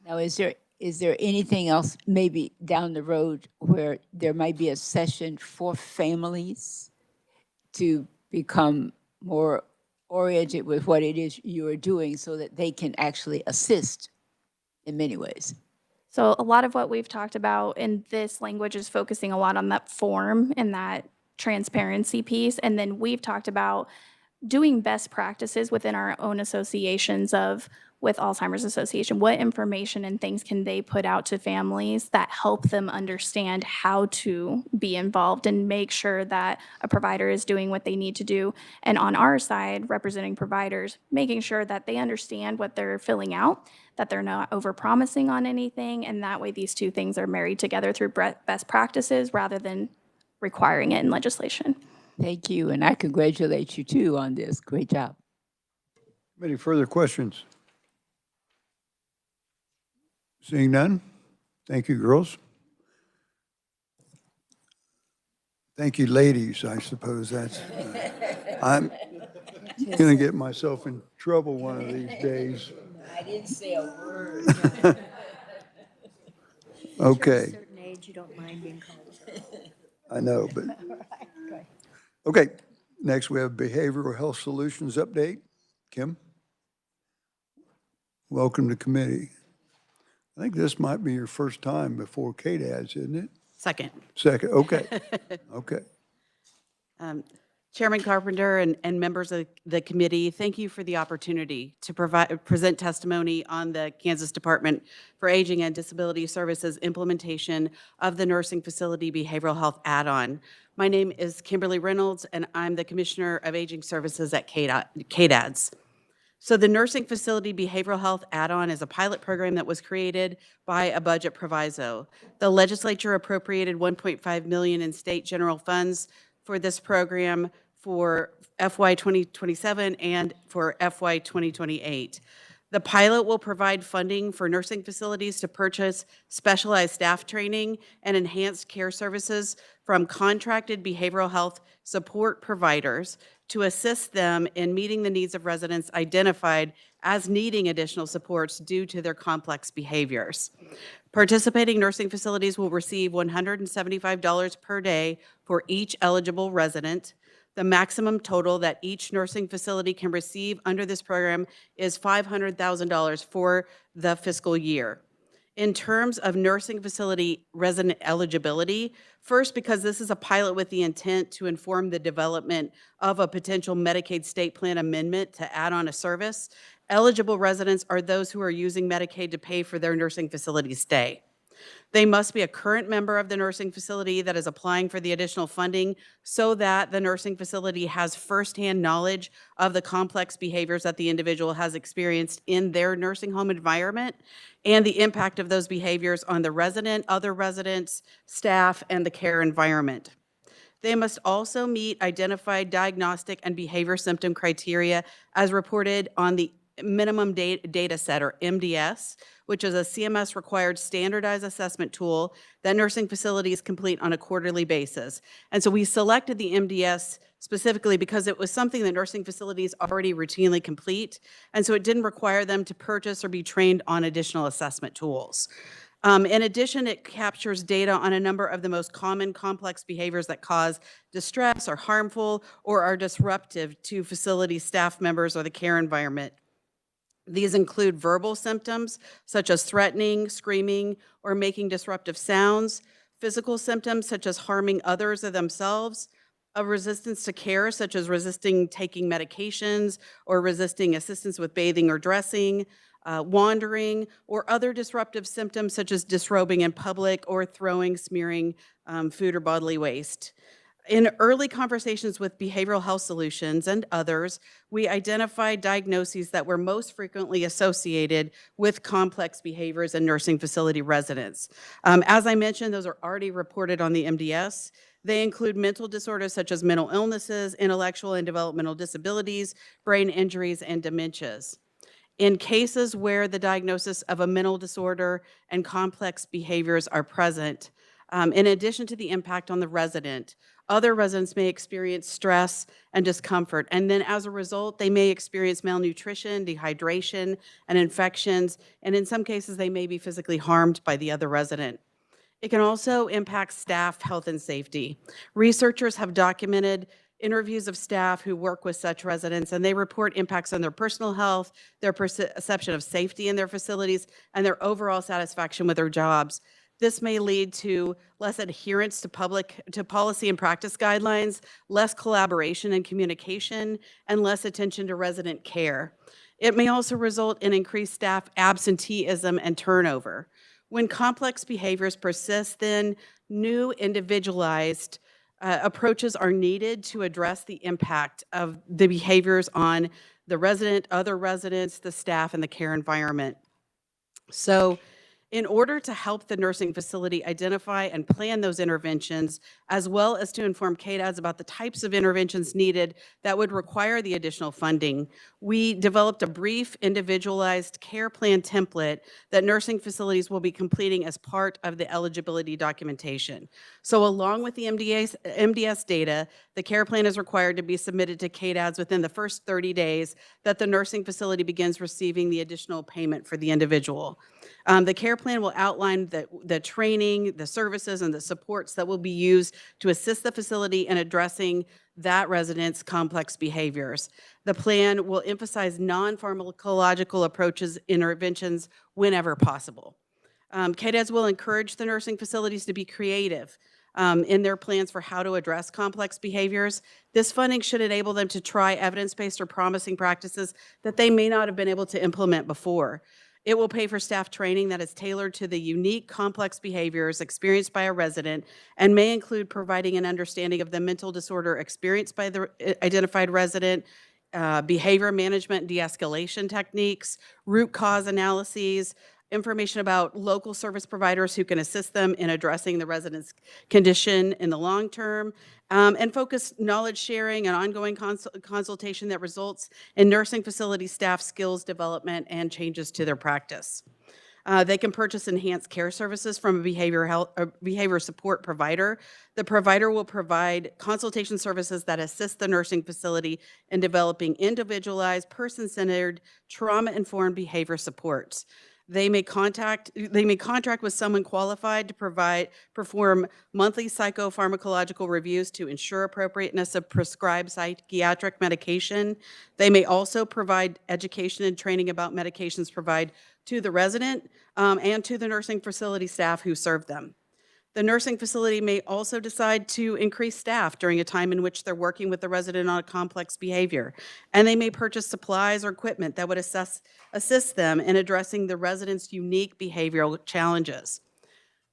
Now, is there anything else maybe down the road where there might be a session for families to become more oriented with what it is you are doing so that they can actually assist in many ways? So a lot of what we've talked about in this language is focusing a lot on that form and that transparency piece. And then we've talked about doing best practices within our own associations with Alzheimer's Association. What information and things can they put out to families that help them understand how to be involved and make sure that a provider is doing what they need to do? And on our side, representing providers, making sure that they understand what they're filling out, that they're not overpromising on anything, and that way these two things are married together through best practices rather than requiring it in legislation. Thank you, and I congratulate you too on this. Great job. Any further questions? Seeing none? Thank you, girls. Thank you, ladies, I suppose that's, I'm going to get myself in trouble one of these days. I didn't say a word. Okay. At a certain age, you don't mind being called. I know, but, okay. Next, we have Behavioral Health Solutions update. Kim? Welcome to committee. I think this might be your first time before KDADS, isn't it? Second. Second, okay. Okay. Chairman Carpenter and members of the committee, thank you for the opportunity to present testimony on the Kansas Department for Aging and Disability Services implementation of the Nursing Facility Behavioral Health Add-on. My name is Kimberly Reynolds, and I'm the Commissioner of Aging Services at KDADS. So the Nursing Facility Behavioral Health Add-on is a pilot program that was created by a budget proviso. The legislature appropriated $1.5 million in state general funds for this program for FY 2027 and for FY 2028. The pilot will provide funding for nursing facilities to purchase specialized staff training and enhanced care services from contracted behavioral health support providers to assist them in meeting the needs of residents identified as needing additional supports due to their complex behaviors. Participating nursing facilities will receive $175 per day for each eligible resident. The maximum total that each nursing facility can receive under this program is $500,000 for the fiscal year. In terms of nursing facility resident eligibility, first, because this is a pilot with the intent to inform the development of a potential Medicaid state plan amendment to add on a service, eligible residents are those who are using Medicaid to pay for their nursing facility stay. They must be a current member of the nursing facility that is applying for the additional funding so that the nursing facility has firsthand knowledge of the complex behaviors that the individual has experienced in their nursing home environment and the impact of those behaviors on the resident, other residents, staff, and the care environment. They must also meet identified diagnostic and behavior symptom criteria as reported on the minimum data set, or MDS, which is a CMS-required standardized assessment tool that nursing facilities complete on a quarterly basis. And so we selected the MDS specifically because it was something that nursing facilities already routinely complete, and so it didn't require them to purchase or be trained on additional assessment tools. In addition, it captures data on a number of the most common complex behaviors that cause distress, are harmful, or are disruptive to facility staff members or the care environment. These include verbal symptoms, such as threatening, screaming, or making disruptive sounds, physical symptoms, such as harming others or themselves, a resistance to care, such as resisting taking medications or resisting assistance with bathing or dressing, wandering, or other disruptive symptoms, such as disrobing in public or throwing, smearing food or bodily waste. In early conversations with Behavioral Health Solutions and others, we identified diagnoses that were most frequently associated with complex behaviors in nursing facility residents. As I mentioned, those are already reported on the MDS. They include mental disorders such as mental illnesses, intellectual and developmental disabilities, brain injuries, and dementias. In cases where the diagnosis of a mental disorder and complex behaviors are present, in addition to the impact on the resident, Other residents may experience stress and discomfort, and then as a result, they may experience malnutrition, dehydration, and infections, and in some cases, they may be physically harmed by the other resident. It can also impact staff health and safety. Researchers have documented interviews of staff who work with such residents, and they report impacts on their personal health, their perception of safety in their facilities, and their overall satisfaction with their jobs. This may lead to less adherence to policy and practice guidelines, less collaboration and communication, and less attention to resident care. It may also result in increased staff absenteeism and turnover. When complex behaviors persist, then new individualized approaches are needed to address the impact of the behaviors on the resident, other residents, the staff, and the care environment. So, in order to help the nursing facility identify and plan those interventions, as well as to inform KDADs about the types of interventions needed that would require the additional funding, we developed a brief individualized care plan template that nursing facilities will be completing as part of the eligibility documentation. So along with the MDS data, the care plan is required to be submitted to KDADs within the first 30 days that the nursing facility begins receiving the additional payment for the individual. The care plan will outline the training, the services, and the supports that will be used to assist the facility in addressing that resident's complex behaviors. The plan will emphasize non-pharmacological approaches, interventions whenever possible. KDADs will encourage the nursing facilities to be creative in their plans for how to address complex behaviors. This funding should enable them to try evidence-based or promising practices that they may not have been able to implement before. It will pay for staff training that is tailored to the unique complex behaviors experienced by a resident and may include providing an understanding of the mental disorder experienced by the identified resident, behavior management and de-escalation techniques, root cause analyses, information about local service providers who can assist them in addressing the resident's condition in the long term, and focus knowledge sharing and ongoing consultation that results in nursing facility staff skills development and changes to their practice. They can purchase enhanced care services from a behavior support provider. The provider will provide consultation services that assist the nursing facility in developing individualized, person-centered, trauma-informed behavior supports. They may contract with someone qualified to perform monthly psychopharmacological reviews to ensure appropriateness of prescribed psychiatric medication. They may also provide education and training about medications provided to the resident and to the nursing facility staff who serve them. The nursing facility may also decide to increase staff during a time in which they're working with the resident on a complex behavior, and they may purchase supplies or equipment that would assist them in addressing the resident's unique behavioral challenges.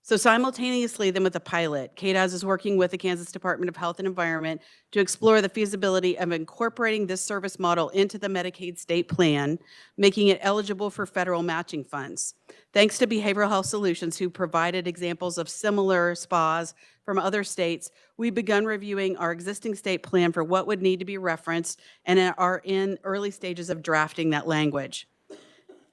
So simultaneously then with the pilot, KDADS is working with the Kansas Department of Health and Environment to explore the feasibility of incorporating this service model into the Medicaid state plan, making it eligible for federal matching funds. Thanks to Behavioral Health Solutions, who provided examples of similar SPAs from other states, we've begun reviewing our existing state plan for what would need to be referenced and are in early stages of drafting that language.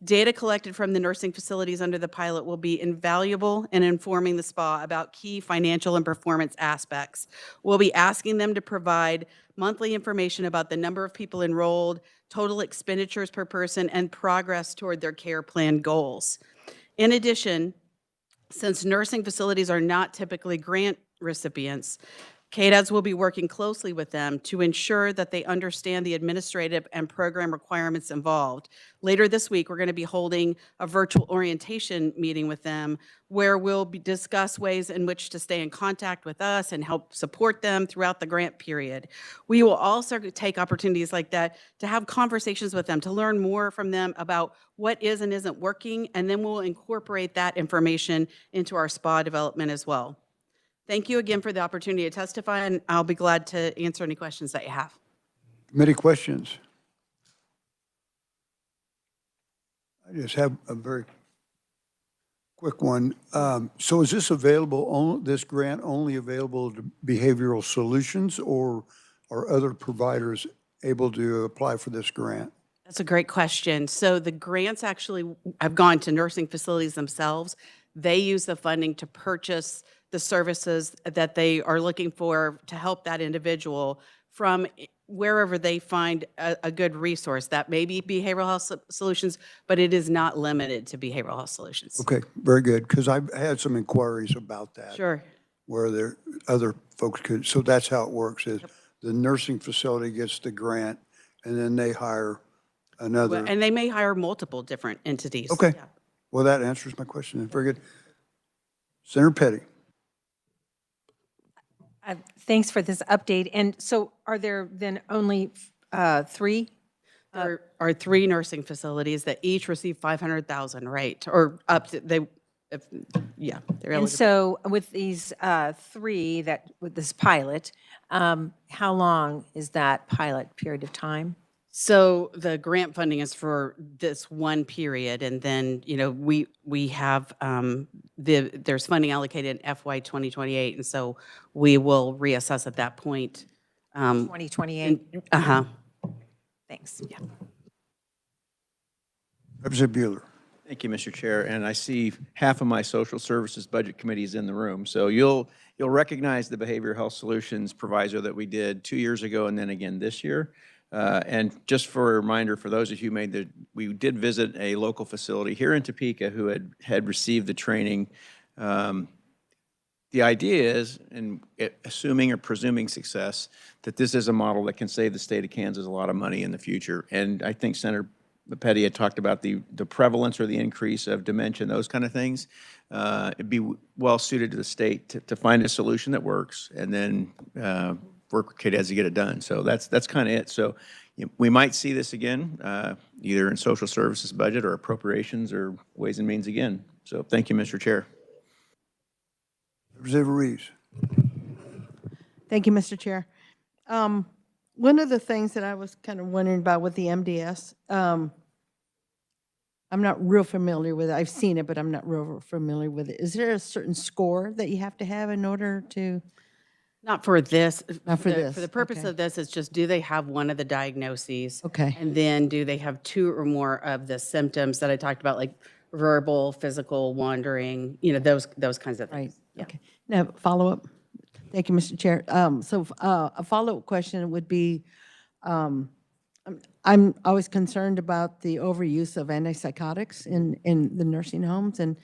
Data collected from the nursing facilities under the pilot will be invaluable in informing the SPA about key financial and performance aspects. We'll be asking them to provide monthly information about the number of people enrolled, total expenditures per person, and progress toward their care plan goals. In addition, since nursing facilities are not typically grant recipients, KDADS will be working closely with them to ensure that they understand the administrative and program requirements involved. Later this week, we're going to be holding a virtual orientation meeting with them where we'll discuss ways in which to stay in contact with us and help support them throughout the grant period. We will also take opportunities like that to have conversations with them, to learn more from them about what is and isn't working, and then we'll incorporate that information into our SPA development as well. Thank you again for the opportunity to testify, and I'll be glad to answer any questions that you have. Committee questions? I just have a very quick one. So is this available, this grant only available to Behavioral Solutions, or are other providers able to apply for this grant? That's a great question. So the grants actually have gone to nursing facilities themselves. They use the funding to purchase the services that they are looking for to help that individual from wherever they find a good resource. That may be behavioral health solutions, but it is not limited to behavioral health solutions. Okay, very good, because I've had some inquiries about that. Sure. Where there, other folks could, so that's how it works, is the nursing facility gets the grant, and then they hire another. And they may hire multiple different entities. Okay, Yeah. well, that answers my question, then. Very good. Senator Petty. Thanks for this update. And so are there then only 3? There are 3 nursing facilities that each receive 500,000, right? Or up to, yeah. They're And eligible. so with these 3 with this pilot, how long is that pilot period of time? So the grant funding is for this one period, and then, you know, we have, there's funding allocated in FY 2028, and so we will reassess at that point. 2028? Uh-huh. Thanks. Yeah. Representative Bueller. Thank you, Mr. Chair. And I see half of my social services budget committee is in the room. So you'll recognize the behavioral health solutions proviso that we did 2 years ago and then again this year. And just for a reminder, for those of you who we did visit a local facility here in Topeka who had received the training. The idea is, and assuming or presuming success, that this is a model that can save the state of Kansas a lot of money in the future. And I think Senator Petty had talked about the prevalence or the increase of dementia and those kind of things. It'd be well suited to the state to find a solution that works and then work with KDADS to get it done. So that's kind of it. So we might see this again, either in social services budget or appropriations or ways and means again. So thank you, Mr. Chair. Representative Reeves. Thank you, Mr. Chair. One of the things that I was kind of wondering about with the MDS, I'm not real familiar with it. I've seen it, but I'm not real familiar with it. Is there a certain score that you have to have in order to? Not for this. Not for this. For the purpose Okay. of this, it's just, do they have one of the diagnoses? Okay. And then do they have 2 or more of the symptoms that I talked about, like verbal, physical, wandering, you know, those kinds of things. Yeah. Okay. Now, follow-up. Thank you, Mr. Chair. So a follow-up question would be, I'm always concerned about the overuse of antipsychotics in the nursing homes. And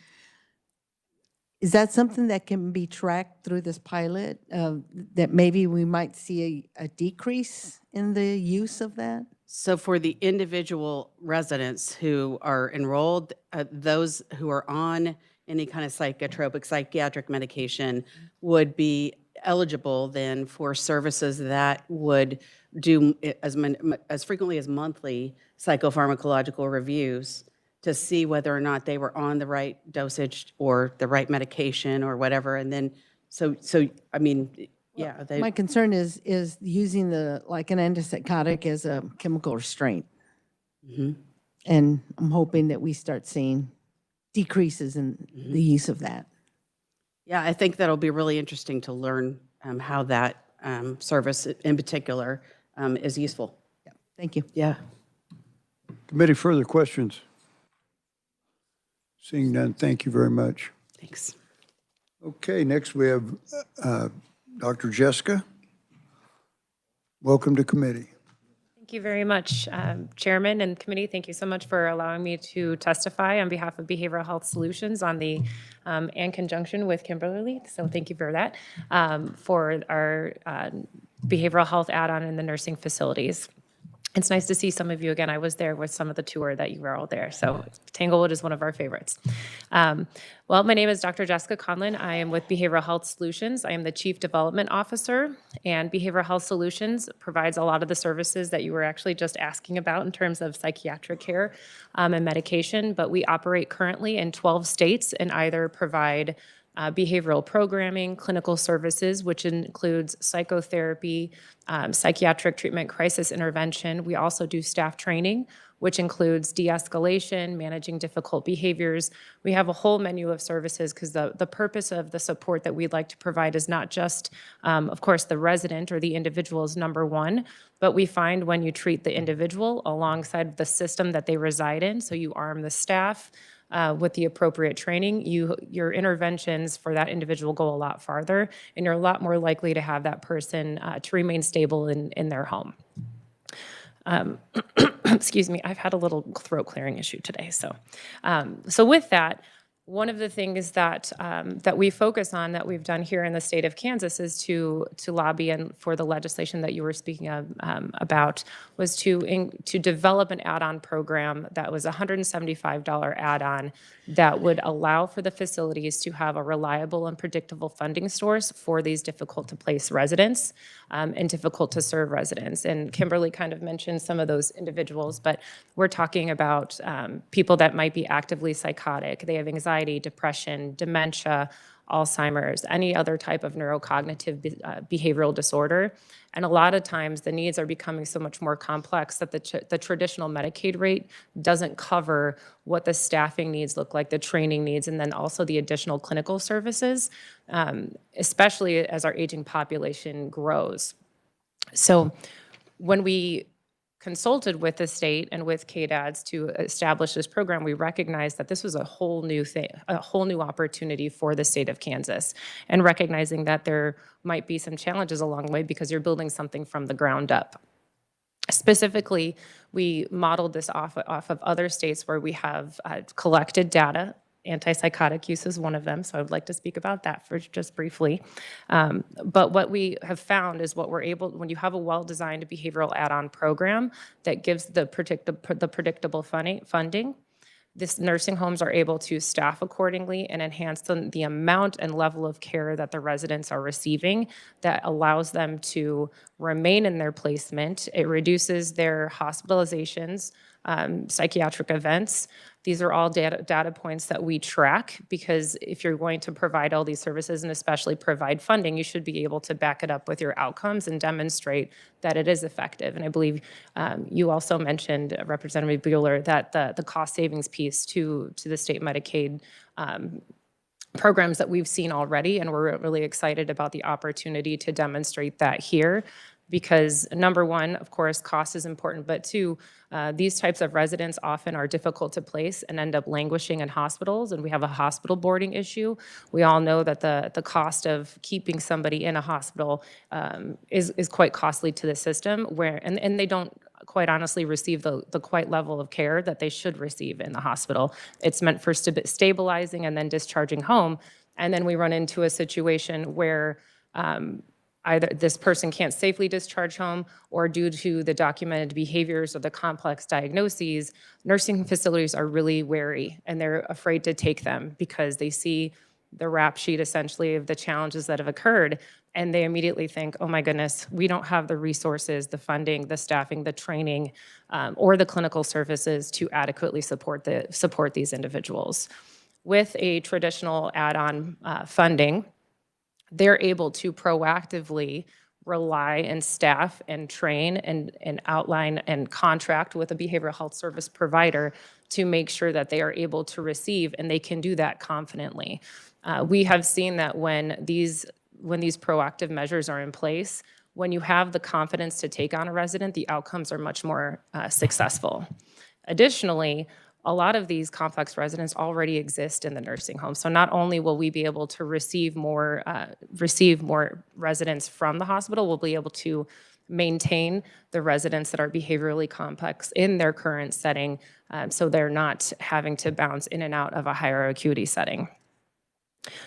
is that something that can be tracked through this pilot, that maybe we might see a decrease in the use of that? So for the individual residents who are enrolled, those who are on any kind of psychotropic, psychiatric medication would be eligible then for services that would do as frequently as monthly psychopharmacological reviews to see whether or not they were on the right dosage or the right medication or whatever. And then, so I mean, yeah. My concern is using like an antipsychotic as a chemical restraint. And I'm hoping that we start seeing decreases in the use of that. Yeah, I think that'll be really interesting to learn how that service in particular is useful. Yeah. Thank you. Yeah. Committee, further questions? Seeing none, thank you very much. Thanks. Okay, next we have Dr. Jessica. Welcome to committee. Thank you very much, Chairman and committee. Thank you so much for allowing me to testify on behalf of Behavioral Health Solutions on the and conjunction with Kimberly. So thank you for that, for our behavioral health add-on in the nursing facilities. It's nice to see some of you again. I was there with some of the tour that you were all there. So Tanglewood is one of our favorites. Well, my name is Dr. Jessica Conlin. I am with Behavioral Health Solutions. I am the Chief Development Officer, and Behavioral Health Solutions provides a lot of the services that you were actually just asking about in terms of psychiatric care and medication, but we operate currently in 12 states and either provide behavioral programming, clinical services, which includes psychotherapy, psychiatric treatment, crisis intervention. We also do staff training, which includes de-escalation, managing difficult behaviors. We have a whole menu of services because the purpose of the support that we'd like to provide is not just, of course, the resident or the individual is number one, but we find when you treat the individual alongside the system that they reside in, so you arm the staff, with the appropriate training, your interventions for that individual go a lot farther, and you're a lot more likely to have that person to remain stable in their home. Excuse me, I've had a little throat clearing issue today. So with that, one of the things that that we focus on, that we've done here in the state of Kansas, is to lobby and for the legislation that you were speaking of, about, was to develop an add-on program that was a $175 add-on that would allow for the facilities to have a reliable and predictable funding source for these difficult to place residents and difficult to serve residents. And Kimberly kind of mentioned some of those individuals, but we're talking about people that might be actively psychotic. They have anxiety, depression, dementia, Alzheimer's, any other type of neurocognitive behavioral disorder. And a lot of times the needs are becoming so much more complex that the traditional Medicaid rate doesn't cover what the staffing needs look like, the training needs, and then also the additional clinical services, especially as our aging population grows. So when we consulted with the state and with KDADS to establish this program, we recognized that this was a whole new thing, a whole new opportunity for the state of Kansas, and recognizing that there might be some challenges along the way because you're building something from the ground up. Specifically, we modeled this off of other states where we have collected data. Antipsychotic use is one of them, so I would like to speak about that for just briefly. But what we have found is when you have a well-designed behavioral add-on program that gives the predictable funding, this nursing homes are able to staff accordingly and enhance the amount and level of care that the residents are receiving that allows them to remain in their placement. It reduces their hospitalizations, psychiatric events. These are all data points that we track, because if you're going to provide all these services and especially provide funding, you should be able to back it up with your outcomes and demonstrate that it is effective. And I believe you also mentioned, Representative Bueller, that the cost savings piece to the state Medicaid programs that we've seen already, and we're really excited about the opportunity to demonstrate that here. Because number one, of course, cost is important, but two, these types of residents often are difficult to place and end up languishing in hospitals, and we have a hospital boarding issue. We all know that the cost of keeping somebody in a hospital is quite costly to the system, and they don't quite honestly receive the quite level of care that they should receive in the hospital. It's meant for stabilizing and then discharging home, and then we run into a situation where either this person can't safely discharge home, or due to the documented behaviors or the complex diagnoses, nursing facilities are really wary and they're afraid to take them because they see the rap sheet essentially of the challenges that have occurred, and they immediately think, oh my goodness, we don't have the resources, the funding, the staffing, the training, or the clinical services to adequately support these individuals. With a traditional add-on funding, they're able to proactively rely and staff and train and outline and contract with a behavioral health service provider to make sure that they are able to receive, and they can do that confidently. We have seen that when these proactive measures are in place, when you have the confidence to take on a resident, the outcomes are much more successful. Additionally, a lot of these complex residents already exist in the nursing home. So not only will we be able to receive more residents from the hospital, we'll be able to maintain the residents that are behaviorally complex in their current setting, so they're not having to bounce in and out of a higher acuity setting.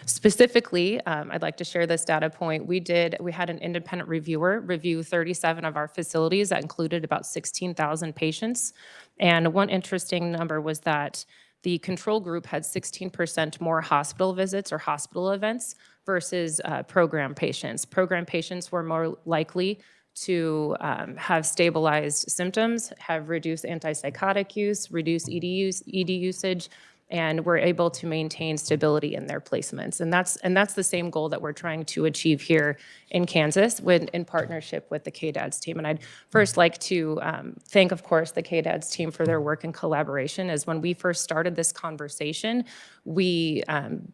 Specifically, I'd like to share this data point. We had an independent reviewer review 37 of our facilities that included about 16,000 patients. And one interesting number was that the control group had 16% more hospital visits or hospital events versus program patients. Program patients were more likely to have stabilized symptoms, have reduced antipsychotic use, reduced ED usage, and we're able to maintain stability in their placements. And that's the same goal that we're trying to achieve here in Kansas in partnership with the KDADS team. And I'd first like to thank, of course, the KDADS team for their work and collaboration. As when we first started this conversation, we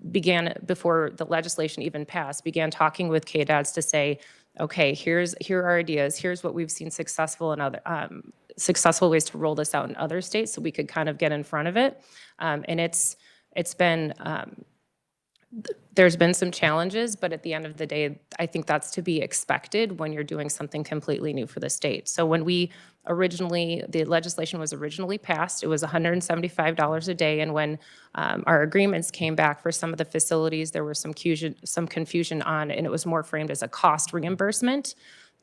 began, before the legislation even passed, began talking with KDADS to say, okay, here are ideas, here's what we've seen successful in successful ways to roll this out in other states so we could kind of get in front of it. And it's been, there's been some challenges, but at the end of the day, I think that's to be expected when you're doing something completely new for the state. So when the legislation was originally passed, it was $175 a day. And when our agreements came back for some of the facilities, there was some confusion on, and it was more framed as a cost reimbursement.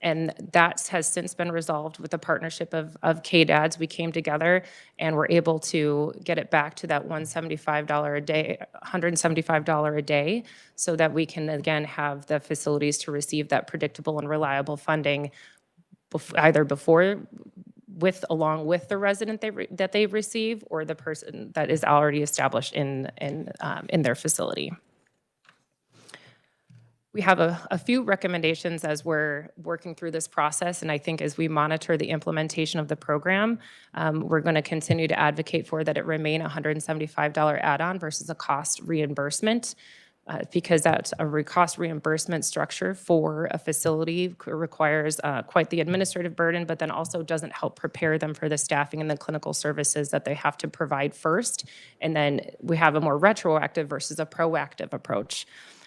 And that has since been resolved with the partnership of KDADs. We came together and were able to get it back to that $175 a day, so that we can again have the facilities to receive that predictable and reliable funding either along with the resident that they receive, or the person that is already established in their facility. We have a few recommendations as we're working through this process, and I think as we monitor the implementation of the program, we're going to continue to advocate for that it remain a $175 add-on versus a cost reimbursement, because that's a cost reimbursement structure for a facility requires quite the administrative burden, but then also doesn't help prepare them for the staffing and the clinical services that they have to provide first. And then we have a more retroactive versus a proactive approach.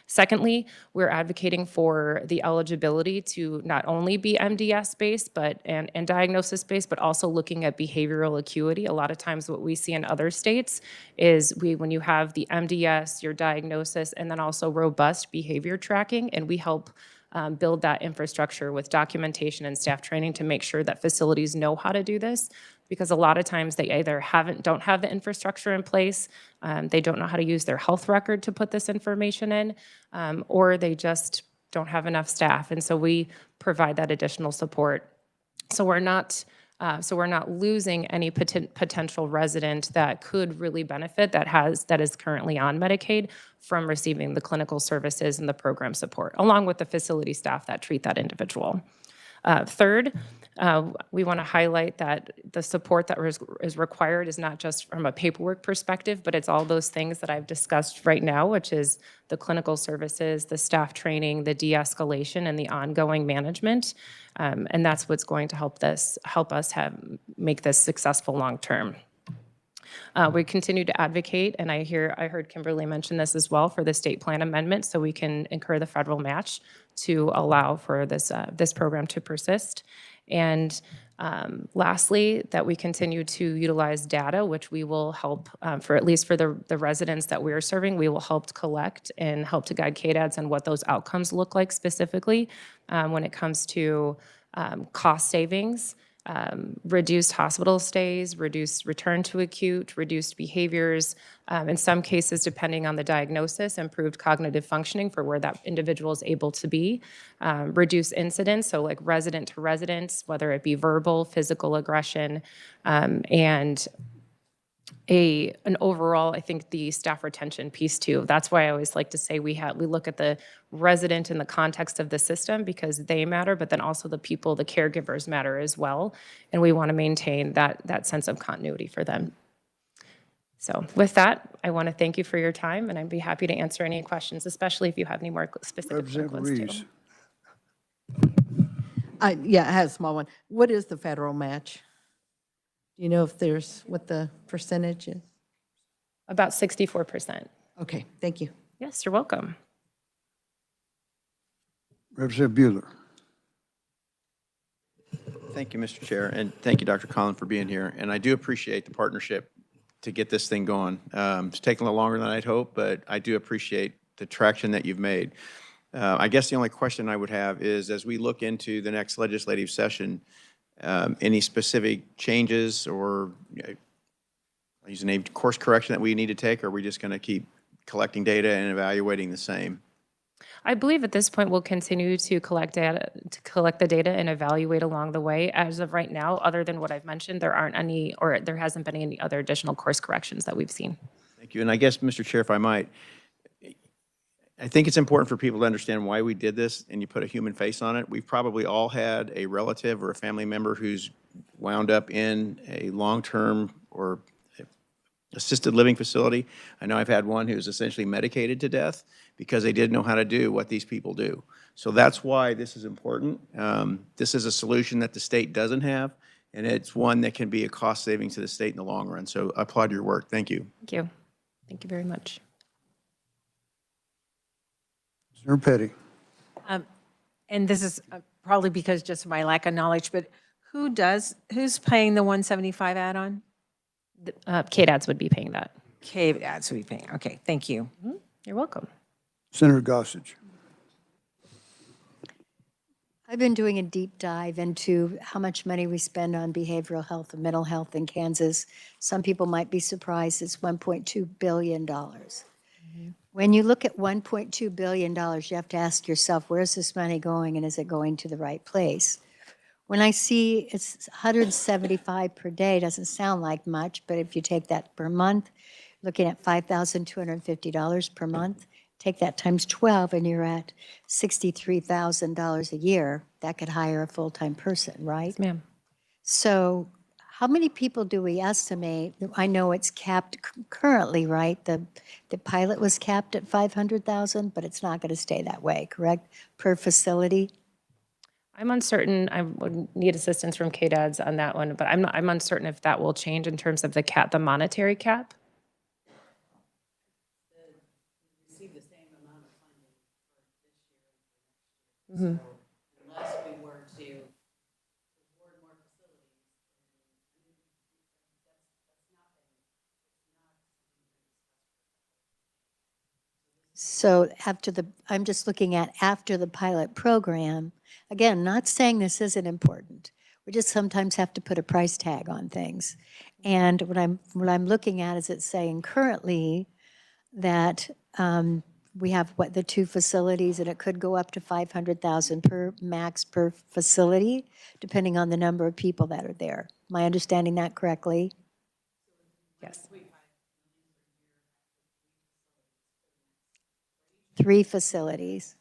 Secondly, we're advocating for the eligibility to not only be MDS-based and diagnosis-based, but also looking at behavioral acuity. A lot of times what we see in other states is when you have the MDS, your diagnosis, and then also robust behavior tracking, and we help build that infrastructure with documentation and staff training to make sure that facilities know how to do this. Because a lot of times they either don't have the infrastructure in place, they don't know how to use their health record to put this information in, or they just don't have enough staff. And so we provide that additional support. So we're not losing any potential resident that could really benefit that is currently on Medicaid from receiving the clinical services and the program support, along with the facility staff that treat that individual. Third, we want to highlight that the support that is required is not just from a paperwork perspective, but it's all those things that I've discussed right now, which is the clinical services, the staff training, the de-escalation, and the ongoing management. And that's what's going to help us make this successful long term. We continue to advocate, and I heard Kimberly mention this as well, for the state plan amendment, so we can incur the federal match to allow for this program to persist. And lastly, that we continue to utilize data, which we will help, for at least for the residents that we're serving, we will help collect and help to guide KDADs on what those outcomes look like specifically when it comes to cost savings, reduced hospital stays, reduced return to acute, reduced behaviors, in some cases, depending on the diagnosis, improved cognitive functioning for where that individual is able to be, reduced incidents, so like resident to residents, whether it be verbal, physical aggression, and an overall, I think, the staff retention piece too. That's why I always like to say we look at the resident in the context of the system, because they matter, but then also the people, the caregivers matter as well. And we want to maintain that sense of continuity for them. So with that, I want to thank you for your time, and I'd be happy to answer any questions, especially if you have any more specific ones too. Yeah, I have a small one. What is the federal match? Do you know what the percentage is? About 64%. Okay, thank you. Yes, you're welcome. Representative Bueller. Thank you, Mr. Chair, and thank you, Dr. Collin, for being here. And I do appreciate the partnership to get this thing going. It's taken a little longer than I'd hoped, but I do appreciate the traction that you've made. I guess the only question I would have is, as we look into the next legislative session, any specific changes or I'll use the name course correction that we need to take, or are we just going to keep collecting data and evaluating the same? I believe at this point we'll continue to collect the data and evaluate along the way. As of right now, other than what I've mentioned, there aren't any, or there hasn't been any other additional course corrections that we've seen. Thank you. And I guess, Mr. Chair, if I might, I think it's important for people to understand why we did this, and you put a human face on it. We've probably all had a relative or a family member who's wound up in a long-term or assisted living facility. I know I've had one who's essentially medicated to death because they didn't know how to do what these people do. So that's why this is important. This is a solution that the state doesn't have. and it's one that can be a cost savings to the state in the long run. So I applaud your work. Thank you. Thank you. Thank you very much. Senator Petty. And this is probably because just of my lack of knowledge, but who's paying the 175 add-on? KDADS would be paying that. KDADS would be paying. Okay, thank you. You're welcome. Senator Gossage. I've been doing a deep dive into how much money we spend on behavioral health and mental health in Kansas. Some people might be surprised it's $1.2 billion. When you look at $1.2 billion, you have to ask yourself, where's this money going and is it going to the right place? When I see it's 175 per day, doesn't sound like much, but if you take that per month, looking at $5,250 per month, take that times 12 and you're at $63,000 a year. That could hire a full-time person, right? Yes, ma'am. So how many people do we estimate? I know it's capped currently, right? The pilot was capped at 500,000, but it's not going to stay that way, correct? Per facility? I'm uncertain. I would need assistance from KDADS on that one, but I'm uncertain if that will change in terms of the cap, the monetary cap. Receive the same amount of funding for this year and for next year. Mm-hmm. So unless we were to award more facilities, So I'm just looking at after the pilot program, again, not saying this isn't important. We just sometimes have to put a price tag on things. And what I'm looking at is it's saying currently that we have the 2 facilities, and it could go up to 500,000 per max per facility, depending on the number of people that are there. Am I understanding that correctly? Yes. 3 facilities.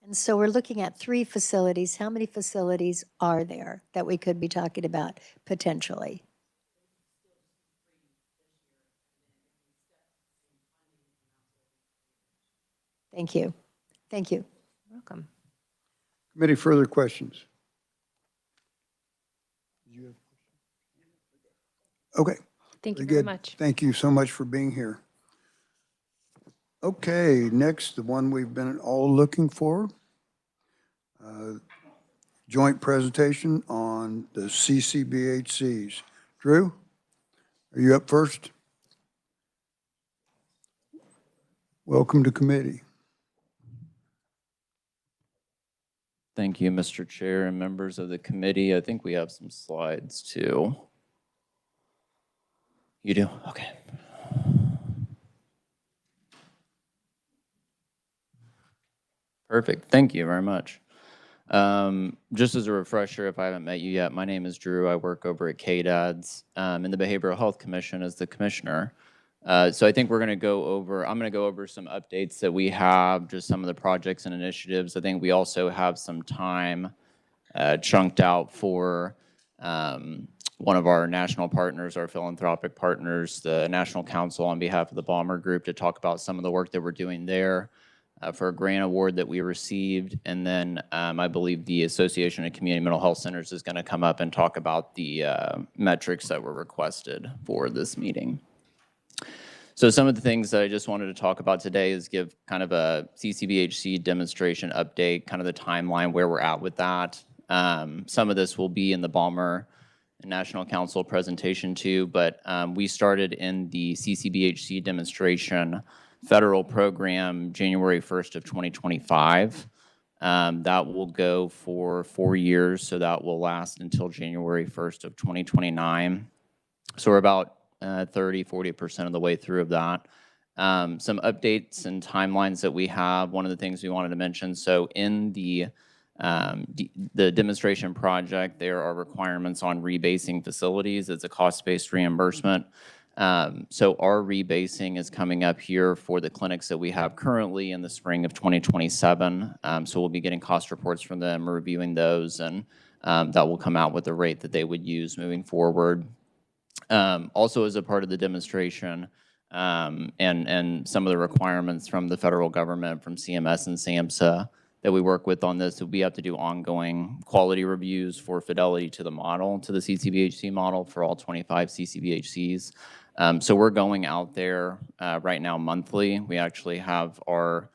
And so we're looking at 3 facilities. How many facilities are there that we could be talking about potentially? Thank you. Thank you. Welcome. Committee, further questions? Okay. Thank you Very very good. much. Thank you so much for being here. Okay, next, the one we've been all looking for. Joint presentation on the CCBHCs. Drew, are you up first? Welcome to committee. Thank you, Mr. Chair and members of the committee. I think we have some slides too. You do? Okay. Perfect. Thank you very much. Just as a refresher, if I haven't met you yet, my name is Drew. I work over at KDADS in the Behavioral Health Commission as the commissioner. So I think I'm going to go over some updates that we have, just some of the projects and initiatives. I think we also have some time chunked out for one of our national partners, our philanthropic partners, the National Council on behalf of the Bomber Group, to talk about some of the work that we're doing there for a grant award that we received. And then I believe the Association of Community Mental Health Centers is going to come up and talk about the metrics that were requested for this meeting. So some of the things that I just wanted to talk about today is give kind of a CCBHC demonstration update, kind of the timeline where we're at with that. Some of this will be in the Balmer National Council presentation too, but we started in the CCBHC demonstration federal program January 1st of 2025. That will go for 4 years, so that will last until January 1st of 2029. So we're about 30–40% of the way through of that. Some updates and timelines that we have. One of the things we wanted to mention, so in the demonstration project, there are requirements on rebasing facilities. It's a cost-based reimbursement. So our rebasing is coming up here for the clinics that we have currently in the spring of 2027. So we'll be getting cost reports from them, reviewing those, and that will come out with the rate that they would use moving forward. Also, as a part of the demonstration, and some of the requirements from the federal government, from CMS and SAMHSA, that we work with on this, we have to do ongoing quality reviews for fidelity to the model, to the CCBHC model for all 25 CCBHCs. So we're going out there right now monthly. We actually have our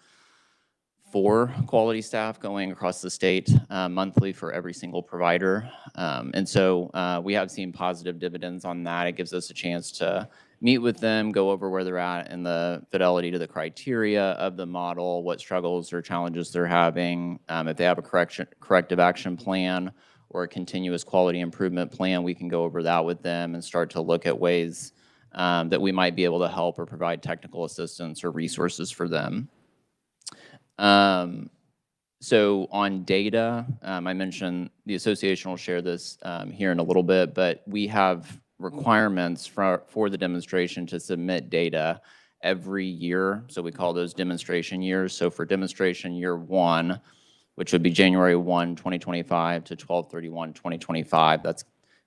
4 quality staff going across the state monthly for every single provider. And so we have seen positive dividends on that. It gives us a chance to meet with them, go over where they're at in the fidelity to the criteria of the model, what struggles or challenges they're having. If they have a corrective action plan or a continuous quality improvement plan, we can go over that with them and start to look at ways that we might be able to help or provide technical assistance or resources for them. So on data, I mentioned the association will share this here in a little bit, but we have requirements for the demonstration to submit data every year. So we call those demonstration years. So for demonstration year 1, which would be January 1, 2025 to 12/31/2025, that's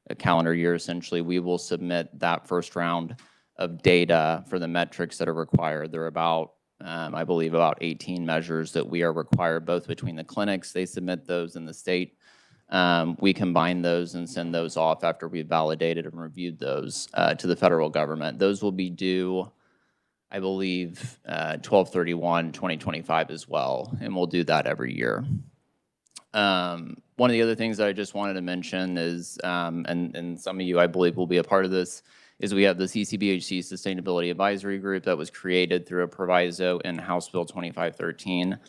a calendar year essentially, we will submit that first round of data for the metrics that are required. There are about I believe about 18 measures that we are required, both between the clinics, they submit those, in the state. We combine those and send those off after we've validated and reviewed those to the federal government. Those will be due, I believe, 12/31/2025 as well, and we'll do that every year. One of the other things that I just wanted to mention is, and some of you, I believe, will be a part of this, is we have the CCBHC Sustainability Advisory Group that was created through a proviso in House Bill 2513.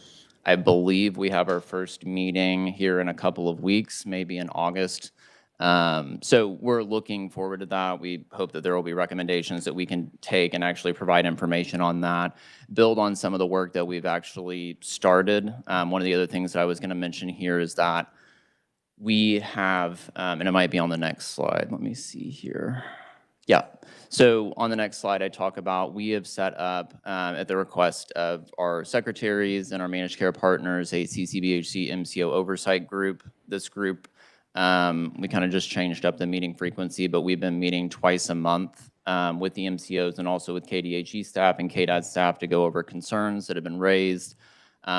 I believe we have our first meeting here in a couple of weeks, maybe in August. So we're looking forward to that. We hope that there will be recommendations that we can take and actually provide information on that, build on some of the work that we've actually started. One of the other things that I was going to mention here is that we have, and it might be on the next slide, let me see here. Yeah, so on the next slide, I talk about we have set up, at the request of our secretaries and our managed care partners, a CCBHC MCO oversight group. This group, we kind of just changed up the meeting frequency, but we've been meeting twice a month with the MCOs and also with KDHE staff and KDAD staff to go over concerns that have been raised,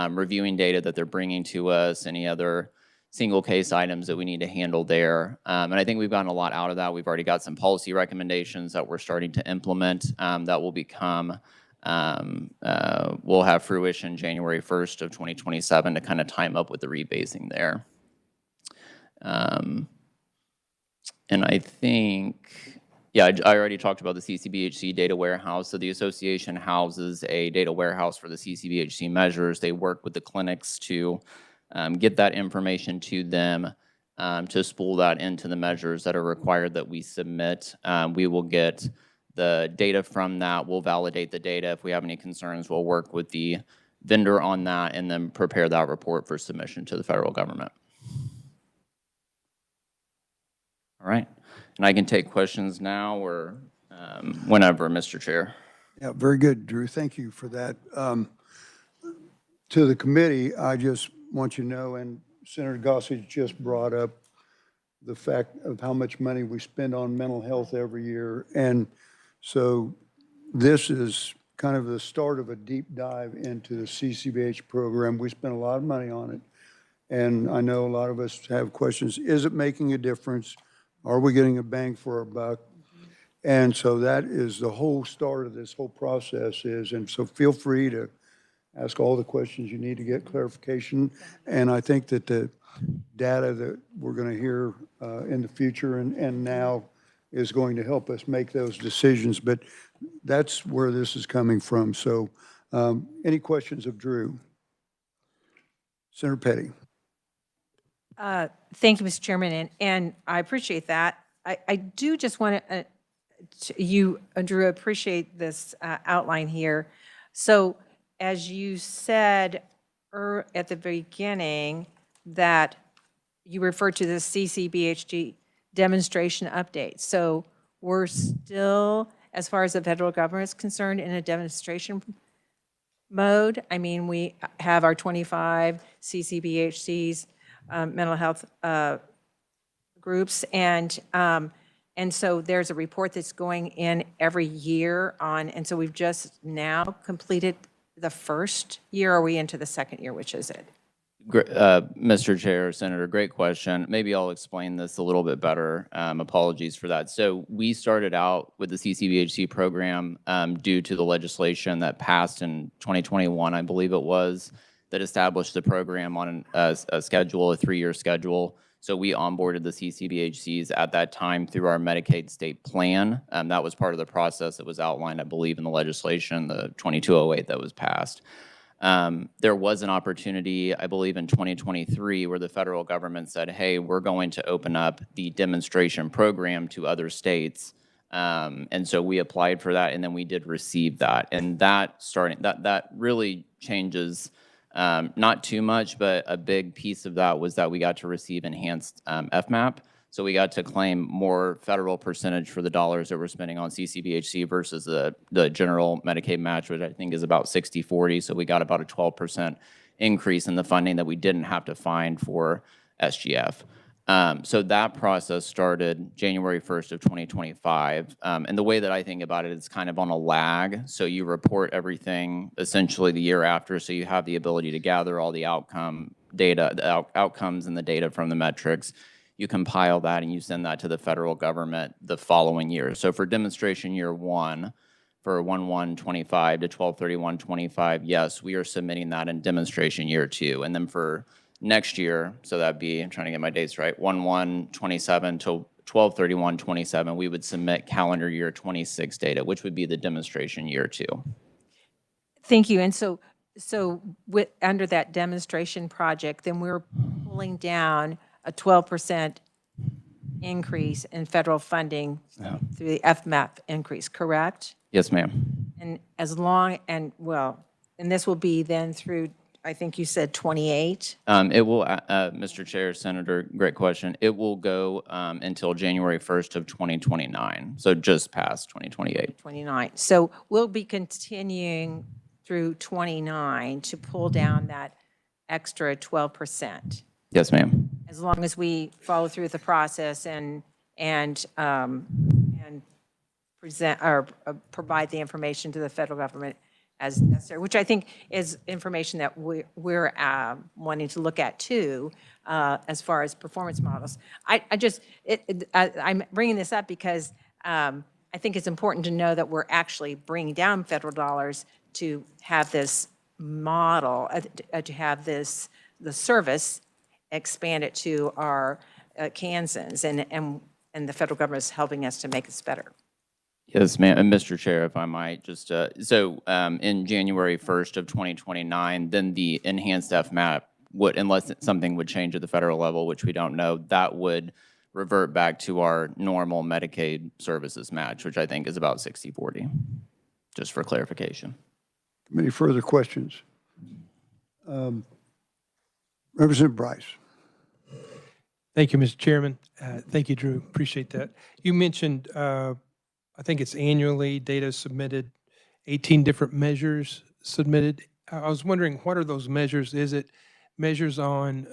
reviewing data that they're bringing to us, any other single case items that we need to handle there. And I think we've gotten a lot out of that. We've already got some policy recommendations that we're starting to implement that will become, will have fruition January 1st of 2027 to kind of time up with the rebasing there. And I think, yeah, I already talked about the CCBHC data warehouse. So the association houses a data warehouse for the CCBHC measures. They work with the clinics to get that information to them, to spool that into the measures that are required that we submit. We will get the data from that. We'll validate the data. If we have any concerns, we'll work with the vendor on that and then prepare that report for submission to the federal government. All right. And I can take questions now or whenever, Mr. Chair. Yeah, very good, Drew. Thank you for that. To the committee, I just want you to know, and Senator Gossage just brought up the fact of how much money we spend on mental health every year. And so this is kind of the start of a deep dive into the CCBH program. We spend a lot of money on it. And I know a lot of us have questions. Is it making a difference? Are we getting a bang for our buck? And so that is the whole start of this whole process is, and so feel free to ask all the questions you need to get clarification. And I think that the data that we're going to hear in the future and now is going to help us make those decisions. But that's where this is coming from. So any questions of Drew? Senator Petty. Thank you, Mr. Chairman, and I appreciate that. I do just want to, you, Drew, appreciate this outline here. So as you said at the beginning, that you referred to the CCBHG demonstration update. So we're still as far as the federal government is concerned, in a demonstration mode. I mean, we have our 25 CCBHCs, mental health groups, and so there's a report that's going in every year on, and so we've just now completed the first year. Are we into the second year? Which is it? Mr. Chair, Senator, great question. Maybe I'll explain this a little bit better. Apologies for that. So we started out with the CCBHC program due to the legislation that passed in 2021, I believe it was, that established the program on a schedule, a 3-year schedule. So we onboarded the CCBHCs at that time through our Medicaid state plan. That was part of the process that was outlined, I believe, in the legislation, the 2208 that was passed. There was an opportunity, I believe in 2023, where the federal government said, hey, we're going to open up the demonstration program to other states. And so we applied for that, and then we did receive that. And that really changes, not too much, but a big piece of that was that we got to receive enhanced FMAP. So we got to claim more federal percentage for the dollars that we're spending on CCBHC versus the general Medicaid match, which I think is about 60-40. So we got about a 12% increase in the funding that we didn't have to find for SGF. So that process started January 1st of 2025. And the way that I think about it is kind of on a lag. So you report everything essentially the year after, so you have the ability to gather all the outcomes and the data from the metrics. You compile that and you send that to the federal government the following year. So for demonstration year 1, for 1/1/25 to 12/31/25, yes, we are submitting that in demonstration year 2. And then for next year, so that'd be, I'm trying to get my dates right, 1/1/27 to 12/31/27, we would submit calendar year 26 data, which would be the demonstration year 2. Thank you. And so under that demonstration project, then we're pulling down a 12% increase in federal funding through the FMAP increase, correct? Yes, ma'am. And and this will be then through, I think you said 28? It will, Mr. Chair, Senator, great question. It will go until January 1st of 2029, so just past 2028. 29. So we'll be continuing through 29 to pull down that extra 12%. Yes, ma'am. As long as we follow through with the process and present or provide the information to the federal government as necessary, which I think is information that we're wanting to look at too, as far as performance models. I'm bringing this up because I think it's important to know that we're actually bringing down federal dollars to have this model, to have the service expand it to our Kansans, and the federal government is helping us to make this better. Yes, ma'am. And Mr. Chair, if I might, just in January 1st of 2029, then the enhanced FMAP would, unless something would change at the federal level, which we don't know, that would revert back to our normal Medicaid services match, which I think is about 60-40, just for clarification. Any further questions? Representative Bryce. Thank you, Mr. Chairman. Thank you, Drew. Appreciate that. You mentioned, I think it's annually, data submitted, 18 different measures submitted. I was wondering, what are those measures? Is it measures on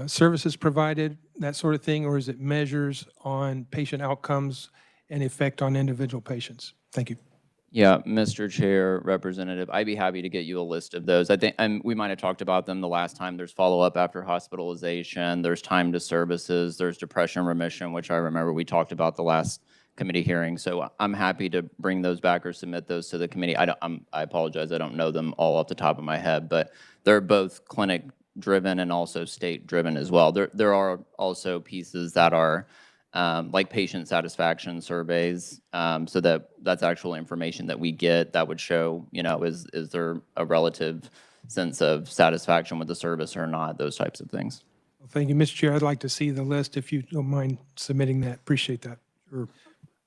services provided, that sort of thing, or is it measures on patient outcomes and effect on individual patients? Thank you. Yeah, Mr. Chair, Representative, I'd be happy to get you a list of those. I think we might have talked about them the last time. There's follow-up after hospitalization, there's time to services, there's depression remission, which I remember we talked about the last committee hearing. So I'm happy to bring those back or submit those to the committee. I apologize, I don't know them all off the top of my head, but they're both clinic-driven and also state-driven as well. There are also pieces that are like patient satisfaction surveys, so that's actual information that we get that would show, is there a relative sense of satisfaction with the service or not, those types of things. Well, thank you, Mr. Chair. I'd like to see the list if you don't mind submitting that. Appreciate that. Sure.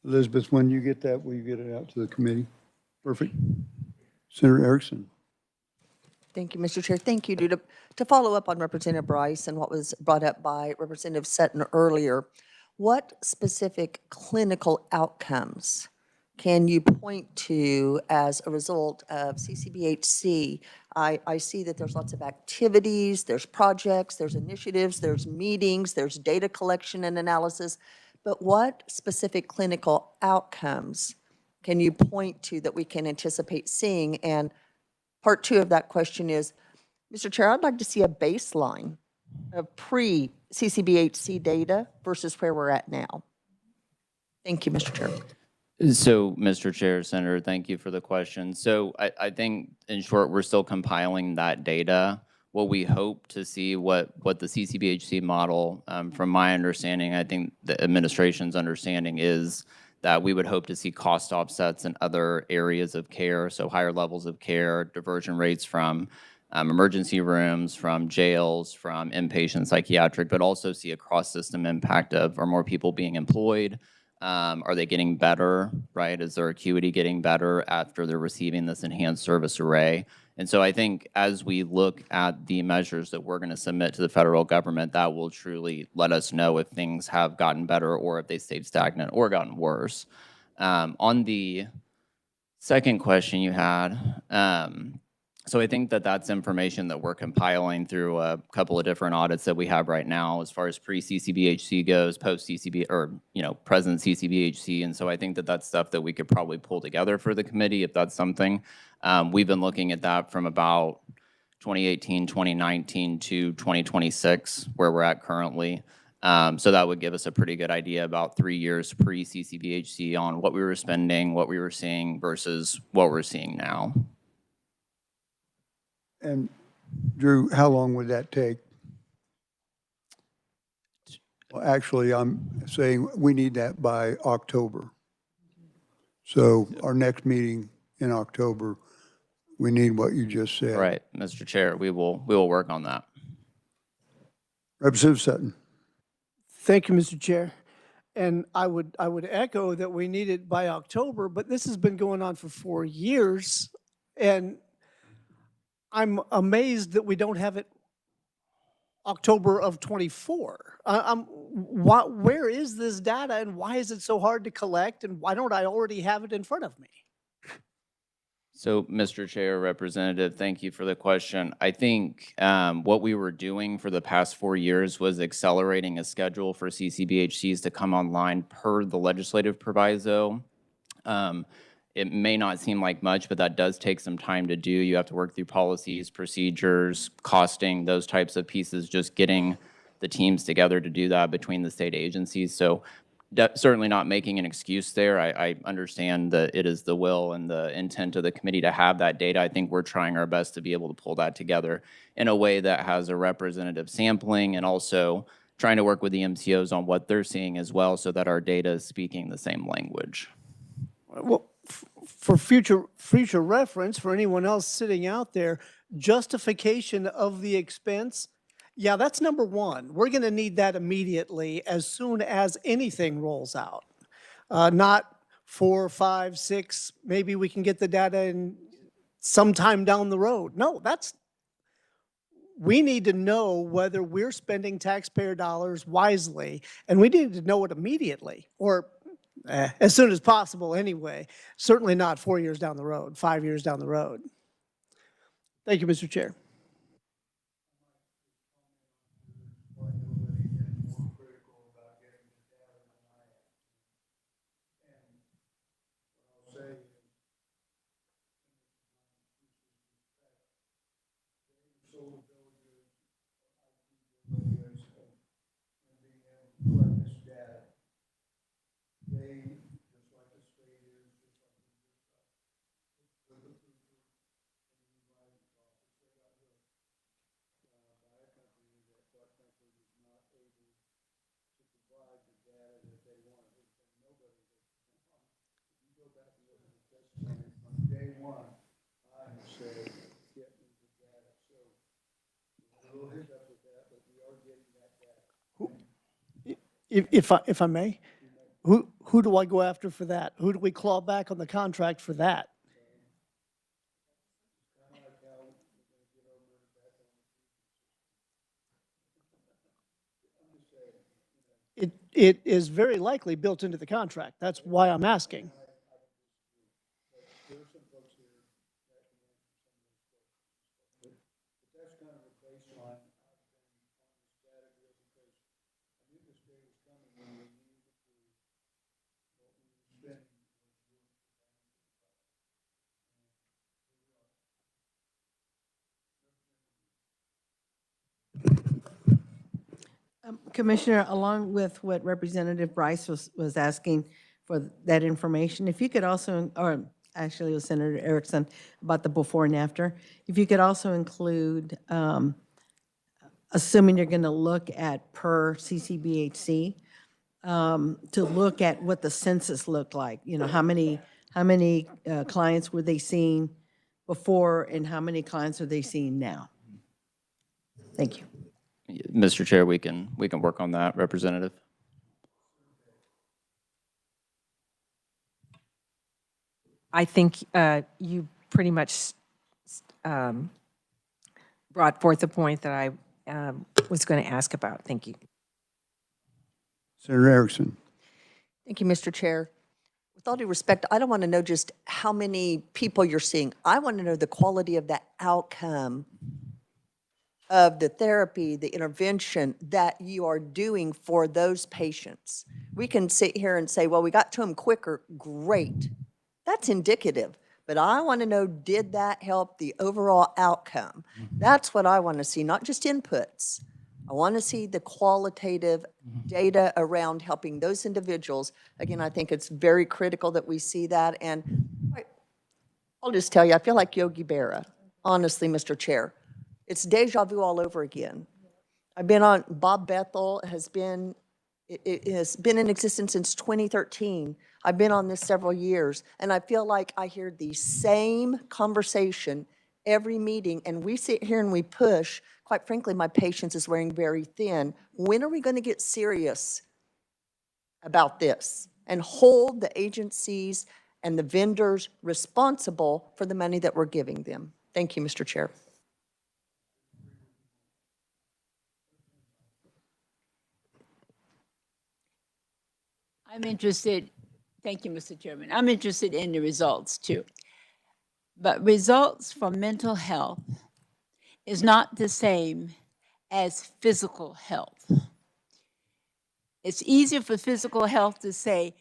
Elizabeth, when you get that, will you get it out to the committee? Perfect. Senator Erickson. Thank you, Mr. Chair. Thank you, to follow up on Representative Bryce and what was brought up by Representative Sutton earlier. What specific clinical outcomes can you point to as a result of CCBHC? I see that there's lots of activities, there's projects, there's initiatives, there's meetings, there's data collection and analysis, but what specific clinical outcomes can you point to that we can anticipate seeing? And part two of that question is, Mr. Chair, I'd like to see a baseline of pre-CCBHC data versus where we're at now. Thank you, Mr. Chair. So, Mr. Chair, Senator, thank you for the question. So I think, in short, we're still compiling that data. What we hope to see, what the CCBHC model, from my understanding, I think the administration's understanding is that we would hope to see cost offsets in other areas of care, so higher levels of care, diversion rates from emergency rooms, from jails, from inpatient psychiatric, but also see a cross-system impact of, are more people being employed? Are they getting better, right? Is their acuity getting better after they're receiving this enhanced service array? And so I think as we look at the measures that we're going to submit to the federal government, that will truly let us know if things have gotten better or if they stayed stagnant or gotten worse. On the second question you had, so I think that that's information that we're compiling through a couple of different audits that we have right now as far as pre-CCBHC goes, post-CCB, or present CCBHC. And so I think that that's stuff that we could probably pull together for the committee if that's something. We've been looking at that from about 2018, 2019 to 2026, where we're at currently. So that would give us a pretty good idea about 3 years pre-CCBHC on what we were spending, what we were seeing versus what we're seeing now. And Drew, how long would that take? Well, actually, I'm saying we need that by October. So our next meeting in October, we need what you just said. Right, Mr. Chair, we will work on that. Representative Sutton. Thank you, Mr. Chair. And I would echo that we need it by October, but this has been going on for 4 years. And I'm amazed that we don't have it October of '24. Where is this data and why is it so hard to collect and why don't I already have it in front of me? So, Mr. Chair, Representative, thank you for the question. I think what we were doing for the past 4 years was accelerating a schedule for CCBHCs to come online per the legislative proviso. It may not seem like much, but that does take some time to do. You have to work through policies, procedures, costing, those types of pieces, just getting the teams together to do that between the state agencies. So certainly not making an excuse there. I understand that it is the will and the intent of the committee to have that data. I think we're trying our best to be able to pull that together in a way that has a representative sampling and also trying to work with the MCOs on what they're seeing as well so that our data is speaking the same language. Well, for future reference, for anyone else sitting out there, justification of the expense, yeah, that's number one. We're going to need that immediately as soon as anything rolls out. Not 4, 5, 6, maybe we can get the data in sometime down the road. No, we need to know whether we're spending taxpayer dollars wisely, and we need to know it immediately, or as soon as possible anyway. Certainly not 4 years down the road, 5 years down the road. Thank you, Mr. Chair. If I may, who do I go after for that? Who do we claw back on the contract for that? it is very likely built into the contract. That's why I'm asking. Commissioner, along with what Representative Bryce was asking for that information, if you could also, or actually it was Senator Erickson, about the before and after, if you could also include, assuming you're going to look at per CCBHC, to look at what the census looked like. You know, how many clients were they seeing before and how many clients are they seeing now? Thank you. Mr. Chair, we can work on that, Representative. I think you pretty much brought forth the point that I was going to ask about. Thank you. Senator Erickson. Thank you, Mr. Chair. With all due respect, I don't want to know just how many people you're seeing. I want to know the quality of that outcome of the therapy, the intervention that you are doing for those patients. We can sit here and say, well, we got to them quicker. Great. That's indicative. But I want to know, did that help the overall outcome? That's what I want to see, not just inputs. I want to see the qualitative data around helping those individuals. Again, I think it's very critical that we see that. And I'll just tell you, I feel like Yogi Berra, honestly, Mr. Chair. It's deja vu all over again. I've been on, Bob Bethell has been, it has been in existence since 2013. I've been on this several years, and I feel like I hear the same conversation every meeting, and we sit here and we push. Quite frankly, my patience is wearing very thin. When are we going to get serious about this and hold the agencies and the vendors responsible for the money that we're giving them? Thank you, Mr. Chair. I'm interested, thank you, Mr. Chairman. I'm interested in the results too. But results for mental health is not the same as physical health. It's easier for physical health to say,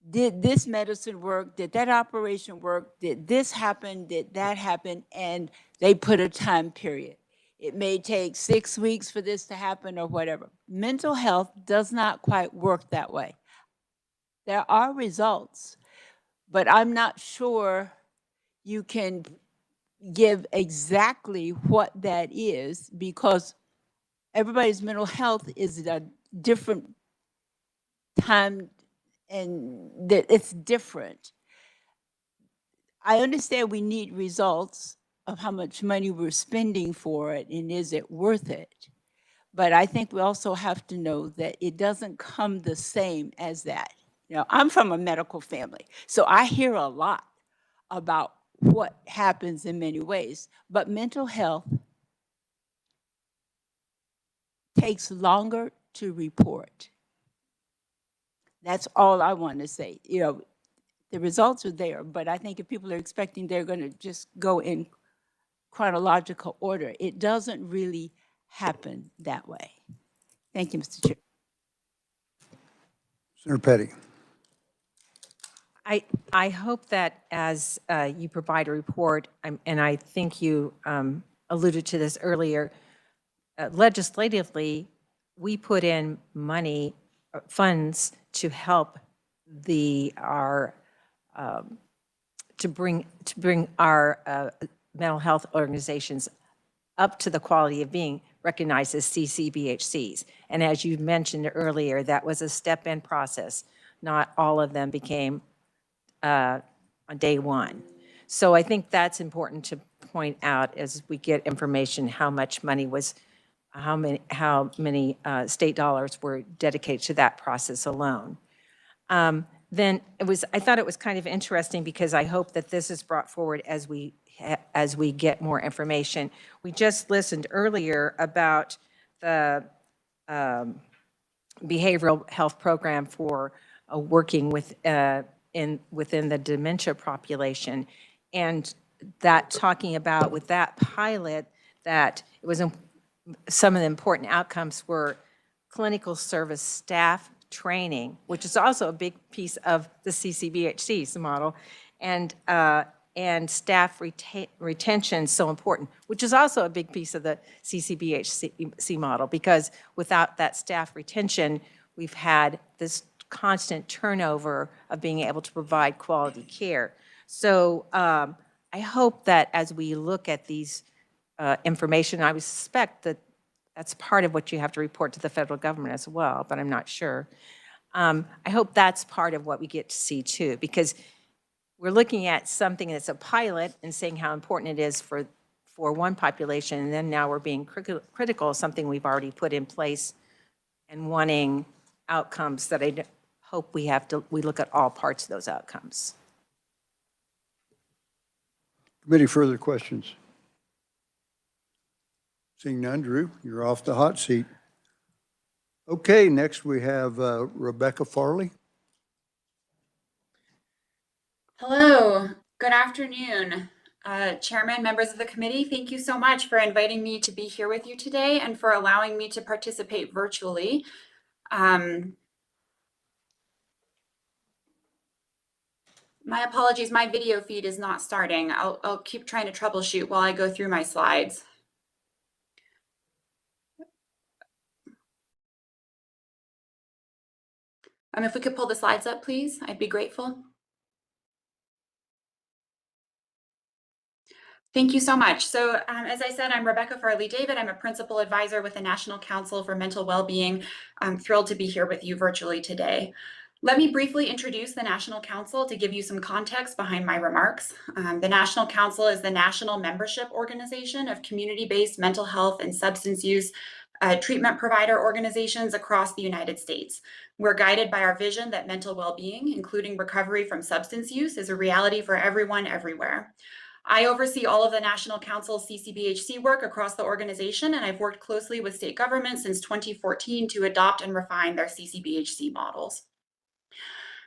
did this medicine work? Did that operation work? Did this happen? Did that happen? And they put a time period. It may take 6 weeks for this to happen or whatever. Mental health does not quite work that way. There are results, but I'm not sure you can give exactly what that is because everybody's mental health is at a different time and that it's different. I understand we need results of how much money we're spending for it and is it worth it? But I think we also have to know that it doesn't come the same as that. You know, I'm from a medical family, so I hear a lot about what happens in many ways, but mental health takes longer to report. That's all I want to say. You know, the results are there, but I think if people are expecting they're going to just go in chronological order, it doesn't really happen that way. Thank you, Mr. Chair. Senator Petty. I hope that as you provide a report, and I think you alluded to this earlier, legislatively, we put in money, funds to help to bring our mental health organizations up to the quality of being recognized as CCBHCs. And as you mentioned earlier, that was a step-in process. Not all of them became on day one. So I think that's important to point out as we get information how much money was, how many state dollars were dedicated to that process alone. Then I thought it was kind of interesting because I hope that this is brought forward as we get more information. We just listened earlier about the behavioral health program for working with within the dementia population, and that talking about with that pilot that it was some of the important outcomes were clinical service staff training, which is also a big piece of the CCBHC's model, and staff retention is so important, which is also a big piece of the CCBHC model, because without that staff retention, we've had this constant turnover of being able to provide quality care. So I hope that as we look at these information, I would suspect that that's part of what you have to report to the federal government as well, but I'm not sure. I hope that's part of what we get to see too, because we're looking at something that's a pilot and saying how important it is for one population, and then now we're being critical of something we've already put in place and wanting outcomes that I hope we look at all parts of those outcomes. Committee, further questions? Seeing none, Drew, you're off the hot seat. Okay, next we have Rebecca Farley. Hello, good afternoon. Chairman, members of the committee, thank you so much for inviting me to be here with you today and for allowing me to participate virtually. My apologies, my video feed is not starting. I'll keep trying to troubleshoot while I go through my slides. If we could pull the slides up, please, I'd be grateful. Thank you so much. So as I said, I'm Rebecca Farley David. I'm a principal advisor with the National Council for Mental Wellbeing. I'm thrilled to be here with you virtually today. Let me briefly introduce the National Council to give you some context behind my remarks. The National Council is the national membership organization of community-based mental health and substance use treatment provider organizations across the United States. We're guided by our vision that mental well-being, including recovery from substance use, is a reality for everyone, everywhere. I oversee all of the National Council's CCBHC work across the organization, and I've worked closely with state government since 2014 to adopt and refine their CCBHC models.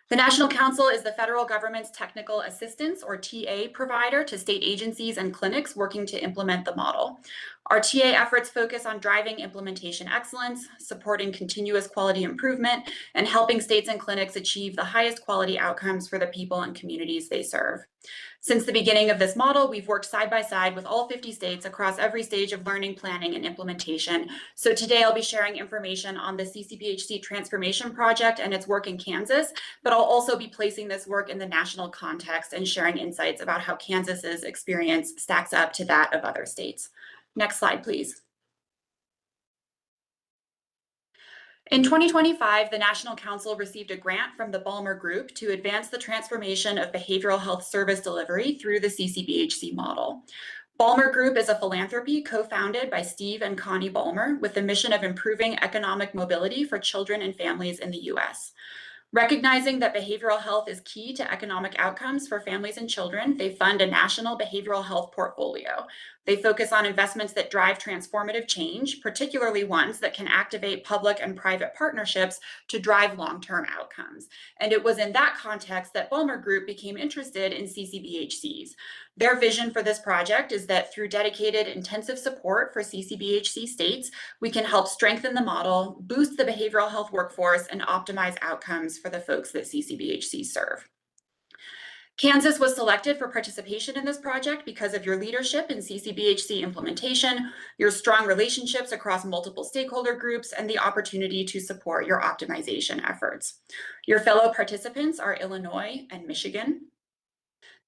The National Council is the federal government's technical assistance, or TA, provider to state agencies and clinics working to implement the model. Our TA efforts focus on driving implementation excellence, supporting continuous quality improvement, and helping states and clinics achieve the highest quality outcomes for the people and communities they serve. Since the beginning of this model, we've worked side by side with all 50 states across every stage of learning, planning, and implementation. So today I'll be sharing information on the CCBHC Transformation Project and its work in Kansas, but I'll also be placing this work in the national context and sharing insights about how Kansas's experience stacks up to that of other states. Next slide, please. In 2025, the National Council received a grant from the Ballmer Group to advance the transformation of behavioral health service delivery through the CCBHC model. Ballmer Group is a philanthropy co-founded by Steve and Connie Ballmer with the mission of improving economic mobility for children and families in the U.S. Recognizing that behavioral health is key to economic outcomes for families and children, they fund a national behavioral health portfolio. They focus on investments that drive transformative change, particularly ones that can activate public and private partnerships to drive long-term outcomes. And it was in that context that Ballmer Group became interested in CCBHCs. Their vision for this project is that through dedicated intensive support for CCBHC states, we can help strengthen the model, boost the behavioral health workforce, and optimize outcomes for the folks that CCBHCs serve. Kansas was selected for participation in this project because of your leadership in CCBHC implementation, your strong relationships across multiple stakeholder groups, and the opportunity to support your optimization efforts. Your fellow participants are Illinois and Michigan.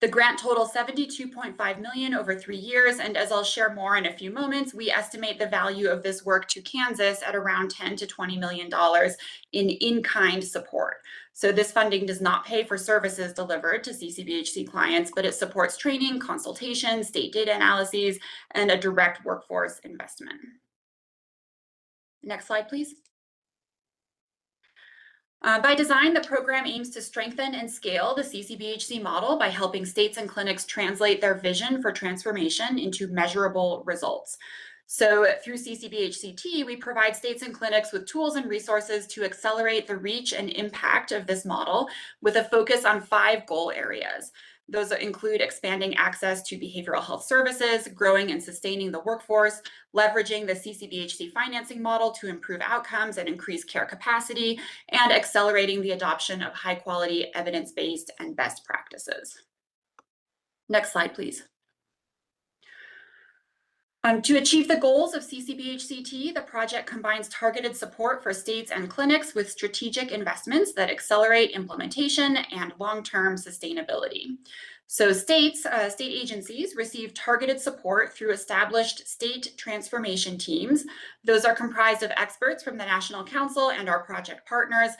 The grant totals $72.5 million over 3 years, and as I'll share more in a few moments, we estimate the value of this work to Kansas at around $10 to $20 million in-kind support. So this funding does not pay for services delivered to CCBHC clients, but it supports training, consultation, state data analyses, and a direct workforce investment. Next slide, please. By design, the program aims to strengthen and scale the CCBHC model by helping states and clinics translate their vision for transformation into measurable results. So through CCBHCT, we provide states and clinics with tools and resources to accelerate the reach and impact of this model with a focus on 5 goal areas. Those include expanding access to behavioral health services, growing and sustaining the workforce, leveraging the CCBHC financing model to improve outcomes and increase care capacity, and accelerating the adoption of high-quality, evidence-based, and best practices. Next slide, please. To achieve the goals of CCBHCT, the project combines targeted support for states and clinics with strategic investments that accelerate implementation and long-term sustainability. So state agencies receive targeted support through established state transformation teams. Those are comprised of experts from the National Council and our project partners.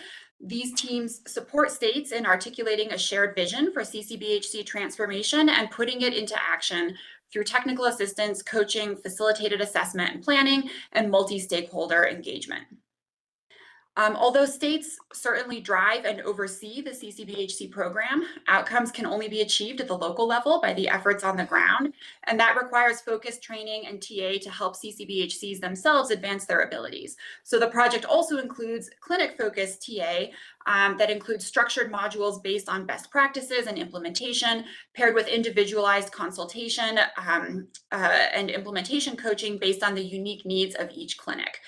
These teams support states in articulating a shared vision for CCBHC transformation and putting it into action through technical assistance, coaching, facilitated assessment and planning, and multi-stakeholder engagement. Although states certainly drive and oversee the CCBHC program, outcomes can only be achieved at the local level by the efforts on the ground, and that requires focused training and TA to help CCBHCs themselves advance their abilities. So the project also includes clinic-focused TA that includes structured modules based on best practices and implementation, paired with individualized consultation and implementation coaching based on the unique needs of each clinic.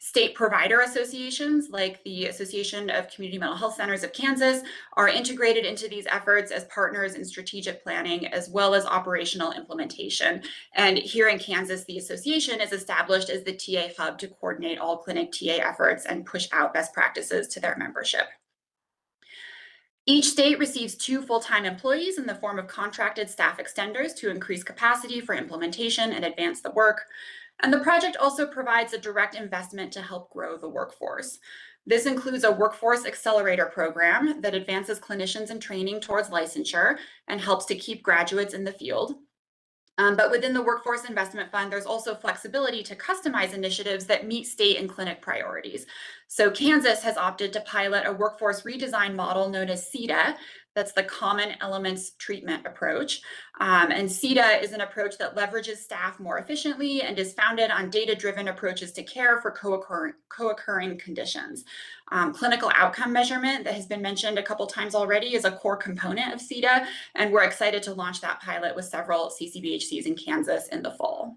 State provider associations, like the Association of Community Mental Health Centers of Kansas, are integrated into these efforts as partners in strategic planning as well as operational implementation. And here in Kansas, the association is established as the TA hub to coordinate all clinic TA efforts and push out best practices to their membership. Each state receives 2 full-time employees in the form of contracted staff extenders to increase capacity for implementation and advance the work. And the project also provides a direct investment to help grow the workforce. This includes a workforce accelerator program that advances clinicians in training towards licensure and helps to keep graduates in the field. But within the Workforce Investment Fund, there's also flexibility to customize initiatives that meet state and clinic priorities. So Kansas has opted to pilot a workforce redesign model known as CETA. That's the Common Elements Treatment approach. And CETA is an approach that leverages staff more efficiently and is founded on data-driven approaches to care for co-occurring conditions. Clinical outcome measurement that has been mentioned a couple times already is a core component of CETA, and we're excited to launch that pilot with several CCBHCs in Kansas in the fall.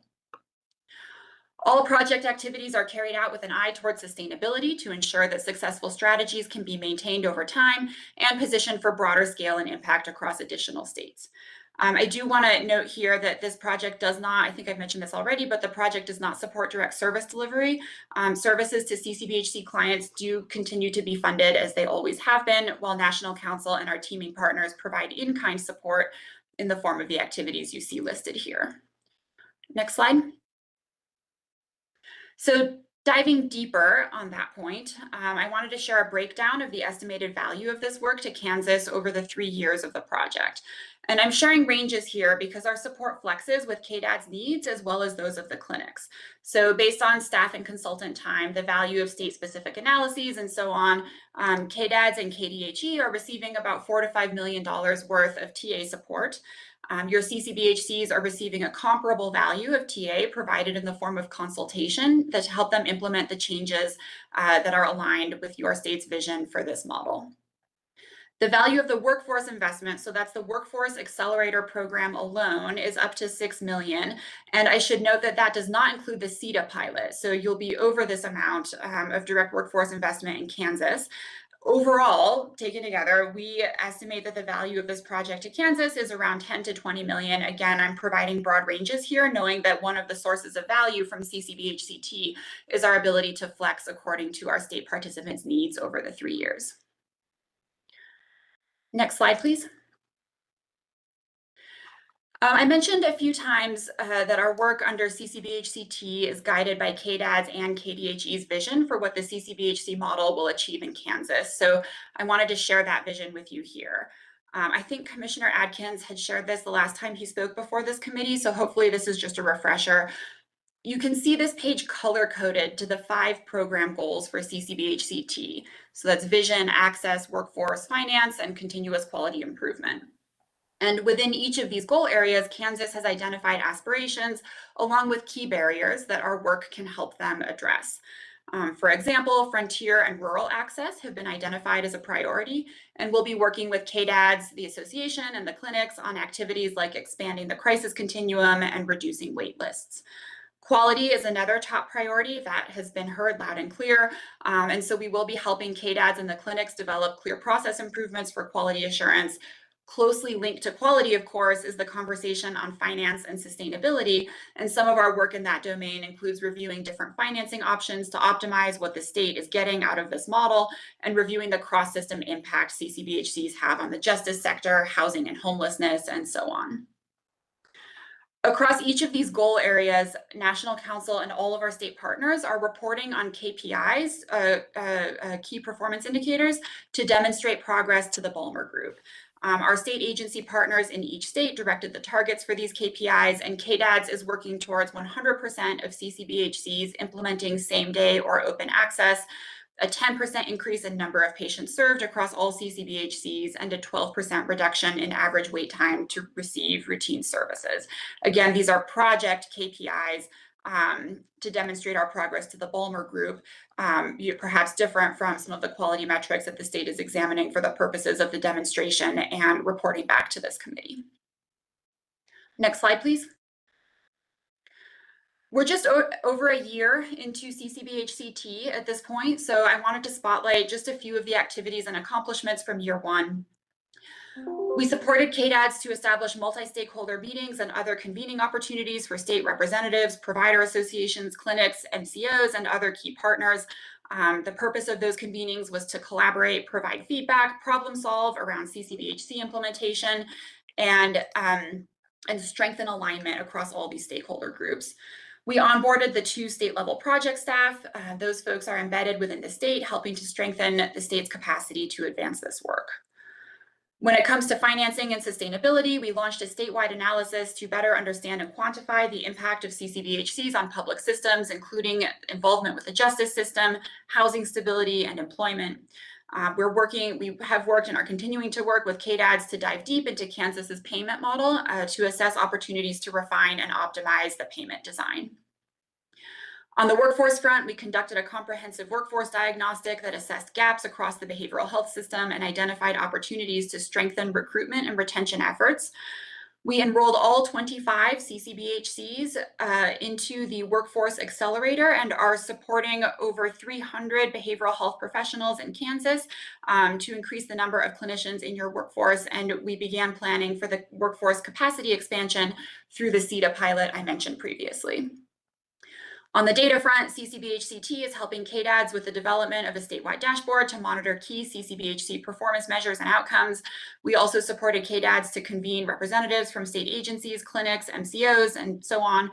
All project activities are carried out with an eye towards sustainability to ensure that successful strategies can be maintained over time and positioned for broader scale and impact across additional states. I do want to note here that this project does not, I think I've mentioned this already, but the project does not support direct service delivery. Services to CCBHC clients do continue to be funded as they always have been, while National Council and our teaming partners provide in-kind support in the form of the activities you see listed here. Next slide. So diving deeper on that point, I wanted to share a breakdown of the estimated value of this work to Kansas over the 3 years of the project. And I'm sharing ranges here because our support flexes with KDAD's needs as well as those of the clinics. So based on staff and consultant time, the value of state-specific analyses and so on, KDADs and KDHE are receiving about $4 to $5 million worth of TA support. Your CCBHCs are receiving a comparable value of TA provided in the form of consultation that help them implement the changes that are aligned with your state's vision for this model. The value of the workforce investment, so that's the Workforce Accelerator Program alone, is up to $6 million. And I should note that that does not include the CETA pilot. So you'll be over this amount of direct workforce investment in Kansas. Overall, taken together, we estimate that the value of this project to Kansas is around 10 to 20 million. Again, I'm providing broad ranges here, knowing that one of the sources of value from CCBHCT is our ability to flex according to our state participants' needs over the 3 years. Next slide, please. I mentioned a few times that our work under CCBHCT is guided by KDAD's and KDHE's vision for what the CCBHC model will achieve in Kansas. So I wanted to share that vision with you here. I think Commissioner Adkins had shared this the last time he spoke before this committee, so hopefully this is just a refresher. You can see this page color-coded to the 5 program goals for CCBHCT. So that's vision, access, workforce, finance, and continuous quality improvement. And within each of these goal areas, Kansas has identified aspirations along with key barriers that our work can help them address. For example, frontier and rural access have been identified as a priority, and we'll be working with KDADS, the association, and the clinics on activities like expanding the crisis continuum and reducing wait lists. Quality is another top priority that has been heard loud and clear. And so we will be helping KDADS and the clinics develop clear process improvements for quality assurance. Closely linked to quality, of course, is the conversation on finance and sustainability. And some of our work in that domain includes reviewing different financing options to optimize what the state is getting out of this model and reviewing the cross-system impact CCBHCs have on the justice sector, housing and homelessness, and so on. Across each of these goal areas, National Council and all of our state partners are reporting on KPIs, key performance indicators, to demonstrate progress to the Ballmer Group. Our state agency partners in each state directed the targets for these KPIs, and KDADS is working towards 100% of CCBHCs implementing same-day or open access, a 10% increase in number of patients served across all CCBHCs, and a 12% reduction in average wait time to receive routine services. Again, these are project KPIs to demonstrate our progress to the Ballmer Group, perhaps different from some of the quality metrics that the state is examining for the purposes of the demonstration and reporting back to this committee. Next slide, please. We're just over a year into CCBHCT at this point, so I wanted to spotlight just a few of the activities and accomplishments from year one. We supported KDADS to establish multi-stakeholder meetings and other convening opportunities for state representatives, provider associations, clinics, MCOs, and other key partners. The purpose of those convenings was to collaborate, provide feedback, problem solve around CCBHC implementation, and strengthen alignment across all these stakeholder groups. We onboarded the 2 state-level project staff. Those folks are embedded within the state, helping to strengthen the state's capacity to advance this work. When it comes to financing and sustainability, we launched a statewide analysis to better understand and quantify the impact of CCBHCs on public systems, including involvement with the justice system, housing stability, and employment. We have worked and are continuing to work with KDADS to dive deep into Kansas's payment model to assess opportunities to refine and optimize the payment design. On the workforce front, we conducted a comprehensive workforce diagnostic that assessed gaps across the behavioral health system and identified opportunities to strengthen recruitment and retention efforts. We enrolled all 25 CCBHCs into the Workforce Accelerator and are supporting over 300 behavioral health professionals in Kansas to increase the number of clinicians in your workforce. And we began planning for the workforce capacity expansion through the CETA pilot I mentioned previously. On the data front, CCBHCT is helping KDADS with the development of a statewide dashboard to monitor key CCBHC performance measures and outcomes. We also supported KDADS to convene representatives from state agencies, clinics, MCOs, and so on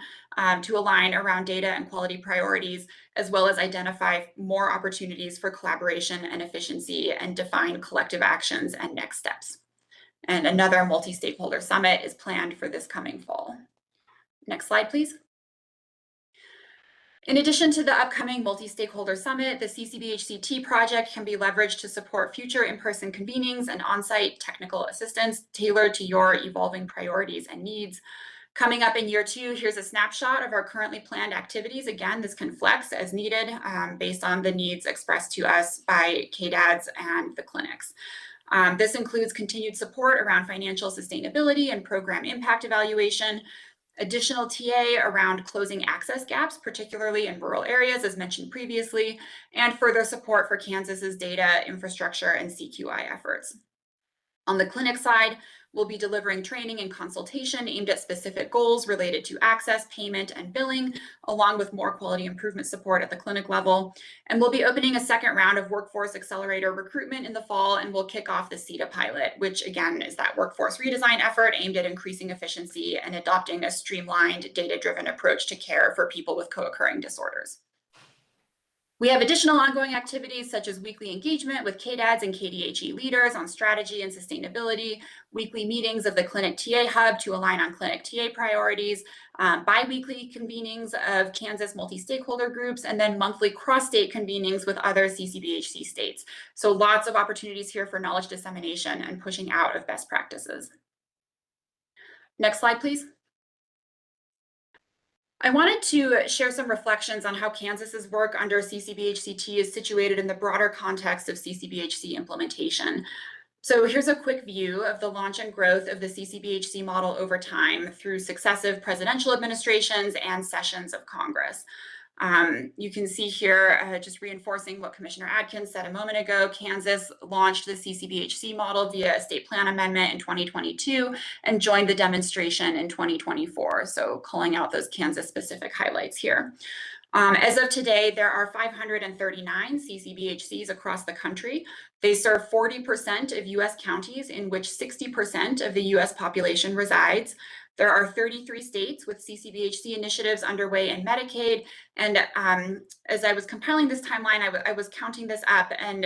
to align around data and quality priorities, as well as identify more opportunities for collaboration and efficiency and define collective actions and next steps. And another multi-stakeholder summit is planned for this coming fall. Next slide, please. In addition to the upcoming multi-stakeholder summit, the CCBHCT project can be leveraged to support future in-person convenings and on-site technical assistance tailored to your evolving priorities and needs. Coming up in year 2, here's a snapshot of our currently planned activities. Again, this can flex as needed based on the needs expressed to us by KDADS and the clinics. This includes continued support around financial sustainability and program impact evaluation, additional TA around closing access gaps, particularly in rural areas, as mentioned previously, and further support for Kansas's data, infrastructure, and CQI efforts. On the clinic side, we'll be delivering training and consultation aimed at specific goals related to access, payment, and billing, along with more quality improvement support at the clinic level. And we'll be opening a second round of Workforce Accelerator recruitment in the fall, and we'll kick off the CETA pilot, which again is that workforce redesign effort aimed at increasing efficiency and adopting a streamlined, data-driven approach to care for people with co-occurring disorders. We have additional ongoing activities such as weekly engagement with KDADS and KDHE leaders on strategy and sustainability, weekly meetings of the Clinic TA Hub to align on clinic TA priorities, bi-weekly convenings of Kansas multi-stakeholder groups, and then monthly cross-state convenings with other CCBHC states. So lots of opportunities here for knowledge dissemination and pushing out of best practices. Next slide, please. I wanted to share some reflections on how Kansas's work under CCBHCT is situated in the broader context of CCBHC implementation. So here's a quick view of the launch and growth of the CCBHC model over time through successive presidential administrations and sessions of Congress. You can see here, just reinforcing what Commissioner Adkins said a moment ago, Kansas launched the CCBHC model via a state plan amendment in 2022 and joined the demonstration in 2024. So calling out those Kansas specific highlights here. As of today, there are 539 CCBHCs across the country. They serve 40% of US counties in which 60% of the US population resides. There are 33 states with CCBHC initiatives underway in Medicaid. And as I was compiling this timeline, I was counting this up and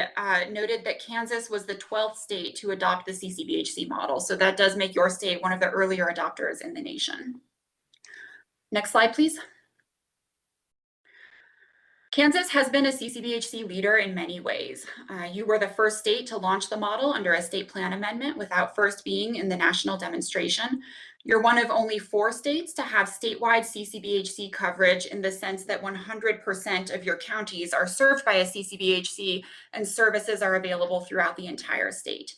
noted that Kansas was the 12th state to adopt the CCBHC model. So that does make your state one of the earlier adopters in the nation. Next slide, please. Kansas has been a CCBHC leader in many ways. You were the first state to launch the model under a state plan amendment without first being in the national demonstration. You're one of only 4 states to have statewide CCBHC coverage in the sense that 100% of your counties are served by a CCBHC and services are available throughout the entire state.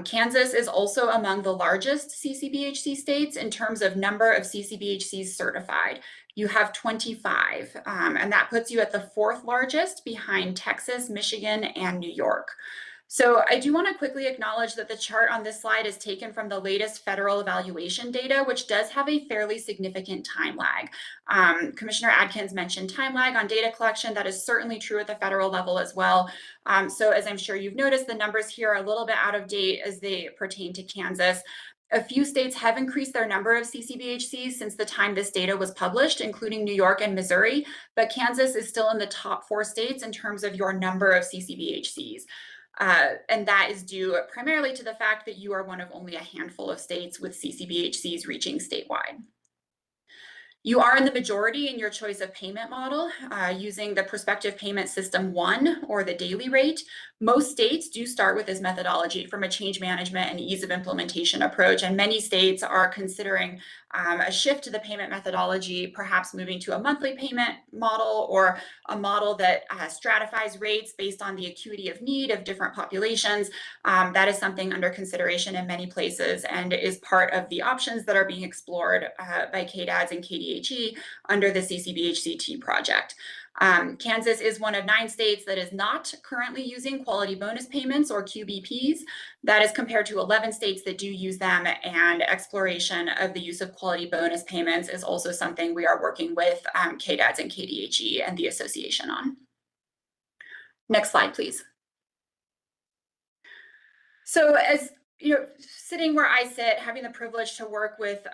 Kansas is also among the largest CCBHC states in terms of number of CCBHCs certified. You have 25, and that puts you at the 4th largest behind Texas, Michigan, and New York. So I do want to quickly acknowledge that the chart on this slide is taken from the latest federal evaluation data, which does have a fairly significant time lag. Commissioner Adkins mentioned time lag on data collection. That is certainly true at the federal level as well. So as I'm sure you've noticed, the numbers here are a little bit out of date as they pertain to Kansas. A few states have increased their number of CCBHCs since the time this data was published, including New York and Missouri, but Kansas is still in the top 4 states in terms of your number of CCBHCs. And that is due primarily to the fact that you are one of only a handful of states with CCBHCs reaching statewide. You are in the majority in your choice of payment model using the Prospective Payment System 1 or the daily rate. Most states do start with this methodology from a change management and ease of implementation approach, and many states are considering a shift to the payment methodology, perhaps moving to a monthly payment model or a model that stratifies rates based on the acuity of need of different populations. That is something under consideration in many places and is part of the options that are being explored by KDADS and KDHE under the CCBHCT project. Kansas is one of 9 states that is not currently using quality bonus payments or QBPs. That is compared to 11 states that do use them, and exploration of the use of quality bonus payments is also something we are working with KDADS and KDHE and the association on. Next slide, please. So as you're sitting where I sit, having the privilege to work with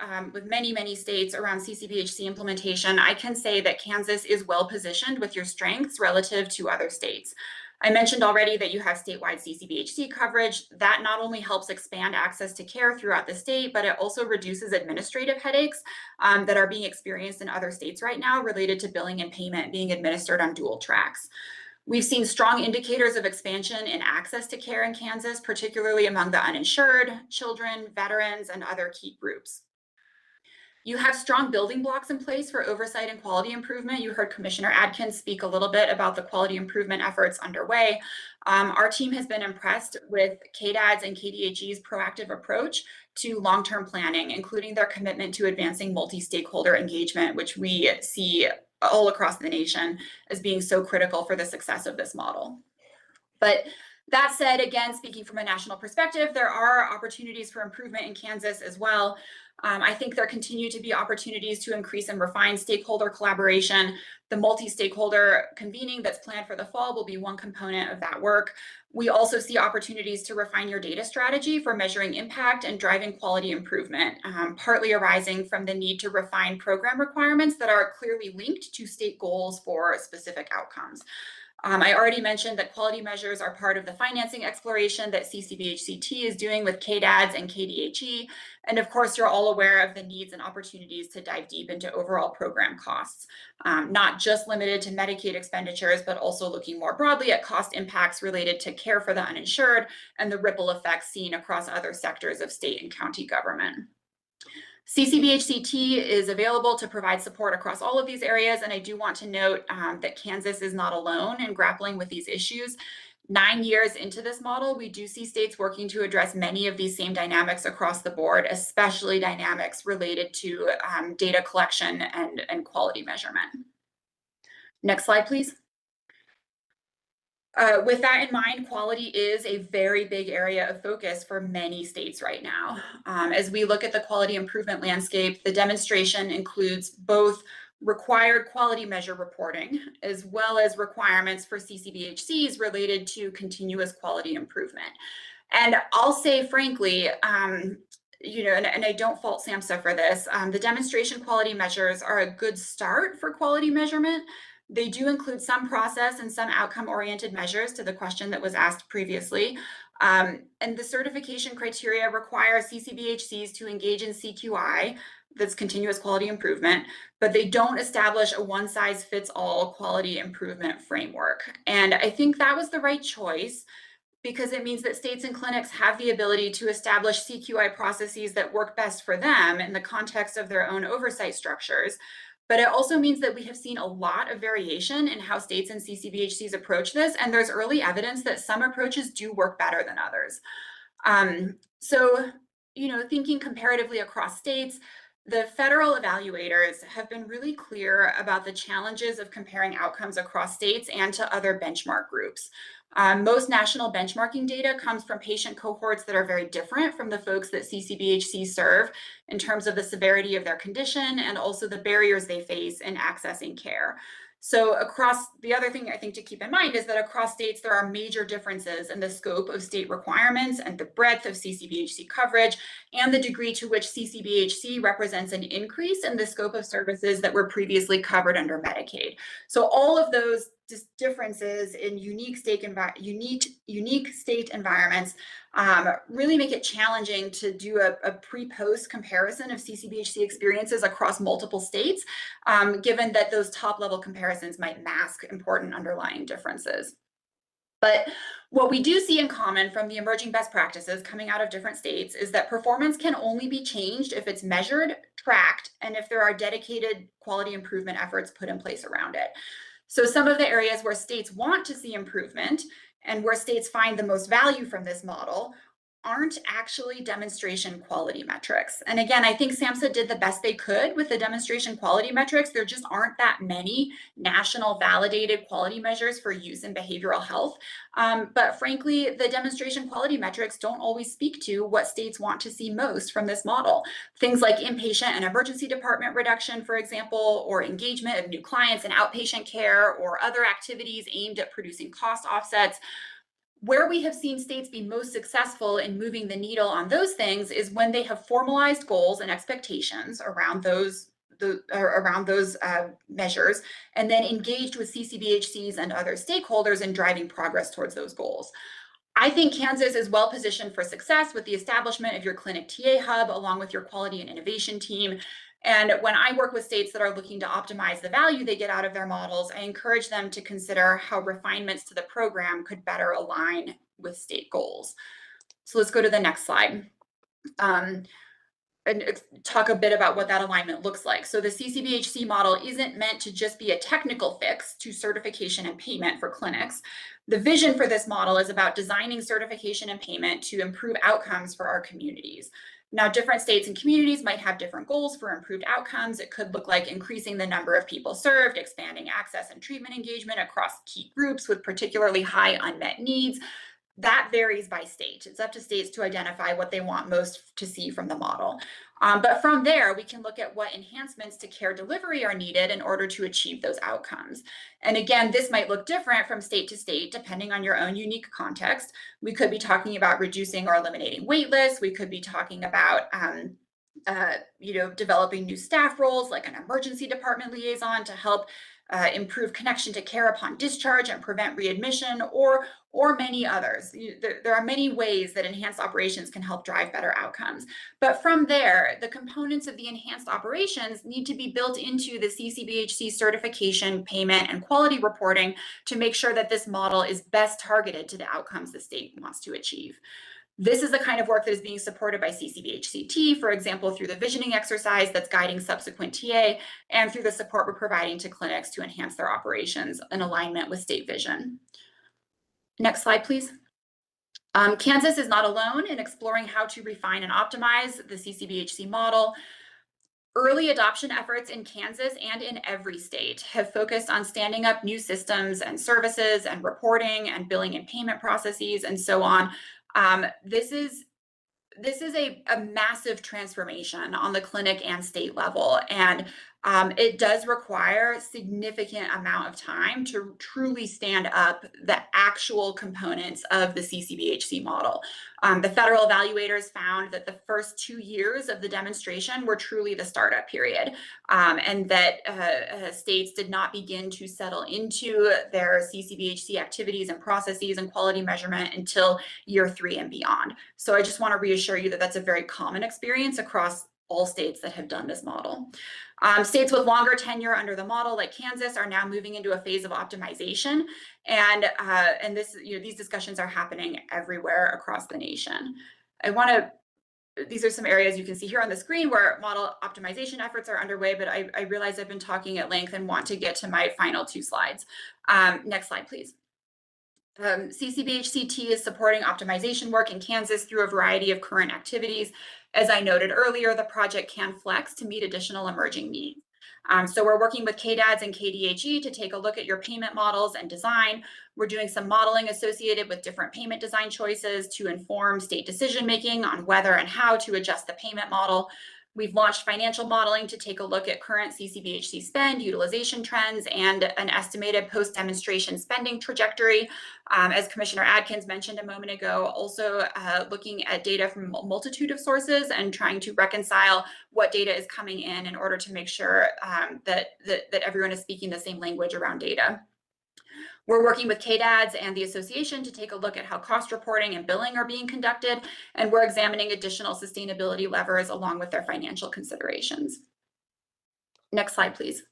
many states around CCBHC implementation, I can say that Kansas is well positioned with your strengths relative to other states. I mentioned already that you have statewide CCBHC coverage. That not only helps expand access to care throughout the state, but it also reduces administrative headaches that are being experienced in other states right now related to billing and payment being administered on dual tracks. We've seen strong indicators of expansion in access to care in Kansas, particularly among the uninsured, children, veterans, and other key groups. You have strong building blocks in place for oversight and quality improvement. You heard Commissioner Adkins speak a little bit about the quality improvement efforts underway. Our team has been impressed with KDADS and KDHE's proactive approach to long-term planning, including their commitment to advancing multi-stakeholder engagement, which we see all across the nation as being so critical for the success of this model. But that said, again, speaking from a national perspective, there are opportunities for improvement in Kansas as well. I think there continue to be opportunities to increase and refine stakeholder collaboration. The multi-stakeholder convening that's planned for the fall will be one component of that work. We also see opportunities to refine your data strategy for measuring impact and driving quality improvement, partly arising from the need to refine program requirements that are clearly linked to state goals for specific outcomes. I already mentioned that quality measures are part of the financing exploration that CCBHCT is doing with KDADS and KDHE. And of course, you're all aware of the needs and opportunities to dive deep into overall program costs, not just limited to Medicaid expenditures, but also looking more broadly at cost impacts related to care for the uninsured and the ripple effects seen across other sectors of state and county government. CCBHCT is available to provide support across all of these areas, and I do want to note that Kansas is not alone in grappling with these issues. 9 years into this model, we do see states working to address many of these same dynamics across the board, especially dynamics related to data collection and quality measurement. Next slide, please. With that in mind, quality is a very big area of focus for many states right now. As we look at the quality improvement landscape, the demonstration includes both required quality measure reporting, as well as requirements for CCBHCs related to continuous quality improvement. And I'll say frankly, you know, and I don't fault SAMHSA for this, the demonstration quality measures are a good start for quality measurement. They do include some process and some outcome-oriented measures to the question that was asked previously. And the certification criteria require CCBHCs to engage in CQI, that's continuous quality improvement, but they don't establish a one-size-fits-all quality improvement framework. And I think that was the right choice, because it means that states and clinics have the ability to establish CQI processes that work best for them in the context of their own oversight structures. But it also means that we have seen a lot of variation in how states and CCBHCs approach this, and there's early evidence that some approaches do work better than others. So, you know, thinking comparatively across states, the federal evaluators have been really clear about the challenges of comparing outcomes across states and to other benchmark groups. Most national benchmarking data comes from patient cohorts that are very different from the folks that CCBHCs serve in terms of the severity of their condition and also the barriers they face in accessing care. So the other thing I think to keep in mind is that across states, there are major differences in the scope of state requirements and the breadth of CCBHC coverage and the degree to which CCBHC represents an increase in the scope of services that were previously covered under Medicaid. So all of those differences in unique state environments really make it challenging to do a pre-post comparison of CCBHC experiences across multiple states, given that those top-level comparisons might mask important underlying differences. But what we do see in common from the emerging best practices coming out of different states is that performance can only be changed if it's measured, tracked, and if there are dedicated quality improvement efforts put in place around it. So some of the areas where states want to see improvement and where states find the most value from this model aren't actually demonstration quality metrics. And again, I think SAMHSA did the best they could with the demonstration quality metrics. There just aren't that many national validated quality measures for use in behavioral health. But frankly, the demonstration quality metrics don't always speak to what states want to see most from this model. Things like inpatient and emergency department reduction, for example, or engagement of new clients in outpatient care, or other activities aimed at producing cost offsets. Where we have seen states be most successful in moving the needle on those things is when they have formalized goals and expectations around those measures, and then engaged with CCBHCs and other stakeholders in driving progress towards those goals. I think Kansas is well positioned for success with the establishment of your clinic TA hub, along with your quality and innovation team. And when I work with states that are looking to optimize the value they get out of their models, I encourage them to consider how refinements to the program could better align with state goals. So let's go to the next slide. And talk a bit about what that alignment looks like. So the CCBHC model isn't meant to just be a technical fix to certification and payment for clinics. The vision for this model is about designing certification and payment to improve outcomes for our communities. Now, different states and communities might have different goals for improved outcomes. It could look like increasing the number of people served, expanding access and treatment engagement across key groups with particularly high unmet needs. That varies by state. It's up to states to identify what they want most to see from the model. But from there, we can look at what enhancements to care delivery are needed in order to achieve those outcomes. And again, this might look different from state to state, depending on your own unique context. We could be talking about reducing or eliminating wait lists. We could be talking about developing new staff roles like an emergency department liaison to help improve connection to care upon discharge and prevent readmission, or many others. There are many ways that enhanced operations can help drive better outcomes. But from there, the components of the enhanced operations need to be built into the CCBHC certification, payment, and quality reporting to make sure that this model is best targeted to the outcomes the state wants to achieve. This is the kind of work that is being supported by CCBHCT, for example, through the visioning exercise that's guiding subsequent TA and through the support we're providing to clinics to enhance their operations in alignment with state vision. Next slide, please. Kansas is not alone in exploring how to refine and optimize the CCBHC model. Early adoption efforts in Kansas and in every state have focused on standing up new systems and services and reporting and billing and payment processes and so on. This is a massive transformation on the clinic and state level, and it does require a significant amount of time to truly stand up the actual components of the CCBHC model. The federal evaluators found that the first 2 years of the demonstration were truly the startup period, and that states did not begin to settle into their CCBHC activities and processes and quality measurement until year 3 and beyond. So I just want to reassure you that that's a very common experience across all states that have done this model. States with longer tenure under the model, like Kansas, are now moving into a phase of optimization, and this, these discussions are happening everywhere across the nation. These are some areas you can see here on the screen where model optimization efforts are underway, but I realize I've been talking at length and want to get to my final 2 slides. Next slide, please. CCBHCT is supporting optimization work in Kansas through a variety of current activities. As I noted earlier, the project can flex to meet additional emerging needs. So we're working with KDADS and KDHE to take a look at your payment models and design. We're doing some modeling associated with different payment design choices to inform state decision-making on whether and how to adjust the payment model. We've launched financial modeling to take a look at current CCBHC spend, utilization trends, and an estimated post-demonstration spending trajectory. As Commissioner Adkins mentioned a moment ago, also looking at data from a multitude of sources and trying to reconcile what data is coming in order to make sure that everyone is speaking the same language around data. We're working with KDADS and the association to take a look at how cost reporting and billing are being conducted, and we're examining additional sustainability levers along with their financial considerations. Next slide, please.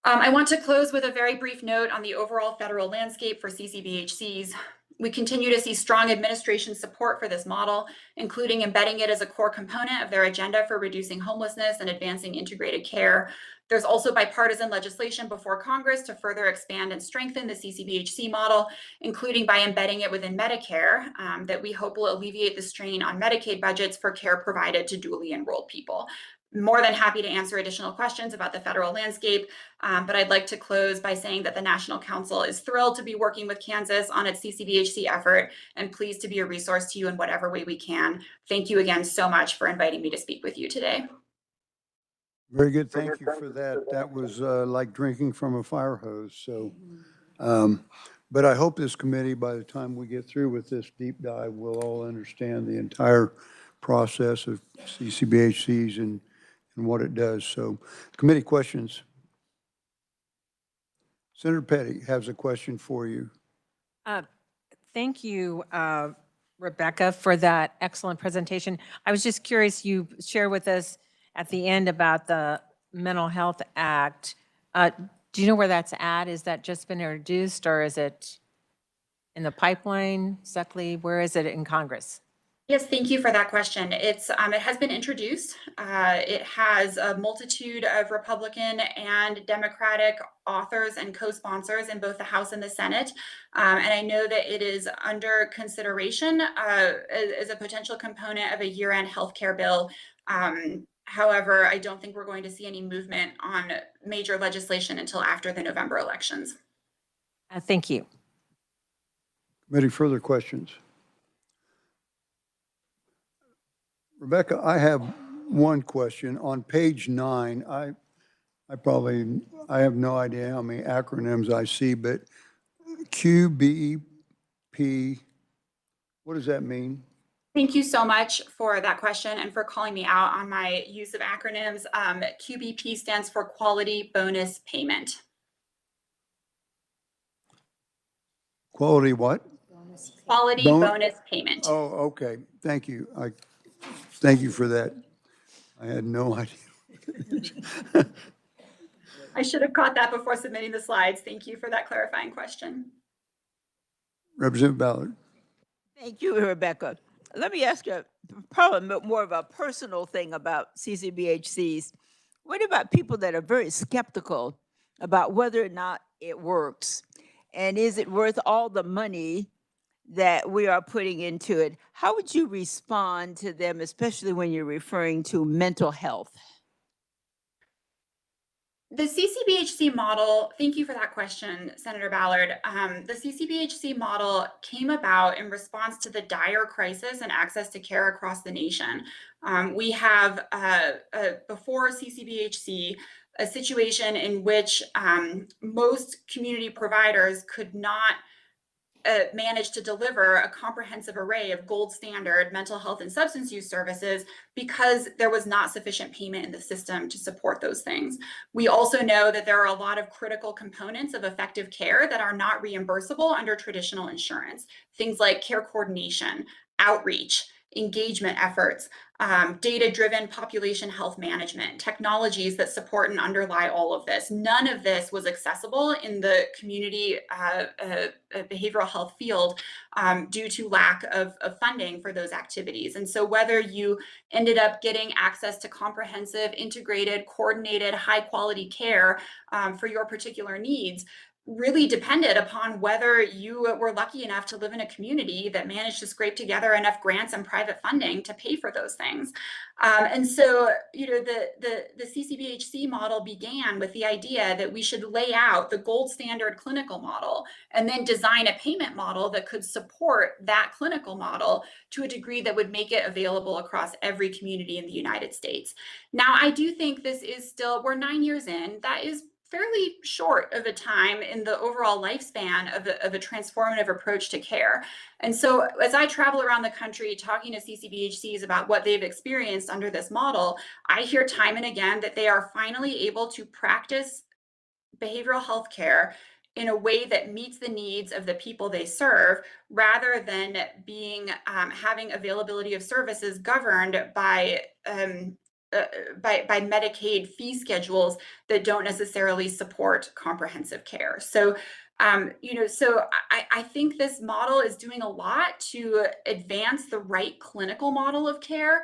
I want to close with a very brief note on the overall federal landscape for CCBHCs. We continue to see strong administration support for this model, including embedding it as a core component of their agenda for reducing homelessness and advancing integrated care. There's also bipartisan legislation before Congress to further expand and strengthen the CCBHC model, including by embedding it within Medicare, that we hope will alleviate the strain on Medicaid budgets for care provided to dually enrolled people. More than happy to answer additional questions about the federal landscape, but I'd like to close by saying that the National Council is thrilled to be working with Kansas on its CCBHC effort and pleased to be a resource to you in whatever way we can. Thank you again so much for inviting me to speak with you today. Very good. Thank you for that. That was like drinking from a fire hose. So, but I hope this committee, by the time we get through with this deep dive, will all understand the entire process of CCBHCs and what it does. So, committee questions. Senator Petty has a question for you. Thank you, Rebecca, for that excellent presentation. I was just curious, you shared with us at the end about the Mental Health Act. Do you know where that's at? Is that just been introduced, or is it in the pipeline? Exactly, where is it in Congress? Yes, thank you for that question. It has been introduced. It has a multitude of Republican and Democratic authors and co-sponsors in both the House and the Senate. And I know that it is under consideration as a potential component of a year-end healthcare bill. However, I don't think we're going to see any movement on major legislation until after the November elections. Thank you. Committee, further questions? Rebecca, I have one question. On page 9, I have no idea how many acronyms I see, but QBP, what does that mean? Thank you so much for that question and for calling me out on my use of acronyms. QBP stands for Quality Bonus Payment. Quality what? Quality Bonus Payment. Oh, okay. Thank you. Thank you for that. I had no idea. I should have caught that before submitting the slides. Thank you for that clarifying question. Representative Ballard. Thank you, Rebecca. Let me ask you probably more of a personal thing about CCBHCs. What about people that are very skeptical about whether or not it works? And is it worth all the money that we are putting into it? How would you respond to them, especially when you're referring to mental health? The CCBHC model, thank you for that question, Senator Ballard. The CCBHC model came about in response to the dire crisis and access to care across the nation. We have, before CCBHC, a situation in which most community providers could not managed to deliver a comprehensive array of gold standard mental health and substance use services because there was not sufficient payment in the system to support those things. We also know that there are a lot of critical components of effective care that are not reimbursable under traditional insurance. Things like care coordination, outreach, engagement efforts, data-driven population health management, technologies that support and underlie all of this. None of this was accessible in the community behavioral health field due to lack of funding for those activities. And so whether you ended up getting access to comprehensive, integrated, coordinated, high-quality care for your particular needs really depended upon whether you were lucky enough to live in a community that managed to scrape together enough grants and private funding to pay for those things. And so, the CCBHC model began with the idea that we should lay out the gold standard clinical model and then design a payment model that could support that clinical model to a degree that would make it available across every community in the United States. Now, I do think this is still, we're 9 years in, that is fairly short of a time in the overall lifespan of a transformative approach to care. And so as I travel around the country talking to CCBHCs about what they've experienced under this model, I hear time and again that they are finally able to practice behavioral health care in a way that meets the needs of the people they serve, rather than being having availability of services governed by Medicaid fee schedules that don't necessarily support comprehensive care. So, I think this model is doing a lot to advance the right clinical model of care.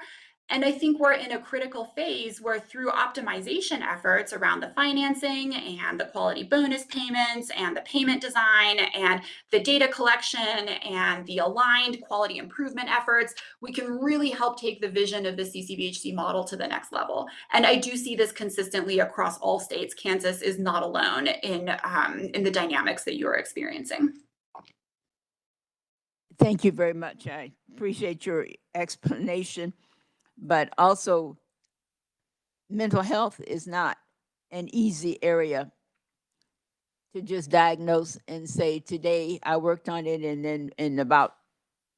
And I think we're in a critical phase where, through optimization efforts around the financing and the quality bonus payments and the payment design and the data collection and the aligned quality improvement efforts, we can really help take the vision of the CCBHC model to the next level. And I do see this consistently across all states. Kansas is not alone in the dynamics that you're experiencing. Thank you very much. I appreciate your explanation. But also, mental health is not an easy area to just diagnose and say, today I worked on it, and then in about,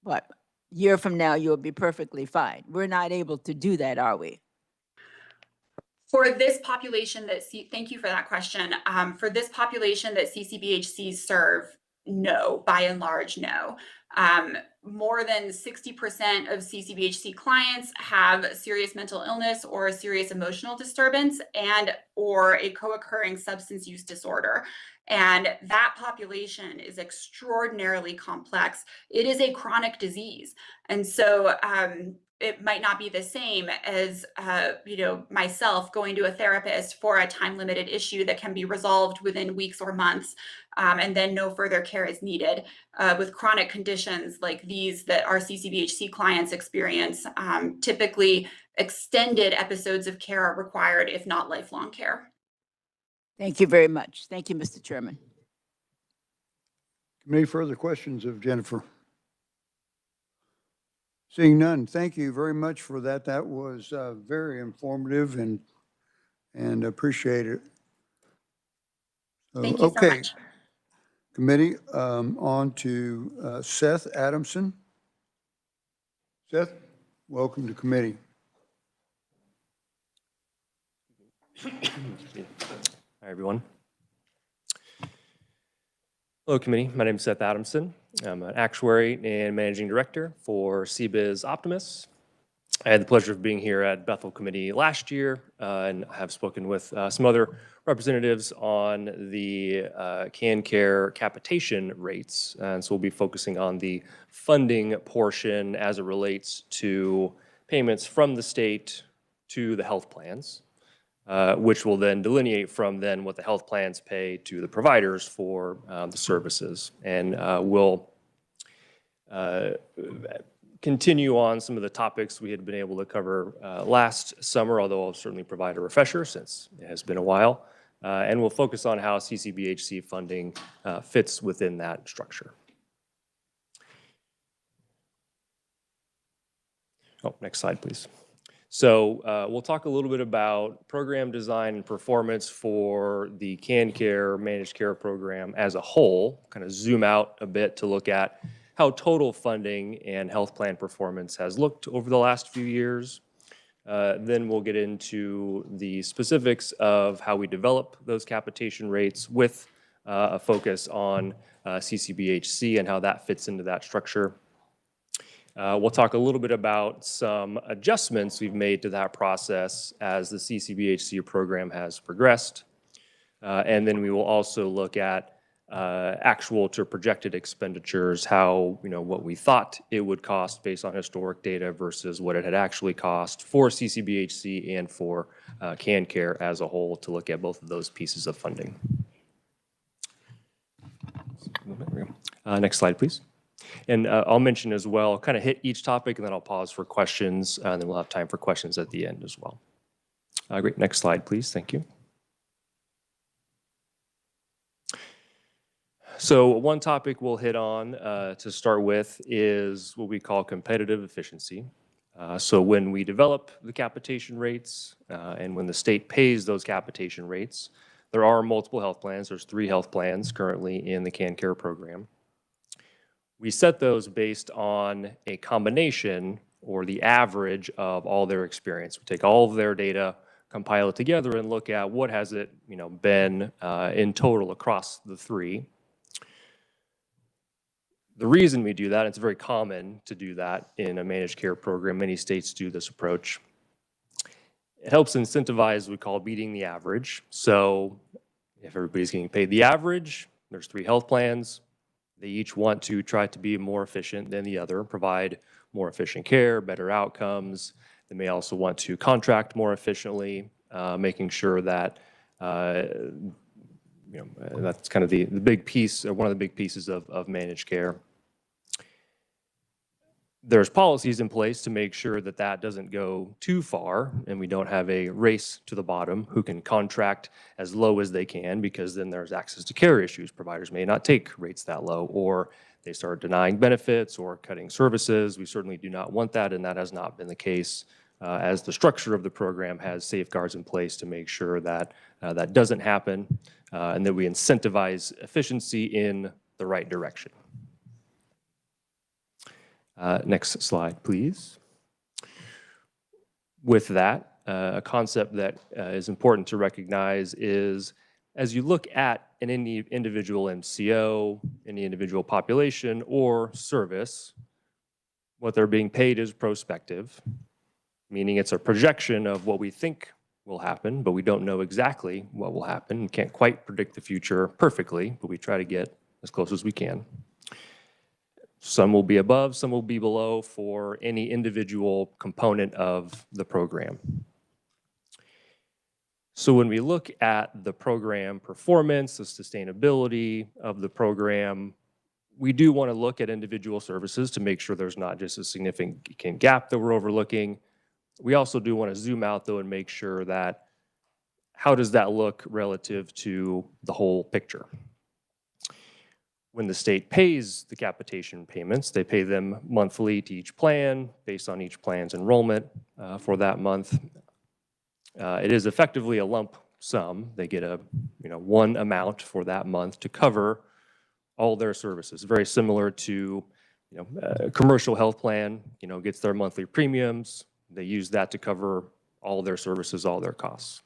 a year from now, you'll be perfectly fine. We're not able to do that, are we? For this population thank you for that question. For this population that CCBHCs serve, no, by and large, no. More than 60% of CCBHC clients have serious mental illness or a serious emotional disturbance or a co-occurring substance use disorder. And that population is extraordinarily complex. It is a chronic disease. And so it might not be the same as myself going to a therapist for a time-limited issue that can be resolved within weeks or months, and then no further care is needed. With chronic conditions like these that our CCBHC clients experience, typically extended episodes of care are required, if not lifelong care. Thank you very much. Thank you, Mr. Chairman. Any further questions of Jennifer? Seeing none, thank you very much for that. That was very informative and appreciate it. Thank you so much. Committee, on to Seth Adamson. Seth, welcome to committee. Hi, everyone. Hello, committee. My name is Seth Adamson. I'm an actuary and managing director for CBiz Optimus. I had the pleasure of being here at Bethel Committee last year and have spoken with some other representatives on the KanCare capitation rates. And so we'll be focusing on the funding portion as it relates to payments from the state to the health plans, which will then delineate from then what the health plans pay to the providers for the services. And we'll continue on some of the topics we had been able to cover last summer, although I'll certainly provide a refresher since it has been a while. And we'll focus on how CCBHC funding fits within that structure. Oh, next slide, please. So we'll talk a little bit about program design and performance for the KanCare managed care program as a whole, kind of zoom out a bit to look at how total funding and health plan performance has looked over the last few years. Then we'll get into the specifics of how we develop those capitation rates with a focus on CCBHC and how that fits into that structure. We'll talk a little bit about some adjustments we've made to that process as the CCBHC program has progressed. And then we will also look at actual to projected expenditures, how, what we thought it would cost based on historic data versus what it had actually cost for CCBHC and for KanCare as a whole, to look at both of those pieces of funding. Next slide, please. And I'll mention as well, kind of hit each topic, and then I'll pause for questions, and then we'll have time for questions at the end as well. Great, next slide, please. Thank you. So one topic we'll hit on to start with is what we call competitive efficiency. So when we develop the capitation rates and when the state pays those capitation rates, there are multiple health plans. There's 3 health plans currently in the KanCare program. We set those based on a combination or the average of all their experience. We take all of their data, compile it together, and look at what has it been in total across the 3. The reason we do that, it's very common to do that in a managed care program. Many states do this approach. It helps incentivize what we call beating the average. So if everybody's getting paid the average, there's 3 health plans. They each want to try to be more efficient than the other, provide more efficient care, better outcomes. They may also want to contract more efficiently, making sure that that's kind of the big piece, or one of the big pieces of managed care. There's policies in place to make sure that that doesn't go too far and we don't have a race to the bottom who can contract as low as they can, because then there's access to care issues. Providers may not take rates that low, or they start denying benefits or cutting services. We certainly do not want that, and that has not been the case, as the structure of the program has safeguards in place to make sure that that doesn't happen, and that we incentivize efficiency in the right direction. Next slide, please. With that, a concept that is important to recognize is, as you look at any individual MCO, any individual population or service, what they're being paid is prospective, meaning it's a projection of what we think will happen, but we don't know exactly what will happen. We can't quite predict the future perfectly, but we try to get as close as we can. Some will be above, some will be below for any individual component of the program. So when we look at the program performance, the sustainability of the program, we do want to look at individual services to make sure there's not just a significant gap that we're overlooking. We also do want to zoom out, though, and make sure that how does that look relative to the whole picture? When the state pays the capitation payments, they pay them monthly to each plan based on each plan's enrollment for that month. It is effectively a lump sum. They get a one amount for that month to cover all their services. Very similar to a commercial health plan, gets their monthly premiums. They use that to cover all their services, all their costs.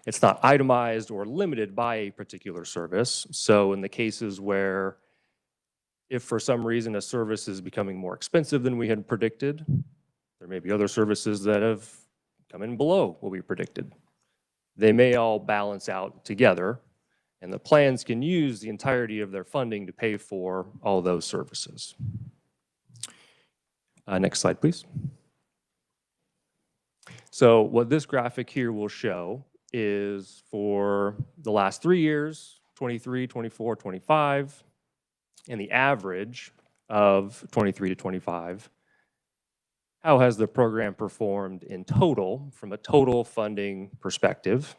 It's not itemized or limited by a particular service. So in the cases where if for some reason a service is becoming more expensive than we had predicted, There may be other services that have come in below what we predicted. They may all balance out together, and the plans can use the entirety of their funding to pay for all those services. Next slide, please. So what this graphic here will show is for the last 3 years, 23, 24, 25, and the average of 23 to 25, how has the program performed in total from a total funding perspective?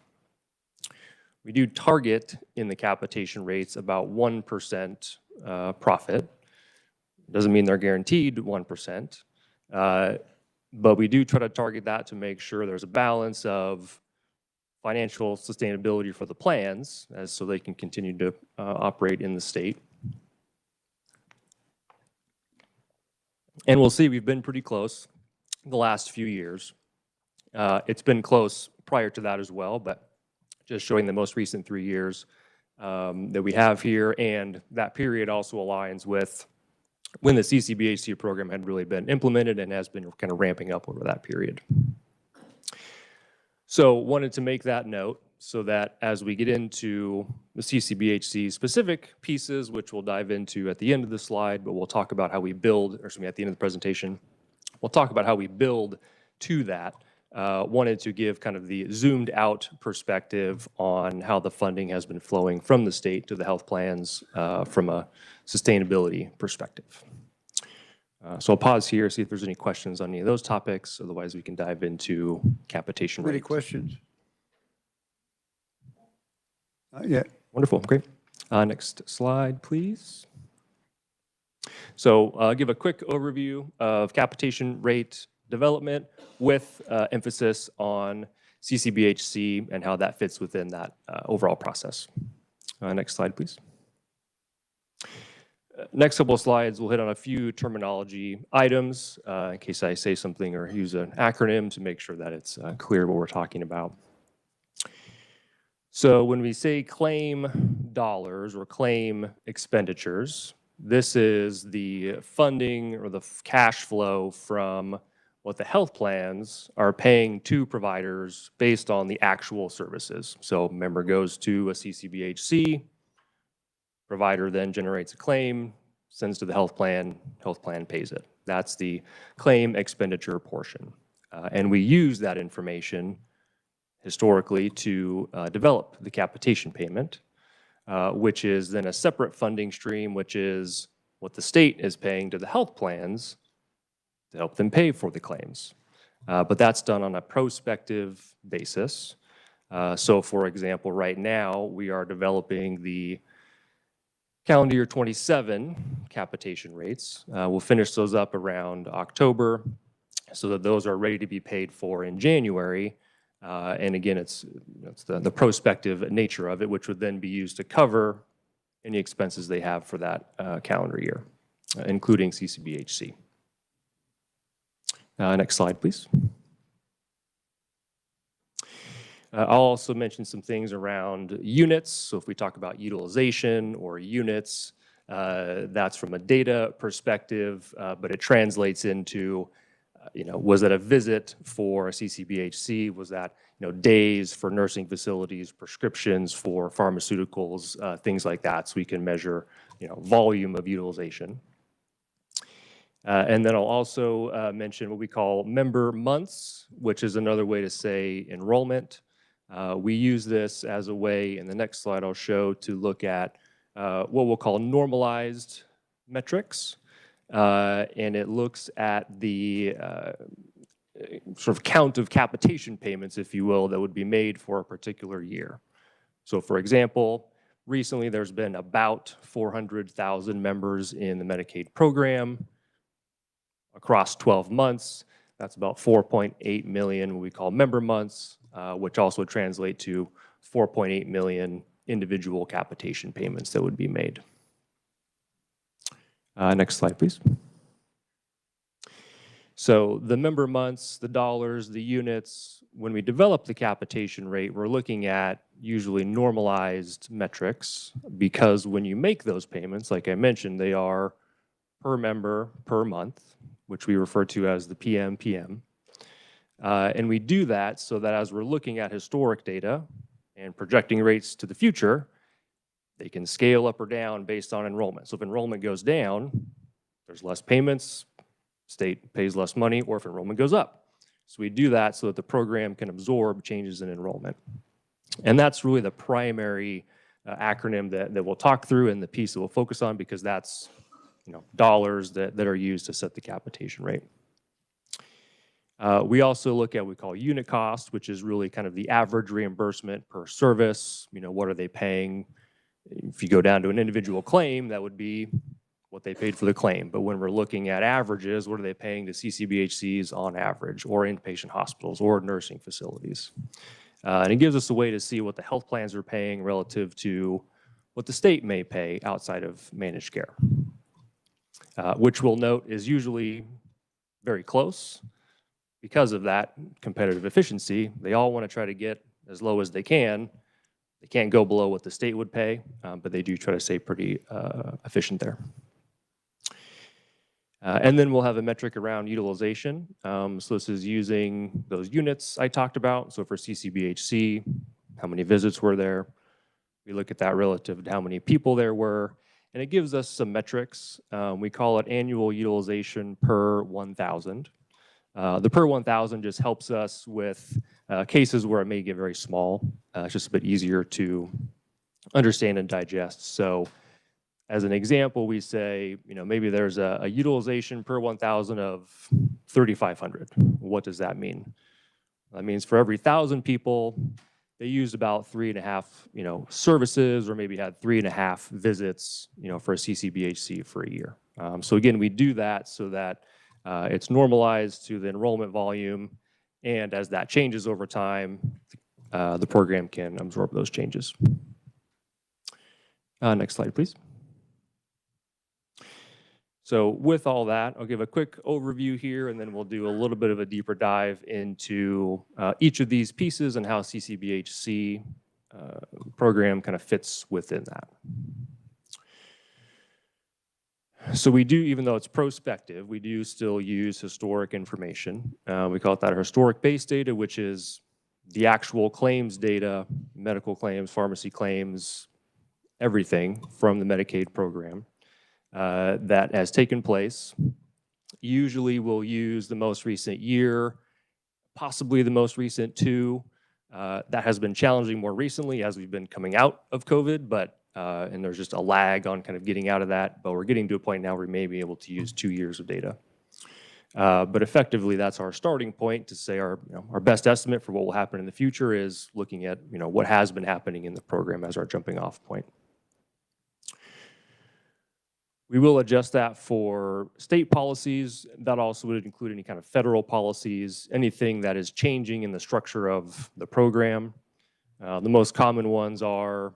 We do target in the capitation rates about 1% profit. Doesn't mean they're guaranteed 1%, but we do try to target that to make sure there's a balance of financial sustainability for the plans so they can continue to operate in the state. And we'll see we've been pretty close the last few years. It's been close prior to that as well, but just showing the most recent 3 years that we have here, and that period also aligns with when the CCBHC program had really been implemented and has been kind of ramping up over that period. So wanted to make that note so that as we get into the CCBHC specific pieces, which we'll dive into at the end of the slide, but we'll talk about how we build, or excuse me, at the end of the presentation, we'll talk about how we build to that. Wanted to give kind of the zoomed out perspective on how the funding has been flowing from the state to the health plans from a sustainability perspective. So I'll pause here, see if there's any questions on any of those topics. Otherwise, we can dive into capitation rates. Any questions? Not yet. Wonderful, great. Next slide, please. So I'll give a quick overview of capitation rate development with emphasis on CCBHC and how that fits within that overall process. Next slide, please. Next couple of slides, we'll hit on a few terminology items in case I say something or use an acronym to make sure that it's clear what we're talking about. So when we say claim dollars or claim expenditures, this is the funding or the cash flow from what the health plans are paying to providers based on the actual services. So member goes to a CCBHC, provider then generates a claim, sends to the health plan pays it. That's the claim expenditure portion. And we use that information historically to develop the capitation payment, which is then a separate funding stream, which is what the state is paying to the health plans to help them pay for the claims. But that's done on a prospective basis. So for example, right now, we are developing the calendar year 27 capitation rates. We'll finish those up around October so that those are ready to be paid for in January. And again, it's the prospective nature of it, which would then be used to cover any expenses they have for that calendar year, including CCBHC. Next slide, please. I'll also mention some things around units. So if we talk about utilization or units, that's from a data perspective, but it translates into, was that a visit for a CCBHC? Was that, days for nursing facilities, prescriptions for pharmaceuticals, things like that, so we can measure, volume of utilization. And then I'll also mention what we call member months, which is another way to say enrollment. We use this as a way, in the next slide I'll show, to look at what we'll call normalized metrics. And it looks at the sort of count of capitation payments, if you will, that would be made for a particular year. So for example, recently there's been about 400,000 members in the Medicaid program across 12 months. That's about 4.8 million, what we call member months, which also translate to 4.8 million individual capitation payments that would be made. Next slide, please. So the member months, the dollars, the units, when we develop the capitation rate, we're looking at usually normalized metrics, because when you make those payments, like I mentioned, they are per member per month. which we refer to as the PMPM. And we do that so that as we're looking at historic data and projecting rates to the future, they can scale up or down based on enrollment. So if enrollment goes down, there's less payments, state pays less money, or if enrollment goes up. So we do that so that the program can absorb changes in enrollment. And that's really the primary acronym that we'll talk through and the piece that we'll focus on, because that's dollars that are used to set the capitation rate. We also look at what we call unit cost, which is really kind of the average reimbursement per service. What are they paying? If you go down to an individual claim, that would be what they paid for the claim. But when we're looking at averages, what are they paying to CCBHCs on average, or inpatient hospitals, or nursing facilities? And it gives us a way to see what the health plans are paying relative to what the state may pay outside of managed care, which we'll note is usually very close. Because of that competitive efficiency, they all want to try to get as low as they can. They can't go below what the state would pay, but they do try to stay pretty efficient there. And then we'll have a metric around utilization. So this is using those units I talked about. So for CCBHC, how many visits were there? We look at that relative to how many people there were, and it gives us some metrics. We call it annual utilization per 1,000. The per 1,000 just helps us with cases where it may get very small. It's just a bit easier to understand and digest. So as an example, we say, maybe there's a utilization per 1,000 of 3,500. What does that mean? That means for every 1,000 people, they used about 3.5, services, or maybe had 3.5 visits, for a CCBHC for a year. So again, we do that so that it's normalized to the enrollment volume, and as that changes over time, the program can absorb those changes. Next slide, please. So with all that, I'll give a quick overview here, and then we'll do a little bit of a deeper dive into each of these pieces and how CCBHC program kind of fits within that. So we do, even though it's prospective, we do still use historic information. We call it that historic base data, which is the actual claims data, medical claims, pharmacy claims, everything from the Medicaid program that has taken place. Usually we'll use the most recent year, possibly the most recent 2. That has been challenging more recently as we've been coming out of COVID, but and there's just a lag on kind of getting out of that, but we're getting to a point now where we may be able to use 2 years of data. But effectively, that's our starting point to say our best estimate for what will happen in the future is looking at what has been happening in the program as our jumping off point. We will adjust that for state policies. That also would include any kind of federal policies, anything that is changing in the structure of the program. The most common ones are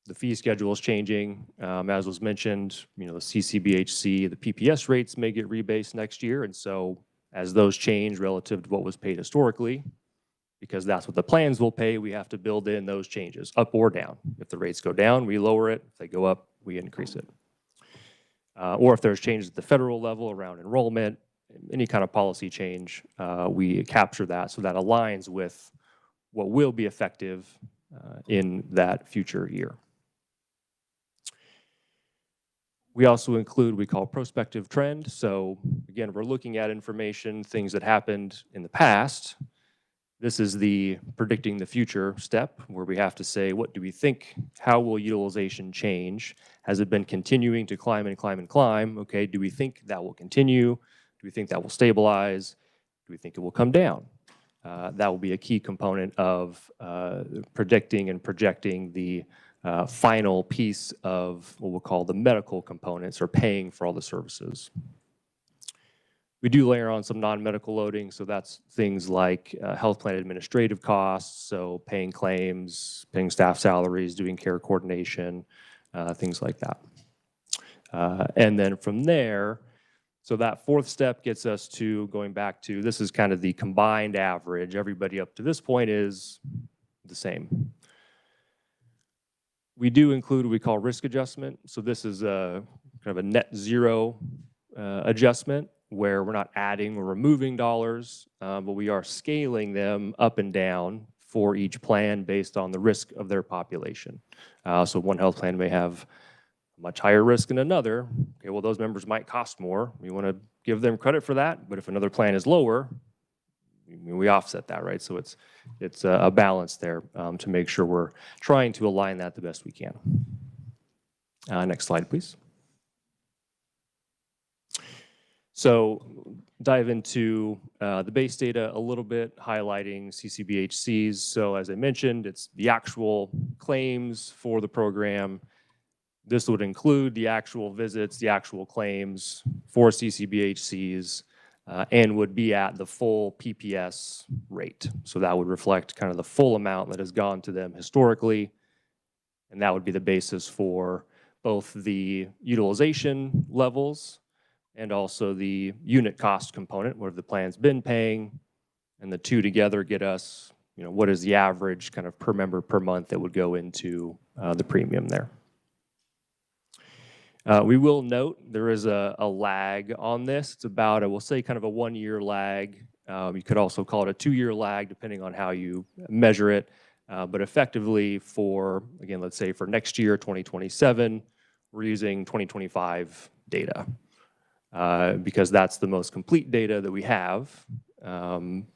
the fee schedule is changing. As was mentioned, the CCBHC, the PPS rates may get rebased next year. And so as those change relative to what was paid historically, because that's what the plans will pay, we have to build in those changes, up or down. If the rates go down, we lower it. If they go up, we increase it. Or if there's changes at the federal level around enrollment, any kind of policy change, we capture that so that aligns with what will be effective in that future year. We also include what we call prospective trend. So again, we're looking at information, things that happened in the past. This is the predicting the future step where we have to say, what do we think? How will utilization change? Has it been continuing to climb and climb and climb? Okay, do we think that will continue? Do we think that will stabilize? Do we think it will come down? That will be a key component of predicting and projecting the final piece of what we'll call the medical components, or paying for all the services. We do layer on some non-medical loading, so that's things like health plan administrative costs, so paying claims, paying staff salaries, doing care coordination, things like that. And then from there, so that 4th step gets us to going back to, this is kind of the combined average. Everybody up to this point is the same. We do include what we call risk adjustment. So this is a kind of a net zero adjustment. where we're not adding or removing dollars, but we are scaling them up and down for each plan based on the risk of their population. So one health plan may have a much higher risk than another. Okay, well, those members might cost more. We want to give them credit for that, but if another plan is lower, we offset that, right? So it's a balance there to make sure we're trying to align that the best we can. Next slide, please. So dive into the base data a little bit, highlighting CCBHCs. So as I mentioned, it's the actual claims for the program. This would include the actual visits, the actual claims for CCBHCs, and would be at the full PPS rate. So that would reflect kind of the full amount that has gone to them historically, and that would be the basis for both the utilization levels and also the unit cost component, what have the plans been paying, and the two together get us, what is the average kind of per member per month that would go into the premium there. We will note there is a lag on this. It's about, I will say, kind of a 1-year lag. You could also call it a 2-year lag, depending on how you measure it. But effectively for, again, let's say for next year, 2027, we're using 2025 data because that's the most complete data that we have. And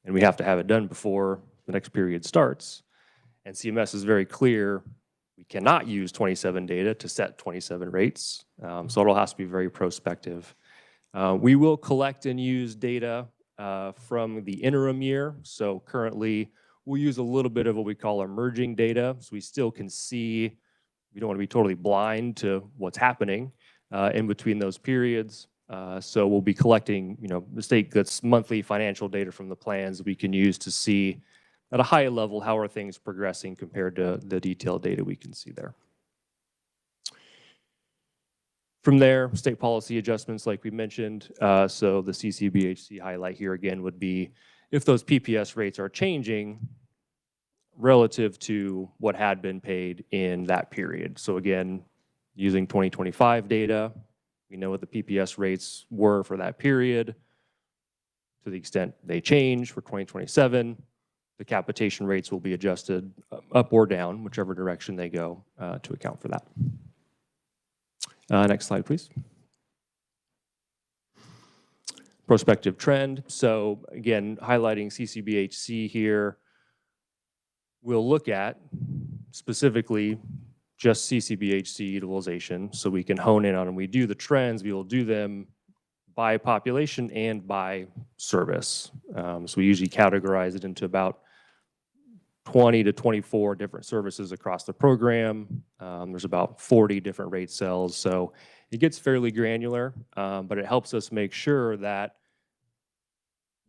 we have to have it done before the next period starts. And CMS is very clear, we cannot use 27 data to set 27 rates. So it'll have to be very prospective. We will collect and use data from the interim year. So currently, we'll use a little bit of what we call emerging data. So we still can see, we don't want to be totally blind to what's happening in between those periods. So we'll be collecting, the state gets monthly financial data from the plans that we can use to see at a high level how are things progressing compared to the detailed data we can see there. From there, state policy adjustments like we mentioned. So the CCBHC highlight here again would be if those PPS rates are changing relative to what had been paid in that period. So again, using 2025 data, we know what the PPS rates were for that period. To the extent they change for 2027, the capitation rates will be adjusted up or down, whichever direction they go, to account for that. Next slide, please. Prospective trend. So again, highlighting CCBHC here, we'll look at specifically just CCBHC utilization so we can hone in on them. We do the trends, we will do them by population and by service. So we usually categorize it into about 20 to 24 different services across the program. There's about 40 different rate cells. So it gets fairly granular, but it helps us make sure that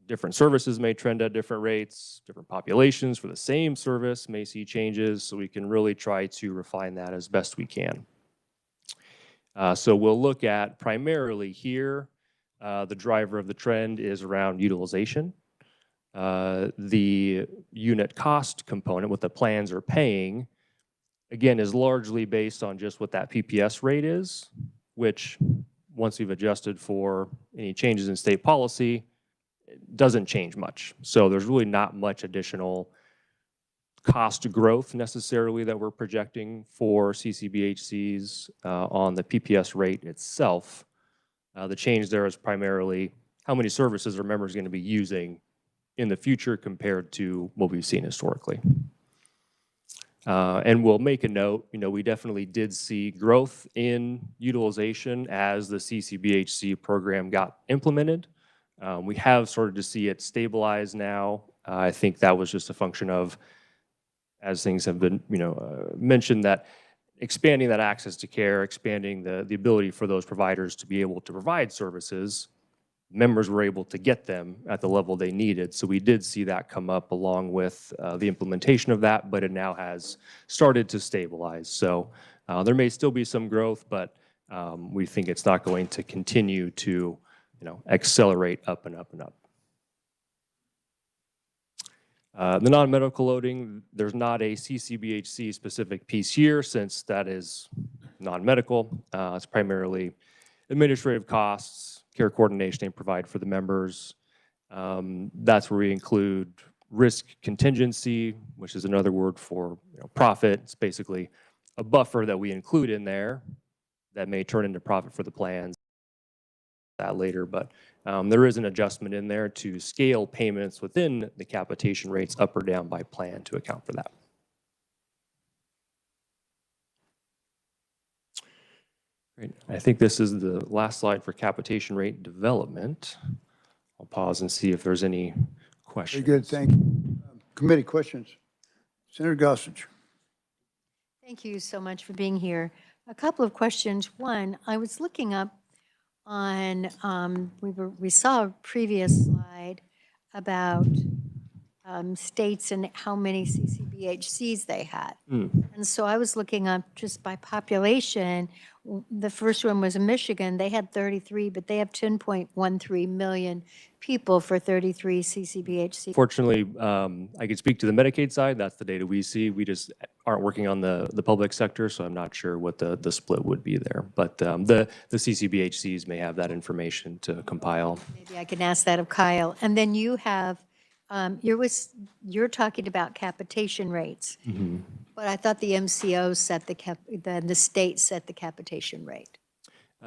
different services may trend at different rates, different populations for the same service may see changes, so we can really try to refine that as best we can. So we'll look at primarily here, the driver of the trend is around utilization. The unit cost component, what the plans are paying, again, is largely based on just what that PPS rate is, which once we've adjusted for any changes in state policy, it doesn't change much. So there's really not much additional cost growth necessarily that we're projecting for CCBHCs on the PPS rate itself. The change there is primarily how many services are members going to be using in the future compared to what we've seen historically. And we'll make a note, we definitely did see growth in utilization as the CCBHC program got implemented. We have started to see it stabilize now. I think that was just a function of, as things have been mentioned, that expanding that access to care, expanding the ability for those providers to be able to provide services, members were able to get them at the level they needed. So we did see that come up along with the implementation of that, but it now has started to stabilize. So there may still be some growth, but we think it's not going to continue to accelerate up and up and up. The non-medical loading, there's not a CCBHC specific piece here since that is non-medical. It's primarily administrative costs, care coordination they provide for the members. That's where we include risk contingency, which is another word for profit. It's basically a buffer that we include in there that may turn into profit for the plans that later, but there is an adjustment in there to scale payments within the capitation rates up or down by plan to account for that. Great. I think this is the last slide for capitation rate development. I'll pause and see if there's any questions. Very good, thank you. Committee questions. Senator Gossage. Thank you so much for being here. A couple of questions. One, I was looking up on, we saw a previous slide about states and how many CCBHCs they had. And so I was looking up just by population. The first one was in Michigan. They had 33, but they have 10.13 million people for 33 CCBHCs. Fortunately, I could speak to the Medicaid side. That's the data we see. We just aren't working on the public sector, so I'm not sure what the split would be there. But the CCBHCs may have that information to compile. Maybe I can ask that of Kyle. And then you have, you're talking about capitation rates. But I thought the MCO set the state set the capitation rate.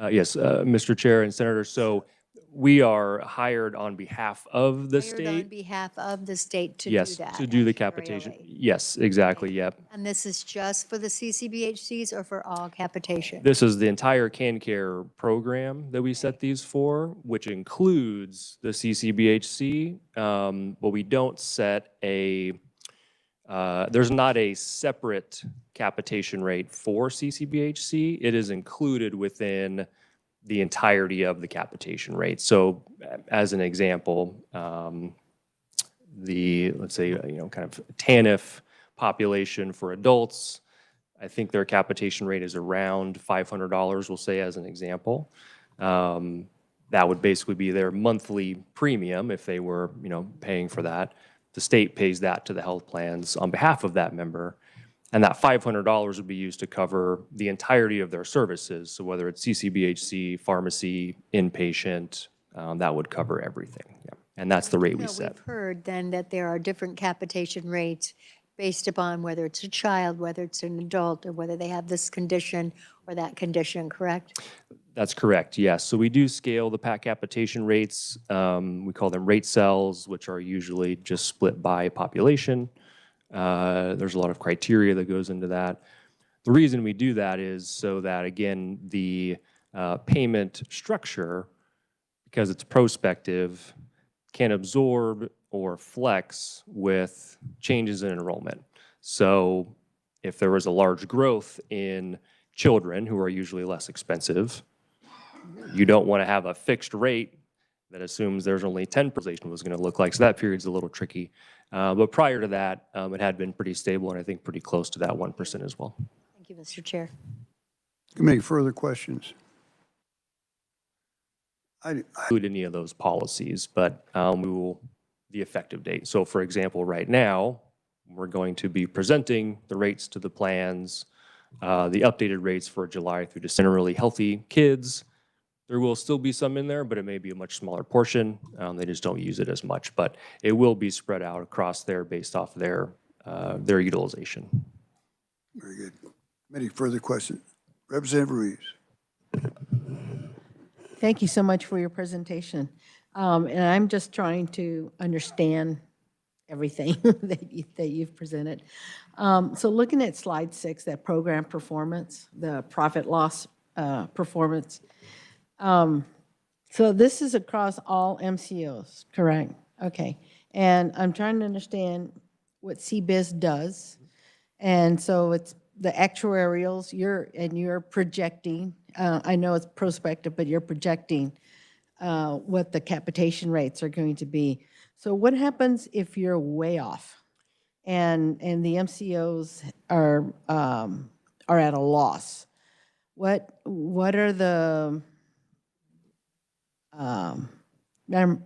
Yes, Mr. Chair and Senator. So we are hired on behalf of the Hired state. on behalf of the state to Yes, do that. to do the capitation. Yes, exactly. Yep. And this is just for the CCBHCs or for all capitation? This is the entire KanCare program that we set these for, which includes the CCBHC. But we don't set a, there's not a separate capitation rate for CCBHC. It is included within the entirety of the capitation rate. So as an example, let's say, kind of TANF population for adults, I think their capitation rate is around $500, we'll say as an example. That would basically be their monthly premium if they were, paying for that. The state pays that to the health plans on behalf of that member. And that $500 would be used to cover the entirety of their services. So whether it's CCBHC, pharmacy, inpatient, that would cover everything. Yeah. And that's the rate we set. We've heard then that there are different capitation rates based upon whether it's a child, whether it's an adult, or whether they have this condition or that condition, correct? That's correct, yes. So we do scale the PAC capitation rates. We call them rate cells, which are usually just split by population. There's a lot of criteria that goes into that. The reason we do that is so that, again, the payment structure, because it's prospective, can absorb or flex with changes in enrollment. So if there was a large growth in children who are usually less expensive, you don't want to have a fixed rate that assumes there's only 10% was going to look like. So that period's a little tricky. But prior to that, it had been pretty stable and I think pretty close to that 1% as well. Thank you, Mr. Chair. Any further questions? Include any of those policies, but we will, the effective date. So for example, right now, we're going to be presenting the rates to the plans, the updated rates for July through December. Really healthy kids. There will still be some in there, but it may be a much smaller portion. They just don't use it as much, but it will be spread out across there based off their utilization. Very good. Any further questions? Representative Ruiz. Thank you so much for your presentation. And I'm just trying to understand everything that you've presented. So looking at slide 6, that program performance, the profit loss performance. So this is across all MCOs, correct? Okay. And I'm trying to understand what CBIZ does. And so it's the actuarials, you're projecting, I know it's prospective, but you're projecting what the capitation rates are going to be. So what happens if you're way off and the MCOs are at a loss? What are the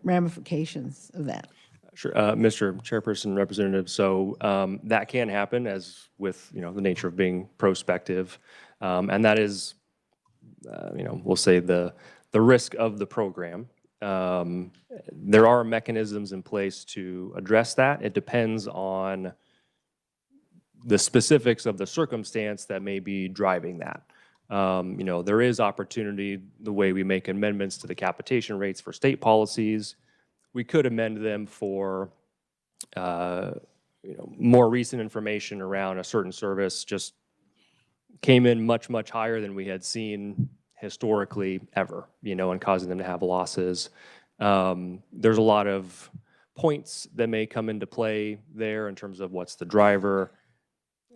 ramifications of that? Sure, Mr. Chairperson, Representative. So that can happen, as with the nature of being prospective, and that is, we'll say the the risk of the program. There are mechanisms in place to address that. It depends on the specifics of the circumstance that may be driving that. There is opportunity, the way we make amendments to the capitation rates for state policies. We could amend them for more recent information around a certain service just came in much, much higher than we had seen historically ever, and causing them to have losses. There's a lot of points that may come into play there in terms of what's the driver.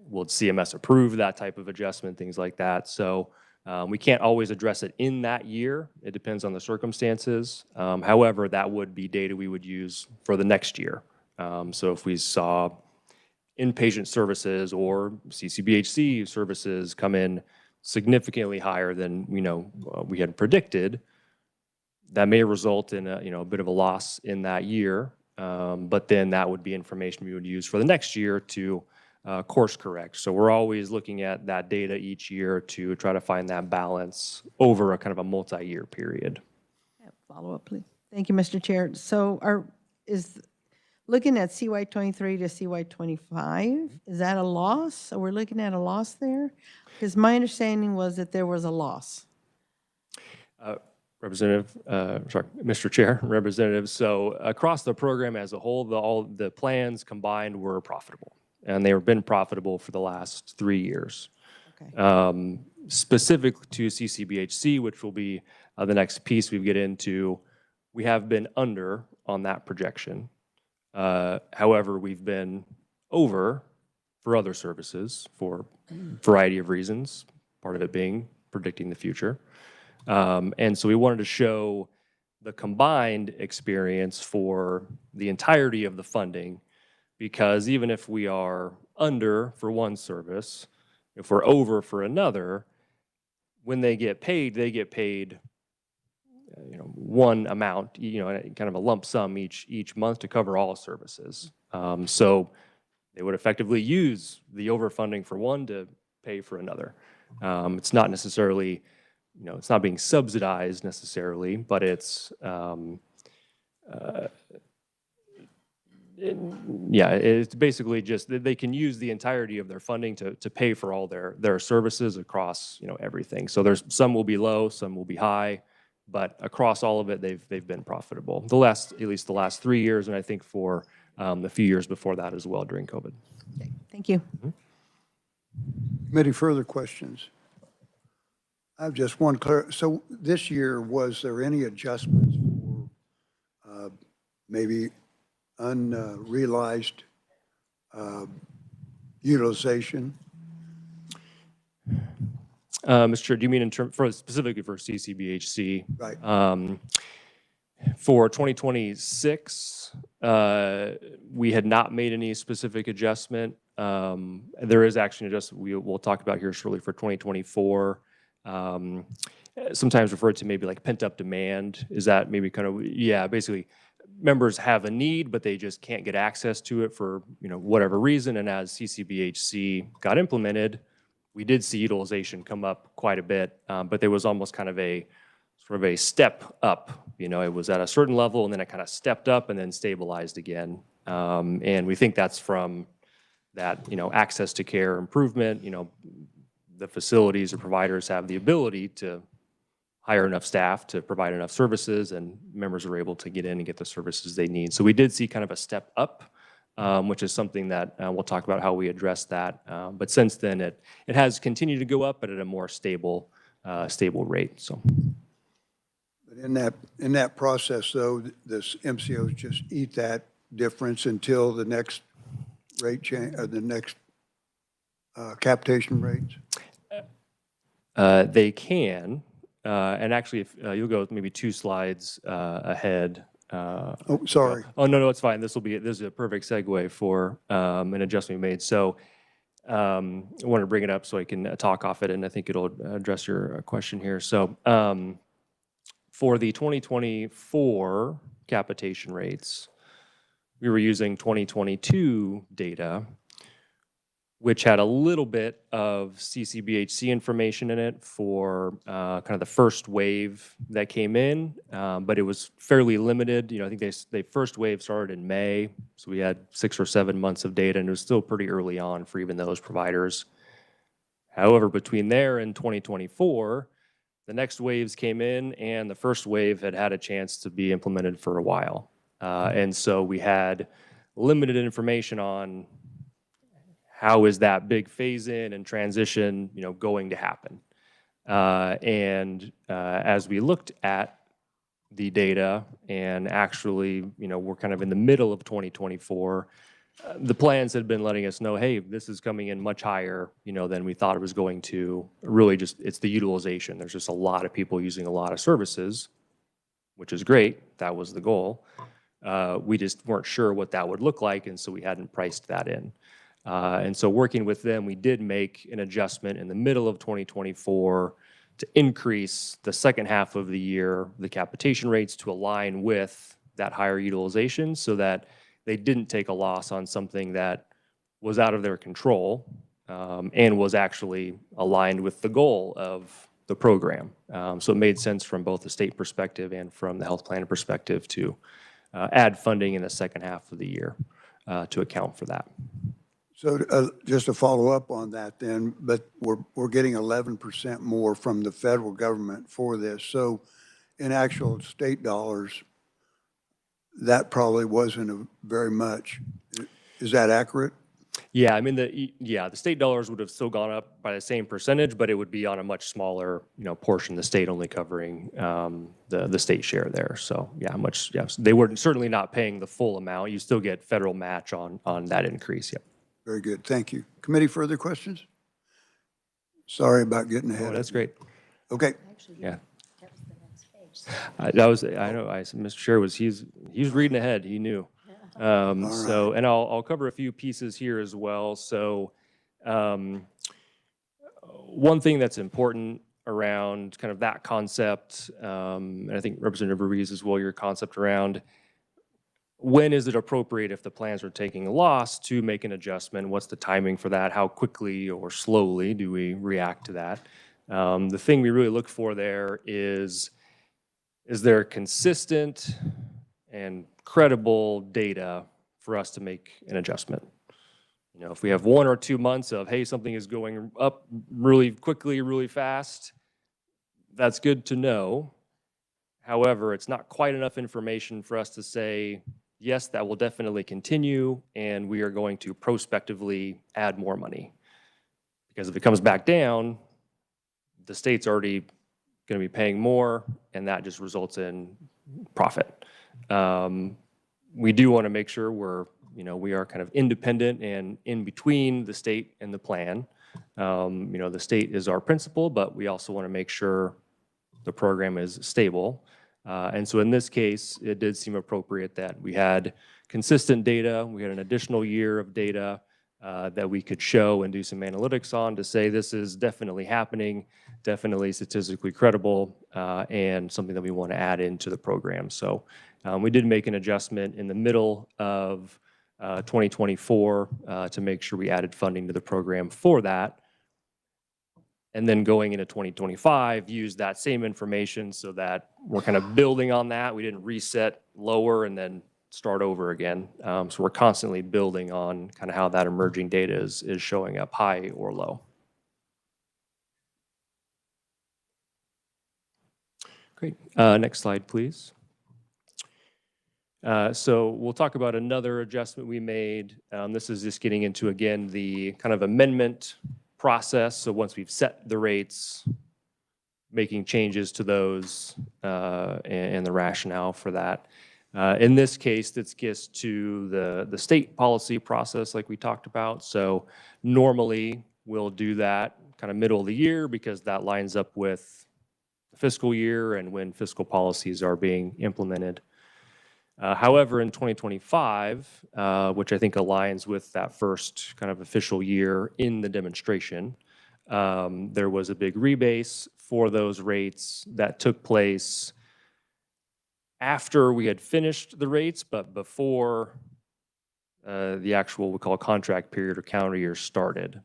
Will CMS approve that type of adjustment, things like that. So we can't always address it in that year. It depends on the circumstances. However, that would be data we would use for the next year. So if we saw inpatient services or CCBHC services come in significantly higher than we had predicted, that may result in a bit of a loss in that year. But then that would be information we would use for the next year to course correct. So we're always looking at that data each year to try to find that balance over a kind of a multi-year period. Follow up, please. Thank you, Mr. Chair. So looking at CY23 to CY25, is that a loss? So we're looking at a loss there? Because my understanding was that there was a loss. Mr. Chair, Representative. So across the program as a whole, all the plans combined were profitable, and they have been profitable for the last 3 years. Okay. Specific to CCBHC, which will be the next piece we get into, we have been under on that projection. However, we've been over for other services for a variety of reasons, part of it being predicting the future. And so we wanted to show the combined experience for the entirety of the funding, because even if we are under for one service, if we're over for another, when they get paid one amount, kind of a lump sum each month to cover all services. So they would effectively use the overfunding for one to pay for another. It's not necessarily, it's not being subsidized necessarily, but it's, it's basically just that they can use the entirety of their funding to pay for all their services across, everything. So there's some will be low, some will be high, but across all of it, they've been profitable. At least the last 3 years, and I think for the few years before that as well during COVID. Okay, thank you. Mm-hmm. Committee, further questions? I have just one so this year, was there any adjustments for maybe unrealized utilization? Mr. Chair, do you mean specifically for CCBHC? Right. For 2026, we had not made any specific adjustment. There is actually an adjustment we'll talk about here shortly for 2024. Sometimes referred to maybe like pent-up demand. Is that maybe kind of, basically members have a need, but they just can't get access to it for, whatever reason. And as CCBHC got implemented, we did see utilization come up quite a bit, but there was almost kind of a step up. It was at a certain level, and then it kind of stepped up and then stabilized again. And we think that's from that, access to care improvement. The facilities or providers have the ability to hire enough staff to provide enough services, and members are able to get in and get the services they need. So we did see kind of a step up, which is something that we'll talk about how we address that. But since then, it has continued to go up, but at a more stable rate. So. But in that process, though, this MCOs just eat that difference until the next rate change, or the next capitation rates? They can, and actually, if you'll go maybe 2 slides ahead. Oh, sorry. Oh, no, it's fine. This is a perfect segue for an adjustment we made. So I wanted to bring it up so I can talk off it, and I think it'll address your question here. So for the 2024 capitation rates, we were using 2022 data. which had a little bit of CCBHC information in it for kind of the first wave that came in, but it was fairly limited. You know, I think they first wave started in May, so we had 6 or 7 months of data, and it was still pretty early on for even those providers. However, between there and 2024, the next waves came in, and the first wave had a chance to be implemented for a while. And so we had limited information on how is that big phase in and transition, you know, going to happen. As we looked at the data and actually, you know, we're kind of in the middle of 2024, the plans had been letting us know, hey, this is coming in much higher, you know, than we thought it was going to. Really just, it's the utilization. There's just a lot of people using a lot of services, which is great. That was the goal. We just weren't sure what that would look like, and so we hadn't priced that in. And so working with them, we did make an adjustment in the middle of 2024 to increase the second half of the year, the capitation rates to align with that higher utilization so that they didn't take a loss on something that was out of their control and was actually aligned with the goal of the program. So it made sense from both the state perspective and from the health plan perspective to add funding in the second half of the year to account for that. So just to follow up on that then, but we're getting 11% more from the federal government for this. So in actual state dollars, that probably wasn't very much. Is that accurate? Yeah, I mean, the state dollars would have still gone up by the same percentage, but it would be on a much smaller, you know, portion, the state only covering the state share there. So yeah, they were certainly not paying the full amount. You still get federal match on that increase, yep. Very good, thank you. Committee, further questions? Sorry about getting ahead. Oh, that's great. Okay. Yeah. I know, Mr. Chair he's reading ahead, he knew. So, and I'll cover a few pieces here as well. So, one thing that's important around kind of that concept, and I think Representative Ruiz as well, your concept around when is it appropriate if the plans are taking a loss to make an adjustment? What's the timing for that? How quickly or slowly do we react to that? The thing we really look for there is there consistent and credible data for us to make an adjustment? You know, if we have 1 or 2 months of, hey, something is going up really quickly, really fast, that's good to know. However, it's not quite enough information for us to say, yes, that will definitely continue, and we are going to prospectively add more money. Because if it comes back down, the state's already going to be paying more, and that just results in profit. We do want to make sure we are kind of independent and in between the state and the plan. You know, the state is our principal, but we also want to make sure the program is stable. And so in this case, it did seem appropriate that we had consistent data. We had an additional year of data that we could show and do some analytics on to say this is definitely happening, definitely statistically credible, and something that we want to add into the program. So we did make an adjustment in the middle of 2024 to make sure we added funding to the program for that. And then going into 2025, use that same information so that we're kind of building on that. We didn't reset lower and then start over again. So we're constantly building on kind of how that emerging data is showing up high or low. Great. Next slide, please. So we'll talk about another adjustment we made. This is just getting into, again, the kind of amendment process. So once we've set the rates, making changes to those and the rationale for that. In this case, this gets to the state policy process like we talked about. So normally we'll do that kind of middle of the year because that lines up with the fiscal year and when fiscal policies are being implemented. However, in 2025, which I think aligns with that first kind of official year in the demonstration, there was a big rebase for those rates that took place after we had finished the rates, but before the actual, we call contract period or calendar year started.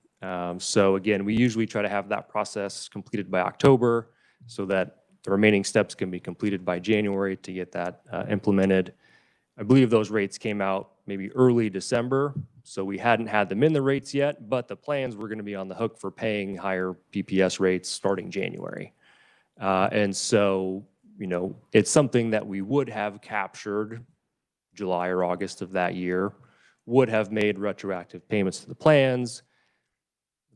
So again, we usually try to have that process completed by October so that the remaining steps can be completed by January to get that implemented. I believe those rates came out maybe early December, so we hadn't had them in the rates yet, but the plans were going to be on the hook for paying higher PPS rates starting January. And so, you know, it's something that we would have captured July or August of that year, would have made retroactive payments to the plans,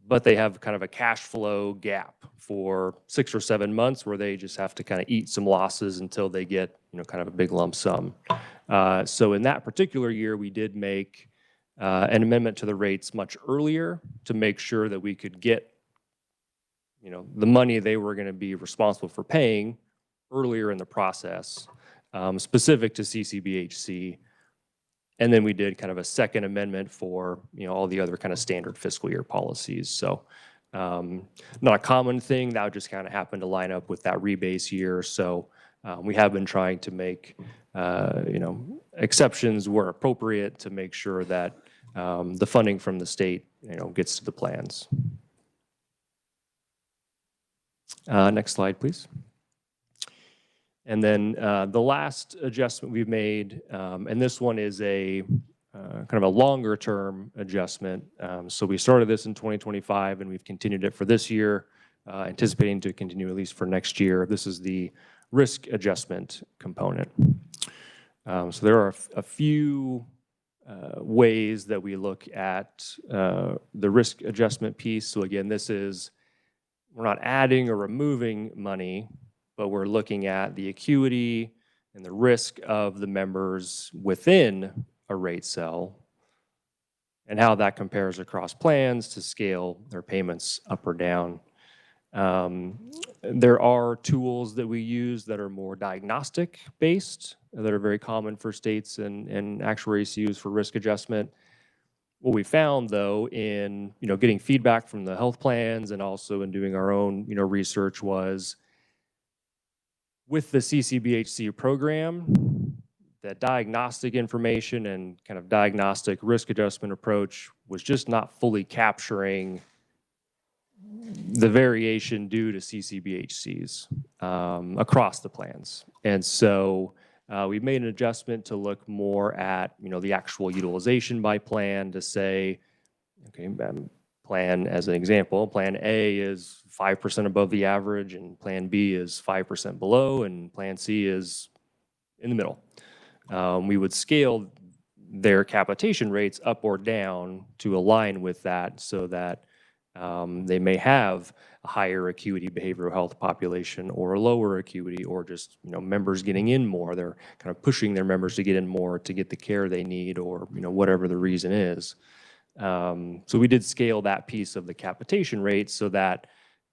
but they have kind of a cash flow gap for 6 or 7 months where they just have to kind of eat some losses until they get, you know, kind of a big lump sum. So in that particular year, we did make an amendment to the rates much earlier to make sure that we could get, you know, the money they were going to be responsible for paying earlier in the process, specific to CCBHC. And then we did kind of a second amendment for, you know, all the other kind of standard fiscal year policies. So not a common thing. That would just kind of happen to line up with that rebase year. So we have been trying to make, you know, exceptions where appropriate to make sure that the funding from the state, you know, gets to the plans. Next slide, please. And then the last adjustment we've made, and this one is a kind of a longer term adjustment. So we started this in 2025 and we've continued it for this year, anticipating to continue at least for next year. This is the risk adjustment component. So there are a few ways that we look at the risk adjustment piece. So again, this is, we're not adding or removing money, but we're looking at the acuity and the risk of the members within a rate cell and how that compares across plans to scale their payments up or down. There are tools that we use that are more diagnostic based, that are very common for states and actuaries to use for risk adjustment. What we found though in, you know, getting feedback from the health plans and also in doing our own, you know, research was with the CCBHC program, that diagnostic information and kind of diagnostic risk adjustment approach was just not fully capturing the variation due to CCBHCs across the plans. And so we've made an adjustment to look more at, you know, the actual utilization by plan to say, okay, plan as an example, plan A is 5% above the average and plan B is 5% below and plan C is in the middle. We would scale their capitation rates up or down to align with that so that they may have a higher acuity behavioral health population or a lower acuity or just, you know, members getting in more. They're kind of pushing their members to get in more to get the care they need or, you know, whatever the reason is. So we did scale that piece of the capitation rate so that,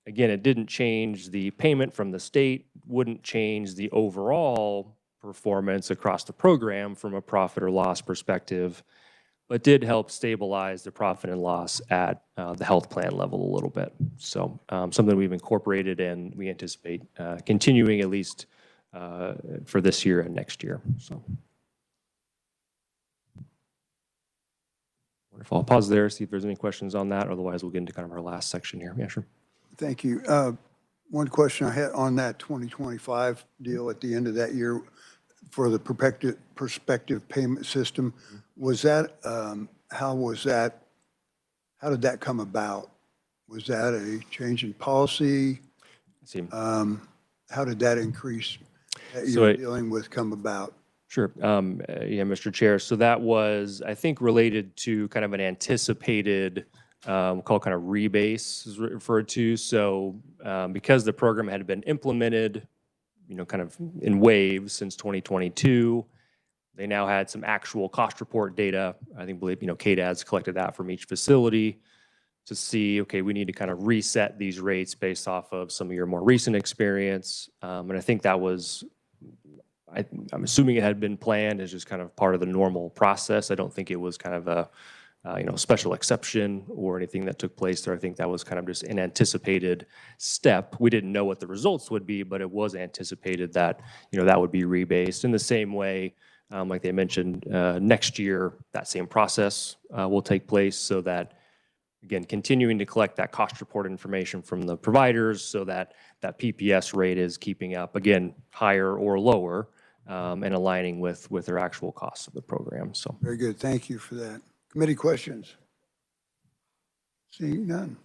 again, it didn't change the payment from the state, wouldn't change the overall performance across the program from a profit or loss perspective, but did help stabilize the profit and loss at the health plan level a little bit. So something we've incorporated and we anticipate continuing at least for this year and next year. So. Wonderful. I'll pause there, see if there's any questions on that. Otherwise, we'll get into kind of our last section here. Yeah, sure. Thank you. One question I had on that 2025 deal at the end of that year for the prospective payment system, was that, how did that come about? Was that a change in policy? How did that increase that you're dealing with come about? Sure. Yeah, Mr. Chair. So that was, I think, related to kind of an anticipated, we'll call it kind of rebase is referred to. So because the program had been implemented, you know, kind of in waves since 2022, they now had some actual cost report data. I think, you know, KDAD's collected that from each facility to see, okay, we need to kind of reset these rates based off of some of your more recent experience. And I think that was, I'm assuming it had been planned as just kind of part of the normal process. I don't think it was kind of a, you know, special exception or anything that took place there. I think that was kind of just an anticipated step. We didn't know what the results would be, but it was anticipated that, you know, that would be rebased in the same way. Like they mentioned, next year, that same process will take place so that, again, continuing to collect that cost report information from the providers so that that PPS rate is keeping up, again, higher or lower, and aligning with their actual costs of the program. So Very good. Thank you for that. Committee questions? Seeing none.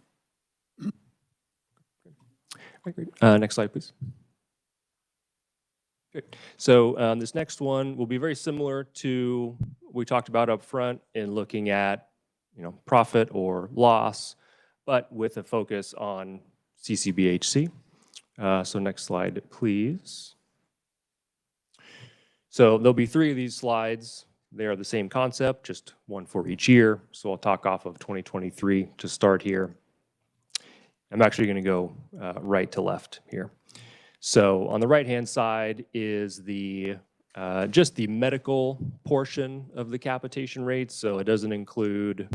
next slide, please. Good. So this next one will be very similar to what we talked about up front in looking at, profit or loss, but with a focus on CCBHC. So next slide, please. So there'll be 3 of these slides. They are the same concept, just one for each year. So I'll talk off of 2023 to start here. I'm actually going to go right to left here. So on the right-hand side is the just the medical portion of the capitation rates. So it doesn't include,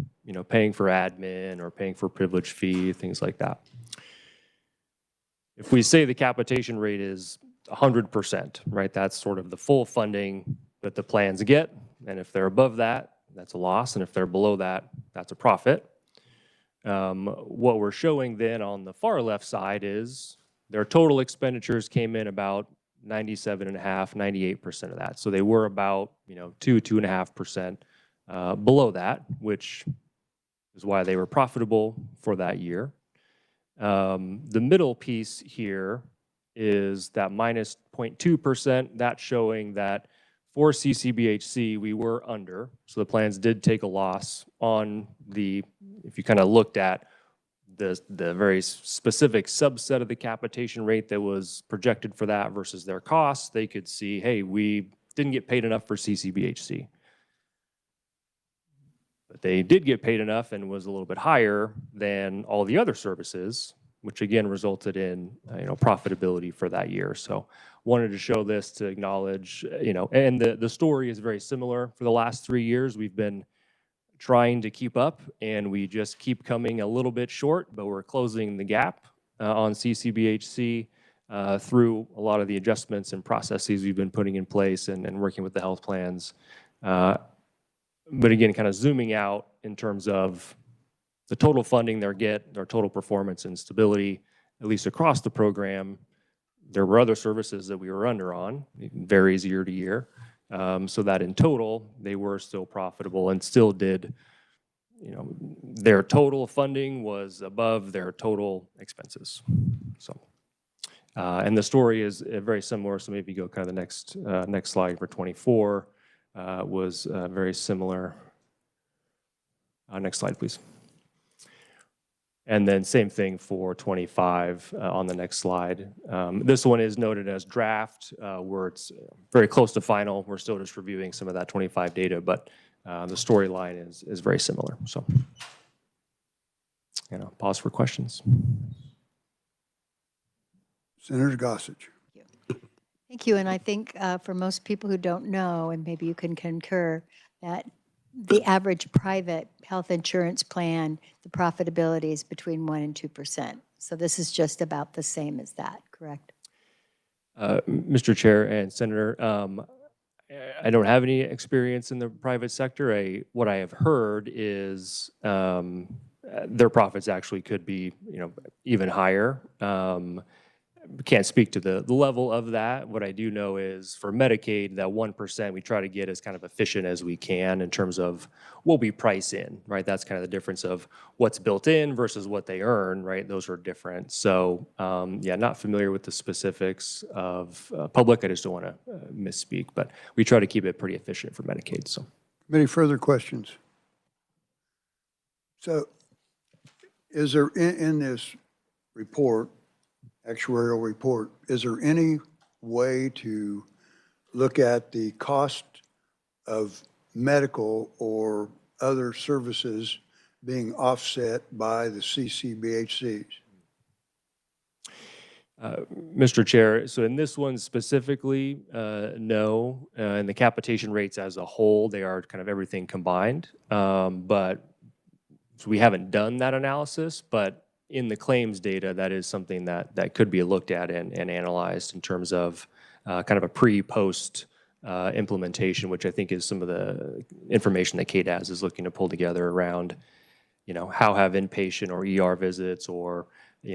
paying for admin or paying for privilege fee, things like that. If we say the capitation rate is 100%, right? That's sort of the full funding that the plans get. And if they're above that, that's a loss. And if they're below that, that's a profit. What we're showing then on the far left side is their total expenditures came in about 97.5%, 98% of that. So they were about, 2.5% below that, which is why they were profitable for that year. The middle piece here is that minus 0.2%. That's showing that for CCBHC, we were under. So the plans did take a loss on if you kind of looked at the very specific subset of the capitation rate that was projected for that versus their costs, they could see, hey, we didn't get paid enough for CCBHC. But they did get paid enough and was a little bit higher than all the other services, which again resulted in profitability for that year. So wanted to show this to acknowledge, and the story is very similar for the last 3 years. We've been trying to keep up, and we just keep coming a little bit short, but we're closing the gap on CCBHC through a lot of the adjustments and processes we've been putting in place and working with the health plans. But again, kind of zooming out in terms of the total funding they get, their total performance and stability, at least across the program. There were other services that we were under on. It varies year to year. So that in total, they were still profitable and still did, their total funding was above their total expenses. So, and the story is very similar. So maybe go kind of the next slide for 24 was very similar. Next slide, please. And then same thing for 25 on the next slide. This one is noted as draft, where it's very close to final. We're still just reviewing some of that 25 data, but the storyline is very similar. So, pause for questions. Senator Gossage. Thank you. And I think for most people who don't know, and maybe you can concur, that the average private health insurance plan, the profitability is between 1% and 2%. So this is just about the same as that, correct? Mr. Chair and Senator, I don't have any experience in the private sector. What I have heard is their profits actually could be, even higher. Can't speak to the level of that. What I do know is for Medicaid, that 1% we try to get as kind of efficient as we can in terms of what we price in, right? That's kind of the difference of what's built in versus what they earn, right? Those are different. So yeah, not familiar with the specifics of public. I just don't want to misspeak, but we try to keep it pretty efficient for Medicaid. So, Any further questions? So is there in this report, actuarial report, is there any way to look at the cost of medical or other services being offset by the CCBHCs? Mr. Chair, so in this one specifically, no. In the capitation rates as a whole, they are kind of everything combined. But so we haven't done that analysis, but in the claims data, that is something that could be looked at and analyzed in terms of kind of a pre-post implementation, which I think is some of the information that KDAS is looking to pull together around, how have inpatient or ER visits or,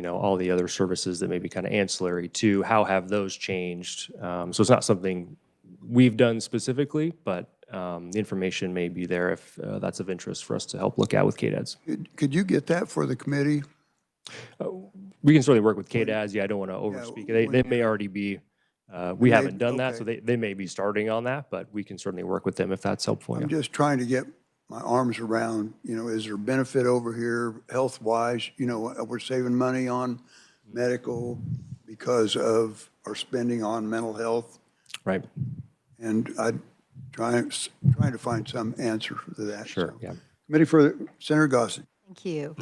all the other services that may be kind of ancillary to, how have those changed? So it's not something we've done specifically, but the information may be there if that's of interest for us to help look at with KDADS. Could you get that for the committee? We can certainly work with KDADS. Yeah, I don't want to overspeak. They may already be, we haven't done that, so they may be starting on that, but we can certainly work with them if that's helpful. I'm just trying to get my arms around, is there benefit over here health-wise? We're saving money on medical because of our spending on mental health. Right. And I'm trying to find some answer to that. Sure, So. yeah. Committee for Senator Gossett. Thank you.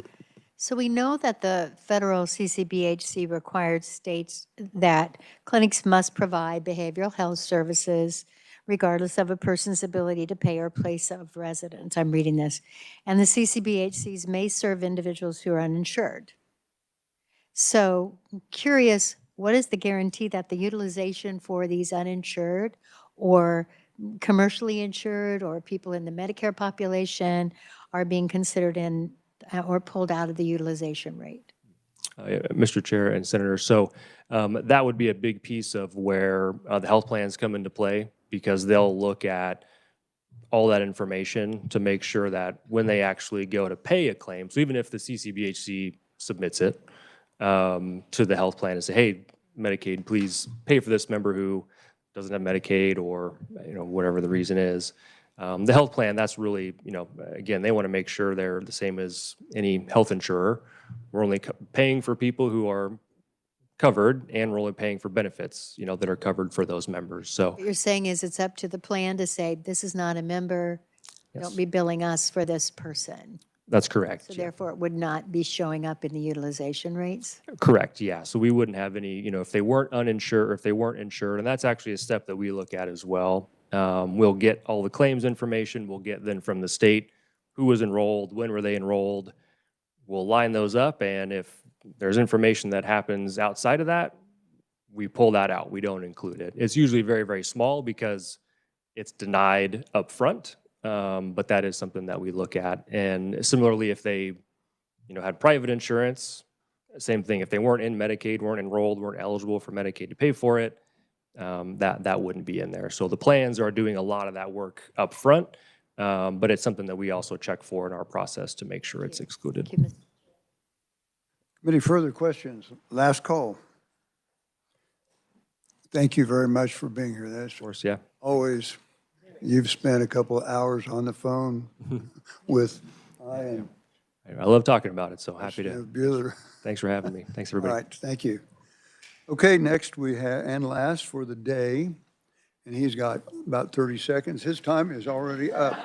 So we know that the federal CCBHC required states that clinics must provide behavioral health services regardless of a person's ability to pay or place of residence. I'm reading this. And the CCBHCs may serve individuals who are uninsured. So curious, what is the guarantee that the utilization for these uninsured or commercially insured or people in the Medicare population are being considered in or pulled out of the utilization rate? Mr. Chair and Senator, so that would be a big piece of where the health plans come into play, because they'll look at all that information to make sure that when they actually go to pay a claim, so even if the CCBHC submits it to the health plan and say, hey, Medicaid, please pay for this member who doesn't have Medicaid or whatever the reason is. The health plan, that's really, again, they want to make sure they're the same as any health insurer. We're only paying for people who are covered, and we're only paying for benefits, that are covered for those members. So What you're saying is it's up to the plan to say, this is not a member, don't be billing us for this person. that's correct. So therefore, it would not be showing up in the utilization rates? Correct, yeah. So we wouldn't have any, if they weren't uninsured or if they weren't insured, and that's actually a step that we look at as well. We'll get all the claims information. We'll get then from the state who was enrolled, when were they enrolled. We'll line those up, and if there's information that happens outside of that, we pull that out. We don't include it. It's usually very, very small because it's denied up front, but that is something that we look at. And similarly, if they had private insurance, same thing. If they weren't in Medicaid, weren't enrolled, weren't eligible for Medicaid to pay for it, that wouldn't be in there. So the plans are doing a lot of that work up front, but it's something that we also check for in our process to make sure it's excluded. Thank you, Mr. Any further questions? Last call. Thank you very much for being here. That's Of course, yeah. always, you've spent a couple of hours on the phone with I love talking about it, so happy to. Bueller. Thanks for having me. Thanks, All everybody. right, thank you. Okay, next we have, and last for the day, and he's got about 30 seconds. His time is already up.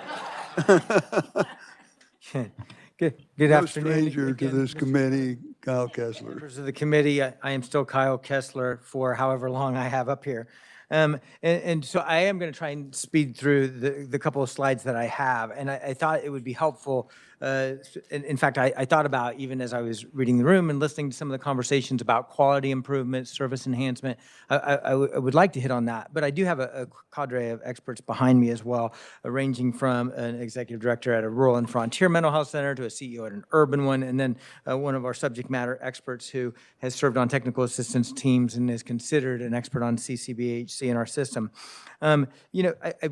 Good No afternoon. stranger to this committee, Kyle Kessler. Members of the committee, I am still Kyle Kessler for however long I have up here. And so I am going to try and speed through the couple of slides that I have. And I thought it would be helpful. In fact, I thought about, even as I was reading the room and listening to some of the conversations about quality improvement, service enhancement, I would like to hit on that. But I do have a cadre of experts behind me as well, ranging from an executive director at a rural and frontier mental health center to a CEO at an urban one, and then one of our subject matter experts who has served on technical assistance teams and is considered an expert on CCBHC in our system. I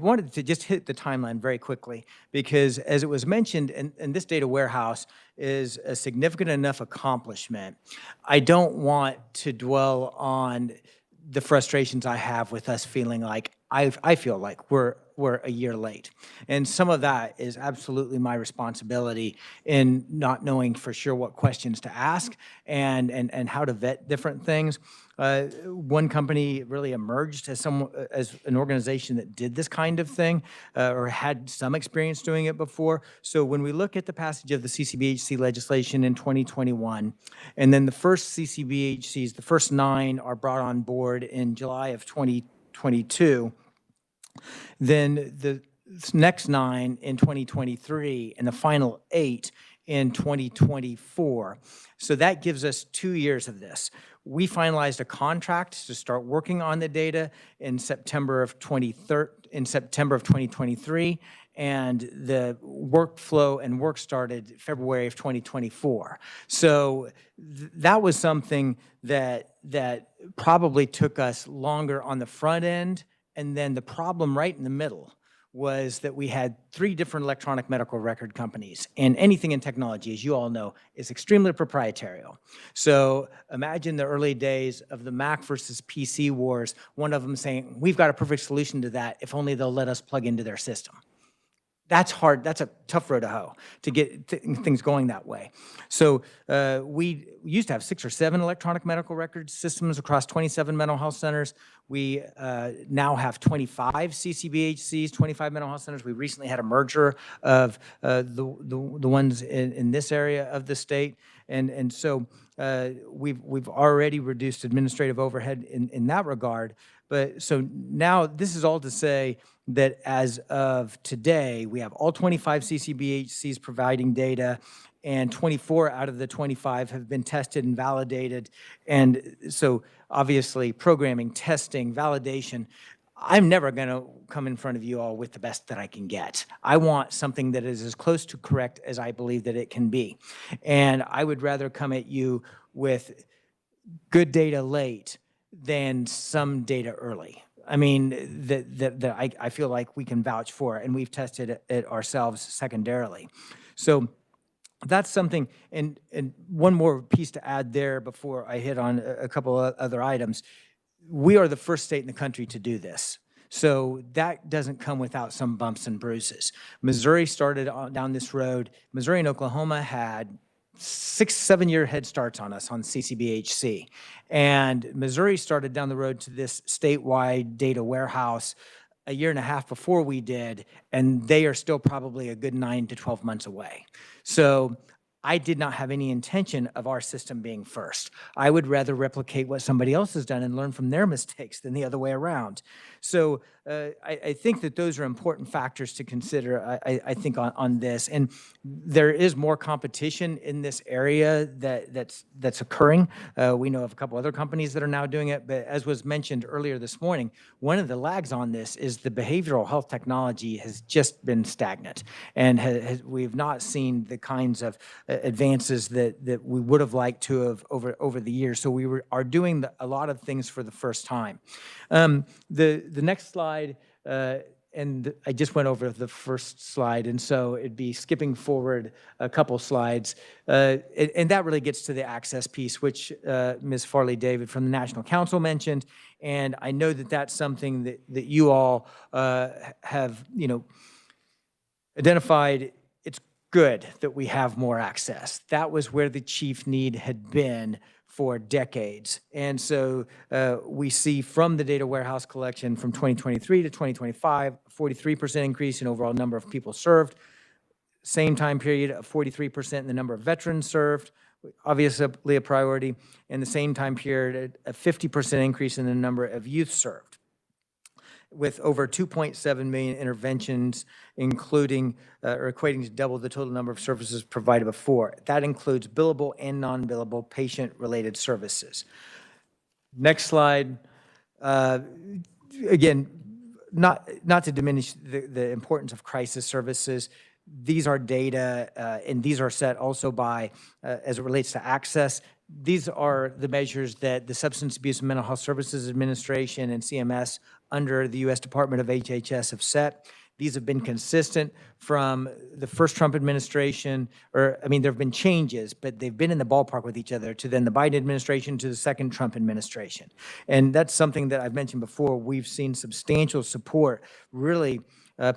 wanted to just hit the timeline very quickly, because as it was mentioned, and this data warehouse is a significant enough accomplishment. I don't want to dwell on the frustrations I have with us feeling like, I feel like we're a year late. And some of that is absolutely my responsibility in not knowing for sure what questions to ask and how to vet different things. One company really emerged as an organization that did this kind of thing or had some experience doing it before. So when we look at the passage of the CCBHC legislation in 2021, and then the first CCBHCs, the first 9 are brought on board in July of 2022, then the next 9 in 2023, and the final 8 in 2024. So that gives us 2 years of this. We finalized a contract to start working on the data in September of 2023, and the workflow and work started February of 2024. So that was something that probably took us longer on the front end, and then the problem right in the middle was that we had 3 different electronic medical record companies, and anything in technology, as you all know, is extremely proprietarial. So imagine the early days of the Mac versus PC wars, one of them saying, we've got a perfect solution to that if only they'll let us plug into their system. That's hard. That's a tough road to hoe to get things going that way. So we used to have 6 or 7 electronic medical record systems across 27 mental health centers. We now have 25 CCBHCs, 25 mental health centers. We recently had a merger of the ones in this area of the state. And so we've already reduced administrative overhead in that regard. But so now this is all to say that as of today, we have all 25 CCBHCs providing data, and 24 out of the 25 have been tested and validated. And so obviously programming, testing, validation, I'm never going to come in front of you all with the best that I can get. I want something that is as close to correct as I believe that it can be. And I would rather come at you with good data late than some data early. I mean, that I feel like we can vouch for, and we've tested it ourselves secondarily. So that's something, and one more piece to add there before I hit on a couple of other items. We are the first state in the country to do this. So that doesn't come without some bumps and bruises. Missouri started down this road. Missouri and Oklahoma had 6-7 year head starts on us on CCBHC. And Missouri started down the road to this statewide data warehouse a year and a half before we did, and they are still probably a good 9 to 12 months away. So I did not have any intention of our system being first. I would rather replicate what somebody else has done and learn from their mistakes than the other way around. So I think that those are important factors to consider, I think, on this. And there is more competition in this area that's occurring. We know of a couple other companies that are now doing it, but as was mentioned earlier this morning, one of the lags on this is the behavioral health technology has just been stagnant, and we've not seen the kinds of advances that we would have liked to have over the years. So we are doing a lot of things for the first time. The next slide, and I just went over the first slide, and so it'd be skipping forward a couple slides. And that really gets to the access piece, which Ms. Farley David from the National Council mentioned. And I know that that's something that you all have, identified. It's good that we have more access. That was where the chief need had been for decades. And so we see from the data warehouse collection from 2023 to 2025, a 43% increase in overall number of people served. Same time period, a 43% in the number of veterans served, obviously a priority. And the same time period, a 50% increase in the number of youth served, with over 2.7 million interventions, including or equating to double the total number of services provided before. That includes billable and non-billable patient-related services. Next slide. Again, not to diminish the importance of crisis services. These are data, and these are set also by, as it relates to access. These are the measures that the Substance Abuse and Mental Health Services Administration and CMS under the U.S. Department of HHS have set. These have been consistent from the first Trump administration, there have been changes, but they've been in the ballpark with each other, to then the Biden administration, to the second Trump administration. And that's something that I've mentioned before. We've seen substantial support. Really,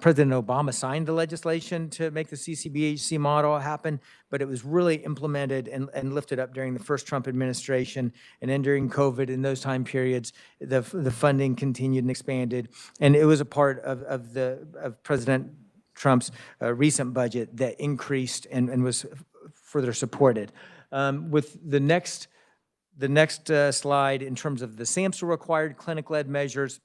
President Obama signed the legislation to make the CCBHC model happen, but it was really implemented and lifted up during the first Trump administration. And then during COVID, in those time periods, the funding continued and expanded. And it was a part of President Trump's recent budget that increased and was further supported. With the next slide, in terms of the SAMHSA required clinic-led measures,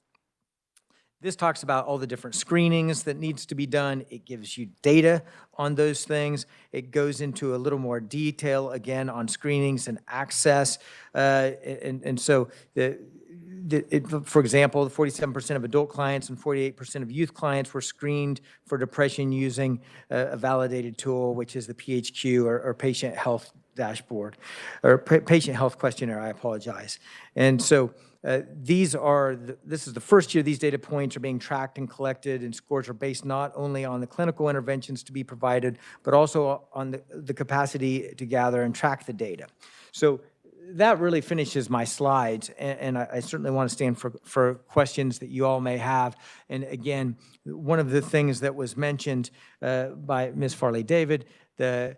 This talks about all the different screenings that needs to be done. It gives you data on those things. It goes into a little more detail, again, on screenings and access. And so, for example, 47% of adult clients and 48% of youth clients were screened for depression using a validated tool, which is the PHQ or Patient Health Dashboard, or Patient Health Questionnaire, I apologize. And so, this is the first year these data points are being tracked and collected, and scores are based not only on the clinical interventions to be provided, but also on the capacity to gather and track the data. So that really finishes my slides, and I certainly want to stand for questions that you all may have. And again, one of the things that was mentioned by Ms. Farley David, the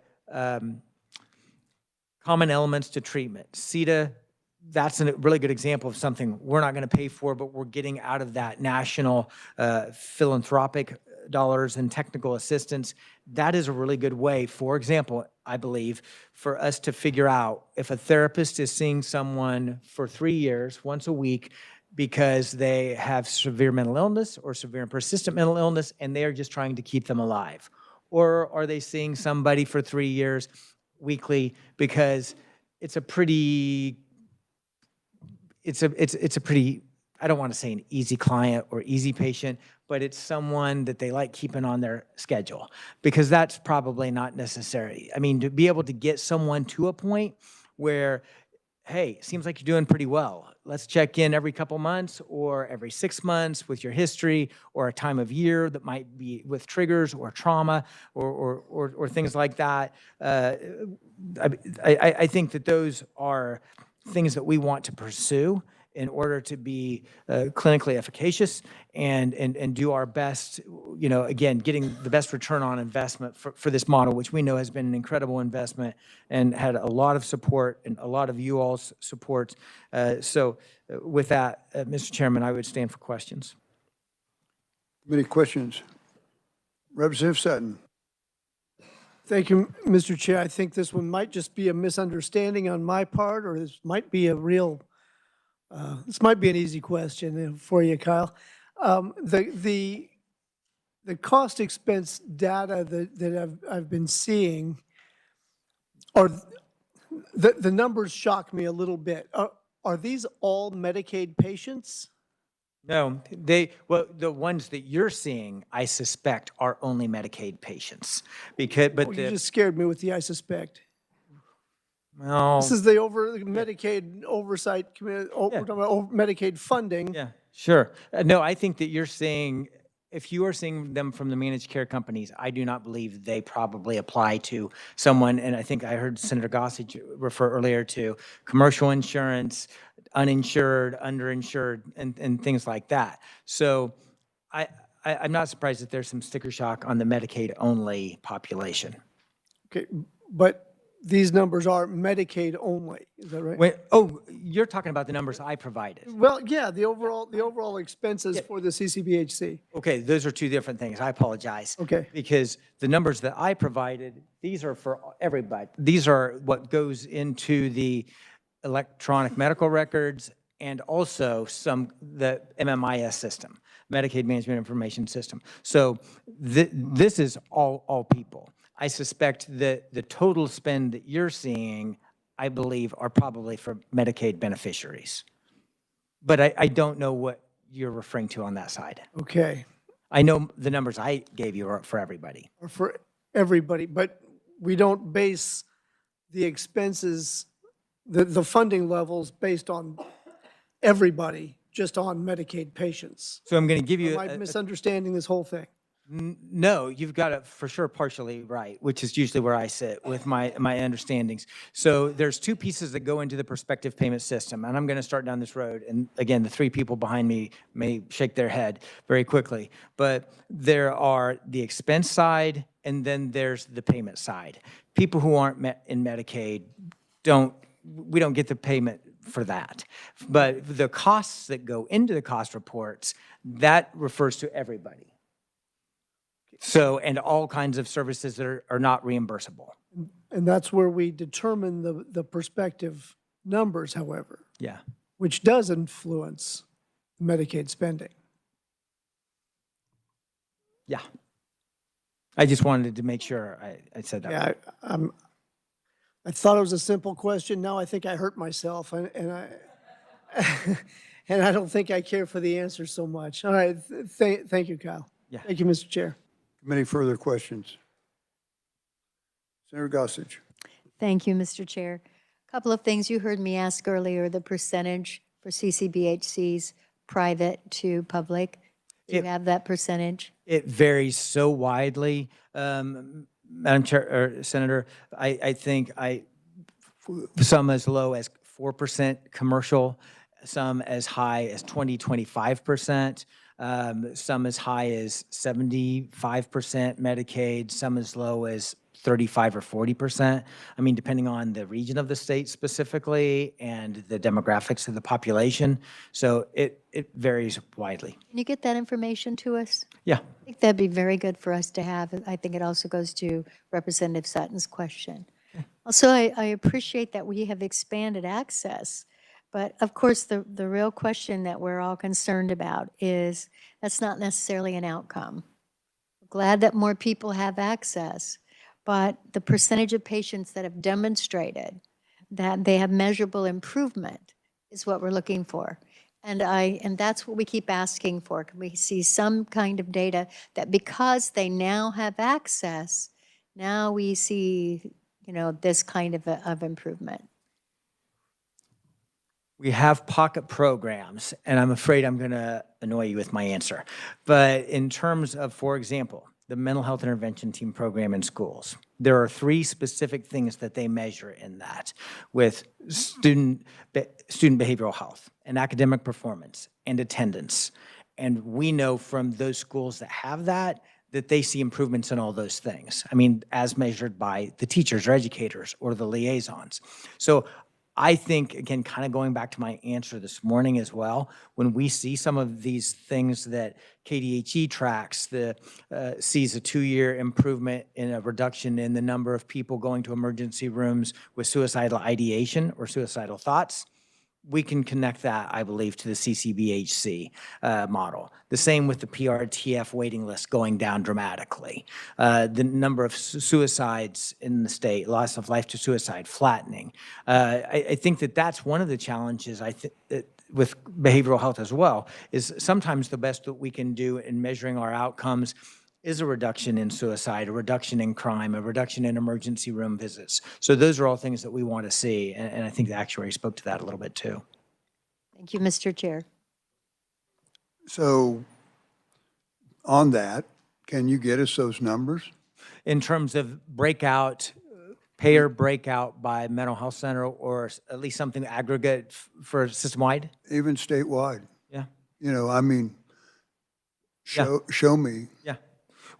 common elements to treatment. CETA, that's a really good example of something we're not going to pay for, but we're getting out of that national philanthropic dollars and technical assistance. That is a really good way, for example, I believe, for us to figure out if a therapist is seeing someone for 3 years, once a week, because they have severe mental illness or severe and persistent mental illness, and they are just trying to keep them alive. Or are they seeing somebody for 3 years weekly because it's a pretty, I don't want to say an easy client or easy patient, but it's someone that they like keeping on their schedule, because that's probably not necessary. I mean, to be able to get someone to a point where, hey, seems like you're doing pretty well. Let's check in every couple months or every 6 months with your history, or a time of year that might be with triggers or trauma or things like that. I think that those are things that we want to pursue in order to be clinically efficacious and do our best, again, getting the best return on investment for this model, which we know has been an incredible investment and had a lot of support and a lot of you all's support. So with that, Mr. Chairman, I would stand for questions. Any questions? Representative Sutton. Thank you, Mr. Chair. I think this one might just be a misunderstanding on my part, or this might be this might be an easy question for you, Kyle. The cost expense data that I've been seeing, or the numbers shock me a little bit. Are these all Medicaid patients? No, the ones that you're seeing, I suspect, are only Medicaid patients. You just scared me with the "I suspect." Well, This is the Medicaid Oversight Committee, we're talking about Medicaid funding. Yeah, sure. No, I think that you're seeing, if you are seeing them from the managed care companies, I do not believe they probably apply to someone. And I think I heard Senator Gossage refer earlier to commercial insurance, uninsured, underinsured, and things like that. So I'm not surprised that there's some sticker shock on the Medicaid-only population. Okay, but these numbers are Medicaid only, is that right? You're talking about the numbers I provided. Well, yeah, the overall expenses for the CCBHC. Okay, those are two different things. I apologize. Okay. Because the numbers that I provided, these are for everybody. These are what goes into the electronic medical records and also the MMIS system, Medicaid Management Information System. So this is all people. I suspect that the total spend that you're seeing, I believe, are probably for Medicaid beneficiaries. But I don't know what you're referring to on that side. Okay. I know the numbers I gave you are for everybody. Or for everybody, but we don't base the expenses, the funding levels based on everybody, just on Medicaid patients. So I'm going to give you Am I misunderstanding this whole thing? No, you've got it for sure partially right, which is usually where I sit with my understandings. So there's two pieces that go into the prospective payment system, and I'm going to start down this road. And again, the three people behind me may shake their head very quickly, but there are the expense side, and then there's the payment side. People who aren't in Medicaid we don't get the payment for that. But the costs that go into the cost reports, that refers to everybody. So, and all kinds of services that are not reimbursable. And that's where we determine the prospective numbers, however. Yeah. Which does influence Medicaid spending. Yeah. I just wanted to make sure I said that. Yeah, I thought it was a simple question. Now I think I hurt myself, and I and I don't think I care for the answer so much. All right, thank you, Kyle. Yeah. Thank you, Mr. Chair. Committee further questions? Senator Gossage. Thank you, Mr. Chair. A couple of things you heard me ask earlier, the percentage for CCBHCs, private to public. Do you have that percentage? It varies so widely, Madam Chair, or Senator. I think some as low as 4% commercial, some as high as 25%, some as high as 75% Medicaid, some as low as 35 or 40%. I mean, depending on the region of the state specifically and the demographics of the population. So it varies widely. Can you get that information to us? Yeah. I think that'd be very good for us to have. I think it also goes to Representative Sutton's question. Also, I appreciate that we have expanded access, but of course, the real question that we're all concerned about is that's not necessarily an outcome. Glad that more people have access, but the percentage of patients that have demonstrated that they have measurable improvement is what we're looking for. And that's what we keep asking for. Can we see some kind of data that because they now have access, now we see, this kind of improvement? We have pocket programs, and I'm afraid I'm going to annoy you with my answer. But in terms of, for example, the mental health intervention team program in schools, there are 3 specific things that they measure in that with student behavioral health and academic performance and attendance. And we know from those schools that have that they see improvements in all those things. I mean, as measured by the teachers or educators or the liaisons. So I think, again, kind of going back to my answer this morning as well, when we see some of these things that KDHE tracks, sees a 2-year improvement in a reduction in the number of people going to emergency rooms with suicidal ideation or suicidal thoughts, we can connect that, I believe, to the CCBHC model. The same with the PRTF waiting list going down dramatically. The number of suicides in the state, loss of life to suicide, flattening. I think that's one of the challenges with behavioral health as well, is sometimes the best that we can do in measuring our outcomes is a reduction in suicide, a reduction in crime, a reduction in emergency room visits. So those are all things that we want to see, and I think the actuary spoke to that a little bit too. Thank you, Mr. Chair. So on that, can you get us those numbers? In terms of payer breakout by mental health center, or at least something aggregate for system-wide? Even statewide. Yeah. I mean, show me. Yeah.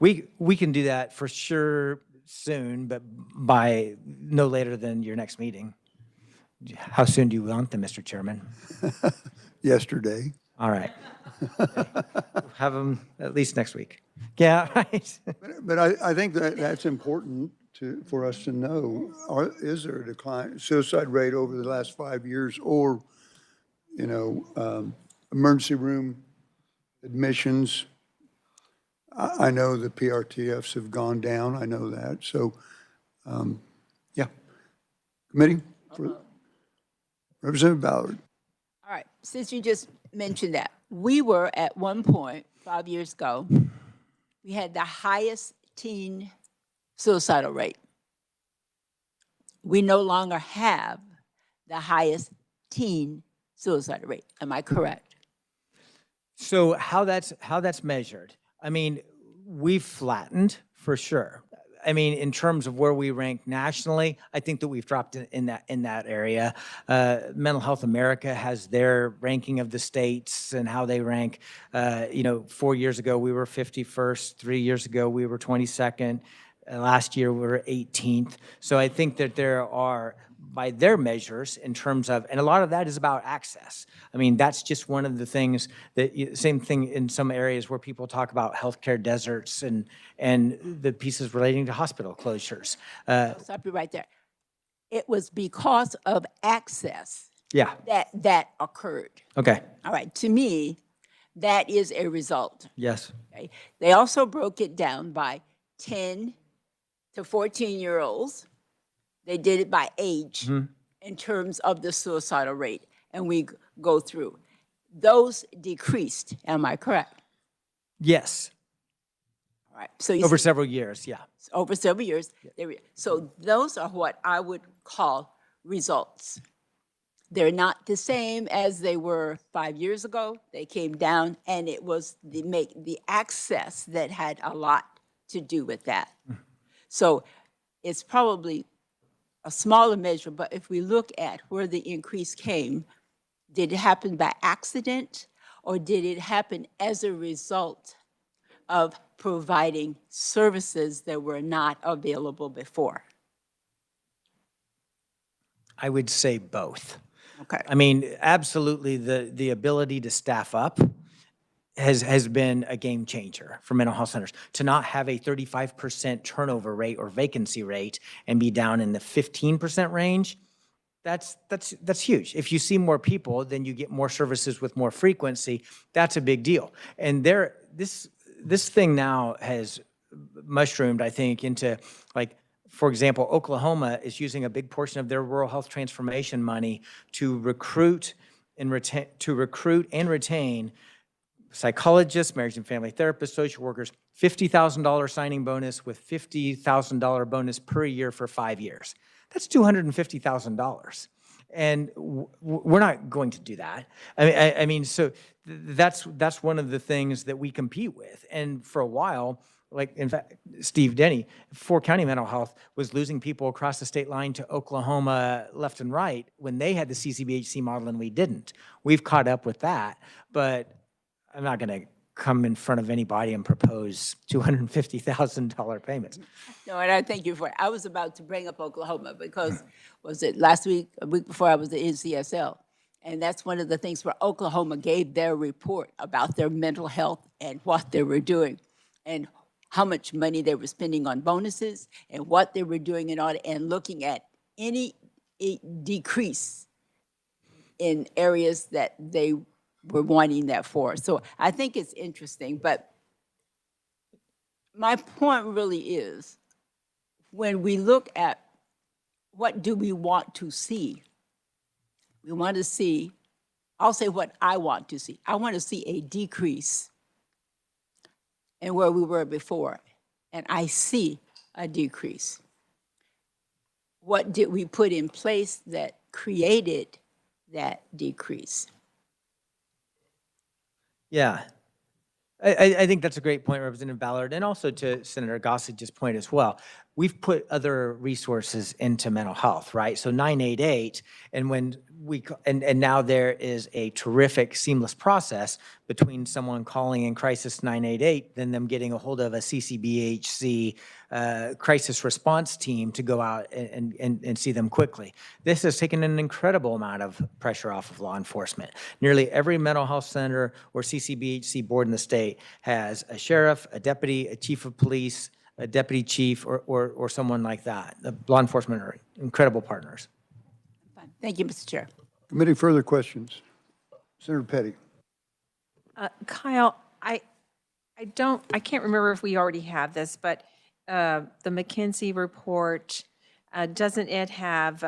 We can do that for sure soon, but by no later than your next meeting. How soon do you want them, Mr. Chairman? Yesterday. All right. We'll have them at least next week. Yeah, right. But I think that's important for us to know. Is there a decline, suicide rate over the last 5 years, or, emergency room admissions? I know the PRTFs have gone down. I know that. So, yeah. Committee? Representative Ballard. All right, since you just mentioned that, we were at one point 5 years ago, we had the highest teen suicidal rate. We no longer have the highest teen suicide rate. Am I correct? So how that's measured? I mean, we've flattened for sure. I mean, in terms of where we rank nationally, I think that we've dropped in that area. Mental Health America has their ranking of the states and how they rank. 4 years ago we were 51st. 3 years ago we were 22nd. Last year we were 18th. So I think that there are, by their measures, in terms of, and a lot of that is about access. I mean, that's just one of the things same thing in some areas where people talk about healthcare deserts and the pieces relating to hospital closures. I'll stop you right there. It was because of access Yeah. that occurred. Okay. All right, to me, That is a result. Yes. Okay? They also broke it down by 10 to 14-year-olds. They did it by age in terms of the suicidal rate. And we go through. Those decreased, am I correct? Yes. All right. So you Over see, several years, yeah. over several years. So those are what I would call results. They're not the same as they were 5 years ago. They came down, and it was the access that had a lot to do with that. So it's probably a smaller measure, but if we look at where the increase came, did it happen by accident, or did it happen as a result of providing services that were not available before? I would say both. Okay. I mean, absolutely, the ability to staff up has been a game changer for mental health centers. To not have a 35% turnover rate or vacancy rate and be down in the 15% range, that's huge. If you see more people, then you get more services with more frequency. That's a big deal. And this thing now has mushroomed, I think, into, like, for example, Oklahoma is using a big portion of their rural health transformation money to recruit and retain psychologists, marriage and family therapists, social workers, $50,000 signing bonus with $50,000 bonus per year for 5 years. That's $250,000. And we're not going to do that. I mean, so that's one of the things that we compete with. And for a while, like, in fact, Steve Denny, Fort County Mental Health was losing people across the state line to Oklahoma left and right when they had the CCBHC model and we didn't. We've caught up with that, but I'm not going to come in front of anybody and propose $250,000 payments. No, and I thank you for it. I was about to bring up Oklahoma because, was it last week, a week before, I was at NCSL. And that's one of the things where Oklahoma gave their report about their mental health and what they were doing and how much money they were spending on bonuses and what they were doing in order, and looking at any decrease in areas that they were wanting that for. So I think it's interesting, but my point really is, when we look at what do we want to see, we want to see, I'll say what I want to see. I want to see a decrease in where we were before, and I see a decrease. What did we put in place that created that decrease? Yeah. I think that's a great point, Representative Ballard, and also to Senator Gossage's point as well. We've put other resources into mental health, right? So 988, and when and now there is a terrific seamless process between someone calling in crisis 988, then them getting a hold of a CCBHC crisis response team to go out and see them quickly. This has taken an incredible amount of pressure off of law enforcement. Nearly every mental health center or CCBHC board in the state has a sheriff, a deputy, a chief of police, a deputy chief, or someone like that. The law enforcement are incredible partners. Thank you, Mr. Chair. Committee, further questions? Senator Petty. Kyle, I can't remember if we already have this, but the McKinsey report, doesn't it have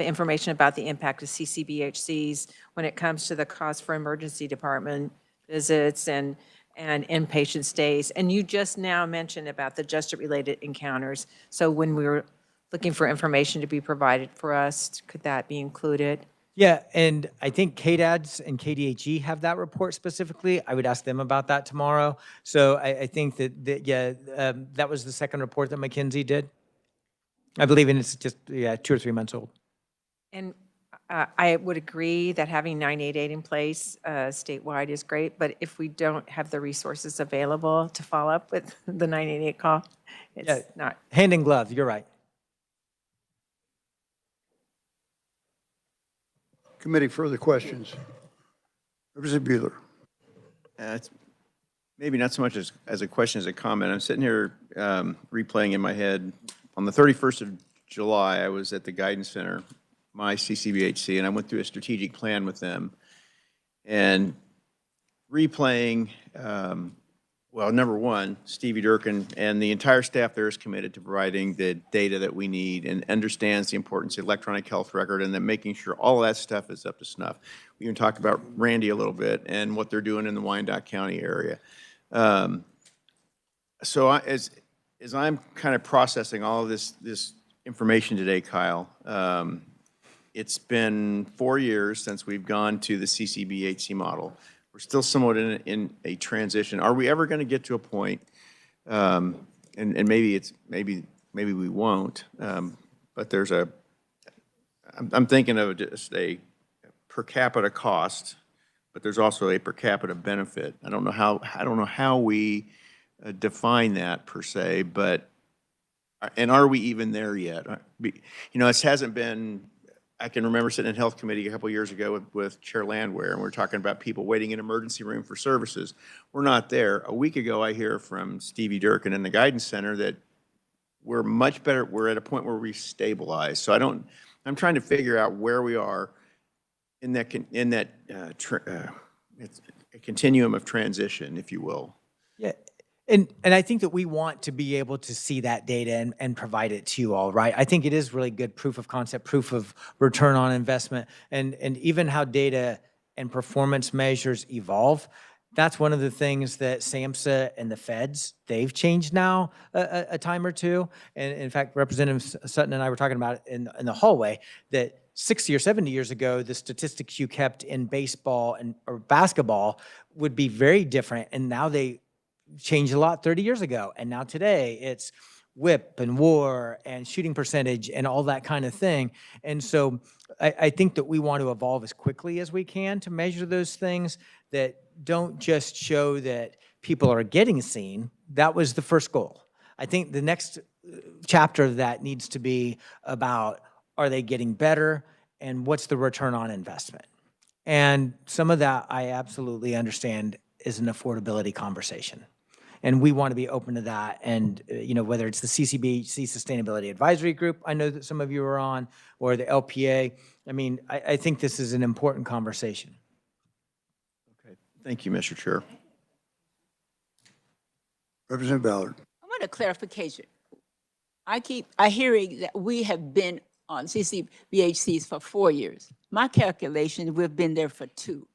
information about the impact of CCBHCs when it comes to the cost for emergency department visits and inpatient stays? And you just now mentioned about the justice-related encounters. So when we were looking for information to be provided for us, could that be included? Yeah, and I think KDADS and KDHE have that report specifically. I would ask them about that tomorrow. So I think that was the second report that McKinsey did, I believe, and it's just 2 or 3 months old. And I would agree that having 988 in place statewide is great, but if we don't have the resources available to follow up with the 988 call, it's not. Hand in glove, you're right. Committee, further questions? Representative Buehler. It's maybe not so much as a question as a comment. I'm sitting here replaying in my head. On the 31st of July, I was at the Guidance Center, my CCBHC, and I went through a strategic plan with them. And replaying, well, number one, Stevie Durkin and the entire staff there is committed to providing the data that we need and understands the importance of electronic health record and then making sure all of that stuff is up to snuff. We even talked about Randy a little bit and what they're doing in the Wyandotte County area. So as I'm kind of processing all of this information today, Kyle, it's been 4 years since we've gone to the CCBHC model. We're still somewhat in a transition. Are we ever going to get to a point, and maybe we won't, but there's I'm thinking of just a per capita cost, but there's also a per capita benefit. I don't know how we define that per se, but and are we even there yet? You know, it hasn't been. I can remember sitting in health committee a couple of years ago with Chair Landwehr, and we're talking about people waiting in emergency room for services. We're not there. A week ago, I hear from Stevie Durkin in the Guidance Center that we're much better. We're at a point where we stabilize. So I'm trying to figure out where we are in that it's a continuum of transition, if you will. Yeah. And I think that we want to be able to see that data and provide it to you all, right? I think it is really good proof of concept, proof of return on investment, and even how data and performance measures evolve. That's one of the things that SAMHSA and the feds, they've changed now a time or two. And in fact, Representative Sutton and I were talking about it in the hallway, that 60 or 70 years ago, the statistics you kept in baseball or basketball would be very different. And now they changed a lot 30 years ago. And now today it's whip and war and shooting percentage and all that kind of thing. And so I think that we want to evolve as quickly as we can to measure those things that don't just show that people are getting seen. That was the first goal. I think the next chapter of that needs to be about, are they getting better and what's the return on investment? And some of that I absolutely understand is an affordability conversation. And we want to be open to that. And, you know, whether it's the CCBHC Sustainability Advisory Group, I know that some of you are on, or the LPA, I mean, I think this is an important conversation. Okay. Thank you, Mr. Chair. Representative Ballard. I want a clarification. I hearing that we have been on CCBHCs for 4 years. My calculation, we've been there for 2.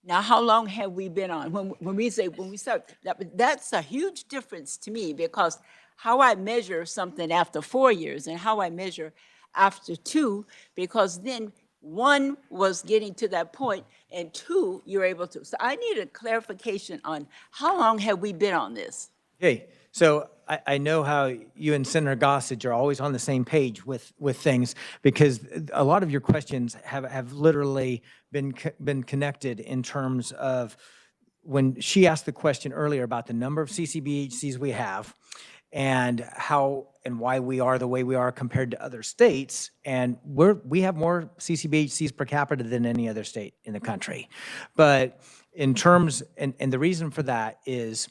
Now, how long have we been on? When we start, that's a huge difference to me, because how I measure something after 4 years and how I measure after 2, because then 1 was getting to that point and 2, you're able to. So I need a clarification on how long have we been on this? Okay, so I know how you and Senator Gossage are always on the same page with things, because a lot of your questions have literally been connected in terms of when she asked the question earlier about the number of CCBHCs we have and how and why we are the way we are compared to other states. And we have more CCBHCs per capita than any other state in the country. But in terms, and the reason for that is,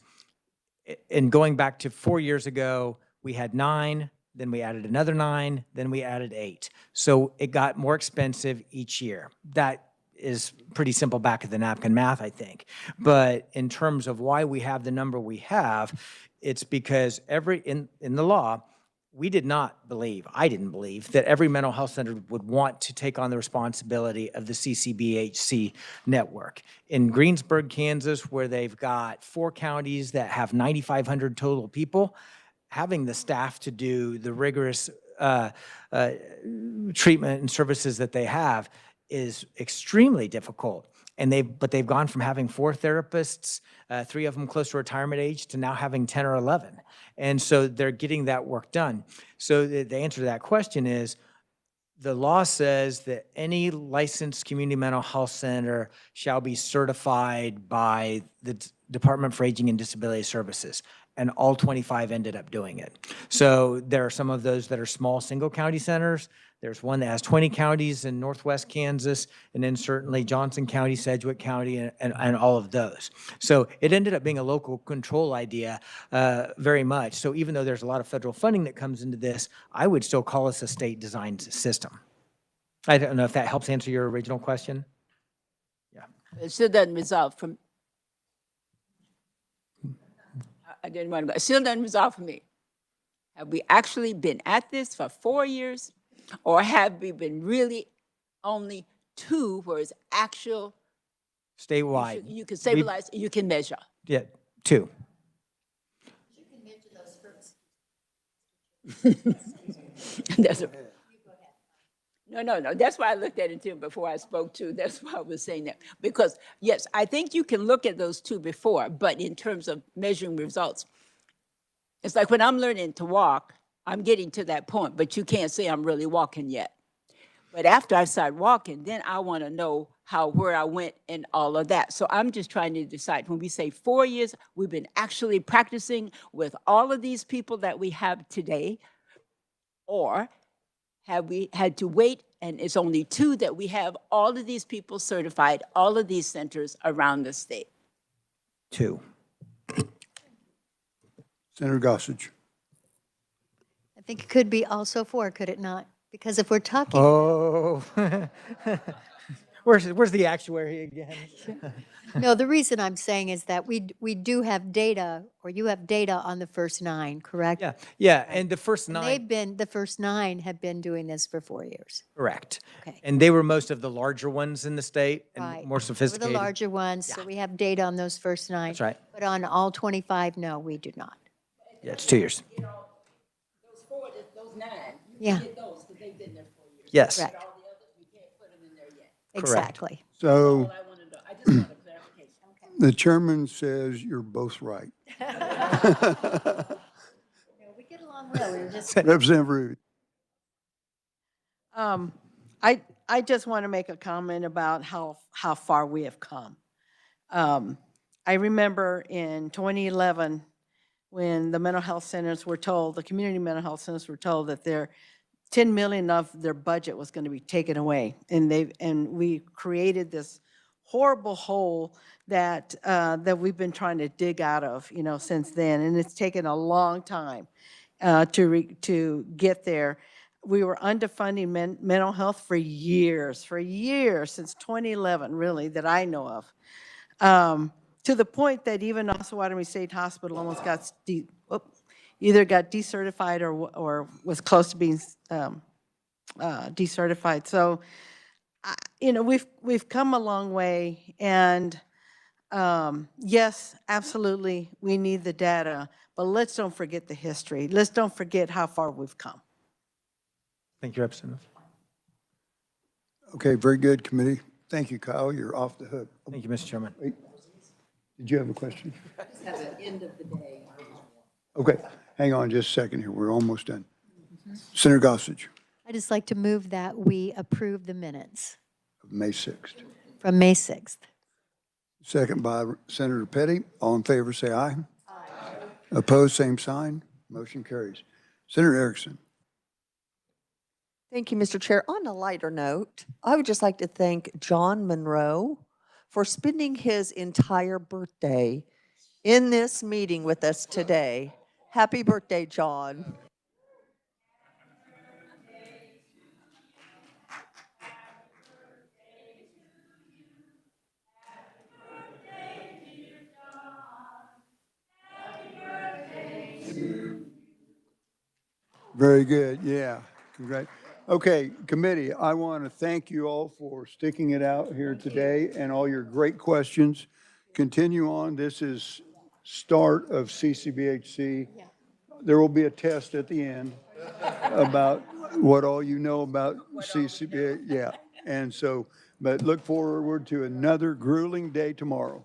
and going back to 4 years ago, we had 9, then we added another 9, then we added 8. So it got more expensive each year. That is pretty simple back of the napkin math, I think. But in terms of why we have the number we have, it's because in the law, I didn't believe that every mental health center would want to take on the responsibility of the CCBHC network. In Greensburg, Kansas, where they've got 4 counties that have 9,500 total people, having the staff to do the rigorous treatment and services that they have is extremely difficult. And they've gone from having 4 therapists, 3 of them close to retirement age, to now having 10 or 11. And so they're getting that work done. So the answer to that question is, the law says that any licensed community mental health center shall be certified by the Department for Aging and Disability Services. And all 25 ended up doing it. So there are some of those that are small single county centers. There's one that has 20 counties in Northwest Kansas, and then certainly Johnson County, Sedgwick County, and all of those. So it ended up being a local control idea very much. So even though there's a lot of federal funding that comes into this, I would still call this a state-designed system. I don't know if that helps answer your original question. Yeah. It still doesn't resolve from I didn't want to go. It still doesn't resolve for me. Have we actually been at this for 4 years? Or have we been really only 2 where it's actual, Statewide. you can stabilize, you can measure? Yeah, 2. That's a, no. That's why I looked at it too before I spoke too. That's why I was saying that. Because yes, I think you can look at those 2 before, but in terms of measuring results, it's like when I'm learning to walk, I'm getting to that point, but you can't say I'm really walking yet. But after I start walking, then I want to know where I went and all of that. So I'm just trying to decide. When we say 4 years, we've been actually practicing with all of these people that we have today, or have we had to wait and it's only 2 that we have all of these people certified, all of these centers around the state? 2. Senator Gossage. I think it could be also 4, could it not? Because if we're talking. Oh, where's the actuary again? No, the reason I'm saying is that we do have data, or you have data on the first 9, correct? Yeah, and the first And 9. the first 9 have been doing this for 4 years. Correct. Okay. And they were most of the larger ones in the state and Right. more They were sophisticated. the larger ones, so we have data on those first 9. That's right. But on all 25, no, we do not. Yeah, it's 2 years. Those 4, those 9, Yeah. get those because they've been there 4 years. Yes. Correct. All the others, we can't put them in there yet. Exactly. So All I want to know. I just want a clarification. the chairman says you're both right. We get along well. We were just. Representative Rude. I just want to make a comment about how far we have come. I remember in 2011, when the mental health centers were told, the community mental health centers were told that their 10 million of their budget was going to be taken away. And we created this horrible hole that we've been trying to dig out of, since then. And it's taken a long time to get there. We were underfunding mental health for years, since 2011, really, that I know of. To the point that even Osawatomie State Hospital almost got either got decertified or was close to being decertified. So, we've come a long way, and yes, absolutely, we need the data, but let's don't forget the history. Let's don't forget how far we've come. Thank you, Representative. Okay, very good, committee. Thank you, Kyle. You're off the hook. Thank you, Mr. Chairman. Wait. Did you have a question? Just have an end of the day. Okay, hang on just a second here. We're almost done. Senator Gossage, I'd just like to move that we approve the minutes May 6th. from May 6th. Second by Senator Petty. All in favor, say aye. Aye. Opposed, same sign. Motion carries. Senator Erickson. Thank you, Mr. Chair. On a lighter note, I would just like to thank John Monroe for spending his entire birthday in this meeting with us today. Happy birthday, John. Very good, yeah. Congrats. Okay, committee, I want to thank you all for sticking it out here today and all your great questions. Continue on. This is start of CCBHC. There will be a test at the end about what all you know about CCBH. Yeah, and so, but look forward to another grueling day tomorrow.